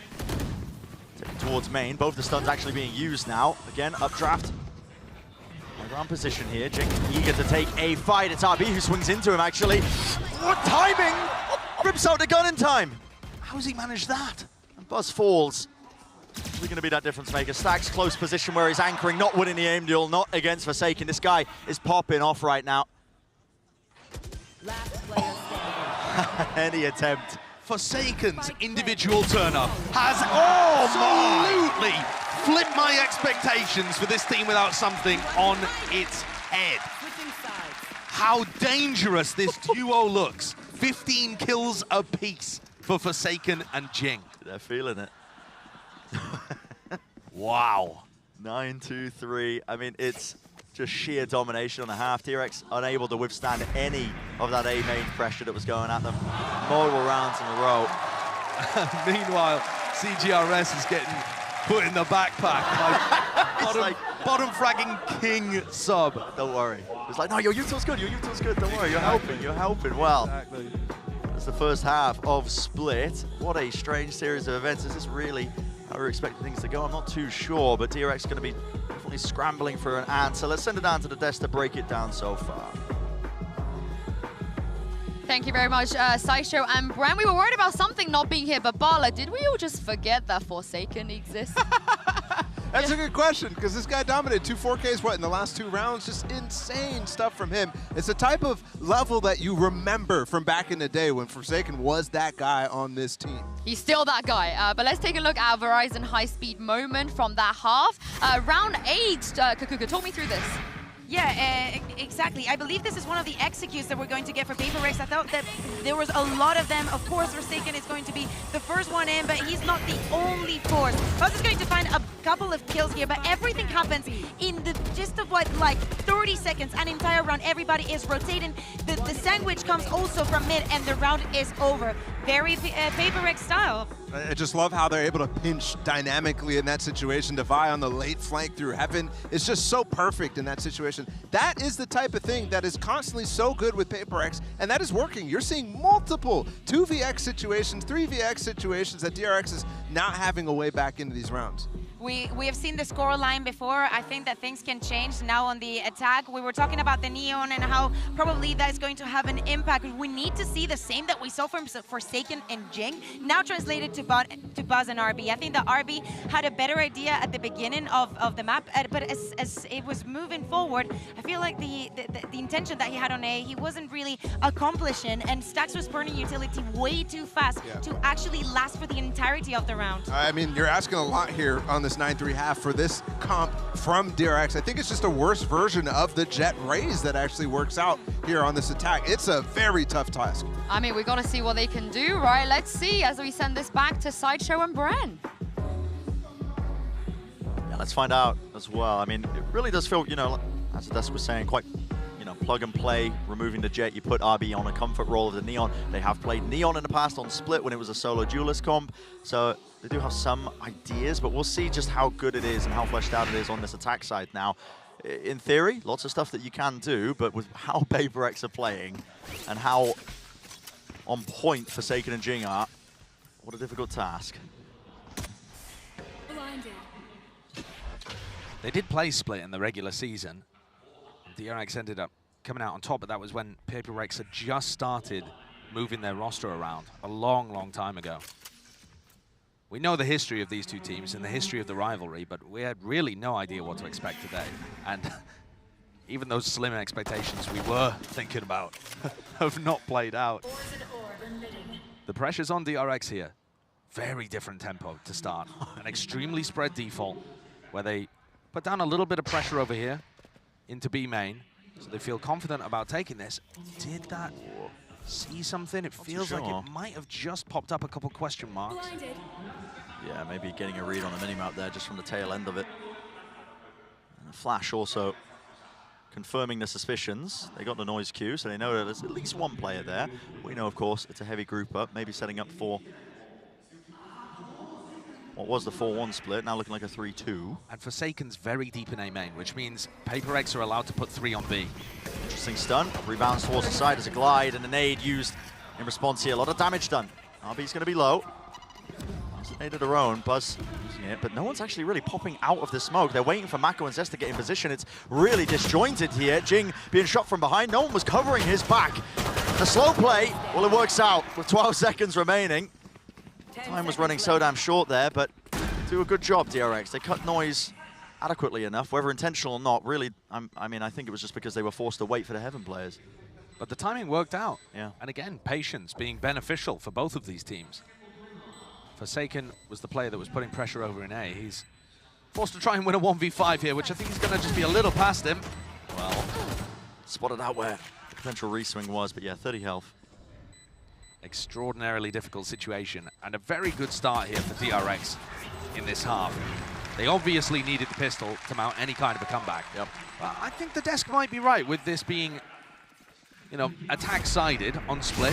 towards main, both the stuns actually being used now. Again, updraft. Ground position here. Jing eager to take a fight. It's RB who swings into him actually. What timing! Rips out the gun in time. How's he managed that? And Buzz falls. Is he going to be that difference maker? Stack's close position where he's anchoring, not winning the aim duel, not against Forsaken. This guy is popping off right now. Any attempt. Forsaken's individual turn-up has absolutely flipped my expectations for this team without something on its head. How dangerous this duo looks. 15 kills apiece for Forsaken and Jing. They're feeling it. Wow. 9-2-3. I mean, it's just sheer domination on the half. DRX unable to withstand any of that A main pressure that was going at them. Multiple rounds in a row. Meanwhile, CGRS is getting put in the backpack by bottom fragging king sub. Don't worry. It's like, no, your util's good, your util's good. Don't worry, you're helping well. Exactly. That's the first half of Split. What a strange series of events. Is this really how we're expecting things to go? I'm not too sure, but DRX is going to be definitely scrambling for an answer. Let's send it down to the desk to break it down so far. Thank you very much, Sideshow and Bran. We were worried about something not being here, but Bala, did we all just forget that Forsaken exists? That's a good question, because this guy dominated 2 4Ks, in the last 2 rounds? Just insane stuff from him. It's the type of level that you remember from back in the day when Forsaken was that guy on this team. He's still that guy, but let's take a look at Verizon high-speed moment from that half. Round 8, Kakuka, talk me through this. Yeah, exactly. I believe this is one of the executes that we're going to get for PRX. I thought that there was a lot of them. Of course, Forsaken is going to be the first one in, but he's not the only force. Buzz is going to find a couple of kills here, but everything happens in the gist of what, like 30 seconds, an entire round. Everybody is rotating. The sandwich comes also from mid, and the round is over. Very PRX style. I just love how they're able to pinch dynamically in that situation. Devi on the late flank through Heaven is just so perfect in that situation. That is the type of thing that is constantly so good with PRX, and that is working. You're seeing multiple 2vx situations, 3vx situations that DRX is not having a way back into these rounds. We have seen the score line before. I think that things can change now on the attack. We were talking about the Neon and how probably that is going to have an impact. We need to see the same that we saw from Forsaken and Jing, now translated to Buzz and RB. I think the RB had a better idea at the beginning of the map, but as it was moving forward, I feel like the intention that he had on A, he wasn't really accomplishing, and Stax was burning utility way too fast to actually last for the entirety of the round. I mean, you're asking a lot here on this 9-3 half for this comp from DRX. I think it's just a worse version of the Jet Raze that actually works out here on this attack. It's a very tough task. I mean, we got to see what they can do, right? Let's see as we send this back to Sideshow and Bran. Yeah, let's find out as well. I mean, it really does feel, as the desk was saying, quite, plug and play, removing the Jet. You put RB on a comfort role of the Neon. They have played Neon in the past on Split when it was a solo duelist comp. So they do have some ideas, but we'll see just how good it is and how fleshed out it is on this attack side now. In theory, lots of stuff that you can do, but with how PRX are playing and how on point Forsaken and Jing are, what a difficult task. They did play Split in the regular season. DRX ended up coming out on top, but that was when PRX had just started moving their roster around a long, long time ago. We know the history of these two teams and the history of the rivalry, but we had really no idea what to expect today. And even those slim expectations we were thinking about have not played out. The pressure's on DRX here. Very different tempo to start. An extremely spread default where they put down a little bit of pressure over here into B main. So they feel confident about taking this. Did that see something? It feels like it might have just popped up a couple question marks. Yeah, maybe getting a read on the minimap there just from the tail end of it. And Flash also confirming the suspicions. They got the noise cue, so they know that there's at least one player there. We know, of course, it's a heavy group up, maybe setting up for what was the 4-1 split, now looking like a 3-2. And Forsaken's very deep in A main, which means PRX are allowed to put 3 on B. Interesting stun. Rebounds towards the side as a glide and a nade used in response here. A lot of damage done. RB's going to be low. Nade of their own. Buzz using it, but no one's actually really popping out of the smoke. They're waiting for Mako and Zest to get in position. It's really disjointed here. Jing being shot from behind. No one was covering his back. The slow play, well, it works out with 12 seconds remaining. Time was running so damn short there, but do a good job, DRX. They cut noise adequately enough, whether intentional or not. Really, I mean, I think it was just because they were forced to wait for the Heaven players. But the timing worked out. Yeah. And again, patience being beneficial for both of these teams. Forsaken was the player that was putting pressure over in A. He's forced to try and win a 1v5 here, which I think is going to just be a little past him. Well, spotted out where potential reswing was, but yeah, 30 health. Extraordinarily difficult situation, and a very good start here for DRX in this half. They obviously needed the pistol to mount any kind of a comeback. Yep. But I think the desk might be right with this being, you know, attack-sided on split.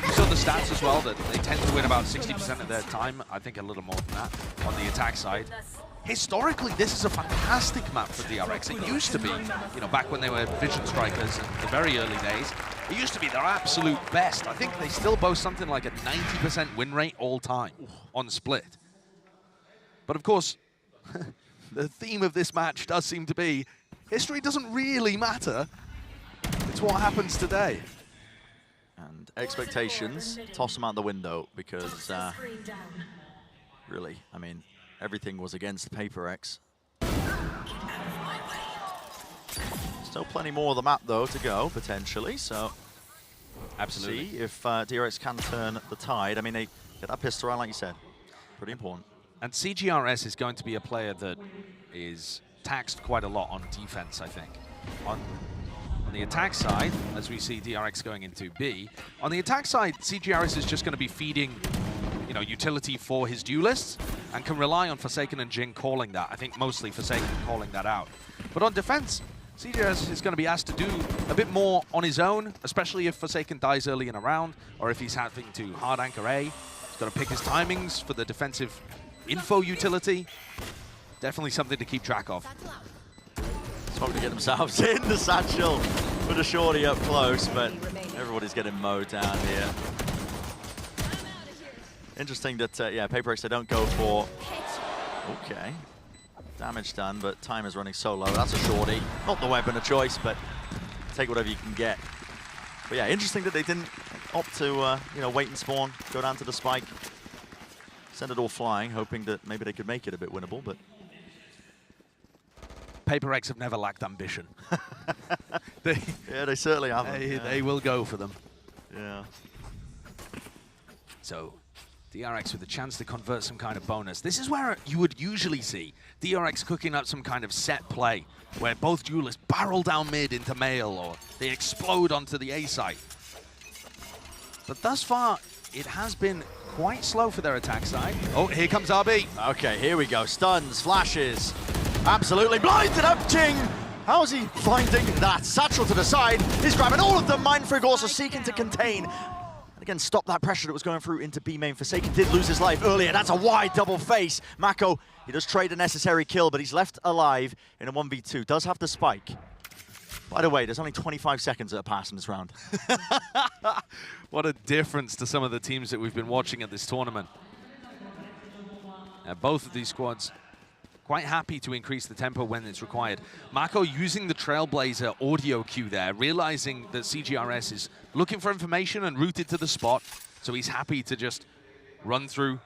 You saw the stats as well, that they tend to win about 60% of their time. I think a little more than that on the attack side. Historically, this is a fantastic map for DRX. It used to be, you know, back when they were Vision Strikers in the very early days, it used to be their absolute best. I think they still boast something like a 90% win rate all time on split. But of course, the theme of this match does seem to be, history doesn't really matter. It's what happens today. And expectations, toss them out the window because, really, I mean, everything was against PRX. Still plenty more of the map, though, to go, potentially, so absolutely. See if DRX can turn the tide. I mean, they get that pistol round, like you said. Pretty important. And CGRS is going to be a player that is taxed quite a lot on defense, I think. On the attack side, as we see DRX going into B, on the attack side, CGRS is just going to be feeding, you know, utility for his duelists and can rely on Forsaken and Jing calling that. I think mostly Forsaken calling that out. But on defense, CGRS is going to be asked to do a bit more on his own, especially if Forsaken dies early in a round or if he's having to hard anchor A. He's got to pick his timings for the defensive info utility. Definitely something to keep track of. Smoke to get themselves in the satchel with a shorty up close, but everybody's getting mowed down here. Interesting that, yeah, PRX, they don't go for... Okay. Damage done, but time is running so low. That's a shorty. Not the weapon of choice, but take whatever you can get. But yeah, interesting that they didn't opt to, you know, wait and spawn, go down to the spike, send it all flying, hoping that maybe they could make it a bit winnable, but... PRX have never lacked ambition. Yeah, they certainly have. They will go for them. Yeah. So, DRX with a chance to convert some kind of bonus. This is where you would usually see DRX cooking up some kind of set play, where both duelists barrel down mid into mail, or they explode onto the A site. But thus far, it has been quite slow for their attack side. Oh, here comes RB. Okay, here we go. Stuns, flashes. Absolutely blinded up, Jing. How is he finding that? Satchel to the side. He's grabbing all of them. Mindfrig also seeking to contain. And again, stop that pressure that was going through into B main. Forsaken did lose his life earlier. That's a wide double face. Mako, he does trade a necessary kill, but he's left alive in a 1v2. Does have the spike. By the way, there's only 25 seconds that have passed in this round. What a difference to some of the teams that we've been watching at this tournament. Both of these squads quite happy to increase the tempo when it's required. Mako using the Trailblazer audio cue there, realizing that CGRS is looking for information and routed to the spot, so he's happy to just run through,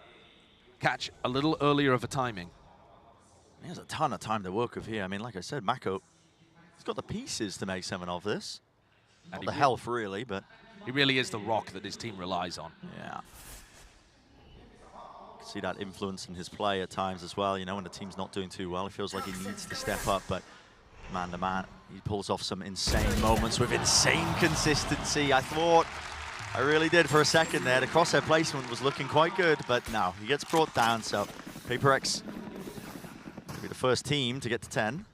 catch a little earlier of a timing. He has a ton of time to work with here. I mean, like I said, Mako, he's got the pieces to make something of this. Not the health, really, but... He really is the rock that his team relies on. Yeah. See that influence in his play at times as well. You know, when the team's not doing too well, it feels like he needs to step up, but man to man, he pulls off some insane moments with insane consistency. I really did for a second there. The crosshair placement was looking quite good, but no, he gets brought down, so PRX will be the first team to get to 10.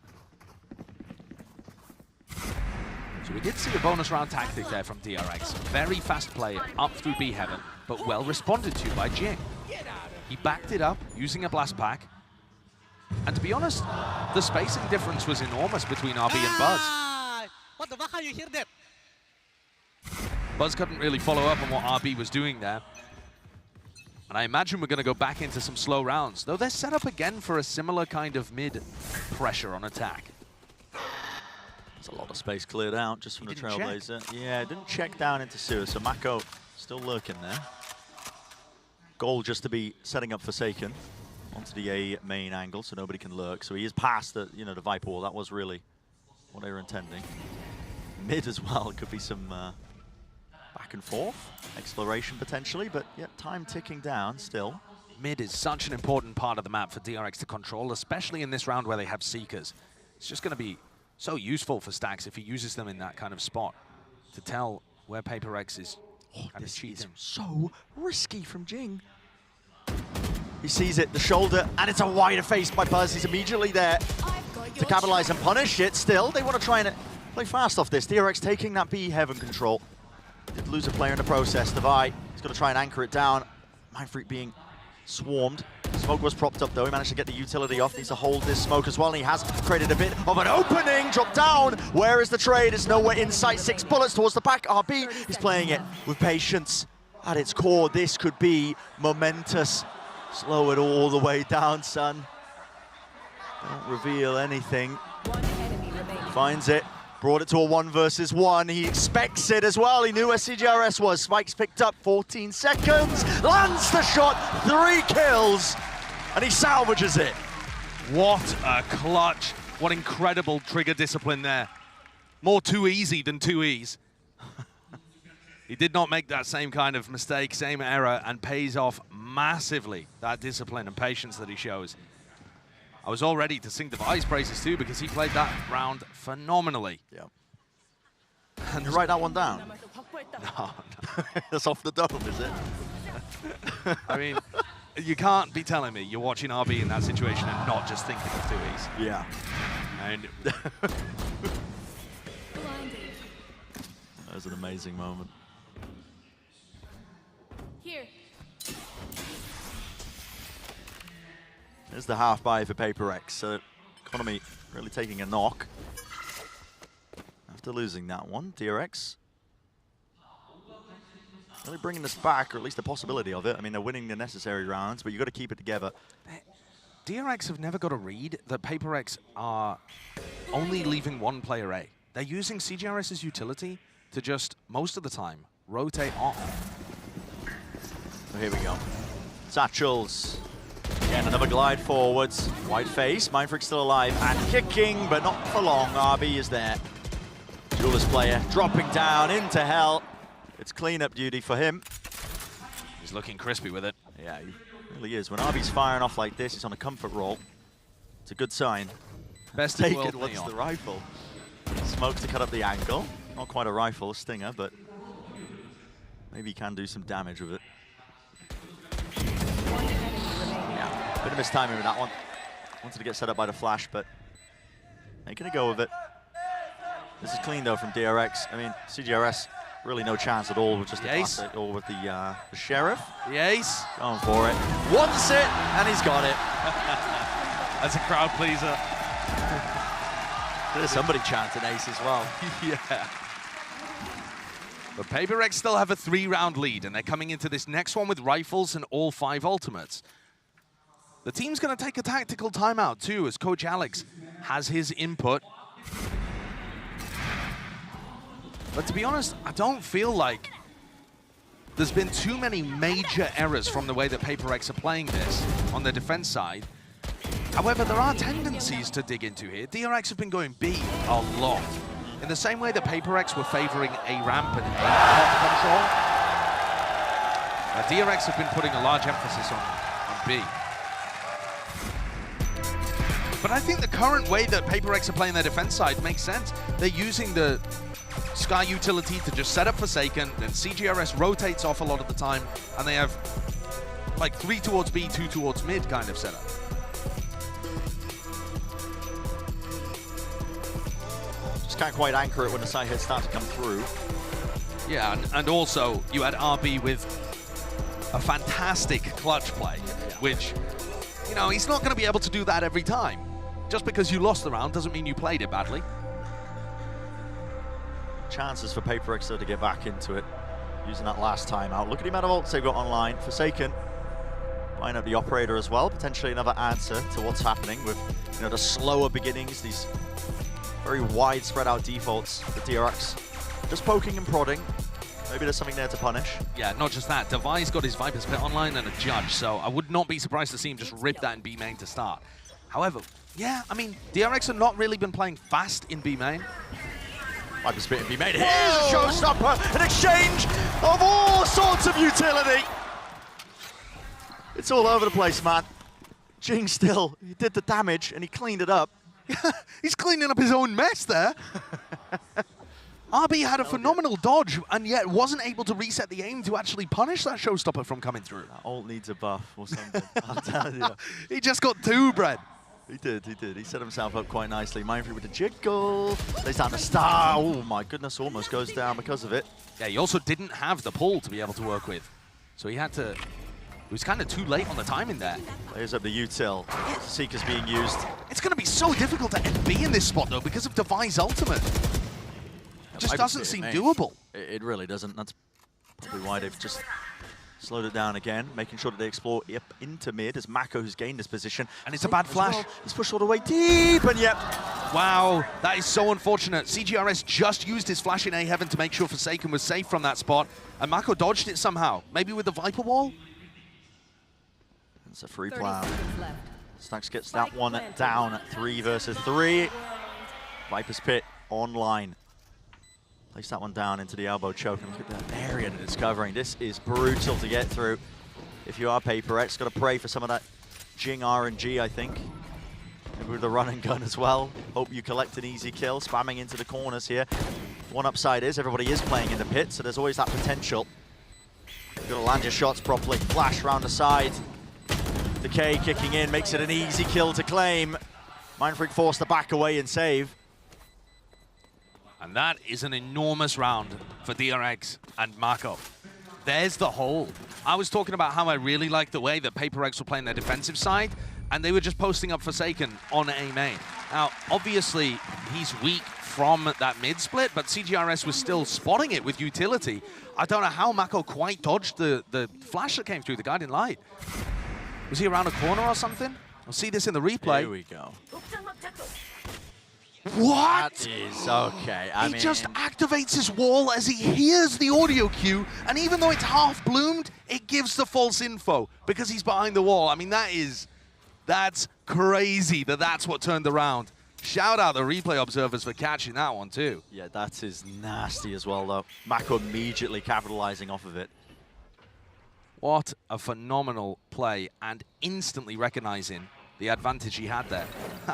So we did see a bonus round tactic there from DRX. Very fast play up through B Heaven, but well responded to by Jing. He backed it up using a blast pack. And to be honest, the spacing difference was enormous between RB and Buzz. What the fuck? How you hear that? Buzz couldn't really follow up on what RB was doing there. And I imagine we're going to go back into some slow rounds, though they're set up again for a similar kind of mid pressure on attack. There's a lot of space cleared out just from the Trailblazer. Yeah, didn't check down into Sewer, so Mako still lurking there. Goal just to be setting up Forsaken onto the A main angle so nobody can lurk. So he is past the, the Viper wall. That was really what they were intending. Mid as well, could be some back and forth exploration potentially, but yeah, time ticking down still. Mid is such an important part of the map for DRX to control, especially in this round where they have Seekers. It's just going to be so useful for Stax if he uses them in that kind of spot to tell where PRX is kind of cheating. So risky from Jing. He sees it, the shoulder, and it's a wider face by Buzz. He's immediately there to capitalize and punish it. Still, they want to try and play fast off this. DRX taking that B heaven control. Did lose a player in the process. Devi, he's going to try and anchor it down. Mindfreak being swarmed. Smoke was propped up though. He managed to get the utility off. Needs to hold this smoke as well. And he has created a bit of an opening. Drop down. Where is the trade? It's nowhere in sight. 6 bullets towards the back. RB is playing it with patience. At its core, this could be momentous. Slow it all the way down, son. Don't reveal anything. Finds it. Brought it to a 1 versus 1. He expects it as well. He knew where CGRS was. Spike's picked up 14 seconds. Lands the shot. 3 kills. And he salvages it. What a clutch. What incredible trigger discipline there. More too easy than 2 E's. He did not make that same kind of mistake, same error, and pays off massively, that discipline and patience that he shows. I was all ready to sing Devi's praises too because he played that round phenomenally. Yeah. And you write that one down? No. That's off the dome, is it? I mean, you can't be telling me you're watching RB in that situation and not just thinking of 2 E's. Yeah. And that was an amazing moment. Here. There's the half buy for PRX. So Economy really taking a knock after losing that one. DRX really bringing us back, or at least the possibility of it. I mean, they're winning the necessary rounds, but you've got to keep it together. DRX have never got a read that PRX are only leaving 1 player A. They're using CGRS's utility to just, most of the time, rotate off. So here we go. Satchels. Again, another glide forwards. White face. Mindfreak still alive and kicking, but not for long. RB is there. Duelist player dropping down into hell. It's cleanup duty for him. He's looking crispy with it. Yeah, he really is. When RB's firing off like this, he's on a comfort roll. It's a good sign. Best Take world it once Leon. the rifle. Smoke to cut up the angle. Not quite a rifle, a stinger, but maybe he can do some damage with it. Yeah, bit of mistiming with that one. Wanted to get set up by the flash, but making a go of it. This is clean though from DRX. I mean, CGRS really no chance at all with just the classic or with the Sheriff. The ace. Going for it. Wants it, and he's got it. That's a crowd pleaser. There's somebody chanting ace as well. Yeah. But PRX still have a 3-round lead, and they're coming into this next one with rifles and all 5 ultimates. The team's going to take a tactical timeout too, as Coach Alex has his input. But to be honest, I don't feel like there's been too many major errors from the way that PRX are playing this on the defense side. However, there are tendencies to dig into here. DRX have been going B a lot. In the same way that PRX were favoring A ramp and A top control, DRX have been putting a large emphasis on B. But I think the current way that PRX are playing their defense side makes sense. They're using the Sky utility to just set up Forsaken, then CGRS rotates off a lot of the time, and they have like 3 towards B, 2 towards mid kind of setup. Just can't quite anchor it when the side hits start to come through. Yeah, and also you had RB with a fantastic clutch play, which, you know, he's not going to be able to do that every time. Just because you lost the round doesn't mean you played it badly. Chances for PRX though to get back into it, using that last time out. Look at the amount of ults they've got online. Forsaken buying up the operator as well, potentially another answer to what's happening with, you know, the slower beginnings, these very wide spread out defaults for DRX. Just poking and prodding. Maybe there's something there to punish. Yeah, not just that. Devi's got his Viper's Pit online and a Judge, so I would not be surprised to see him just rip that in B main to start. However, yeah, I mean, DRX have not really been playing fast in B main. Viper's Pit in B main. Here's a showstopper, an exchange of all sorts of utility. It's all over the place, man. Jing still, he did the damage and he cleaned it up. He's cleaning up his own mess there. RB had a phenomenal dodge and yet wasn't able to reset the aim to actually punish that showstopper from coming through. That ult needs a buff or something. I'm telling you. He just got two, Brad. He did. He set himself up quite nicely. Mindfree with the jiggle. Lays down the star. Oh my goodness, almost goes down because of it. Yeah, he also didn't have the pull to be able to work with. So he had to... It was kind of too late on the timing there. Plays up the util. Seeker's being used. It's going to be so difficult to NB in this spot, though, because of Devi's ultimate. It just doesn't seem doable. It really doesn't. That's probably why they've just slowed it down again, making sure that they explore up into mid as Mako has gained this position. And it's a bad flash. Well. He's pushed all the way deep, and yep. Wow, that is so unfortunate. CGRS just used his flash in A heaven to make sure Forsaken was safe from that spot, and Mako dodged it somehow. Maybe with the Viper wall? It's a free plan. Snax gets that one down. 3 versus 3. Viper's Pit online. Place that one down into the elbow choke. And look at that area that it's covering. This is brutal to get through. If you are PRX, got to pray for some of that Jing RNG, I think. Maybe with the run and gun as well. Hope you collect an easy kill. Spamming into the corners here. One upside is everybody is playing in the pit, so there's always that potential. You've got to land your shots properly. Flash round the side. Decay kicking in, makes it an easy kill to claim. Mindfreak forced to back away and save. And that is an enormous round for DRX and Mako. There's the hold. I was talking about how I really liked the way that PRX were playing their defensive side, and they were just posting up Forsaken on A main. Now, obviously, he's weak from that mid split, but CGRS was still spotting it with utility. I don't know how Mako quite dodged the flash that came through the Guiding Light. Was he around a corner or something? I'll see this in the replay. Here we go. What? That is okay. I he mean, just activates his wall as he hears the audio cue, and even though it's half bloomed, it gives the false info because he's behind the wall. I mean, that's crazy that that's what turned around. Shout out the replay observers for catching that one too. Yeah, that is nasty as well, though. Mako immediately capitalizing off of it. What a phenomenal play, and instantly recognizing the advantage he had there.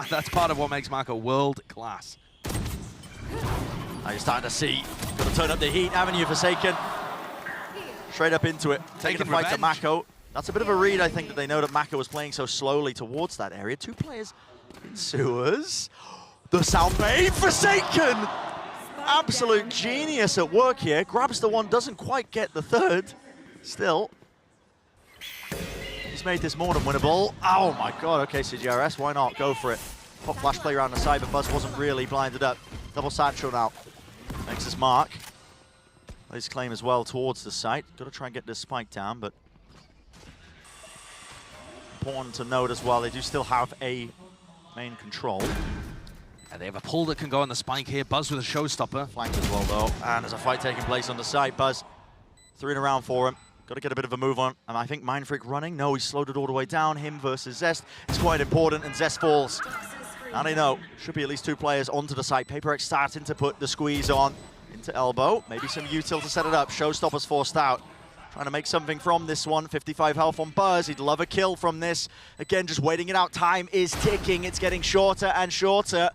That's part of what makes Mako world class. Now you're starting to see, got to turn up the heat, haven't you, Forsaken? Straight up into it, taking the fight to Mako. That's a bit of a read, I think, that they know that Mako was playing so slowly towards that area. 2 players in sewers. The sound wave, Forsaken! Absolute genius at work here. Grabs the one, doesn't quite get the third. Still. He's made this more than winnable. Oh my god, okay, CGRS, why not? Go for it. Pop flash play around the side, but Buzz wasn't really blinded up. Double satchel now. Makes his mark. Plays claim as well towards the site. Got to try and get this spike down, but important to note as well, they do still have a main control. And they have a pull that can go on the spike here. Buzz with a showstopper. Flanked as well, though. And there's a fight taking place on the side. Buzz, 3 in a round for him. Got to get a bit of a move on. And I think Mindfreak running. No, he slowed it all the way down. Him versus Zest is quite important, and Zest falls. Now they know. Should be at least 2 players onto the site. PRX starting to put the squeeze on into elbow. Maybe some util to set it up. Showstopper's forced out. Trying to make something from this one. 55 health on Buzz. He'd love a kill from this. Again, just waiting it out. Time is ticking. It's getting shorter and shorter.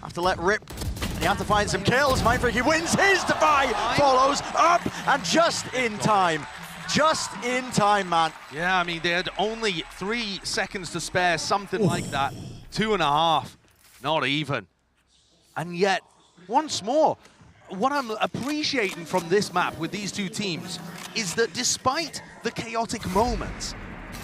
Have to let rip. And you have to find some kills. Mindfreak, he wins his. Devi follows up, and just in time. Just in time, man. Yeah, I mean, they had only 3 seconds to spare, something like that. 2.5, not even. And yet, once more, what I'm appreciating from this map with these two teams is that despite the chaotic moments,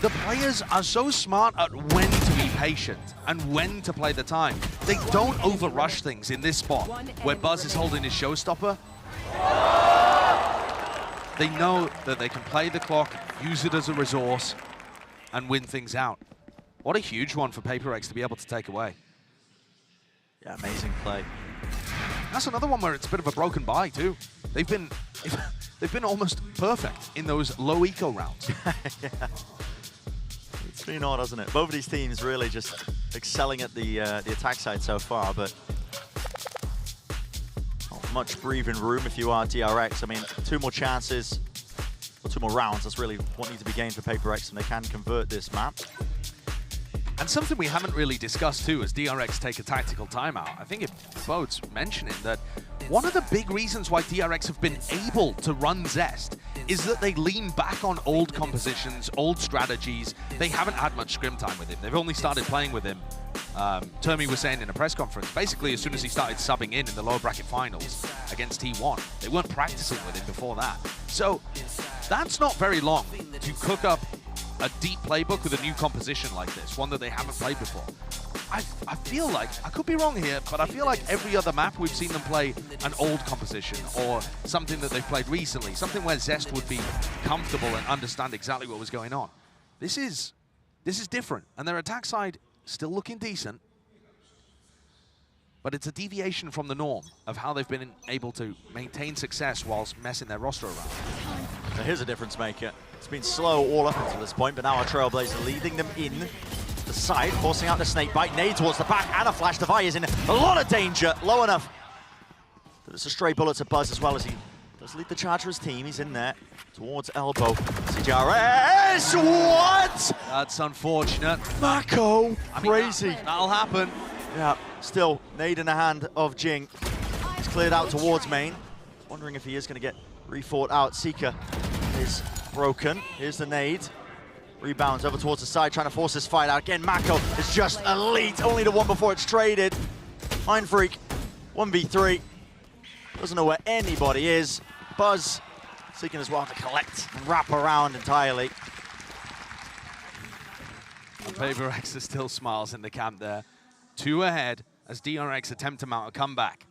the players are so smart at when to be patient and when to play the time. They don't overrush things in this spot where Buzz is holding his showstopper. They know that they can play the clock, use it as a resource, and win things out. What a huge one for PRX to be able to take away. Yeah, amazing play. That's another one where it's a bit of a broken bye too. They've been almost perfect in those low eco rounds. Yeah. It's been odd, hasn't it? Both of these teams really just excelling at the attack side so far, but not much breathing room if you are DRX. I mean, 2 more chances, or 2 more rounds, that's really what needs to be gained for PRX, and they can convert this map. And something we haven't really discussed too as DRX take a tactical timeout. I think it bodes mentioning that one of the big reasons why DRX have been able to run Zest is that they lean back on old compositions, old strategies. They haven't had much scrim time with him. They've only started playing with him. Termi was saying in a press conference, basically as soon as he started subbing in the lower bracket finals against T1, they weren't practicing with him before that. So that's not very long to cook up a deep playbook with a new composition like this, one that they haven't played before. I feel like, I could be wrong here, but I feel like every other map we've seen them play an old composition or something that they've played recently, something where Zest would be comfortable and understand exactly what was going on. This is different, and their attack side still looking decent, but it's a deviation from the norm of how they've been able to maintain success whilst messing their roster around. So here's a difference maker. It's been slow all up until this point, but now our Trailblazer leading them in the side, forcing out the snake bite, nade towards the back, and a flash. Devi is in a lot of danger, low enough. There's a stray bullet to Buzz as well as he does lead the charge for his team. He's in there towards elbow. CGRS, what? That's unfortunate. Mako, crazy. That'll happen. Yeah, still nade in the hand of Jing. He's cleared out towards main. Wondering if he is going to get refought out. Seeker is broken. Here's the nade. Rebounds over towards the side, trying to force this fight out. Again, Mako is just elite. Only the one before it's traded. Mind Freak, 1v3. Doesn't know where anybody is. Buzz seeking as well to collect and wrap around entirely. And PRX still smiles in the camp there. 2 ahead as DRX attempt to mount a comeback.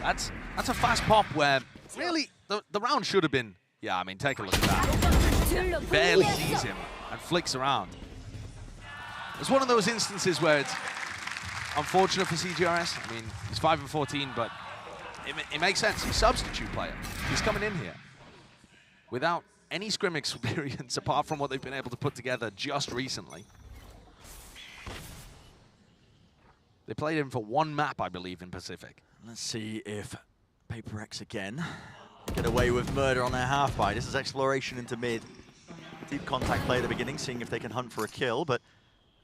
That's a fast pop where really the round should have been, yeah, I mean, take a look at that. Barely sees him and flicks around. It's one of those instances where it's unfortunate for CGRS. I mean, he's 5-14, but it makes sense. He's a substitute player. He's coming in here without any scrim experience apart from what they've been able to put together just recently. They played him for 1 map, I believe, in Pacific. Let's see if PRX again get away with murder on their half-by. This is exploration into mid. Deep contact play at the beginning, seeing if they can hunt for a kill, but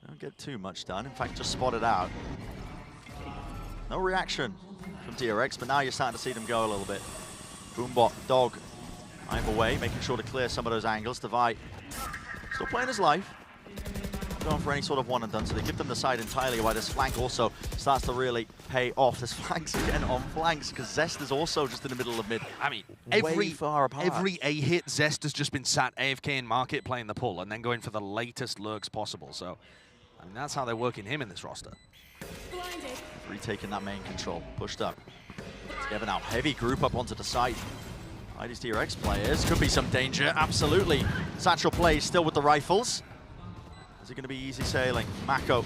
don't get too much done. In fact, just spotted out. No reaction from DRX, but now you're starting to see them go a little bit. Boombot, Dog, I'm away, making sure to clear some of those angles. Devi still playing his life. Going for any sort of one and done, so they give them the side entirely while this flank also starts to really pay off. This flanks again on flanks, because Zest is also just in the middle of mid. I mean, way far apart. Every A hit, Zest has just been sat AFK in market playing the pull and then going for the latest lurks possible. So, I mean, that's how they're working him in this roster. Retaking that main control, pushed up. Together now, heavy group up onto the side. These DRX players, could be some danger, absolutely. Satchel plays still with the rifles. Is it going to be easy sailing? Mako.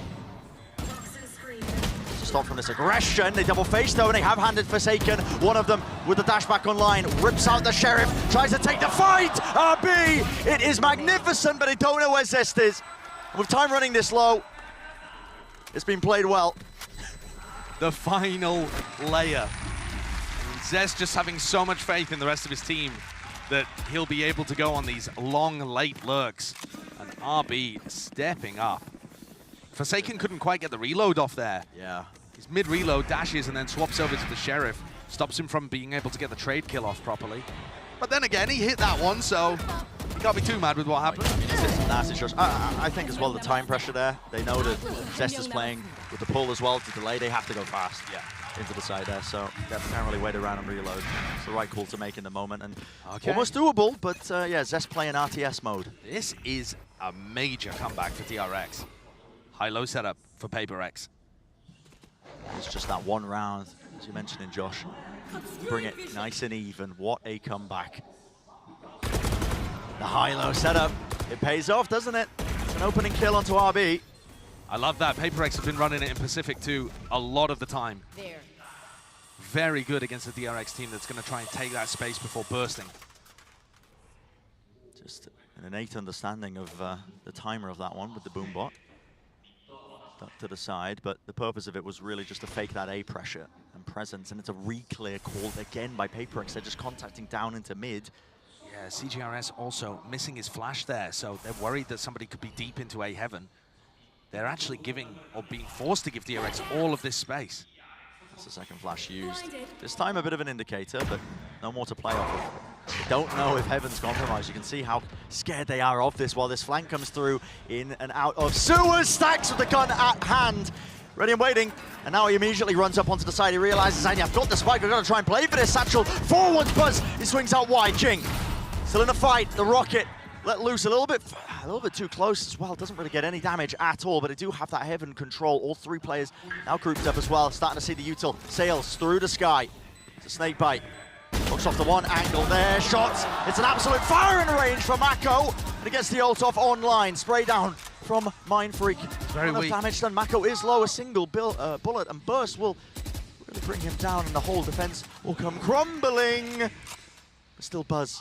To stop from this aggression, they double face though, and they have handed Forsaken. One of them with the dash back online, rips out the Sheriff, tries to take the fight. RB, it is magnificent, but they don't know where Zest is. With time running this low, it's been played well. The final layer. Zest just having so much faith in the rest of his team that he'll be able to go on these long, late lurks. And RB stepping up. Forsaken couldn't quite get the reload off there. Yeah. He's mid-reload, dashes, and then swaps over to the Sheriff. Stops him from being able to get the trade kill off properly. But then again, he hit that one, so you can't be too mad with what happened. Nasty shots. I think as well the time pressure there. They know that Zest is playing with the pull as well to delay. They have to go fast. Yeah. into the side there, so Depth can't really wait around and reload. It's the right call to make in the moment, and almost doable, but yeah, Zest playing RTS mode. This is a major comeback for DRX. High-low setup for PRX. It's just that one round, as you mentioned, Josh. Bring it nice and even. What a comeback. The high-low setup. It pays off, doesn't it? It's an opening kill onto RB. I love that. PRX have been running it in Pacific too a lot of the time. There. Very good against the DRX team that's going to try and take that space before bursting. Just an innate understanding of the timer of that one with the boom bot. Up to the side, but the purpose of it was really just to fake that A pressure and presence, and it's a re-clear called again by PRX. They're just contacting down into mid. Yeah, CGRS also missing his flash there, so they're worried that somebody could be deep into A heaven. They're actually giving, or being forced to give DRX all of this space. That's the second flash used. This time a bit of an indicator, but no more to play off of. They don't know if Heaven's compromised. You can see how scared they are of this while this flank comes through in and out of sewers. Stacks with the gun at hand. Ready and waiting. And now he immediately runs up onto the side. He realizes, I've got the spike. I've got to try and play for this. Satchel forwards, Buzz. He swings out wide. Jing still in a fight. The rocket let loose a little bit too close as well. Doesn't really get any damage at all, but they do have that Heaven control. All three players now grouped up as well. Starting to see the util. Sails through the sky. It's a snake bite. Looks off the one angle there, shots. It's an absolute firing range for Mako. And he gets the ult off online. Spray down from Mindfreak. Very weak. Damage done. Mako is low. A single bullet and burst will really bring him down, and the whole defense will come crumbling. But still Buzz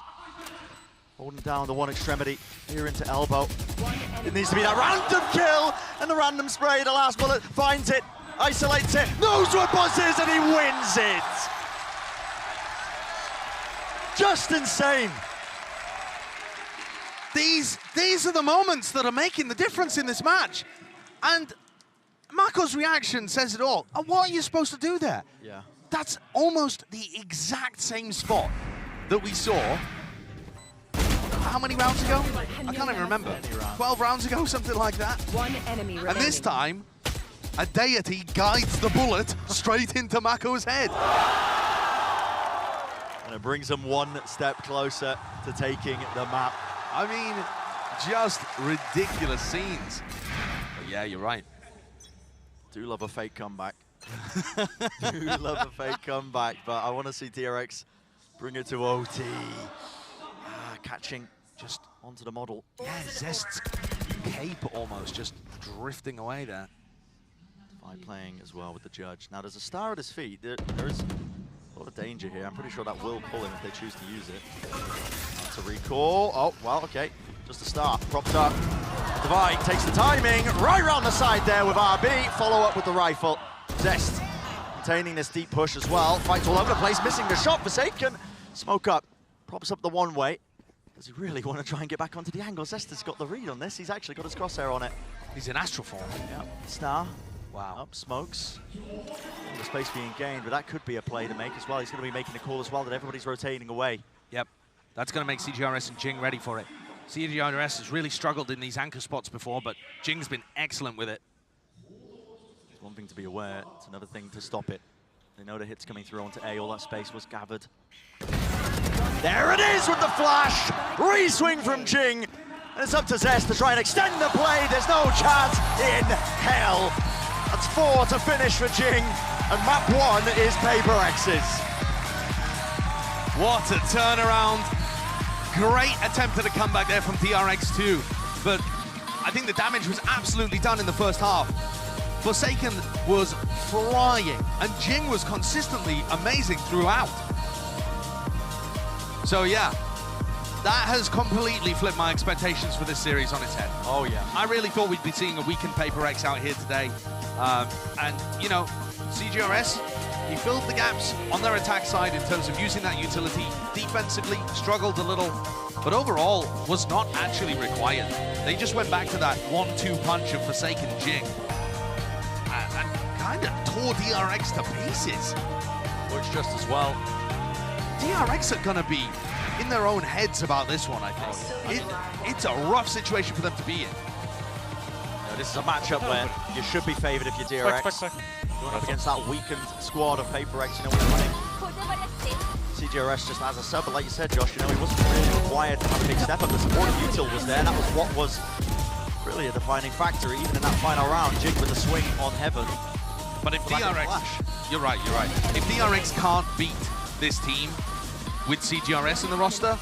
holding down the one extremity here into elbow. It needs to be that random kill, and the random spray. The last bullet finds it, isolates it, knows where Buzz is, and he wins it. Just insane. These are the moments that are making the difference in this match. And Mako's reaction says it all. What are you supposed to do there? Yeah. That's almost the exact same spot that we saw. How many rounds ago? I can't even remember. 12 rounds ago, something like that. One enemy remaining. And this time, a deity guides the bullet straight into Mako's head. And it brings them one step closer to taking the map. I mean, just ridiculous scenes. But yeah, you're right. Do love a fake comeback. Do love a fake comeback, but I want to see DRX bring it to OT. Catching just onto the model. Yeah, Zest's cape almost just drifting away there. Defy playing as well with the judge. Now there's a star at his feet. There is a lot of danger here. I'm pretty sure that will pull him if they choose to use it. That's a recall. Oh, well, okay. Just a star. Propped up. Defy takes the timing right round the side there with RB. Follow up with the rifle. Zest containing this deep push as well. Fights all over the place, missing the shot. Forsaken. Smoke up. Props up the one way. Does he really want to try and get back onto the angle? Zester's got the read on this. He's actually got his crosshair on it. He's in astral form. Yeah. Star. Wow. Up, smokes. The space being gained, but that could be a play to make as well. He's going to be making a call as well that everybody's rotating away. Yep. That's going to make CGRS and Jing ready for it. CGRS has really struggled in these anchor spots before, but Jing's been excellent with it. It's one thing to be aware. It's another thing to stop it. They know the hit's coming through onto A. All that space was gathered. There it is with the flash! Re-swing from Jing. And it's up to Zest to try and extend the play. There's no chance in hell. That's 4 to finish for Jing. And map 1 is PRX's. What a turnaround. Great attempt at a comeback there from DRX too. But I think the damage was absolutely done in the first half. Forsaken was flying, and Jing was consistently amazing throughout. So yeah, that has completely flipped my expectations for this series on its head. Oh yeah. I really thought we'd be seeing a weakened PRX out here today. And you know, CGRS, he filled the gaps on their attack side in terms of using that utility. Defensively, struggled a little, but overall was not actually required. They just went back to that 1-2 punch of Forsaken Jing and kind of tore DRX to pieces. Works just as well. DRX are going to be in their own heads about this one, I think. It's a rough situation for them to be in. No, this is a matchup where you should be favored if you're DRX. Going up against that weakened squad of PRX, you know, we're running. CGRS just as a sub, but like you said, Josh, you know, he wasn't really required to have a big step up. The support of Util was there. That was what was really a defining factor, even in that final round. Jig with a swing on Heaven. But if DRX, you're right. If DRX can't beat this team with CGRS in the roster,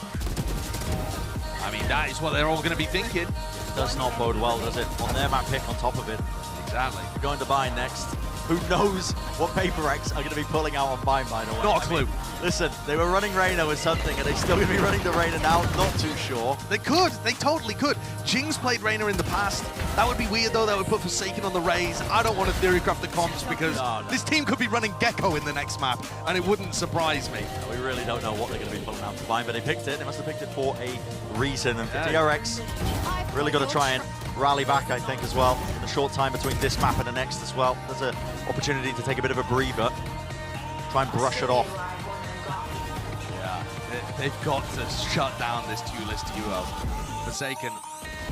I mean, that is what they're all going to be thinking. It does not bode well, does it? On their map pick on top of it. Exactly. We're going to Bind next. Who knows what PRX are going to be pulling out on Bind, by the way? Not a clue. Listen, they were running Reyna with something. Are they still going to be running the Reyna now? Not too sure. They could. They totally could. Jing's played Reyna in the past. That would be weird, though. That would put Forsaken on the Raze. I don't want to theorycraft the comps because this team could be running Gecko in the next map, and it wouldn't surprise me. We really don't know what they're going to be pulling out to Bind, but they picked it. They must have picked it for a reason. And for DRX, really got to try and rally back, I think, as well, in the short time between this map and the next as well. There's an opportunity to take a bit of a breather, try and brush it off. Yeah, they've got to shut down this two-list duo. Forsaken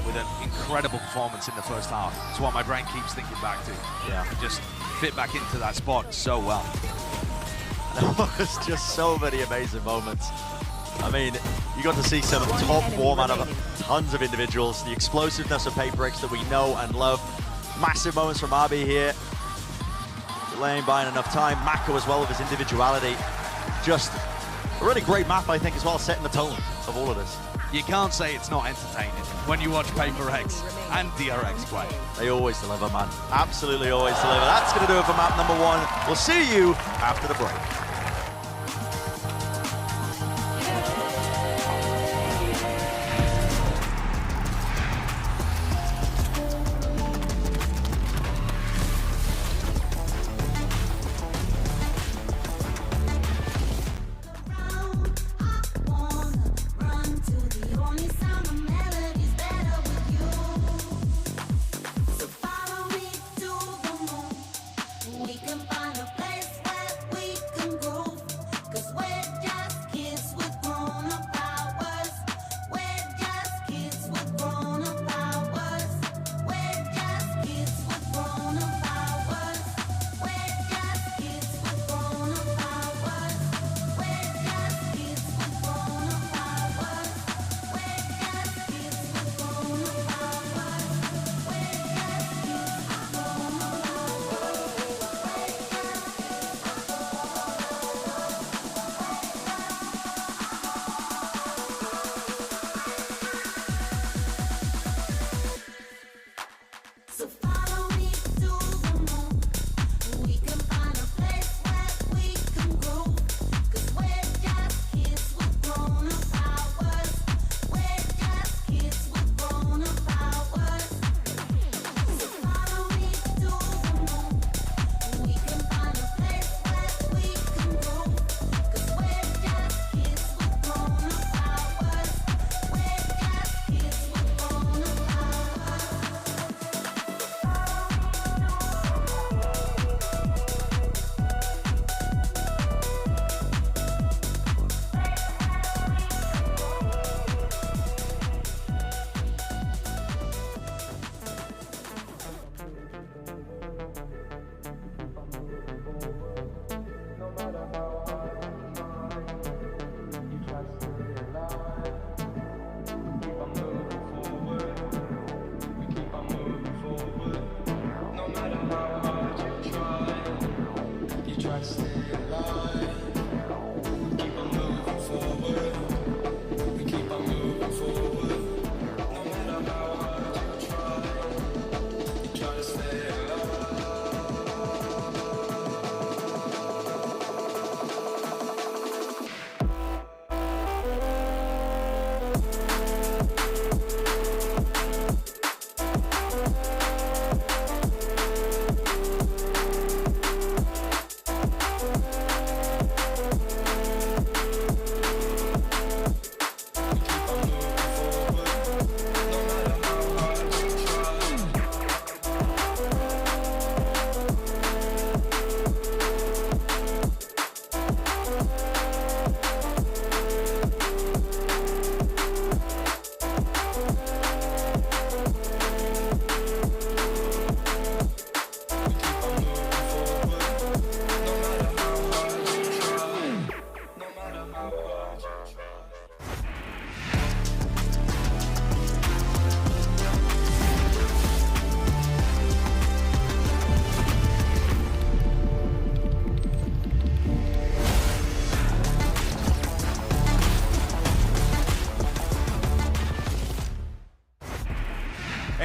with an incredible performance in the first half. It's what my brain keeps thinking back to. Yeah. Just fit back into that spot so well. There was just so many amazing moments. I mean, you got to see some top form out of tons of individuals. The explosiveness of PRX that we know and love. Massive moments from RB here. Delaying by enough time. Mako as well with his individuality. Just a really great map, I think, as well, setting the tone of all of this. You can't say it's not entertaining when you watch PRX and DRX play. They always deliver, man. Absolutely always deliver. That's going to do it for map number 1. We'll see you after the break.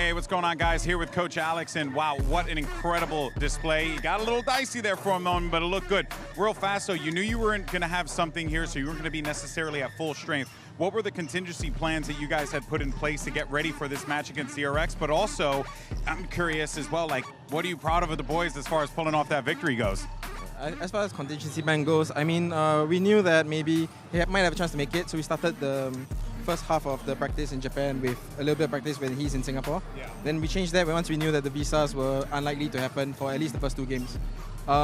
Hey, what's going on, guys? Here with Coach Alex, and wow, what an incredible display. You got a little dicey there for a moment, but it looked good. Real fast, so you knew you weren't going to have something here, so you weren't going to be necessarily at full strength. What were the contingency plans that you guys had put in place to get ready for this match against DRX? But also, I'm curious as well, like, what are you proud of the boys as far as pulling off that victory goes? As far as contingency plan goes, I mean, we knew that maybe he might have a chance to make it, so we started the first half of the practice in Japan with a little bit of practice when he's in Singapore. Yeah. Then we changed that once we knew that the visas were unlikely to happen for at least the first 2 games.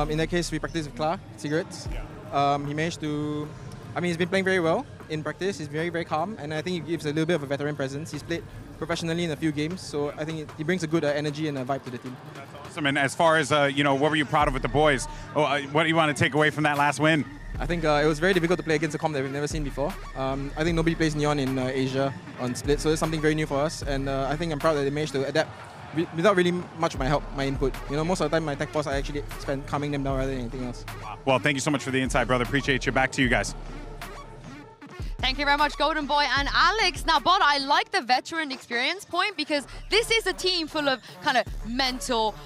In that case, we practiced with Clark, Cigarettes. Yeah. He managed to, I mean, he's been playing very well in practice. He's very, very calm, and I think he gives a little bit of a veteran presence. He's played professionally in a few games, so I think he brings a good energy and a vibe to the team. That's awesome. And as far as, you know, what were you proud of with the boys? What do you want to take away from that last win? I think it was very difficult to play against a comp that we've never seen before. I think nobody plays Neon in Asia on Split, so it's something very new for us. And I think I'm proud that they managed to adapt without really much of my help, my input. You know, most of the time my tech force I actually spend calming them down rather than anything else. Well, thank you so much for the insight, brother. Appreciate you. Back to you guys. Thank you very much, Golden Boy and Alex. Now, Bod, I like the veteran experience point because this is a team full of kind of mental,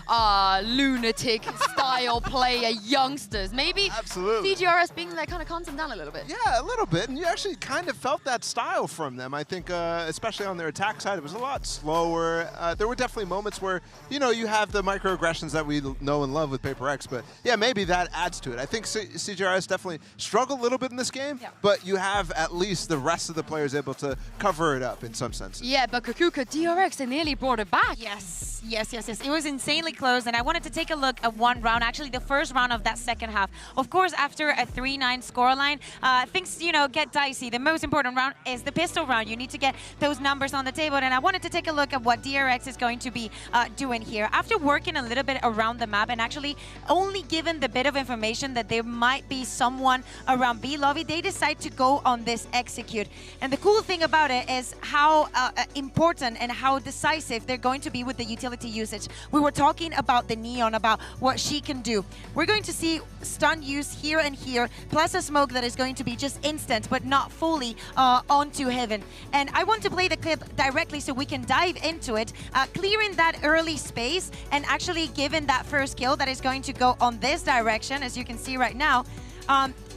lunatic style player youngsters. Maybe Absolutely. CGRS being there kind of calms them down a little bit. Yeah, a little bit, and you actually kind of felt that style from them. I think, especially on their attack side, it was a lot slower. There were definitely moments where, you know, you have the microaggressions that we know and love with PRX, but yeah, maybe that adds to it. I think CGRS definitely struggled a little bit in this game, but you have at least the rest of the players able to cover it up in some sense. Yeah, but Kakuka, DRX, they nearly brought it back. Yes. It was insanely close, and I wanted to take a look at one round, actually the first round of that second half. Of course, after a 3-9 scoreline, things, you know, get dicey. The most important round is the pistol round. You need to get those numbers on the table, and I wanted to take a look at what DRX is going to be doing here. After working a little bit around the map and actually only given the bit of information that there might be someone around B lobby, they decide to go on this execute. And the cool thing about it is how important and how decisive they're going to be with the utility usage. We were talking about the Neon, about what she can do. We're going to see stun use here and here, plus a smoke that is going to be just instant, but not fully onto Heaven. And I want to play the clip directly so we can dive into it, clearing that early space and actually giving that first kill that is going to go on this direction, as you can see right now.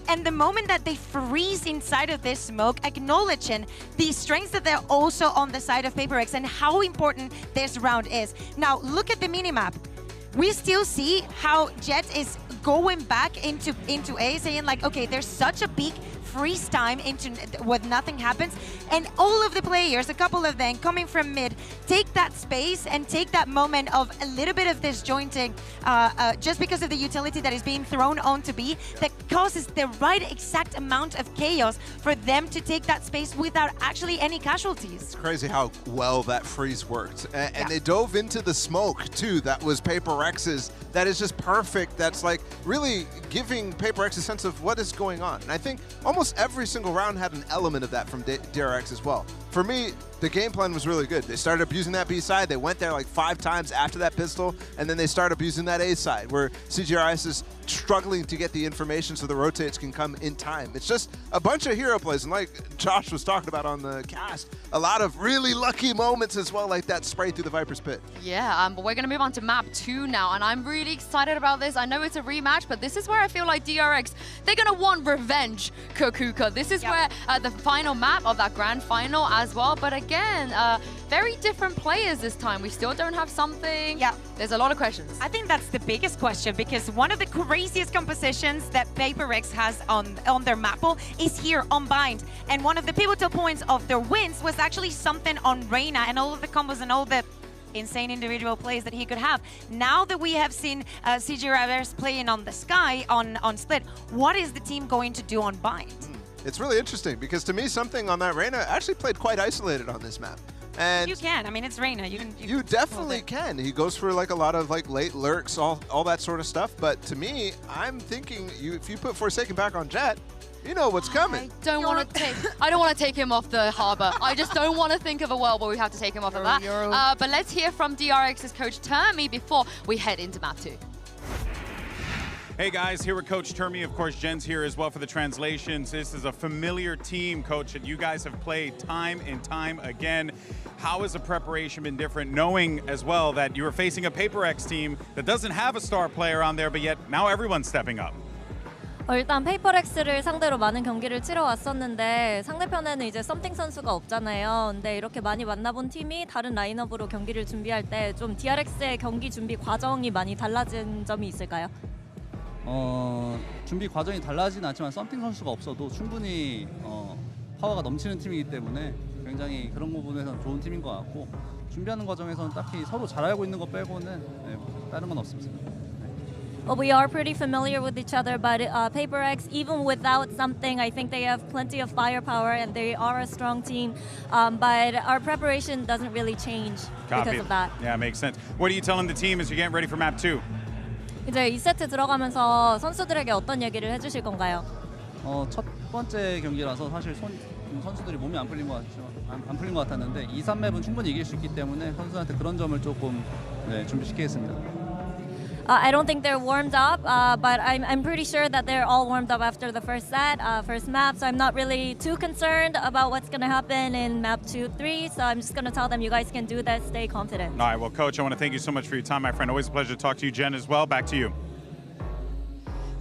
And the moment that they freeze inside of this smoke, acknowledging the strengths that they're also on the side of PRX and how important this round is. Now, look at the minimap. We still see how Jet is going back into A, saying like, okay, there's such a big freeze time into when nothing happens, and all of the players, a couple of them coming from mid, take that space and take that moment of a little bit of disjointing just because of the utility that is being thrown onto B that causes the right exact amount of chaos for them to take that space without actually any casualties. It's crazy how well that freeze worked. And they dove into the smoke too. That was PRX's. That is just perfect. That's like really giving PRX a sense of what is going on. And I think almost every single round had an element of that from DRX as well. For me, the game plan was really good. They started abusing that B side. They went there like 5 times after that pistol, and then they started abusing that A side, where CGRS is struggling to get the information so the rotates can come in time. It's just a bunch of hero plays, and like Josh was talking about on the cast, a lot of really lucky moments as well, like that spray through the Viper's Pit. Yeah, but we're going to move on to map 2 now, and I'm really excited about this. I know it's a rematch, but this is where I feel like DRX, they're going to want revenge, Kakuka. This is where the final map of that grand final as well, but again, very different players this time. We still don't have something. Yeah. There's a lot of questions. I think that's the biggest question, because one of the craziest compositions that PRX has on their map pool is here on Bind. And one of the pivotal points of their wins was actually something on Reyna and all of the combos and all the insane individual plays that he could have. Now that we have seen CGRS playing on the Sky on Split, what is the team going to do on Bind? It's really interesting, because to me, something on that Reyna actually played quite isolated on this map. And you can. I mean, it's Reyna. You definitely can. He goes for like a lot of like late lurks, all that sort of stuff. But to me, I'm thinking if you put Forsaken back on Jet, you know what's coming. I don't want to take him off the harbor. I just don't want to think of a world where we have to take him off of that. But let's hear from DRX's coach Termi before we head into map 2. Hey guys, here with Coach Termi. Of course, Jen's here as well for the translations. This is a familiar team, Coach, that you guys have played time and time again. How has the preparation been different, knowing as well that you are facing a PRX team that doesn't have a star player on there, but yet now everyone's stepping up? 일단 페이퍼렉스를 상대로 많은 경기를 치러 왔었는데 상대편에는 이제 썸띵 선수가 없잖아요. 근데 이렇게 많이 만나본 팀이 다른 라인업으로 경기를 준비할 때 좀 DRX의 경기 준비 과정이 많이 달라진 점이 있을까요? 준비 과정이 달라지진 않지만 썸띵 선수가 없어도 충분히 파워가 넘치는 팀이기 때문에 굉장히 그런 부분에서는 좋은 팀인 것 같고 준비하는 과정에서는 딱히 서로 잘 알고 있는 거 빼고는 다른 건 없습니다. Well, we are pretty familiar with each other, but PRX, even without something, I think they have plenty of firepower and they are a strong team. But our preparation doesn't really change because of that. Yeah, makes sense. What are you telling the team as you're getting ready for map 2? 이제 2세트 들어가면서 선수들에게 어떤 얘기를 해주실 건가요? 첫 번째 경기라서 사실 선수들이 몸이 안 풀린 것 같았는데 2, 3맵은 충분히 이길 수 있기 때문에 선수한테 그런 점을 조금 준비시키겠습니다. I don't think they're warmed up, but I'm pretty sure that they're all warmed up after the first set, first map. So I'm not really too concerned about what's going to happen in map 2, 3. So I'm just going to tell them you guys can do that. Stay confident. All right, well, Coach, I want to thank you so much for your time, my friend. Always a pleasure to talk to you, Jen, as well. Back to you.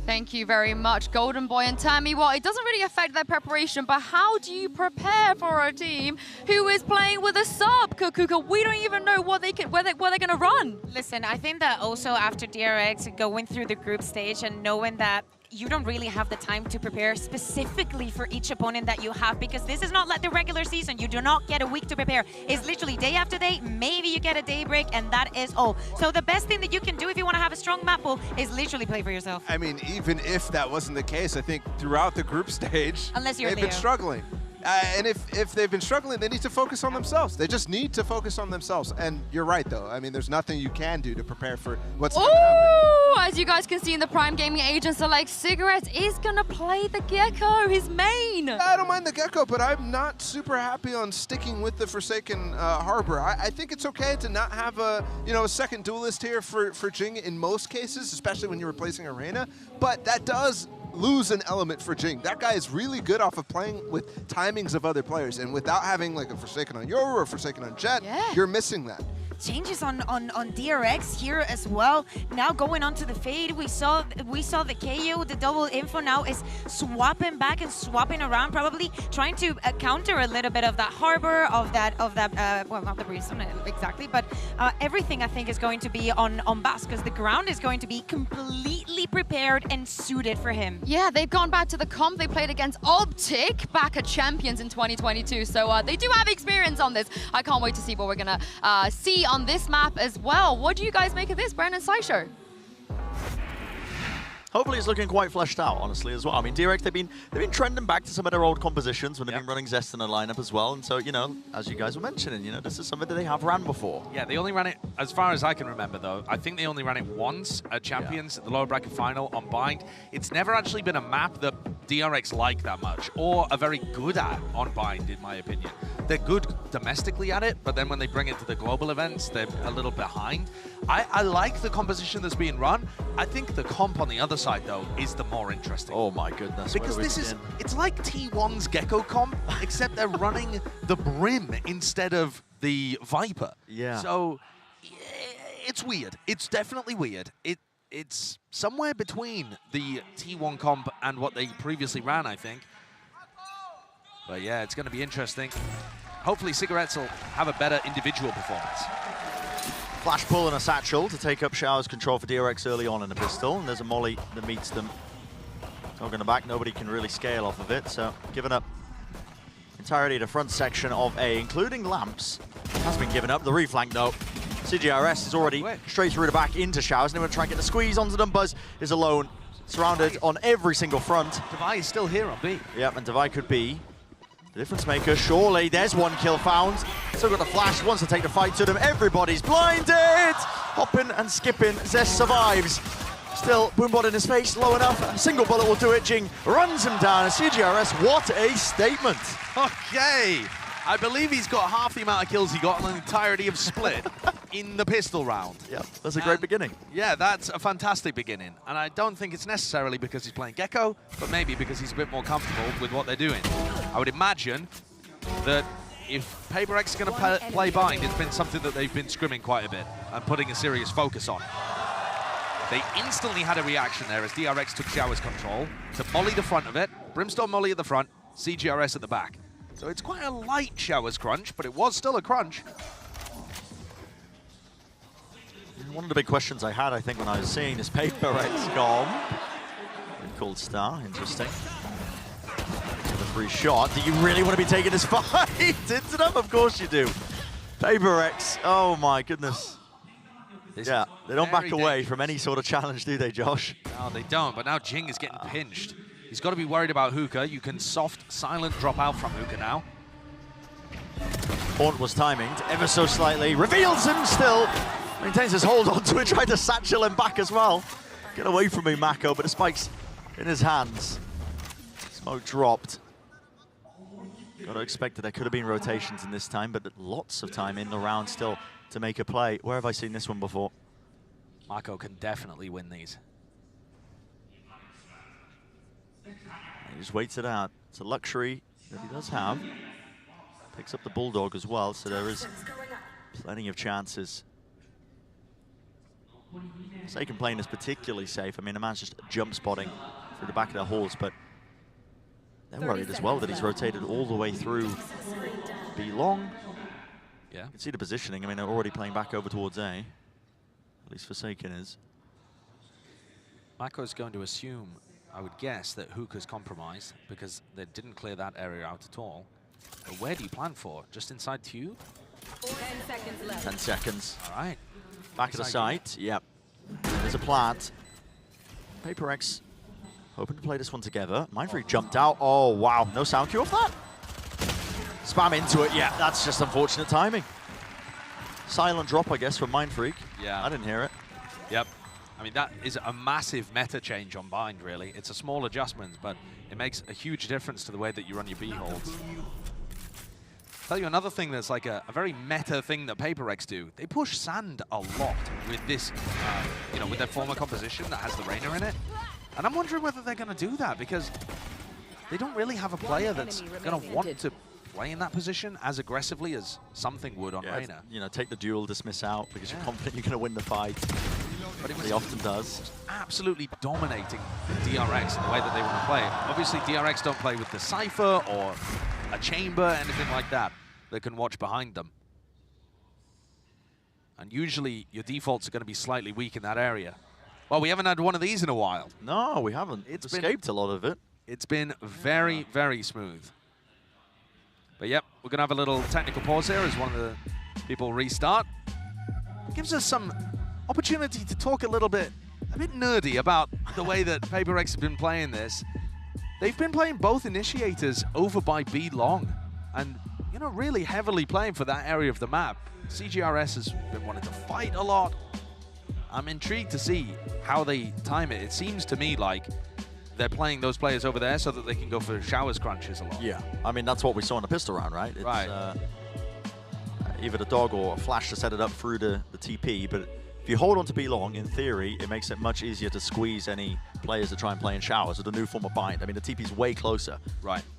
Thank you very much, Golden Boy and Tammy. Well, it doesn't really affect their preparation, but how do you prepare for a team who is playing with a sub, Kukuka? We don't even know where they're going to run. Listen, I think that also after DRX, going through the group stage and knowing that you don't really have the time to prepare specifically for each opponent that you have, because this is not like the regular season. You do not get a week to prepare. It's literally day after day. Maybe you get a day break, and that is all. So the best thing that you can do if you want to have a strong map pool is literally play for yourself. I mean, even if that wasn't the case, I think throughout the group stage, unless you're they've been struggling. And if they've been struggling, they need to focus on themselves. They just need to focus on themselves. And you're right, though. I mean, there's nothing you can do to prepare for what's going to happen. As you guys can see in the Prime Gaming agents are like, Cigarette is going to play the Gecko, his main. I don't mind the Gecko, but I'm not super happy on sticking with the Forsaken Harbor. I think it's okay to not have a second duelist here for Jing in most cases, especially when you're replacing Arena. But that does lose an element for Jing. That guy is really good off of playing with timings of other players, and without having like a Forsaken on Yoru or a Forsaken on Jet, you're missing that. Changes on DRX here as well. Now going on to the fade, we saw the KO, the double info now is swapping back and swapping around, probably trying to counter a little bit of that harbor, of that well, not the reason exactly, but everything I think is going to be on Bass, because the ground is going to be completely prepared and suited for him. Yeah, they've gone back to the comp. They played against Optic back at Champions in 2022, so they do have experience on this. I can't wait to see what we're gonna see on this map as well. What do you guys make of this, Brandon Saisho? Hopefully it's looking quite fleshed out, honestly, as well. I mean, DRX, they've been trending back to some of their old compositions when they've been running Zest in the lineup as well. And so, as you guys were mentioning, this is something that they have ran before. Yeah, they only ran it, as far as I can remember, though, I think they only ran it once at Champions, the lower bracket final on Bind. It's never actually been a map that DRX like that much, or are very good at on Bind, in my opinion. They're good domestically at it, but then when they bring it to the global events, they're a little behind. I like the composition that's being run. I think the comp on the other side, though, is the more interesting. Oh my goodness. Because it's like T1's Gecko comp, except they're running the Brim instead of the Viper. Yeah. So it's weird. It's definitely weird. It's somewhere between the T1 comp and what they previously ran, I think. But yeah, it's going to be interesting. Hopefully Cigarettes will have a better individual performance. Flash pull and a satchel to take up Shower's control for DRX early on in the pistol, and there's a molly that meets them. Talking the back, nobody can really scale off of it, so giving up entirely the front section of A, including Lamps, has been given up. The reflank, though. CGRS is already straight through the back into Showers, and they want to try and get the squeeze onto them. Buzz is alone, surrounded on every single front. Devai is still here on B. Yep, and Devai could be the difference maker, surely. There's one kill found. Still got the flash, wants to take the fight to them. Everybody's blinded! Hopping and skipping, Zest survives. Still, Boombot in his face, low enough. A single bullet will do it. Jing runs him down. CGRS, what a statement. Okay. I believe he's got half the amount of kills he got on the entirety of Split. in the pistol round. Yeah, that's a great beginning. Yeah, that's a fantastic beginning. And I don't think it's necessarily because he's playing Gecko, but maybe because he's a bit more comfortable with what they're doing. I would imagine that if PRX is going to play Bind, it's been something that they've been scrimming quite a bit and putting a serious focus on. They instantly had a reaction there as DRX took Shower's control to molly the front of it, Brimstone molly at the front, CGRS at the back. So it's quite a light Shower's crunch, but it was still a crunch. One of the big questions I had, I think, when I was seeing this PRX gone. Called Star, interesting. The free shot. Do you really want to be taking this fight into them? Of course you do. PRX, oh my goodness. Yeah, they don't back away from any sort of challenge, do they, Josh? No, they don't, but now Jing is getting pinched. He's got to be worried about Hookah. You can soft, silent drop out from Hookah now. Haunt was timinged ever so slightly. Reveals him still. Maintains his hold onto it, tried to satchel him back as well. Get away from me, Mako, but the spike's in his hands. Smoke dropped. Got to expect that there could have been rotations in this time, but lots of time in the round still to make a play. Where have I seen this one before? Mako can definitely win these. He just waits it out. It's a luxury that he does have. Picks up the Bulldog as well, so there is plenty of chances. Forsaken playing is particularly safe. I mean, the man's just jump spotting through the back of their halls, but they're worried as well that he's rotated all the way through B long. Yeah. You can see the positioning. I mean, they're already playing back over towards A. At least Forsaken is. Mako's going to assume, I would guess, that Hookah's compromised because they didn't clear that area out at all. But where do you plan for? Just inside Tube? 10 seconds left. 10 seconds. All right. Back of the site. Yep. There's a plant. PRX hoping to play this one together. Mindfreak jumped out. Oh, wow. No sound cue off that. Spam into it. Yeah, that's just unfortunate timing. Silent drop, I guess, from Mindfreak. Yeah. I didn't hear it. Yep. I mean, that is a massive meta change on Bind, really. It's a small adjustment, but it makes a huge difference to the way that you run your B holds. Tell you another thing that's like a very meta thing that PRX do. They push Sand a lot with this, you know, with their former composition that has the Rainer in it. And I'm wondering whether they're going to do that because they don't really have a player that's going to want to play in that position as aggressively as something would on Rainer. You know, take the duel, dismiss out because you're confident you're going to win the fight. But he often does. Absolutely dominating DRX in the way that they want to play. Obviously, DRX don't play with the Cypher or a chamber, anything like that can watch behind them. And usually, your defaults are going to be slightly weak in that area. Well, we haven't had one of these in a while. No, we haven't. It's escaped a lot of it. It's been very, very smooth. But yep, we're going to have a little technical pause here as one of the people restart. It gives us some opportunity to talk a bit nerdy about the way that PRX have been playing this. They've been playing both initiators over by B long, and you know, really heavily playing for that area of the map. CGRS has been wanting to fight a lot. I'm intrigued to see how they time it. It seems to me like they're playing those players over there so that they can go for showers crunches a lot. Yeah, I mean, that's what we saw in the pistol round, right? It's, right. Either the dog or a flash to set it up through the TP, but if you hold on to B long, in theory, it makes it much easier to squeeze any players to try and play in showers with the new form of bind. I mean, the TP's way closer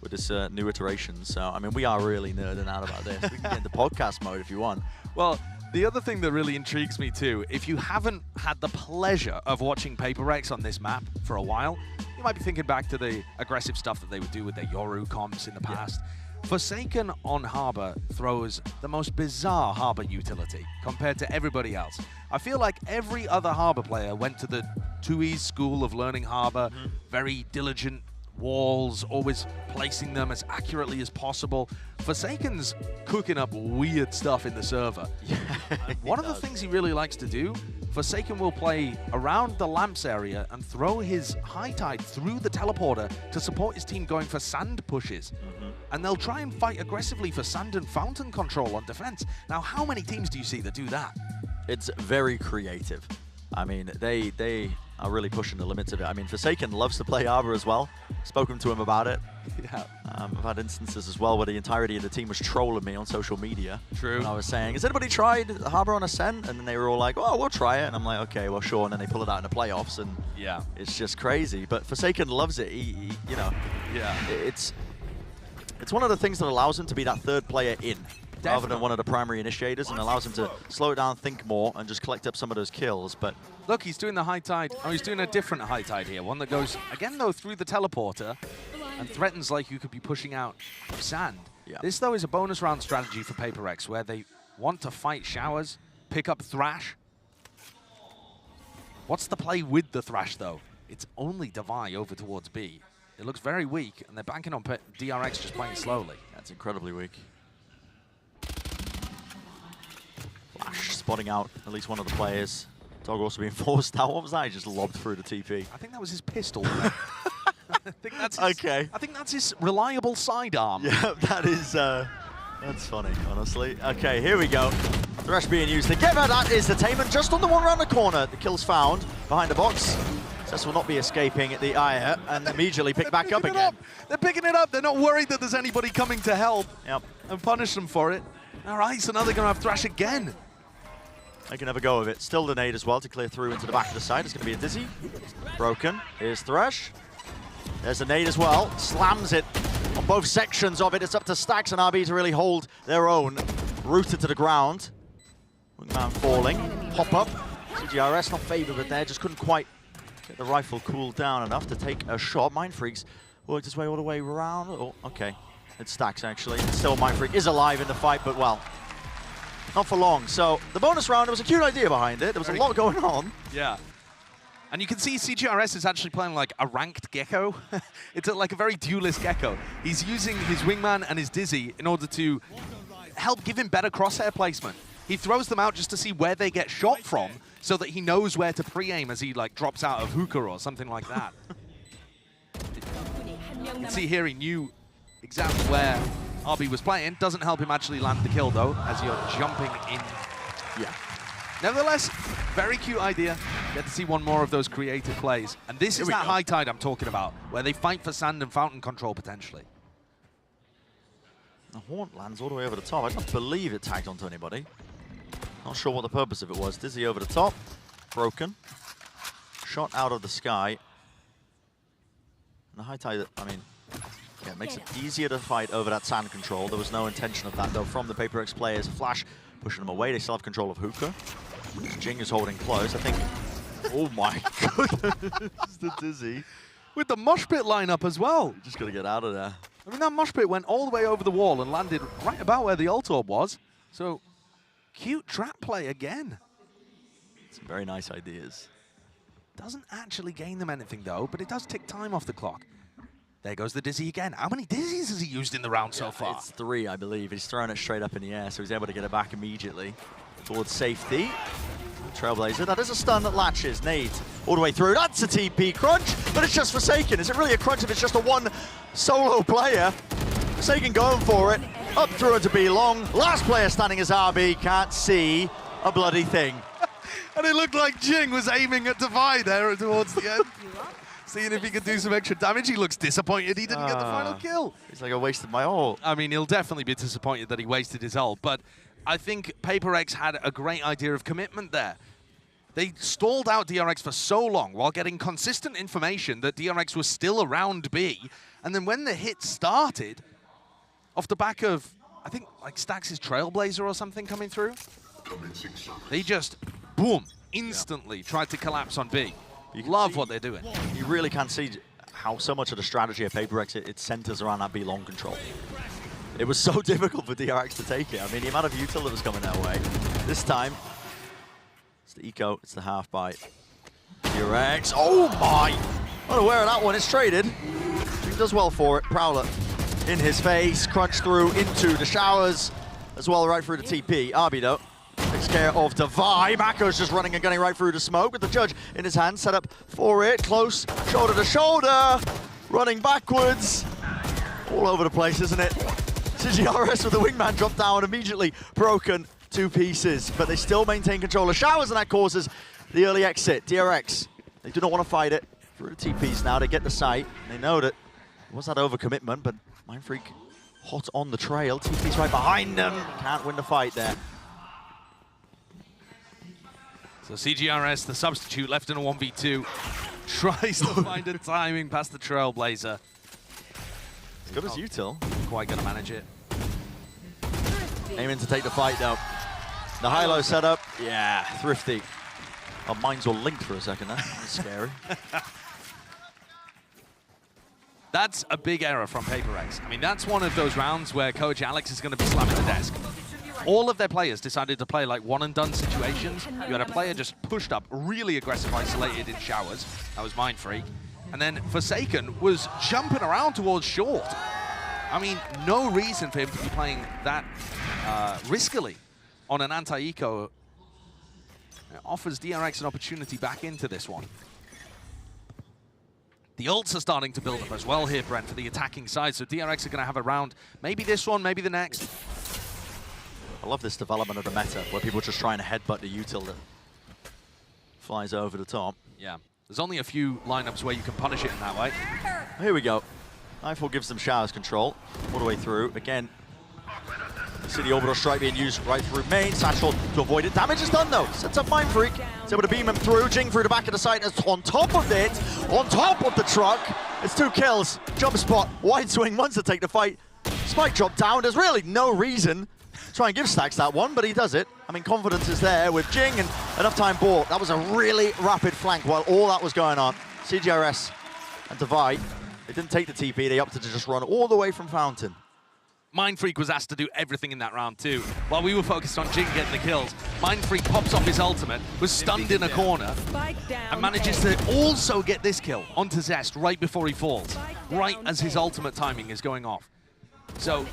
with this new iteration. So, I mean, we are really nerding out about this. We can get into podcast mode if you want. Well, the other thing that really intrigues me too, if you haven't had the pleasure of watching PRX on this map for a while, you might be thinking back to the aggressive stuff that they would do with their Yoru comps in the past. Forsaken on Harbor throws the most bizarre Harbor utility compared to everybody else. I feel like every other Harbor player went to the 2E school of learning Harbor, very diligent walls, always placing them as accurately as possible. Forsaken's cooking up weird stuff in the server. And one of the things he really likes to do, Forsaken will play around the lamps area and throw his high tide through the teleporter to support his team going for sand pushes. And they'll try and fight aggressively for sand and fountain control on defense. Now, how many teams do you see that do that? It's very creative. I mean, they are really pushing the limits of it. I mean, Forsaken loves to play Arbor as well. Spoken to him about it. Yeah. I've had instances as well where the entirety of the team was trolling me on social media. True. And I was saying, has anybody tried Arbor on Ascent? And then they were all like, oh, we'll try it. And I'm like, okay, well, sure. And then they pull it out in the playoffs, and yeah, it's just crazy. But Forsaken loves it. He you know, yeah, it's one of the things that allows him to be that third player in, rather than one of the primary initiators, and allows him to slow it down, think more, and just collect up some of those kills. But look, he's doing the high tide. Oh, he's doing a different high tide here. One that goes, again, though, through the teleporter and threatens like you could be pushing out sand. Yeah. This, though, is a bonus round strategy for PRX, where they want to fight Showers, pick up Thrash. What's the play with the Thrash, though? It's only Devi over towards B. It looks very weak, and they're banking on DRX just playing slowly. That's incredibly weak. Flash spotting out at least one of the players. Dog also being forced out. What was that? He just lobbed through the TP. I think that was his pistol. I think that's his, okay. I think that's his reliable sidearm. Yeah, that is. That's funny, honestly. Okay, here we go. Thrash being used together. That is the Taman just on the one around the corner. The kill's found behind the box. Cess will not be escaping the ire and immediately pick back up again. They're picking it up. They're not worried that there's anybody coming to help. Yep. And punish them for it. All right, so now they're going to have Thrash again. They can have a go of it. Still the nade as well to clear through into the back of the side. It's going to be a Dizzy. Broken. Here's Thresh. There's the nade as well. Slams it on both sections of it. It's up to Stax and RB to really hold their own. Rooted to the ground. Wingman falling. Pop up. CGRS not favored, but there just couldn't quite get the rifle cooled down enough to take a shot. Mindfreaks worked his way all the way around. Oh, okay. It's Stax actually. Still Mindfreak is alive in the fight, but well, not for long. So the bonus round, there was a cute idea behind it. There was a lot going on. Yeah. And you can see CGRS is actually playing like a ranked Gecko. It's like a very duelist Gecko. He's using his Wingman and his Dizzy in order to help give him better crosshair placement. He throws them out just to see where they get shot from, so that he knows where to pre-aim as he like drops out of hookah or something like that. You can see here he knew exactly where RB was playing. Doesn't help him actually land the kill though, as you're jumping in. Yeah. Nevertheless, very cute idea. Get to see one more of those creative plays. And this is that high tide I'm talking about, where they fight for sand and fountain control potentially. The Haunt lands all the way over the top. I don't believe it tagged onto anybody. Not sure what the purpose of it was. Dizzy over the top. Broken. Shot out of the sky. And the high tide, I mean, yeah, it makes it easier to fight over that sand control. There was no intention of that, though, from the PRX players. Flash pushing them away. They still have control of hookah. Jing is holding close. I think, oh my goodness, the Dizzy. With the mosh pit lineup as well. Just got to get out of there. I mean, that mosh pit went all the way over the wall and landed right about where the ult orb was. So, cute trap play again. Some very nice ideas. Doesn't actually gain them anything, though, but it does tick time off the clock. There goes the Dizzy again. How many Dizzies has he used in the round so far? It's 3, I believe. He's throwing it straight up in the air, so he's able to get it back immediately towards safety. Trailblazer, that is a stun that latches. Nade all the way through. That's a TP crunch, but it's just Forsaken. Is it really a crunch if it's just a one solo player? Forsaken going for it. Up through into B long. Last player standing is RB. Can't see a bloody thing. And it looked like Jing was aiming at Devi there towards the end. Seeing if he could do some extra damage. He looks disappointed he didn't get the final kill. He's like, I wasted my ult. I mean, he'll definitely be disappointed that he wasted his ult, but I think PRX had a great idea of commitment there. They stalled out DRX for so long while getting consistent information that DRX was still around B, and then when the hit started, off the back of, I think, like Stax' Trailblazer or something coming through, they just, boom, instantly tried to collapse on B. You love what they're doing. You really can see how so much of the strategy of PRX, it centers around that B long control. It was so difficult for DRX to take it. I mean, the amount of util that was coming their way. This time, it's the eco, it's the half bite. DRX, oh my! Not aware of that one, it's traded. He does well for it. Prowler in his face, crunch through into the showers, as well right through the TP. RB though, takes care of Devi. Mako's just running and gunning right through the smoke with the judge in his hand, set up for it. Close, shoulder to shoulder, running backwards. All over the place, isn't it? CGRS with the wingman drop down, immediately broken 2 pieces, but they still maintain control of showers, and that causes the early exit. DRX They do not want to fight it. Through the TPs now, they get the site. They know that it was that overcommitment, but Mindfreak hot on the trail. TP's right behind them. Can't win the fight there. So CGRS, the substitute, left in a 1v2, tries to find a timing past the Trailblazer. As good as Util. Quite gonna manage it. Aiming to take the fight though. The high-low setup, yeah, thrifty. Our minds were linked for a second there. That's scary. That's a big error from PRX. I mean, that's one of those rounds where Coach Alex is going to be slamming the desk. All of their players decided to play like one-and-done situations. You had a player just pushed up, really aggressive, isolated in showers. That was Mindfreak. And then Forsaken was jumping around towards short. I mean, no reason for him to be playing that riskily on an anti-eco. It offers DRX an opportunity back into this one. The ults are starting to build up as well here, Brent, for the attacking side. So DRX are going to have a round, maybe this one, maybe the next. I love this development of the meta, where people are just trying to headbutt the util that flies over the top. Yeah, there's only a few lineups where you can punish it in that way. Here we go. Nightfall gives them showers control all the way through. Again, you see the orbital strike being used right through main. Satchel to avoid it. Damage is done though. Sets up Mindfreak. He's able to beam him through. Jing through the back of the site. It's on top of it. On top of the truck. It's 2 kills. Jump spot. Wide swing wants to take the fight. Spike drop down. There's really no reason to try and give Stacks that one, but he does it. I mean, confidence is there with Jing and enough time bought. That was a really rapid flank while all that was going on. CGRS and Divide. They didn't take the TP. They opted to just run all the way from Fountain. Mindfreak was asked to do everything in that round too. While we were focused on Jing getting the kills, Mindfreak pops off his ultimate, was stunned in a corner, and manages to also get this kill onto Zest right before he falls, right as his ultimate timing is going off. So,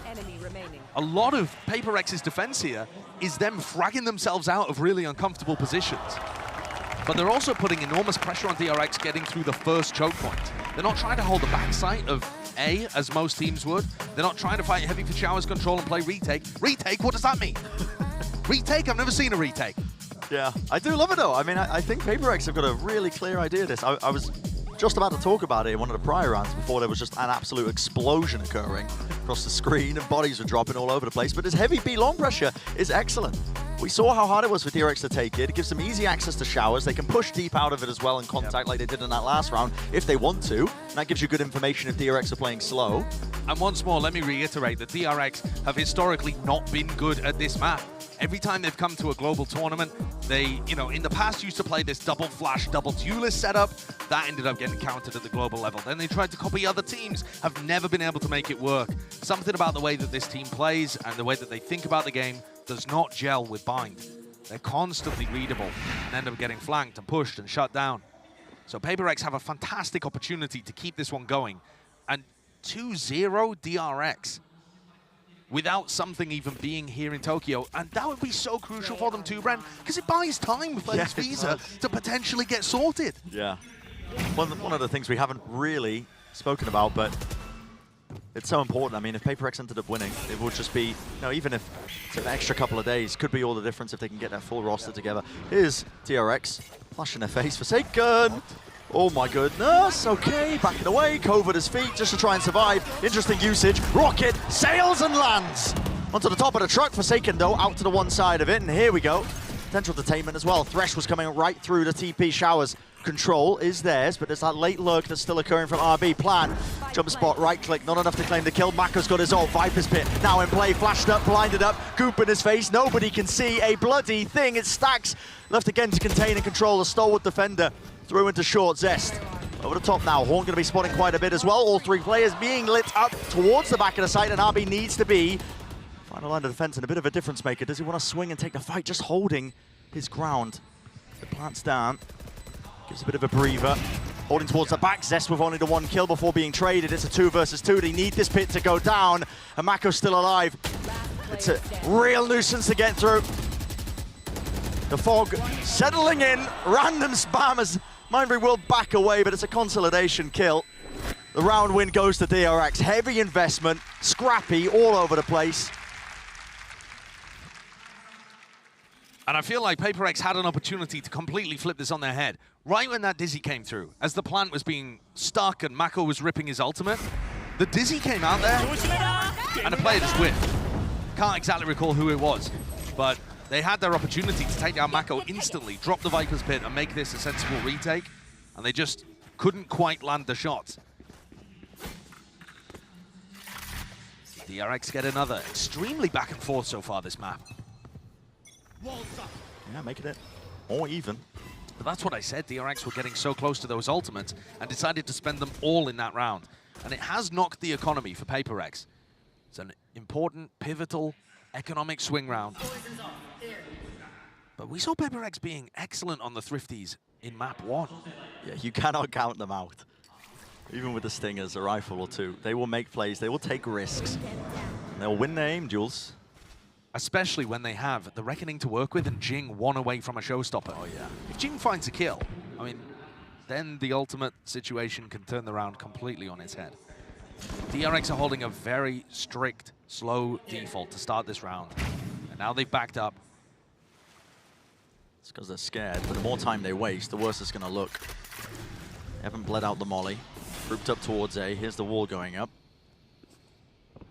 a lot of PRX's defense here is them fragging themselves out of really uncomfortable positions. But they're also putting enormous pressure on DRX getting through the first choke point. They're not trying to hold the backside of A, as most teams would. They're not trying to fight heavy for showers control and play retake. Retake, what does that mean? Retake? I've never seen a retake. Yeah, I do love it though. I mean, I think PRX have got a really clear idea of this. I was just about to talk about it in one of the prior rounds before there was just an absolute explosion occurring across the screen and bodies were dropping all over the place. But this heavy B long pressure is excellent. We saw how hard it was for DRX to take it. It gives them easy access to showers. They can push deep out of it as well in contact like they did in that last round if they want to. And that gives you good information if DRX are playing slow. And once more, let me reiterate that DRX have historically not been good at this map. Every time they've come to a global tournament, they, in the past used to play this double flash, double duelist setup. That ended up getting countered at the global level. Then they tried to copy other teams, have never been able to make it work. Something about the way that this team plays and the way that they think about the game does not gel with Bind. They're constantly readable and end up getting flanked and pushed and shut down. So PRX have a fantastic opportunity to keep this one going. And 2-0 DRX without something even being here in Tokyo. And that would be so crucial for them too, Brent, because it buys time for this visa to potentially get sorted. Yeah. One of the things we haven't really spoken about, but it's so important. I mean, if PRX ended up winning, it would just be, even if it's an extra couple of days, could be all the difference if they can get their full roster together. Here's DRX, flash in their face, Forsaken. Oh my goodness, okay, backing away, Cove at his feet just to try and survive. Interesting usage, Rocket sails and lands. Onto the top of the truck, Forsaken though, out to the one side of it, and here we go. Potential detainment as well. Thresh was coming right through the TP showers. Control is theirs, but there's that late lurk that's still occurring from RB. Plan, jump spot, right click, not enough to claim the kill. Mako's got his ult, Viper's Pit now in play, flashed up, blinded up, Goop in his face, nobody can see a bloody thing. It Stacks, left again to contain and control the stalwart defender. Through into short, Zest. Over the top now, Horn going to be spotting quite a bit as well. All three players being lit up towards the back of the site, and RB needs to be final line of defense and a bit of a difference maker. Does he want to swing and take the fight? Just holding his ground. The plant's down. Gives a bit of a breather. Holding towards the back, Zest with only the 1 kill before being traded. It's a 2 versus 2. They need this pit to go down, and Mako's still alive. It's a real nuisance to get through. The fog settling in, random spammers. Mindfreak will back away, but it's a consolidation kill. The round win goes to DRX. Heavy investment, scrappy all over the place. And I feel like PRX had an opportunity to completely flip this on their head. Right when that Dizzy came through, as the plant was being stuck and Mako was ripping his ultimate, the Dizzy came out there and a player just whiffed. Can't exactly recall who it was, but they had their opportunity to take down Mako instantly, drop the Viper's Pit and make this a sensible retake, and they just couldn't quite land the shots. DRX get another. Extremely back and forth so far this map. Yeah, making it more even. But that's what I said. DRX were getting so close to those ultimates and decided to spend them all in that round. And it has knocked the economy for PRX. It's an important, pivotal, economic swing round. But we saw PRX being excellent on the Thrifties in map 1. Yeah, you cannot count them out. Even with the Stingers, a rifle or two, they will make plays, they will take risks. And they'll win their aim duels. Especially when they have the Reckoning to work with and Jing one away from a showstopper. Oh yeah. If Jing finds a kill, I mean, then the ultimate situation can turn the round completely on its head. DRX are holding a very strict, slow default to start this round. And now they've backed up. It's because they're scared, but the more time they waste, the worse it's going to look. They haven't bled out the molly. Grouped up towards A. Here's the wall going up.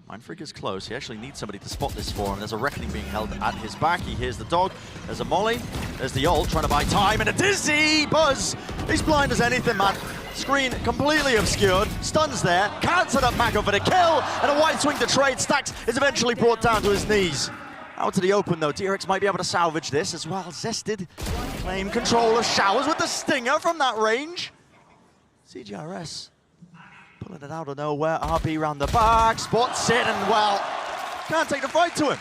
Mindfreak is close. He actually needs somebody to spot this for him. There's a Reckoning being held at his back. He hears the dog. There's a molly. There's the ult trying to buy time. And a Dizzy! Buzz! He's blind as anything, man. Screen completely obscured. Stuns there. Can't set up Mako for the kill. And a wide swing to trade. Stax is eventually brought down to his knees. Out to the open, though. DRX might be able to salvage this as well. Zested claim control of Showers with the stinger from that range. CGRS pulling it out of nowhere. RB round the back. Spots it and, well, can't take the fight to him.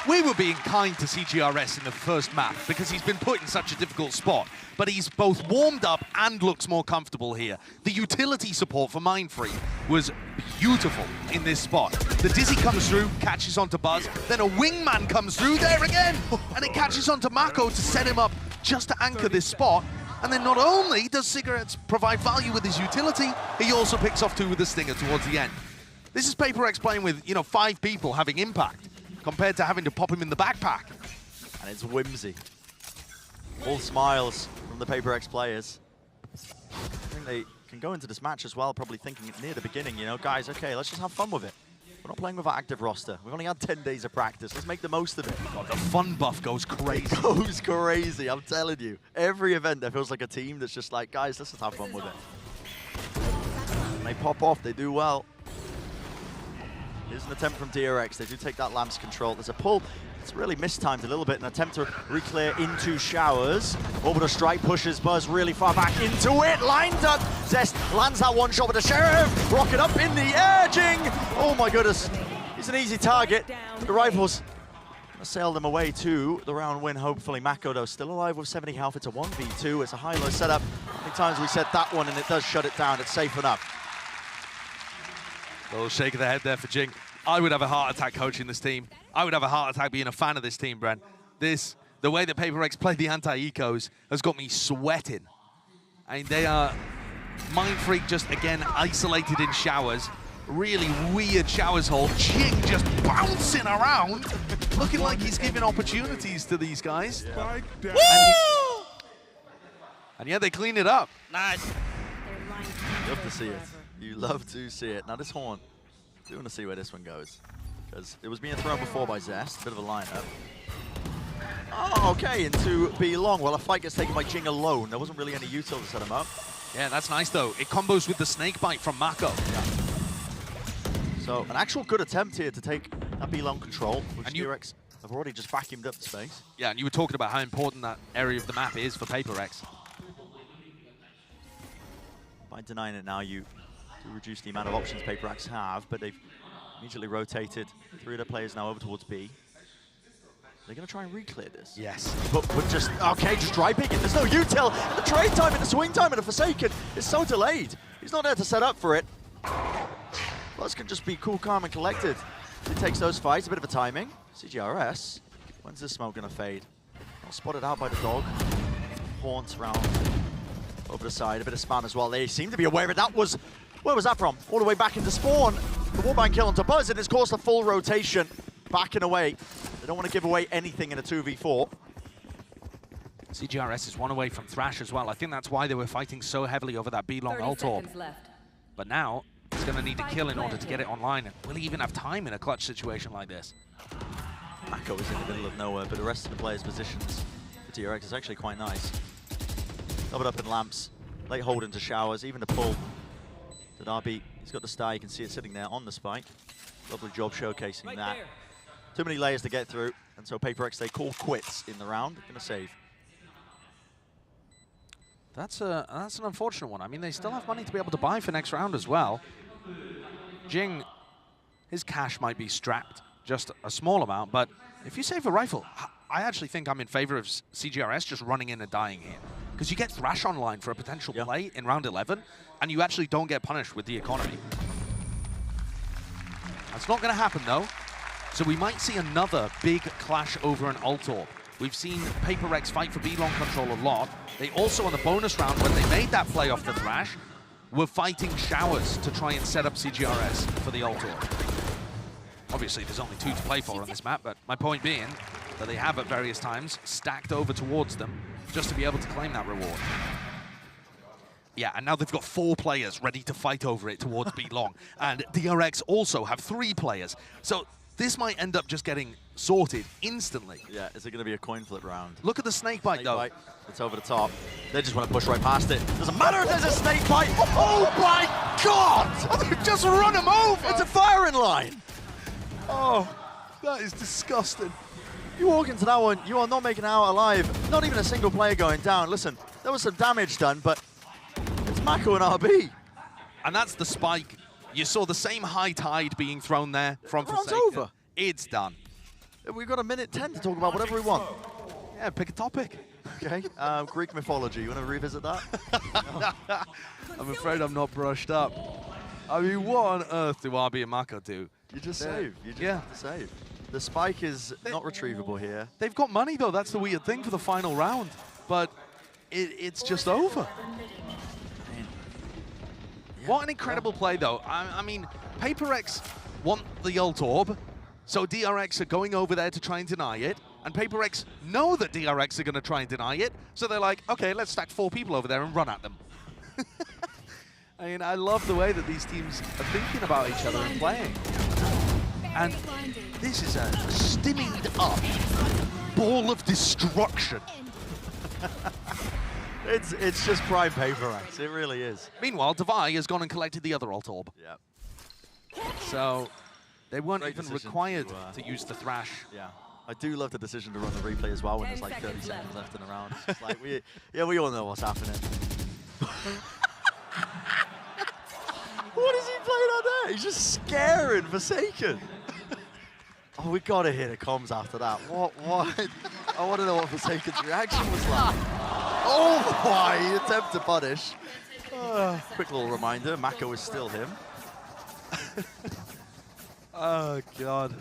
We were being kind to CGRS in the first map because he's been put in such a difficult spot, but he's both warmed up and looks more comfortable here. The utility support for Mindfreak was beautiful in this spot. The Dizzy comes through, catches onto Buzz, then a Wingman comes through there again, and it catches onto Mako to set him up just to anchor this spot. And then not only does Cigarettes provide value with his utility, he also picks off 2 with the Stinger towards the end. This is PRX playing with, 5 people having impact, compared to having to pop him in the backpack. And it's whimsy. All smiles from the PRX players. I think they can go into this match as well, probably thinking near the beginning, guys, okay, let's just have fun with it. We're not playing with our active roster. We've only had 10 days of practice. Let's make the most of it. God, the fun buff goes crazy. It goes crazy, I'm telling you. Every event, there feels like a team that's just like, guys, let's just have fun with it. And they pop off, they do well. Here's an attempt from DRX. They do take that Lamb's control. There's a pull. It's really mistimed a little bit. An attempt to re-clear into Showers. Orbital strike pushes Buzz really far back into it. Lined up. Zest lands that one shot with the Sheriff. Rocket up in the air. Jing. Oh my goodness. He's an easy target. The Rifles sail them away to the round win, hopefully. Mako, though, still alive with 70 health. It's a 1v2. It's a high-low setup. How many times we said that one, and it does shut it down. It's safe enough. A little shake of the head there for Jing. I would have a heart attack coaching this team. I would have a heart attack being a fan of this team, Brent. The way that PRX played the anti-ecos has got me sweating. I mean, they are Mindfreak just, again, isolated in Showers. Really weird Showers hold. Jing just bouncing around, looking like he's giving opportunities to these guys. Yeah. And yeah, they clean it up. Nice. You love to see it. You love to see it. Now this Horn, I do want to see where this one goes. Because it was being thrown before by Zest, a bit of a lineup. Oh, okay, into B long. Well, a fight gets taken by Jing alone. There wasn't really any util to set him up. Yeah, that's nice though. It combos with the snake bite from Mako. Yeah. So an actual good attempt here to take that B long control, which DRX have already just vacuumed up the space. Yeah, and you were talking about how important that area of the map is for PRX. By denying it now, you do reduce the amount of options PRX have, but they've immediately rotated 3 of their players now over towards B. They're going to try and re-clear this. Yes. But just, okay, just dry picking. There's no util. The trade time and the swing time and the Forsaken is so delayed. He's not there to set up for it. Buzz can just be cool, calm, and collected. He takes those fights, a bit of a timing. CGRS, when's this smoke going to fade? Not spotted out by the dog. Haunts round over the side, a bit of spam as well. They seem to be aware of it. That was, where was that from? All the way back into spawn. The wallbang kill onto Buzz, and it's caused a full rotation. Backing away. They don't want to give away anything in a 2v4. CGRS is one away from Thrash as well. I think that's why they were fighting so heavily over that B-long ult orb. But now, he's going to need a kill in order to get it online. And will he even have time in a clutch situation like this? Mako is in the middle of nowhere, but the rest of the players' positions for DRX is actually quite nice. Doubled up in lamps, late hold into showers, even the pull. That RB, he's got the star, you can see it sitting there on the spike. Lovely job showcasing that. Too many layers to get through, and so PRX, they call quits in the round. They're gonna save. That's an unfortunate one. I mean, they still have money to be able to buy for next round as well. Jing, his cash might be strapped just a small amount, but if you save a rifle, I actually think I'm in favor of CGRS just running in and dying here. Because you get Thrash online for a potential play in round 11, and you actually don't get punished with the economy. That's not going to happen, though. So we might see another big clash over an ult orb. We've seen PRX fight for B-long control a lot. They also, on the bonus round, when they made that play off the Thrash, were fighting showers to try and set up CGRS for the ult orb. Obviously, there's only 2 to play for on this map, but my point being that they have at various times stacked over towards them just to be able to claim that reward. Yeah, and now they've got 4 players ready to fight over it towards B-long. And DRX also have 3 players. So this might end up just getting sorted instantly. Yeah, is it going to be a coin flip round? Look at the snake bite, though. It's over the top. They just want to push right past it. Doesn't matter if there's a snake bite. Oh my God! They've just run him over! It's a firing line! Oh, that is disgusting. You walk into that one, you are not making it out alive. Not even a single player going down. Listen, there was some damage done, but it's Mako and RB. And that's the spike. You saw the same high tide being thrown there from Round's Forsaken. over. It's done. We've got a minute 10 to talk about whatever we want. Yeah, pick a topic. Okay, Greek mythology. You want to revisit that? I'm afraid I'm not brushed up. I mean, what on earth do RB and Mako do? You just save. You just have to save. The spike is not retrievable here. They've got money, though. That's the weird thing for the final round. But it's just over. What an incredible play, though. I mean, PRX want the ult orb, so DRX are going over there to try and deny it, and PRX know that DRX are going to try and deny it, so they're like, okay, let's stack 4 people over there and run at them. I mean, I love the way that these teams are thinking about each other and playing. And this is a stimmied up ball of destruction. It's just prime PRX. It really is. Meanwhile, Devi has gone and collected the other ult orb. Yep. So they weren't Great even decision required to use the Thrash. Yeah. I do love the decision to run the replay as well when there's like 30 seconds left in the round. It's like we all know what's happening. What is he playing on there? He's just scaring Forsaken. Oh, we gotta hear the comms after that. What? I want to know what Forsaken's reaction was like. Oh my! Attempt to punish. Quick little reminder: Mako is still him. Oh god,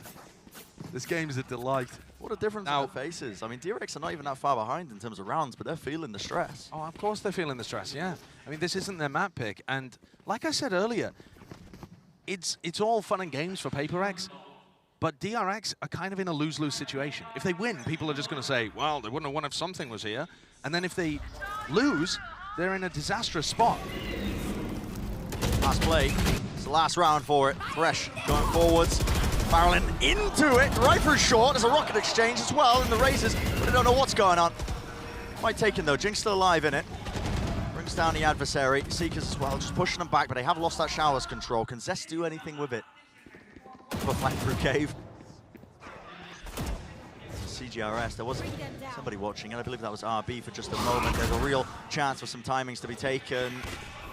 this game is a delight. What a difference in their faces. I mean, DRX are not even that far behind in terms of rounds, but they're feeling the stress. Oh, of course they're feeling the stress. Yeah. I mean, this isn't their map pick, and like I said earlier, it's all fun and games for PRX. But DRX are kind of in a lose-lose situation. If they win, people are just going to say, well, they wouldn't have won if something was here. And then if they lose, they're in a disastrous spot. Last play. It's the last round for it. Thresh going forwards. Barreling into it. Right through short. There's a rocket exchange as well in the races, but they don't know what's going on. Quite taken, though. Jing's still alive in it. Brings down the adversary. Seekers as well, just pushing them back, but they have lost that showers control. Can Zest do anything with it? Flank through cave. CGRS, there was somebody watching, and I believe that was RB for just a moment. There's a real chance for some timings to be taken.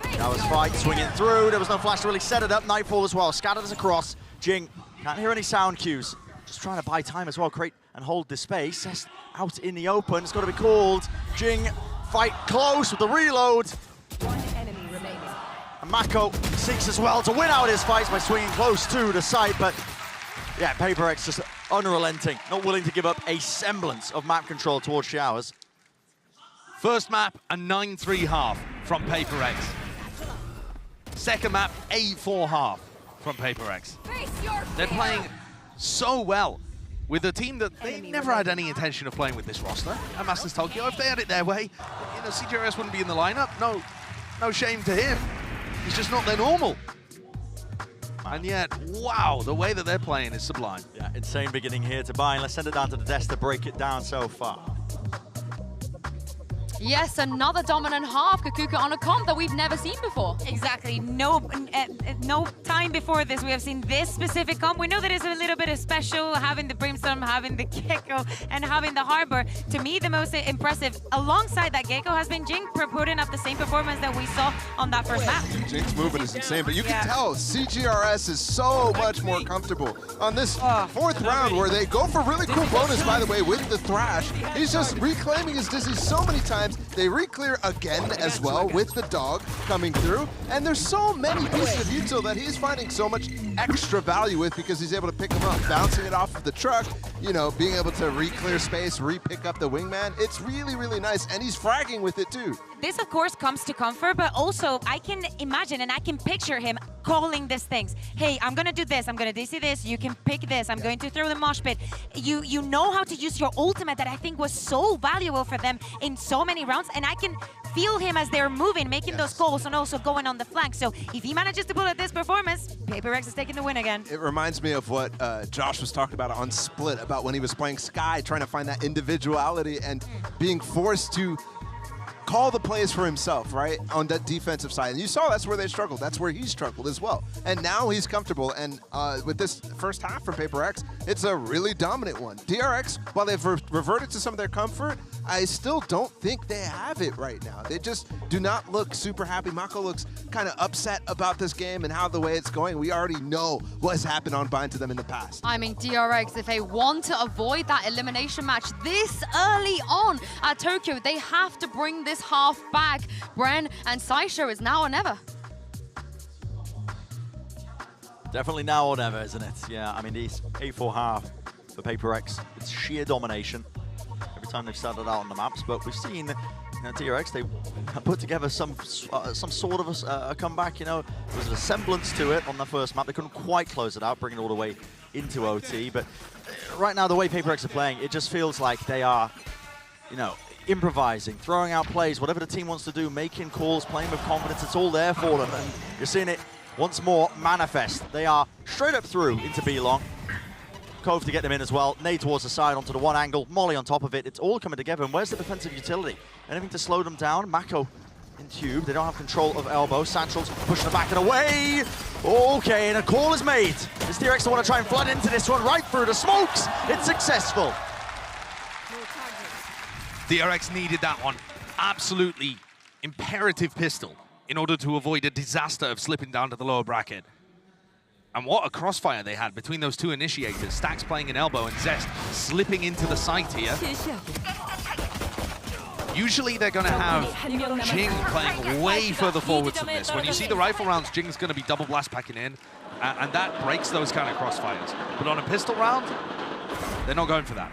That was Fight swinging through. There was no flash to really set it up. Nightfall as well, scattered us across. Jing, can't hear any sound cues. Just trying to buy time as well, create and hold the space. Zest out in the open, it's got to be called. Jing, Fight close with the reload. One enemy remaining. And Mako seeks as well to win out his fights by swinging close to the site, but yeah, PRX just unrelenting, not willing to give up a semblance of map control towards showers. First map, a 9-3 half from PRX. Second map, 8-4 half from PRX. They're playing so well. with a team that they never had any intention of playing with this roster. And Masters Tokyo, if they had it their way, you know, CGRS wouldn't be in the lineup. No shame to him. He's just not their normal. And yet, wow, the way that they're playing is sublime. Yeah, insane beginning here to buy. Let's send it down to the desk to break it down so far. Yes, another dominant half, Kakuka on a comp that we've never seen before. Exactly. No time before this we have seen this specific comp. We know that it's a little bit of special, having the Brimstone, having the Gecko, and having the Harbor. To me, the most impressive, alongside that Gecko, has been Jing putting up the same performance that we saw on that first map. Jing's movement is insane, but you can tell CGRS is so much more comfortable. On this fourth round, where they go for really cool bonus, by the way, with the Thrash, he's just reclaiming his Dizzy so many times. They re-clear again as well with the dog coming through. And there's so many pieces of util that he's finding so much extra value with because he's able to pick them up, bouncing it off of the truck, you know, being able to re-clear space, re-pick up the wingman. It's really, really nice, and he's fragging with it too. This, of course, comes to comfort, but also I can imagine and I can picture him calling these things. Hey, I'm going to do this. I'm going to DC this. You can pick this. I'm going to throw the mosh pit. You know how to use your ultimate that I think was so valuable for them in so many rounds, and I can feel him as they're moving, making those calls, and also going on the flank. So if he manages to pull out this performance, PRX is taking the win again. It reminds me of what Josh was talking about on Split, about when he was playing Sky, trying to find that individuality and being forced to call the plays for himself, right, on that defensive side. And you saw that's where they struggled. That's where he struggled as well. And now he's comfortable. And with this first half from PRX, it's a really dominant one. DRX, while they've reverted to some of their comfort, I still don't think they have it right now. They just do not look super happy. Mako looks kind of upset about this game and how the way it's going. We already know what has happened on Bind to them in the past. I mean, DRX, if they want to avoid that elimination match this early on at Tokyo, they have to bring this half back. Bren and Saisho is now or never. Definitely now or never, isn't it? Yeah, I mean, these 8-4 half for PRX, it's sheer domination every time they've started out on the maps. But we've seen, you know, DRX, they put together some sort of a comeback. You know, there was a semblance to it on the first map. They couldn't quite close it out, bring it all the way into OT. But right now, the way PRX are playing, it just feels like they are, you know, improvising, throwing out plays, whatever the team wants to do, making calls, playing with confidence. It's all there for them, and you're seeing it once more manifest. They are straight up through into B-Long. Cove to get them in as well. Nade towards the side onto the one angle. Molly on top of it. It's all coming together. And where's the defensive utility? Anything to slow them down? Mako in tube. They don't have control of elbow. Santral's pushing the back and away. Okay, and a call is made. Is DRX to want to try and flood into this one right through the smokes? It's successful. DRX needed that one. Absolutely imperative pistol in order to avoid a disaster of slipping down to the lower bracket. And what a crossfire they had between those two initiators. Stax playing an elbow and Zest slipping into the site here. Usually they're going to have Jing playing way further forwards than this. When you see the rifle rounds, Jing's going to be double blast packing in, and that breaks those kind of crossfires. But on a pistol round, they're not going for that.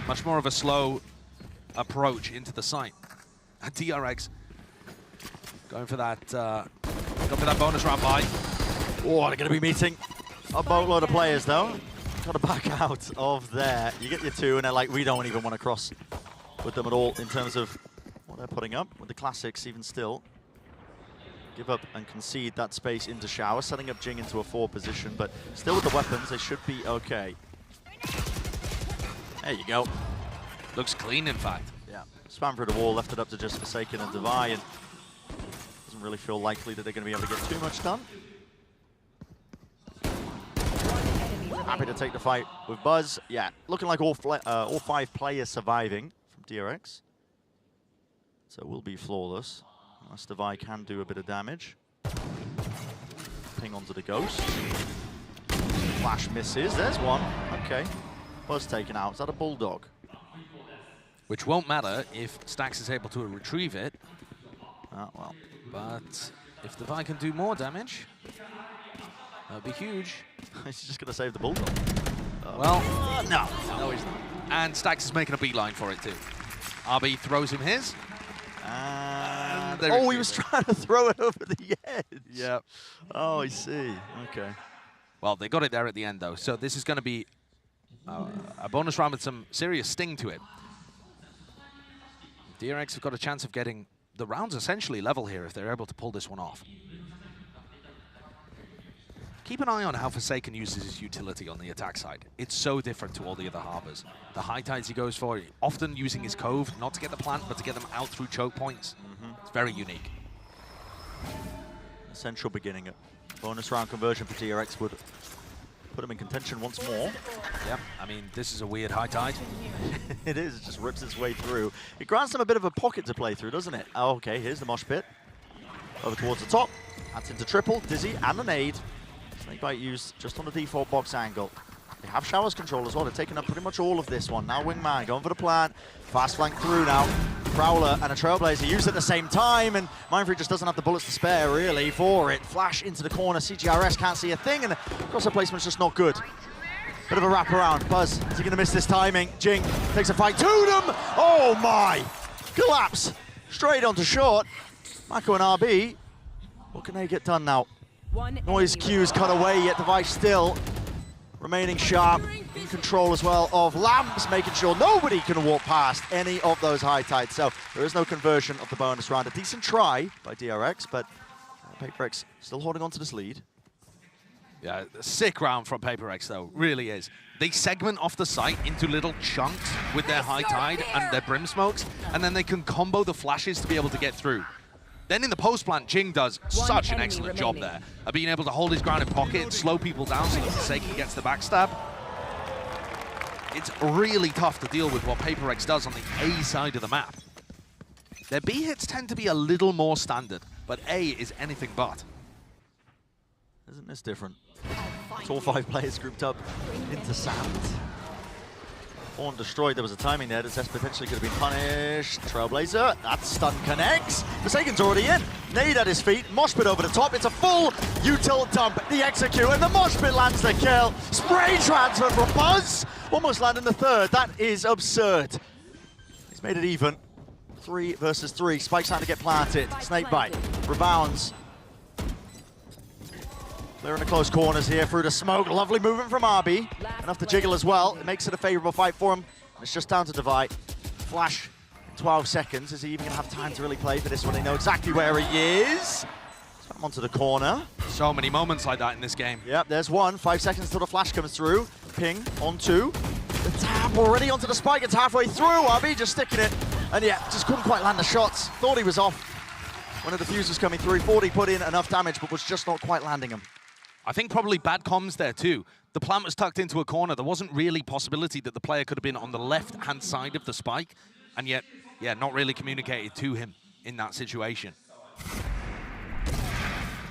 Much more of a slow approach into the site. And DRX going for that bonus round buy. Oh, they're going to be meeting a boatload of players, though. Got to back out of there. You get your two, and they're like, we don't even want to cross with them at all in terms of what they're putting up. With the classics, even still, give up and concede that space into Shower, setting up Jing into a 4 position, but still with the weapons, they should be okay. There you go. Looks clean, in fact. Yeah, spam through the wall, left it up to just Forsaken and Devi, and doesn't really feel likely that they're going to be able to get too much done. Happy to take the fight with Buzz. Yeah, looking like all 5 players surviving from DRX. So it will be flawless, unless Devi can do a bit of damage. Ping onto the Ghost. Flash misses, there's one. Okay, Buzz taken out. Is that a Bulldog? Which won't matter if Stax is able to retrieve it. Oh, well. But if Devi can do more damage, that'd be huge. He's just going to save the Bulldog. Well, no, he's not. And Stax is making a beeline for it too. RB throws him his. Oh, he was trying to throw it over the edge. Yep. Oh, I see. Okay. Well, they got it there at the end though. So this is going to be a bonus round with some serious sting to it. DRX have got a chance of getting the rounds essentially level here if they're able to pull this one off. Keep an eye on how Forsaken uses his utility on the attack side. It's so different to all the other harbors. The high tides he goes for, often using his cove, not to get the plant, but to get them out through choke points. It's very unique. Essential beginning. Bonus round conversion for DRX would put him in contention once more. Yep, I mean, this is a weird high tide. It is, it just rips its way through. It grants them a bit of a pocket to play through, doesn't it? Oh, okay, here's the mosh pit. Over towards the top. That's into triple, Dizzy, and a nade. Snakebite used just on the default box angle. They have Showers control as well. They've taken up pretty much all of this one. Now Wingman going for the plant. Fast flank through now. Prowler and a Trailblazer used at the same time, and Mindfree just doesn't have the bullets to spare, really, for it. Flash into the corner. CGRS can't see a thing, and the crosser placement's just not good. Bit of a wraparound. Buzz, is he going to miss this timing? Jing takes a fight to them. Oh, my. Collapse. Straight onto short. Mako and RB. What can they get done now? Noise cues cut away, yet Device still remaining sharp, in control as well of Lamps, making sure nobody can walk past any of those high tides. So there is no conversion of the bonus round. A decent try by DRX, but PRX still holding on to this lead. Yeah, a sick round from PRX though, really is. They segment off the site into little chunks with their high tide and their brim smokes, and then they can combo the flashes to be able to get through. Then in the post-plant, Jing does such an excellent job there of being able to hold his ground in pocket, slow people down so that Forsaken gets the backstab. It's really tough to deal with what PRX does on the A side of the map. Their B hits tend to be a little more standard, but A is anything but. Isn't this different? It's all 5 players grouped up into sand. Horn destroyed, there was a timing there. This potentially could have been punished. Trailblazer, that stun connects. Forsaken's already in. Nade at his feet, mosh pit over the top. It's a full util dump, the execute, and the mosh pit lands the kill. Spray transfer from Buzz, almost landing the third. That is absurd. He's made it even. 3 versus 3, Spike's trying to get planted. Snakebite, rebounds. They're in the close corners here through the smoke. Lovely movement from RB. Enough to jiggle as well. It makes it a favorable fight for him. And it's just down to Divide. Flash in 12 seconds. Is he even going to have time to really play for this one? They know exactly where he is. Come onto the corner. So many moments like that in this game. Yep, there's one. 5 seconds until the flash comes through. Ping on 2. The tap already onto the spike. It's halfway through. RB just sticking it. And yeah, just couldn't quite land the shots. Thought he was off. One of the fuses coming through. Thought he put in enough damage, but was just not quite landing him. I think probably bad comms there too. The plant was tucked into a corner. There wasn't really possibility that the player could have been on the left-hand side of the spike, and yet, yeah, not really communicated to him in that situation.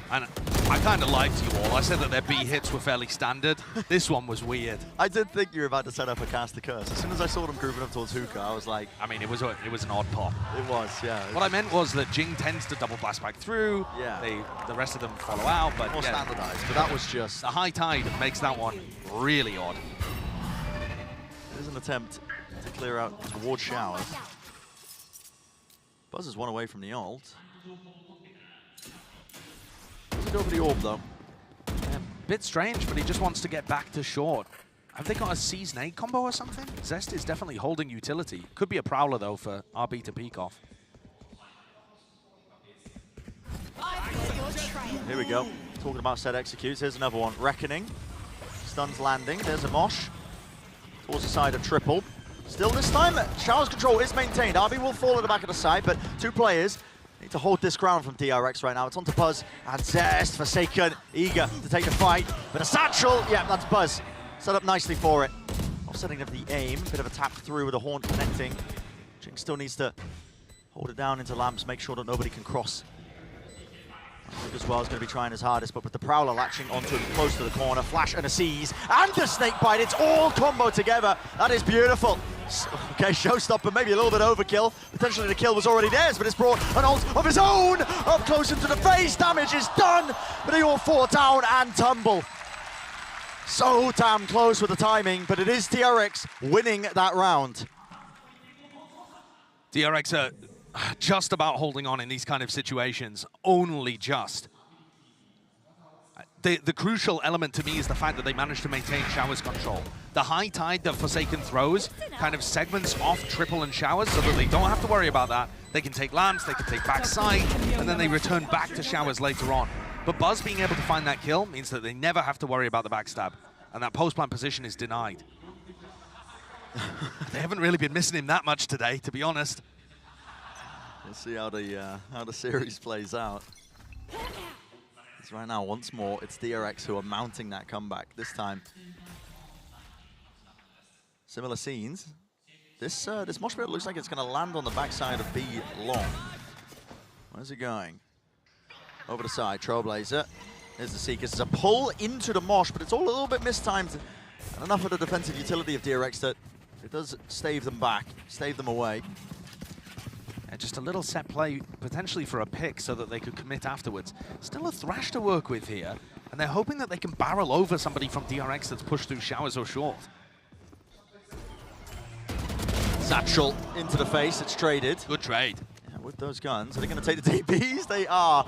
And I kind of lied to you all. I said that their B hits were fairly standard. This one was weird. I did think you were about to set up a cast the curse. As soon as I saw them grouping up towards Hookah, I was like... I mean, it was an odd pop. It was, yeah. What I meant was that Jing tends to double blast back through. Yeah. The rest of them follow out, but more standardized. But that was just... The high tide makes that one really odd. It is an attempt to clear out towards Showers. Buzz is one away from the ult. Doesn't go for the orb, though. Yeah, bit strange, but he just wants to get back to short. Have they got a C-Snake combo or something? Zest is definitely holding utility. Could be a Prowler, though, for RB to peek off. Here we go. Talking about set executes. Here's another one. Reckoning. Stuns landing. There's a mosh. Towards the side of triple. Still this time, Showers control is maintained. RB will fall at the back of the side, but 2 players need to hold this ground from DRX right now. It's on to Buzz and Zest. Forsaken, eager to take the fight. But a satchel, yeah, that's Buzz. Set up nicely for it. Offsetting of the aim. Bit of a tap through with a horn connecting. Jing still needs to hold it down into Lamps, make sure that nobody can cross. Luke as well is going to be trying his hardest, but with the Prowler latching onto him close to the corner, flash and a seize, and the Snakebite, it's all combo together. That is beautiful. Okay, showstopper, maybe a little bit overkill. Potentially the kill was already theirs, but it's brought an ult of his own up close into the face. Damage is done, but they all fall down and tumble. So damn close with the timing, but it is DRX winning that round. DRX are just about holding on in these kind of situations, only just. the crucial element to me is the fact that they managed to maintain Showers control. The high tide that Forsaken throws kind of segments off Triple and Showers so that they don't have to worry about that. They can take lamps, they can take backside, and then they return back to Showers later on. But Buzz being able to find that kill means that they never have to worry about the backstab, and that post-plant position is denied. They haven't really been missing him that much today, to be honest. We'll see how the series plays out. It's right now, once more, it's DRX who are mounting that comeback. This time, similar scenes. This mosh pit looks like it's going to land on the backside of B long. Where's it going? Over the side, Trailblazer. There's the Seekers. There's a pull into the mosh, but it's all a little bit mistimed. And enough of the defensive utility of DRX that it does stave them back, stave them away. And just a little set play, potentially for a pick, so that they could commit afterwards. Still a Thrash to work with here, and they're hoping that they can barrel over somebody from DRX that's pushed through Showers or short. Satchel into the face, it's traded. Good trade. Yeah, with those guns, are they going to take the DPs? They are.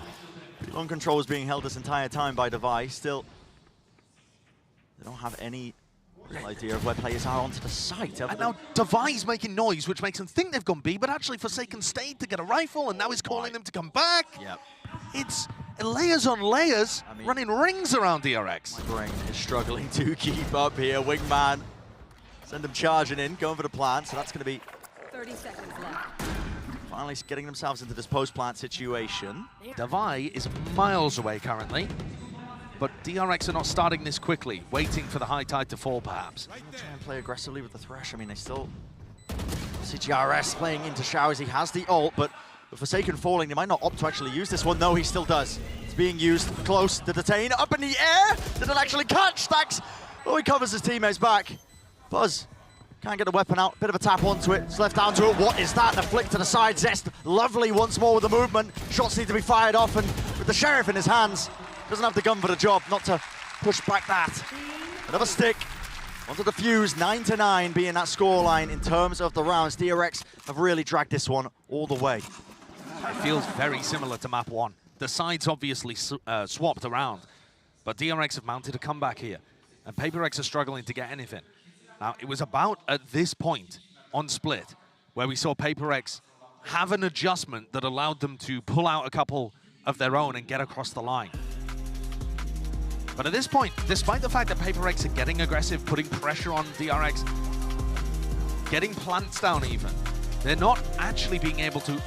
Long control is being held this entire time by Device. Still, they don't have any real idea of where players are onto the site. And now Device making noise, which makes them think they've gone B, but actually Forsaken stayed to get a rifle, and now he's calling them to come back. Yep. It's layers on layers, running rings around DRX. My brain is struggling to keep up here. Wingman, send them charging in, going for the plant, so that's going to be 30 seconds left. finally getting themselves into this post-plant situation. Devi is miles away currently, but DRX are not starting this quickly, waiting for the high tide to fall, perhaps. Try and play aggressively with the Thresh. I mean, they still see GRS playing into Showers. He has the ult, but with Forsaken falling, they might not opt to actually use this one. No, he still does. It's being used close to detain. Up in the air! Did it actually catch? Stacks! Oh, he covers his teammates back. Buzz can't get the weapon out. Bit of a tap onto it. It's left down to it. What is that? The flick to the side. Zest lovely once more with the movement. Shots need to be fired off, and with the Sheriff in his hands, doesn't have the gun for the job, not to push back that. Another stick onto the fuse, 9-9 being that scoreline in terms of the rounds. DRX have really dragged this one all the way. It feels very similar to map 1. The sides obviously swapped around, but DRX have mounted a comeback here, and PRX are struggling to get anything. Now, it was about at this point on Split where we saw PRX have an adjustment that allowed them to pull out a couple of their own and get across the line. But at this point, despite the fact that PRX are getting aggressive, putting pressure on DRX, getting plants down even, they're not actually being able to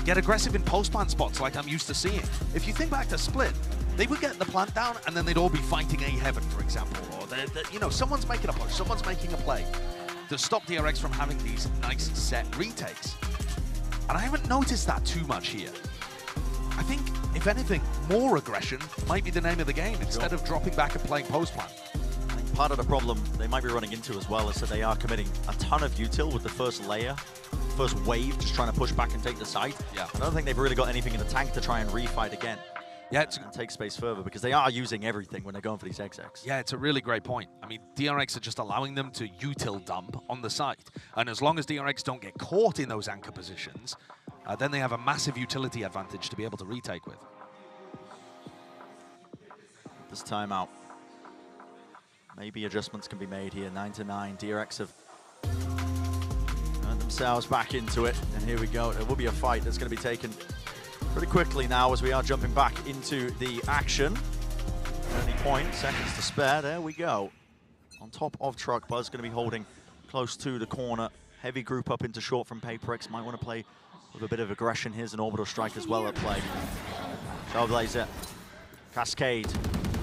get aggressive in post-plant spots like I'm used to seeing. If you think back to Split, they would get the plant down and then they'd all be fighting A Heaven, for example, or you know, someone's making a push, someone's making a play to stop DRX from having these nice set retakes. And I haven't noticed that too much here. I think, if anything, more aggression might be the name of the game instead of dropping back and playing post-plant. I think part of the problem they might be running into as well is that they are committing a ton of util with the first layer, first wave, just trying to push back and take the site. Yeah. I don't think they've really got anything in the tank to try and refight again. Yeah, it's and take space further, because they are using everything when they're going for these XX. Yeah, it's a really great point. I mean, DRX are just allowing them to util dump on the site. And as long as DRX don't get caught in those anchor positions, then they have a massive utility advantage to be able to retake with. This timeout. Maybe adjustments can be made here. 9-9. DRX have earned themselves back into it. And here we go. There will be a fight that's going to be taken pretty quickly now as we are jumping back into the action. Only point, seconds to spare. There we go. On top of Truck, Buzz going to be holding close to the corner. Heavy group up into short from PRX. Might want to play with a bit of aggression. Here's an orbital strike as well at play. Trailblazer, Cascade.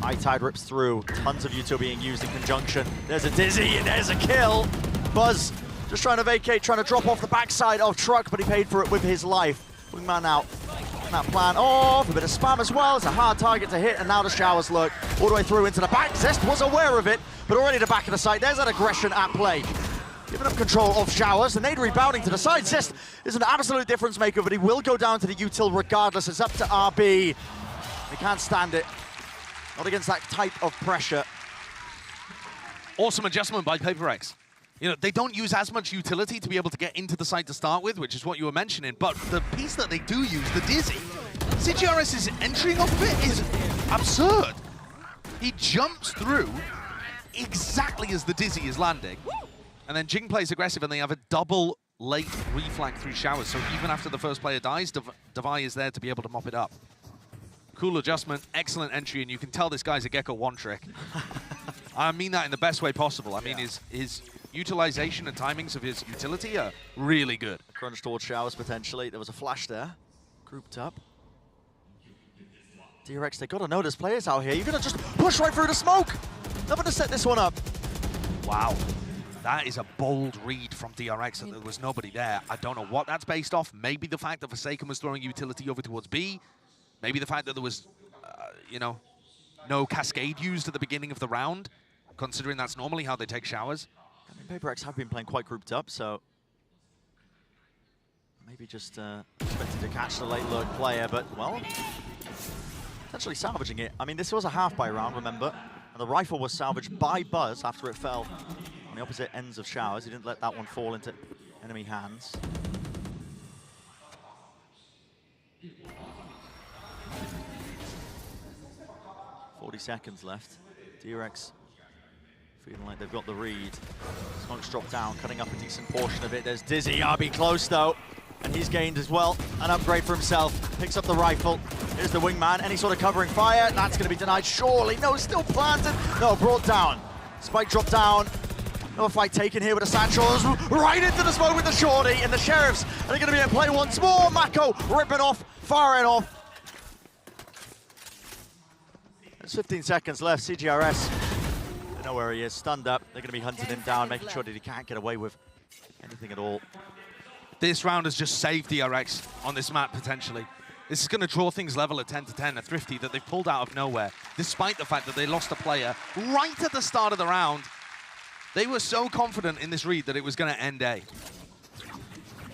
High tide rips through. Tons of util being used in conjunction. There's a Dizzy and there's a kill. Buzz just trying to vacate, trying to drop off the backside of Truck, but he paid for it with his life. Wingman out. That plan off, a bit of spam as well. It's a hard target to hit, and now the Showers lurk all the way through into the back. Zest was aware of it, but already the back of the site. There's that aggression at play. Giving up control of Showers, and nade rebounding to the side. Zest is an absolute difference maker, but he will go down to the util regardless. It's up to RB. He can't stand it. Not against that type of pressure. Awesome adjustment by PRX. You know, they don't use as much utility to be able to get into the site to start with, which is what you were mentioning, but the piece that they do use, the Dizzy, CGRS's entering off of it is absurd. He jumps through exactly as the Dizzy is landing. And then Jing plays aggressive, and they have a double late reflank through showers. So even after the first player dies, Devi is there to be able to mop it up. Cool adjustment, excellent entry, and you can tell this guy's a Gecko one trick. I mean that in the best way possible. I mean, his utilization and timings of his utility are really good. A crunch towards showers, potentially. There was a flash there. Grouped up. DRX, they got to know there's players out here. You're going to just push right through the smoke. Nothing to set this one up. Wow. That is a bold read from DRX, and there was nobody there. I don't know what that's based off. Maybe the fact that Forsaken was throwing utility over towards B. Maybe the fact that there was, you know, no cascade used at the beginning of the round, considering that's normally how they take showers. I mean, PRX have been playing quite grouped up, so maybe just expecting to catch the late lurk player, but, well, potentially salvaging it. I mean, this was a half-buy round, remember? And the rifle was salvaged by Buzz after it fell on the opposite ends of showers. He didn't let that one fall into enemy hands. "40 seconds left. DRX feeling like they've got the read. Smoke's dropped down, cutting up a decent portion of it. There's Dizzy, RB close though, and he's gained as well an upgrade for himself. Picks up the rifle. Here's the wingman, any sort of covering fire. That's going to be denied, surely. No, still planted. No, brought down. Spike dropped down. No fight taken here with the Satchels. Right into the smoke with the Shorty, and the Sheriffs are going to be at play once more. Mako ripping off, firing off. There's 15 seconds left. CGRS, they know where he is, stunned up. They're going to be hunting him down, making sure that he can't get away with anything at all. This round has just saved DRX on this map, potentially. This is going to draw things level at 10-10, a thrifty that they've pulled out of nowhere, despite the fact that they lost a player right at the start of the round. They were so confident in this read that it was going to end A.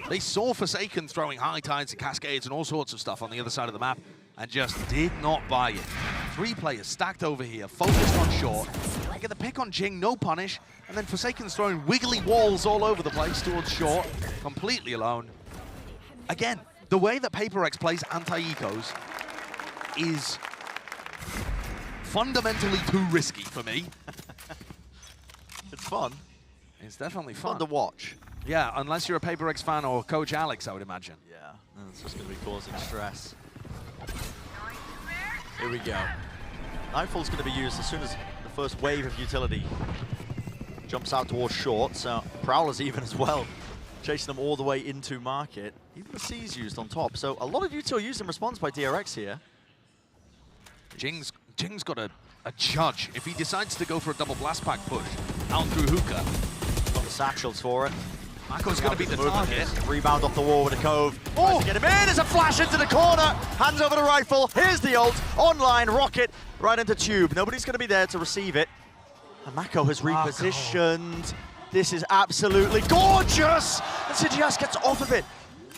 They saw Forsaken throwing high tides and cascades and all sorts of stuff on the other side of the map, and just did not buy it. 3 players stacked over here, focused on short. They get the pick on Jing, no punish, and then Forsaken's throwing wiggly walls all over the place towards short, completely alone. Again, the way that PRX plays anti-ecos is fundamentally too risky for me. It's fun. It's definitely fun. Fun to watch. Yeah, unless you're a PRX fan or Coach Alex, I would imagine. Yeah, it's just going to be causing stress. Here we go. Nightfall's going to be used as soon as the first wave of utility jumps out towards short, so Prowler's even as well, chasing them all the way into market. Even the C's used on top, so a lot of util used in response by DRX here. Jing's got a judge. If he decides to go for a double blast pack push out through hookah. Got the satchels for it. Mako's going to be the target. Rebound off the wall with a cove. Tries to get him in. There's a flash into the corner. Hands over the rifle. Here's the ult. Online rocket right into tube. Nobody's going to be there to receive it. And Mako has repositioned. This is absolutely gorgeous. And CGS gets off of it.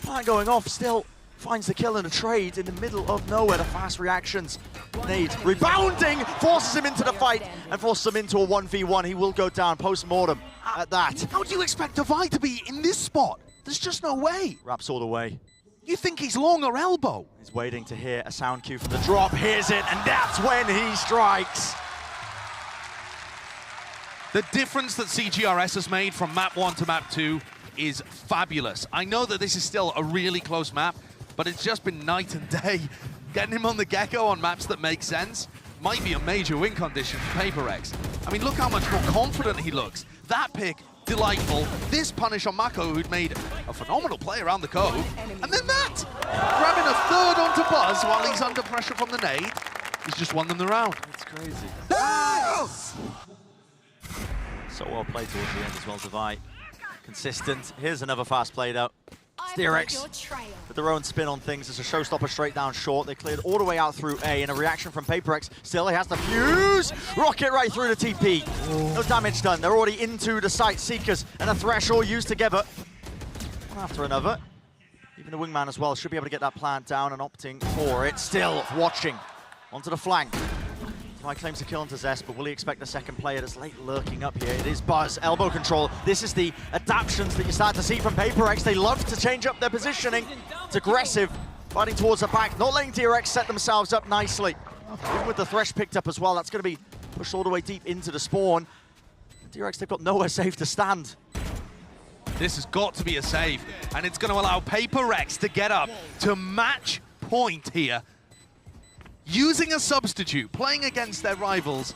Plan going off still. Finds the kill in a trade in the middle of nowhere. The fast reactions. Nade rebounding, forces him into the fight and forces him into a 1v1. He will go down post-mortem at that. How do you expect Devi to be in this spot? There's just no way. Wraps all the way. You think he's long or elbow? He's waiting to hear a sound cue from the drop. Hears it, and that's when he strikes. The difference that CGRS has made from map 1 to map 2 is fabulous. I know that this is still a really close map, but it's just been night and day. Getting him on the Gecko on maps that make sense might be a major win condition for PRX. I mean, look how much more confident he looks. That pick, delightful. This punish on Mako, who'd made a phenomenal play around the cove. And then that! Grabbing a third onto Buzz while he's under pressure from the nade. He's just won them the round. It's crazy. So well played towards the end as well, Devi. Consistent. Here's another fast play though. DRX with their own spin on things. It's a showstopper straight down short. They cleared all the way out through A, and a reaction from PRX. Still, he has the fuse. Rocket right through the TP. No damage done. They're already into the site. Seekers and a Threshold used together. One after another. Even the wingman as well should be able to get that plant down and opting for it. Still watching onto the flank. Devi claims to kill onto Zest, but will he expect the second player that's late lurking up here? It is Buzz, elbow control. This is the adaptations that you start to see from PRX. They love to change up their positioning. It's aggressive, fighting towards the back, not letting DRX set themselves up nicely. Even with the Thresh picked up as well, that's going to be pushed all the way deep into the spawn. DRX, they've got nowhere safe to stand. This has got to be a save, and it's going to allow PRX to get up to match point here. Using a substitute, playing against their rivals,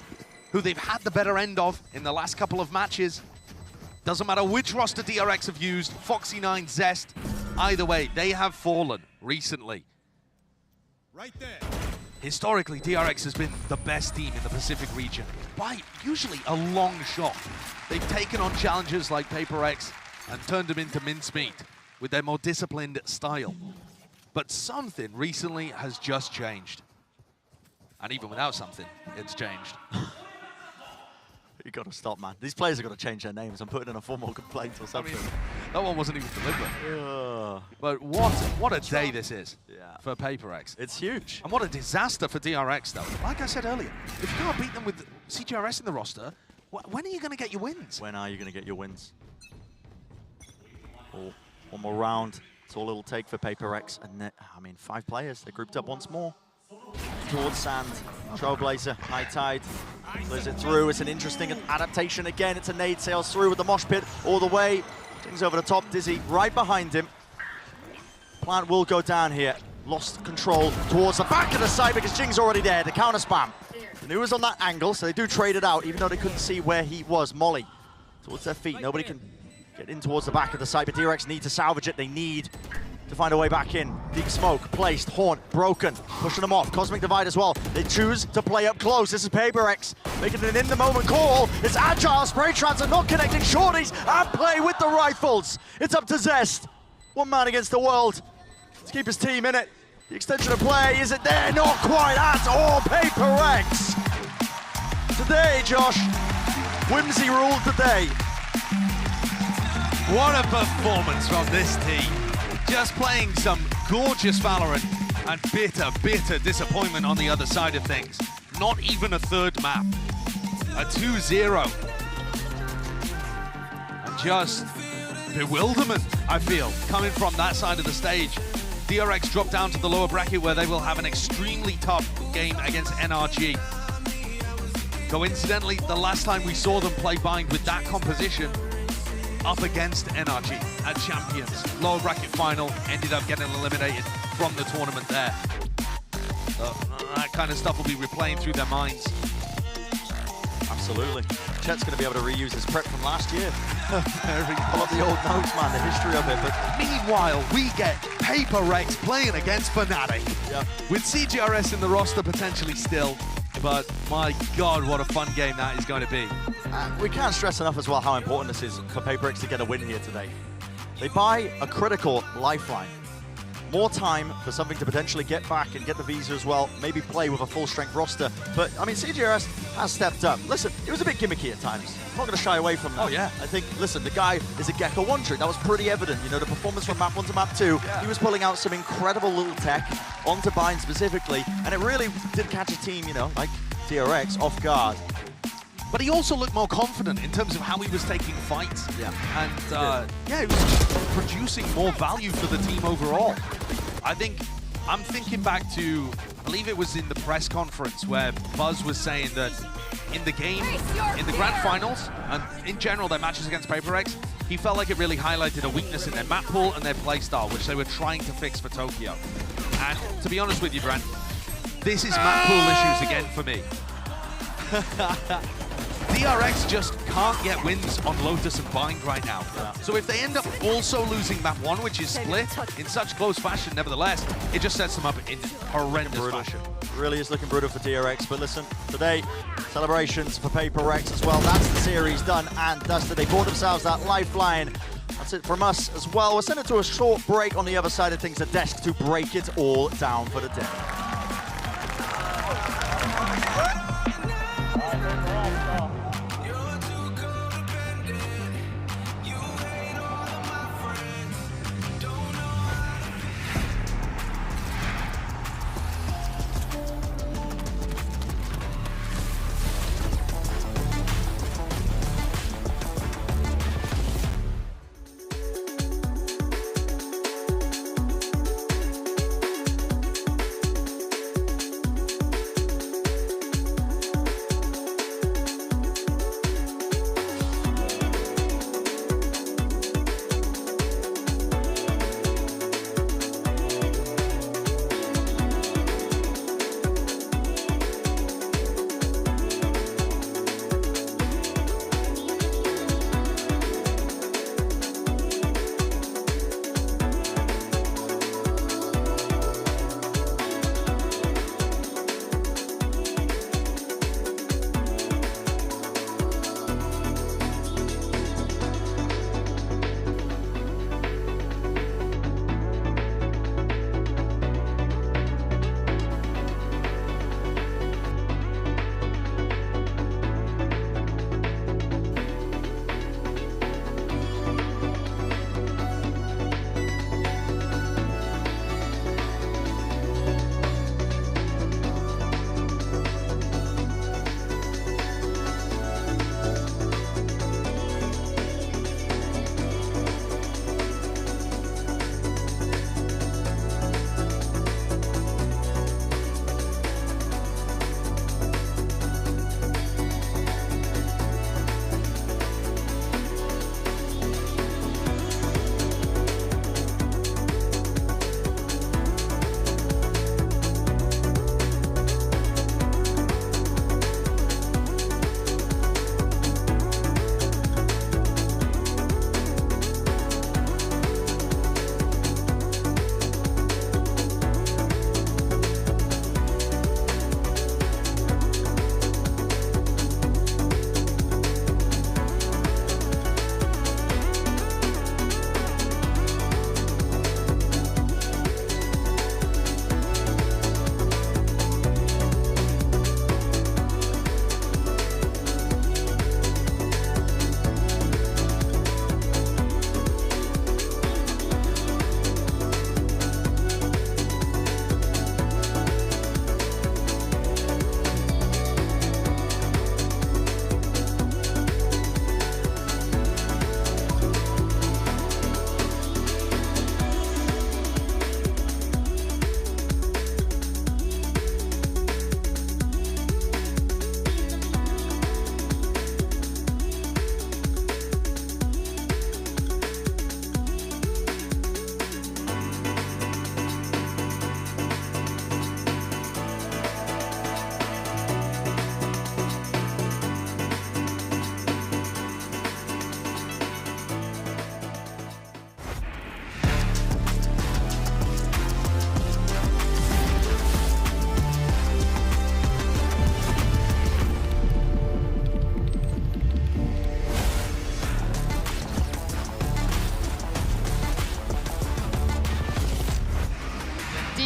who they've had the better end of in the last couple of matches. Doesn't matter which roster DRX have used, Foxy9, Zest, either way, they have fallen recently. Right there. Historically, DRX has been the best team in the Pacific region by usually a long shot. They've taken on challengers like PRX and turned them into mincemeat with their more disciplined style. But something recently has just changed. And even without something, it's changed. You got to stop, man. These players have got to change their names. I'm putting in a formal complaint or something. I mean, that one wasn't even deliberate. But what a day this is for PRX. It's huge. And what a disaster for DRX, though. Like I said earlier, if you can't beat them with CGRS in the roster, when are you going to get your wins? When are you going to get your wins? Oh, one more round. That's all it'll take for PRX. And I mean, 5 players. They're grouped up once more. Towards Sand, Trailblazer, High Tide, plays it through. It's an interesting adaptation again. It's a nade, sails through with the mosh pit all the way. Jing's over the top, Dizzy right behind him. Plant will go down here. Lost control towards the back of the site because Jing's already there. The counter spam. And he was on that angle, so they do trade it out, even though they couldn't see where he was. Molly towards their feet. Nobody can get in towards the back of the site, but DRX need to salvage it. They need to find a way back in. Deep smoke, placed, Haunt, broken, pushing them off. Cosmic Divide as well. They choose to play up close. This is PRX, making an in-the-moment call. It's agile, spray trans are not connecting. Shorties and play with the rifles. It's up to Zest. One man against the world to keep his team in it. The extension of play, is it there? Not quite at all. PRX. Today, Josh, Whimsy ruled the day. What a performance from this team. Just playing some gorgeous Valorant and bitter disappointment on the other side of things. Not even a third map. A 2-0. And just bewilderment, I feel, coming from that side of the stage. DRX dropped down to the lower bracket where they will have an extremely tough game against NRG. Coincidentally, the last time we saw them play Bind with that composition, up against NRG at Champions. Lower bracket final, ended up getting eliminated from the tournament there. That kind of stuff will be replaying through their minds. Absolutely. Chet's going to be able to reuse his prep from last year. Pull up the old notes, man, the history of it. But meanwhile, we get PRX playing against Fnatic. Yep. With CGRS in the roster potentially still. But my God, what a fun game that is going to be. We can't stress enough as well how important this is for PRX to get a win here today. They buy a critical lifeline. More time for something to potentially get back and get the visa as well, maybe play with a full-strength roster. But, I mean, CGRS has stepped up. Listen, it was a bit gimmicky at times. I'm not going to shy away from that. Oh, yeah. I think, listen, the guy is a Gecko one-trick. That was pretty evident. You know, the performance from map 1 to map 2, he was pulling out some incredible little tech onto Bind specifically, and it really did catch a team, you know, like DRX off guard. But he also looked more confident in terms of how he was taking fights. Yeah. And yeah, he was just producing more value for the team overall. I'm thinking back to, I believe it was in the press conference where Buzz was saying that in the game, in the grand finals, and in general their matches against PRX, he felt like it really highlighted a weakness in their map pool and their playstyle, which they were trying to fix for Tokyo. And to be honest with you, Brent, this is map pool issues again for me. DRX just can't get wins on Lotus and Bind right now. Yeah. So if they end up also losing map 1, which is split, in such close fashion, nevertheless, it just sets them up in horrendous fashion. Really is looking brutal for DRX, but listen, today, celebrations for PRX as well. That's the series done and dusted. They bought themselves that lifeline. That's it from us as well. We'll send it to a short break on the other side of things, a desk to break it all down for the day.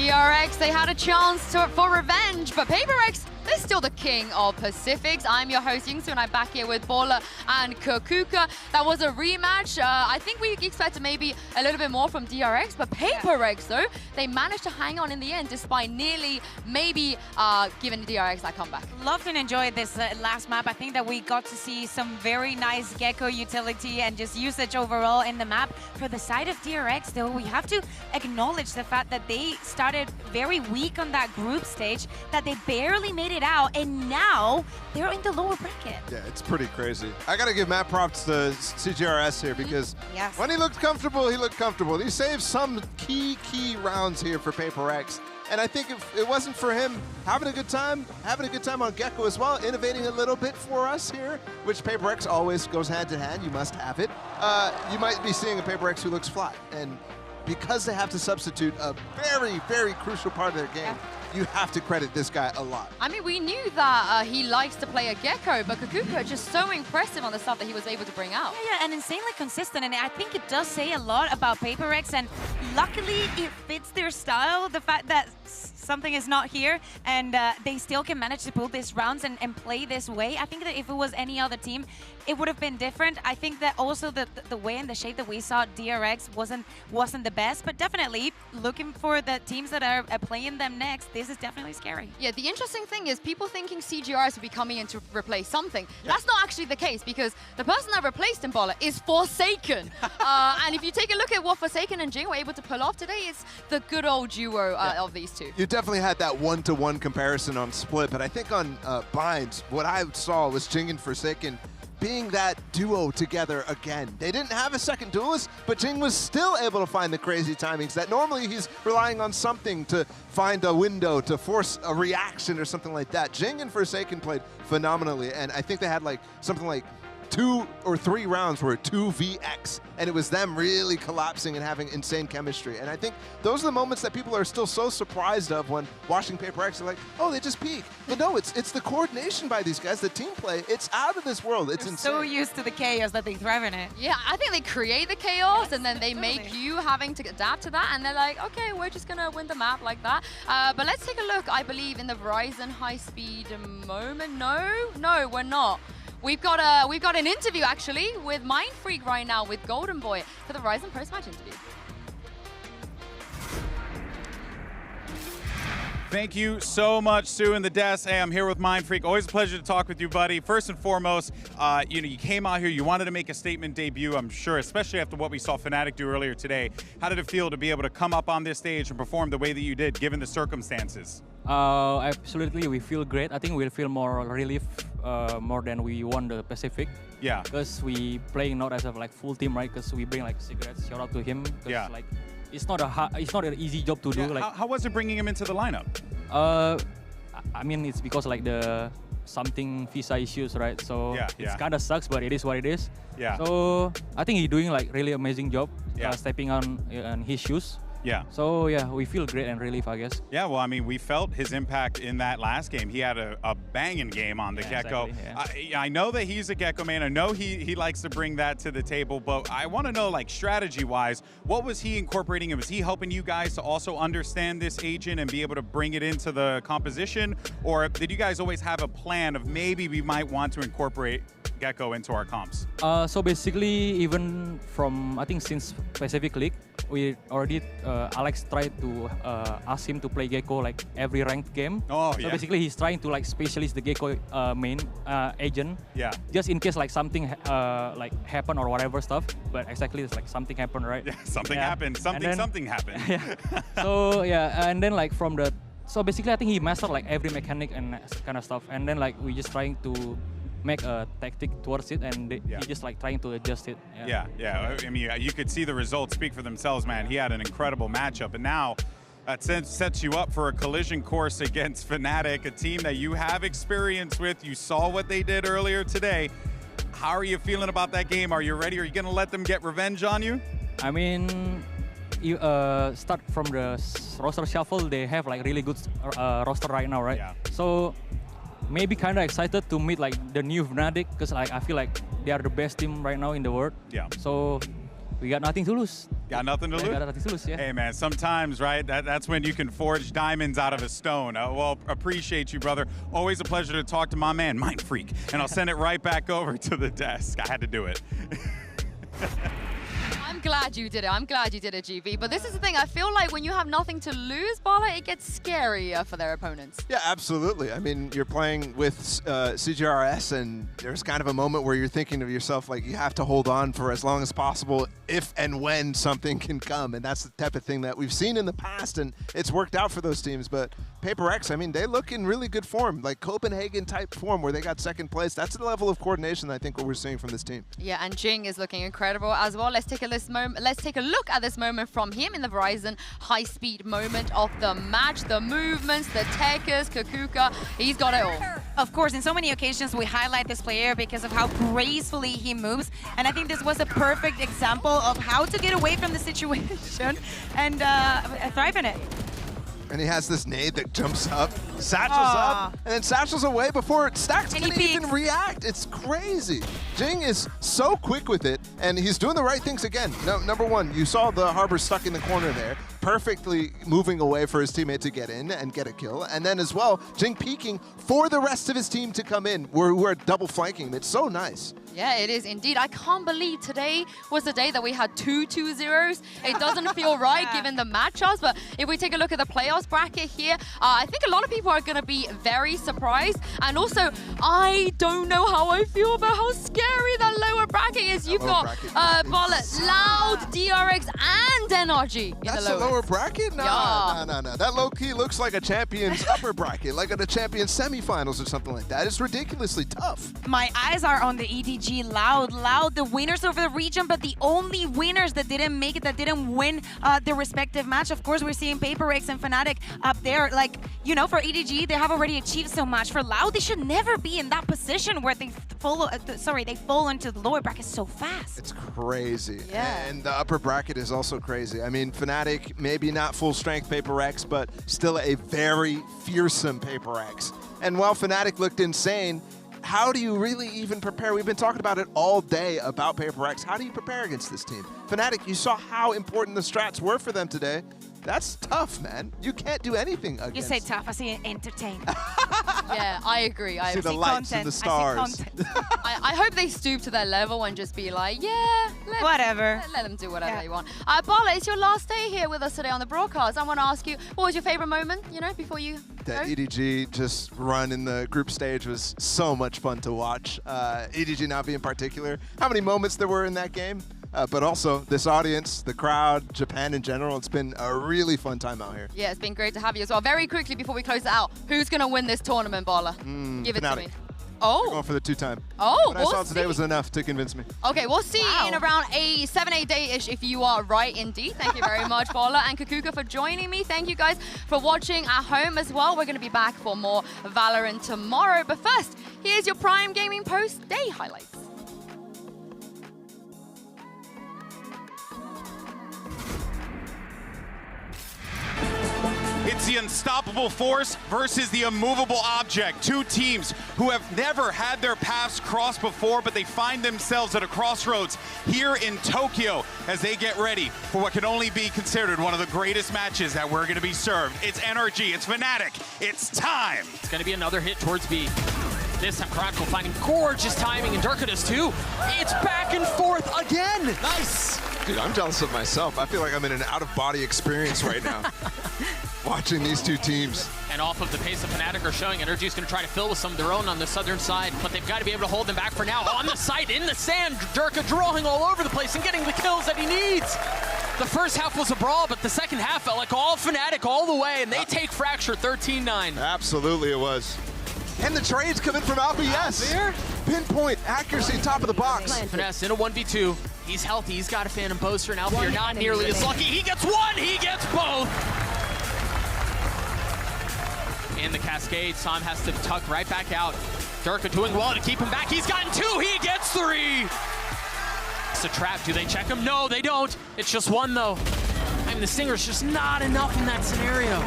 DRX, they had a chance for revenge, but PRX, they're still the king of Pacifics. I'm your host, Yingsu, and I'm back here with Bola and Kakuka. That was a rematch. I think we expected maybe a little bit more from DRX, but PRX, though, they managed to hang on in the end despite nearly maybe giving DRX that comeback. Loved and enjoyed this last map. I think that we got to see some very nice Gecko utility and just usage overall in the map. For the side of DRX, though, we have to acknowledge the fact that they started very weak on that group stage, that they barely made it out, and now they're in the lower bracket. Yeah, it's pretty crazy. I gotta give mad props to CGRS here because when he looked comfortable, he looked comfortable. He saved some key rounds here for PRX. And I think if it wasn't for him having a good time on Gecko as well, innovating a little bit for us here, which PRX always goes hand in hand, you must have it, you might be seeing a PRX who looks flat. And because they have to substitute a very crucial part of their game, you have to credit this guy a lot. I mean, we knew that he likes to play a Gecko, but Kakuka just so impressive on the stuff that he was able to bring out. Yeah, and insanely consistent, and I think it does say a lot about PRX, and luckily it fits their style, the fact that something is not here, and they still can manage to pull these rounds and play this way. I think that if it was any other team, it would have been different. I think that also the way and the shape that we saw DRX wasn't the best, but definitely looking for the teams that are playing them next, this is definitely scary. Yeah, the interesting thing is people thinking CGRs would be coming in to replace something. That's not actually the case, because the person that replaced Imbola is Forsaken. And if you take a look at what Forsaken and Jing were able to pull off today, it's the good old duo of these two. You definitely had that one-to-one comparison on Split, but I think on Binds, what I saw was Jing and Forsaken being that duo together again. They didn't have a second duelist, but Jing was still able to find the crazy timings that normally he's relying on something to find a window, to force a reaction or something like that. Jing and Forsaken played phenomenally, and I think they had like something like 2 or 3 rounds were 2vx, and it was them really collapsing and having insane chemistry. And I think those are the moments that people are still so surprised of when watching PRX. They're like, oh, they just peak. But no, it's the coordination by these guys, the team play. It's out of this world. It's insane. So used to the chaos that they thrive in it. Yeah, I think they create the chaos, and then they make you having to adapt to that, and they're like, okay, we're just gonna win the map like that. But let's take a look, I believe, in the Verizon high-speed moment. No, we're not. We've got an interview actually with Mindfreak right now with Golden Boy for the Verizon post-match interview. Thank you so much, Sue and the desk. Hey, I'm here with Mindfreak. Always a pleasure to talk with you, buddy. First and foremost, you came out here, you wanted to make a statement debut, I'm sure, especially after what we saw Fnatic do earlier today. How did it feel to be able to come up on this stage and perform the way that you did, given the circumstances? Absolutely, we feel great. I think we'll feel more relief more than we won the Pacific. Yeah. Because we playing not as a full team, right? Because we bring Secrets. Shout out to him. Yeah. It's not an easy job to do. How was it bringing him into the lineup? I mean, it's because the something visa issues, right? So it's kind of sucks, but it is what it is. Yeah. So I think he's doing really amazing job stepping on his shoes. Yeah. So yeah, we feel great and relief, I guess. Yeah, well, I mean, we felt his impact in that last game. He had a banging game on the Gecko. Exactly, I know that he's a Gecko man. I know he likes to bring that to the table, but I want to know, strategy-wise, what was he incorporating? And was he helping you guys to also understand this agent and be able to bring it into the composition? Or did you guys always have a plan of maybe we might want to incorporate Gecko into our comps? So basically, even from, I think since Pacific League, we already, Alex tried to ask him to play Gecko every ranked game. Oh, so basically, he's trying to specialist the Gecko main agent. Yeah. Just in case something happen or whatever stuff. But exactly, it's something happened, right? Yeah, something happened. Something happened. Yeah. So yeah, and then from the, so basically, I think he mastered every mechanic and kind of stuff. And then we just trying to make a tactic towards it, and he just trying to adjust it. Yeah. I mean, you could see the results speak for themselves, man. He had an incredible matchup, and now that sets you up for a collision course against Fnatic, a team that you have experience with. You saw what they did earlier today. How are you feeling about that game? Are you ready? Are you going to let them get revenge on you? I mean, you start from the roster shuffle. They have really good roster right now, right? Yeah. So maybe kind of excited to meet the new Fnatic, because I feel they are the best team right now in the world. Yeah. So we got nothing to lose. Got nothing to lose? Got nothing to lose, yeah. Hey, man, sometimes, right, that's when you can forge diamonds out of a stone. Well, appreciate you, brother. Always a pleasure to talk to my man, Mind Freak. And I'll send it right back over to the desk. I had to do it. I'm glad you did it. I'm glad you did it, GV. But this is the thing. I feel like when you have nothing to lose, Bala, it gets scarier for their opponents. Yeah, absolutely. I mean, you're playing with CGRS, and there's kind of a moment where you're thinking of yourself like you have to hold on for as long as possible if and when something can come. And that's the type of thing that we've seen in the past, and it's worked out for those teams. But PRX, I mean, they look in really good form, like Copenhagen-type form where they got second place. That's the level of coordination I think what we're seeing from this team. Yeah, and Jing is looking incredible as well. Let's take a look at this moment from him in the Verizon high-speed moment of the match. The movements, the techers, Kakuka, he's got it all. Of course, in so many occasions we highlight this player because of how gracefully he moves, and I think this was a perfect example of how to get away from the situation and thrive in it. And he has this nade that jumps up, satchels up, and then satchels away before Stax can even react. It's crazy. Jing is so quick with it, and he's doing the right things again. Number one, you saw the Harbor stuck in the corner there, perfectly moving away for his teammate to get in and get a kill. And then as well, Jing peeking for the rest of his team to come in, who are double flanking him. It's so nice. Yeah, it is indeed. I can't believe today was the day that we had 2 2-0s. It doesn't feel right given the matchups, but if we take a look at the playoffs bracket here, I think a lot of people are going to be very surprised. And also, I don't know how I feel about how scary that lower bracket is. You've got Loud, DRX, and NRG in That's the lower bracket? No. That low-key looks like a champion's upper bracket, like at a champion's semifinals or something like that. It's ridiculously tough. My eyes are on the EDG Loud, the winners over the region, but the only winners that didn't make it, that didn't win their respective match. Of course, we're seeing PRX and Fnatic up there. Like, you know, for EDG, they have already achieved so much. For Loud, they should never be in that position where they fall into the lower bracket so fast. It's crazy. Yeah. And the upper bracket is also crazy. I mean, Fnatic, maybe not full strength PRX, but still a very fearsome PRX. And while Fnatic looked insane, how do you really even prepare? We've been talking about it all day about PRX. How do you prepare against this team? Fnatic, you saw how important the strats were for them today. That's tough, man. You can't do anything against. You say tough, I see entertain. Yeah, I agree. I see the lights and the stars. I hope they stoop to their level and just be like, yeah, whatever. Let them do whatever they want. Bala, it's your last day here with us today on the broadcast. I want to ask you, what was your favorite moment, you know, before you That EDG just run in the group stage was so much fun to watch. EDG Navi in particular. How many moments there were in that game? But also this audience, the crowd, Japan in general. It's been a really fun time out here. Yeah, it's been great to have you as well. Very quickly before we close it out, who's going to win this tournament, Bala? Give it to me. We're going for the 2-time. Oh, what I saw today was enough to convince me. Okay, we'll see in around a 7-8 day-ish if you are right indeed. Thank you very much, Bala and Kakuka, for joining me. Thank you guys for watching at home as well. We're going to be back for more Valorant tomorrow. But first, here's your Prime Gaming Post Day highlights. It's the unstoppable force versus the immovable object. Two teams who have never had their paths crossed before, but they find themselves at a crossroads here in Tokyo as they get ready for what can only be considered one of the greatest matches that we're going to be served. It's NRG, it's Fnatic, it's time. It's going to be another hit towards B. This time Crackle finding gorgeous timing, and Durka does too. It's back and forth again. Nice. Dude, I'm jealous of myself. I feel like I'm in an out-of-body experience right now. Watching these two teams. And off of the pace of Fnatic are showing, Energy is going to try to fill with some of their own on the southern side, but they've got to be able to hold them back for now. On the side, in the sand, Durka drawing all over the place and getting the kills that he needs. The first half was a brawl, but the second half felt like all Fnatic all the way, and they take Fracture 13-9. Absolutely it was. And the trades coming from Alpha, yes. Pinpoint, accuracy, top of the box. Finesse in a 1v2. He's healthy, he's got a Phantom Poster, and Alpha not nearly as lucky. He gets one, he gets both. In the Cascade, Sam has to tuck right back out. Durka doing well to keep him back. He's gotten two, he gets three. It's a trap, do they check him? No, they don't. It's just one though. I mean, the Stinger's just not enough in that scenario.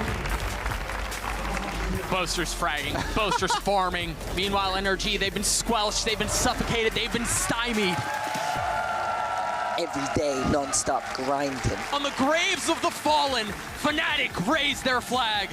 Boaster's fragging, Boaster's farming. Meanwhile, NRG, they've been squelched, they've been suffocated, they've been stymied. every day, non-stop grinding. On the graves of the fallen, Fnatic raise their flag.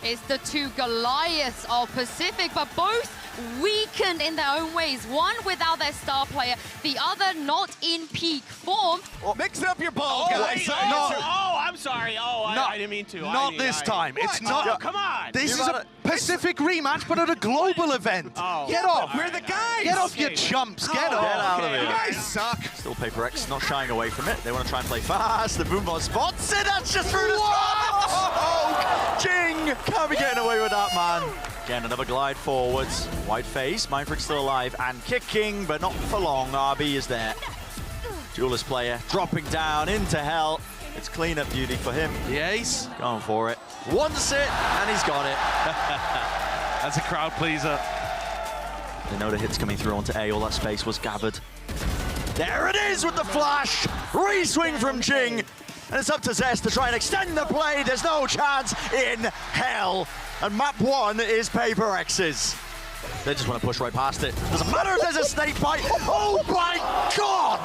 It's the two Goliaths of Pacific, but both weakened in their own ways. One without their star player, the other not in peak form. Mix up your ball, guys. I'm sorry. I didn't mean to. Not this time. It's not. Oh, come on. This is a Pacific rematch, but at a global event. Get off. We're the guys. Get off your chumps. Get off. Get out of here. You guys suck. Still PRX not shying away from it. They want to try and play fast. The Boombot spots it. That's just through the spot. Jing can't be getting away with that, man. Again, another glide forwards. White face. Mindfreak still alive and kicking, but not for long. RB is there. Duelist player dropping down into hell. It's clean-up duty for him. The ace. Going for it. Wants it, and he's got it. That's a crowd pleaser. They know the hit's coming through onto A. All that space was gathered. There it is with the flash. Re-swing from Jing. And it's up to Zest to try and extend the play. There's no chance in hell. And map 1 is PRX's. They just want to push right past it. Doesn't matter if there's a snake bite. Oh my God!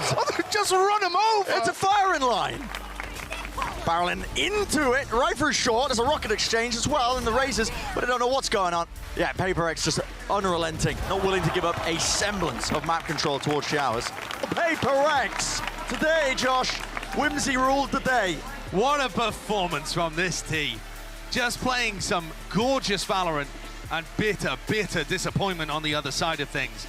Just run him over. It's a firing line. Barreling into it, right through short. There's a rocket exchange as well in the razors, but I don't know what's going on. Yeah, PRX just unrelenting, not willing to give up a semblance of map control towards Showers. PRX today, Josh. Whimsy ruled the day. What a performance from this team. Just playing some gorgeous Valorant and bitter, bitter disappointment on the other side of things.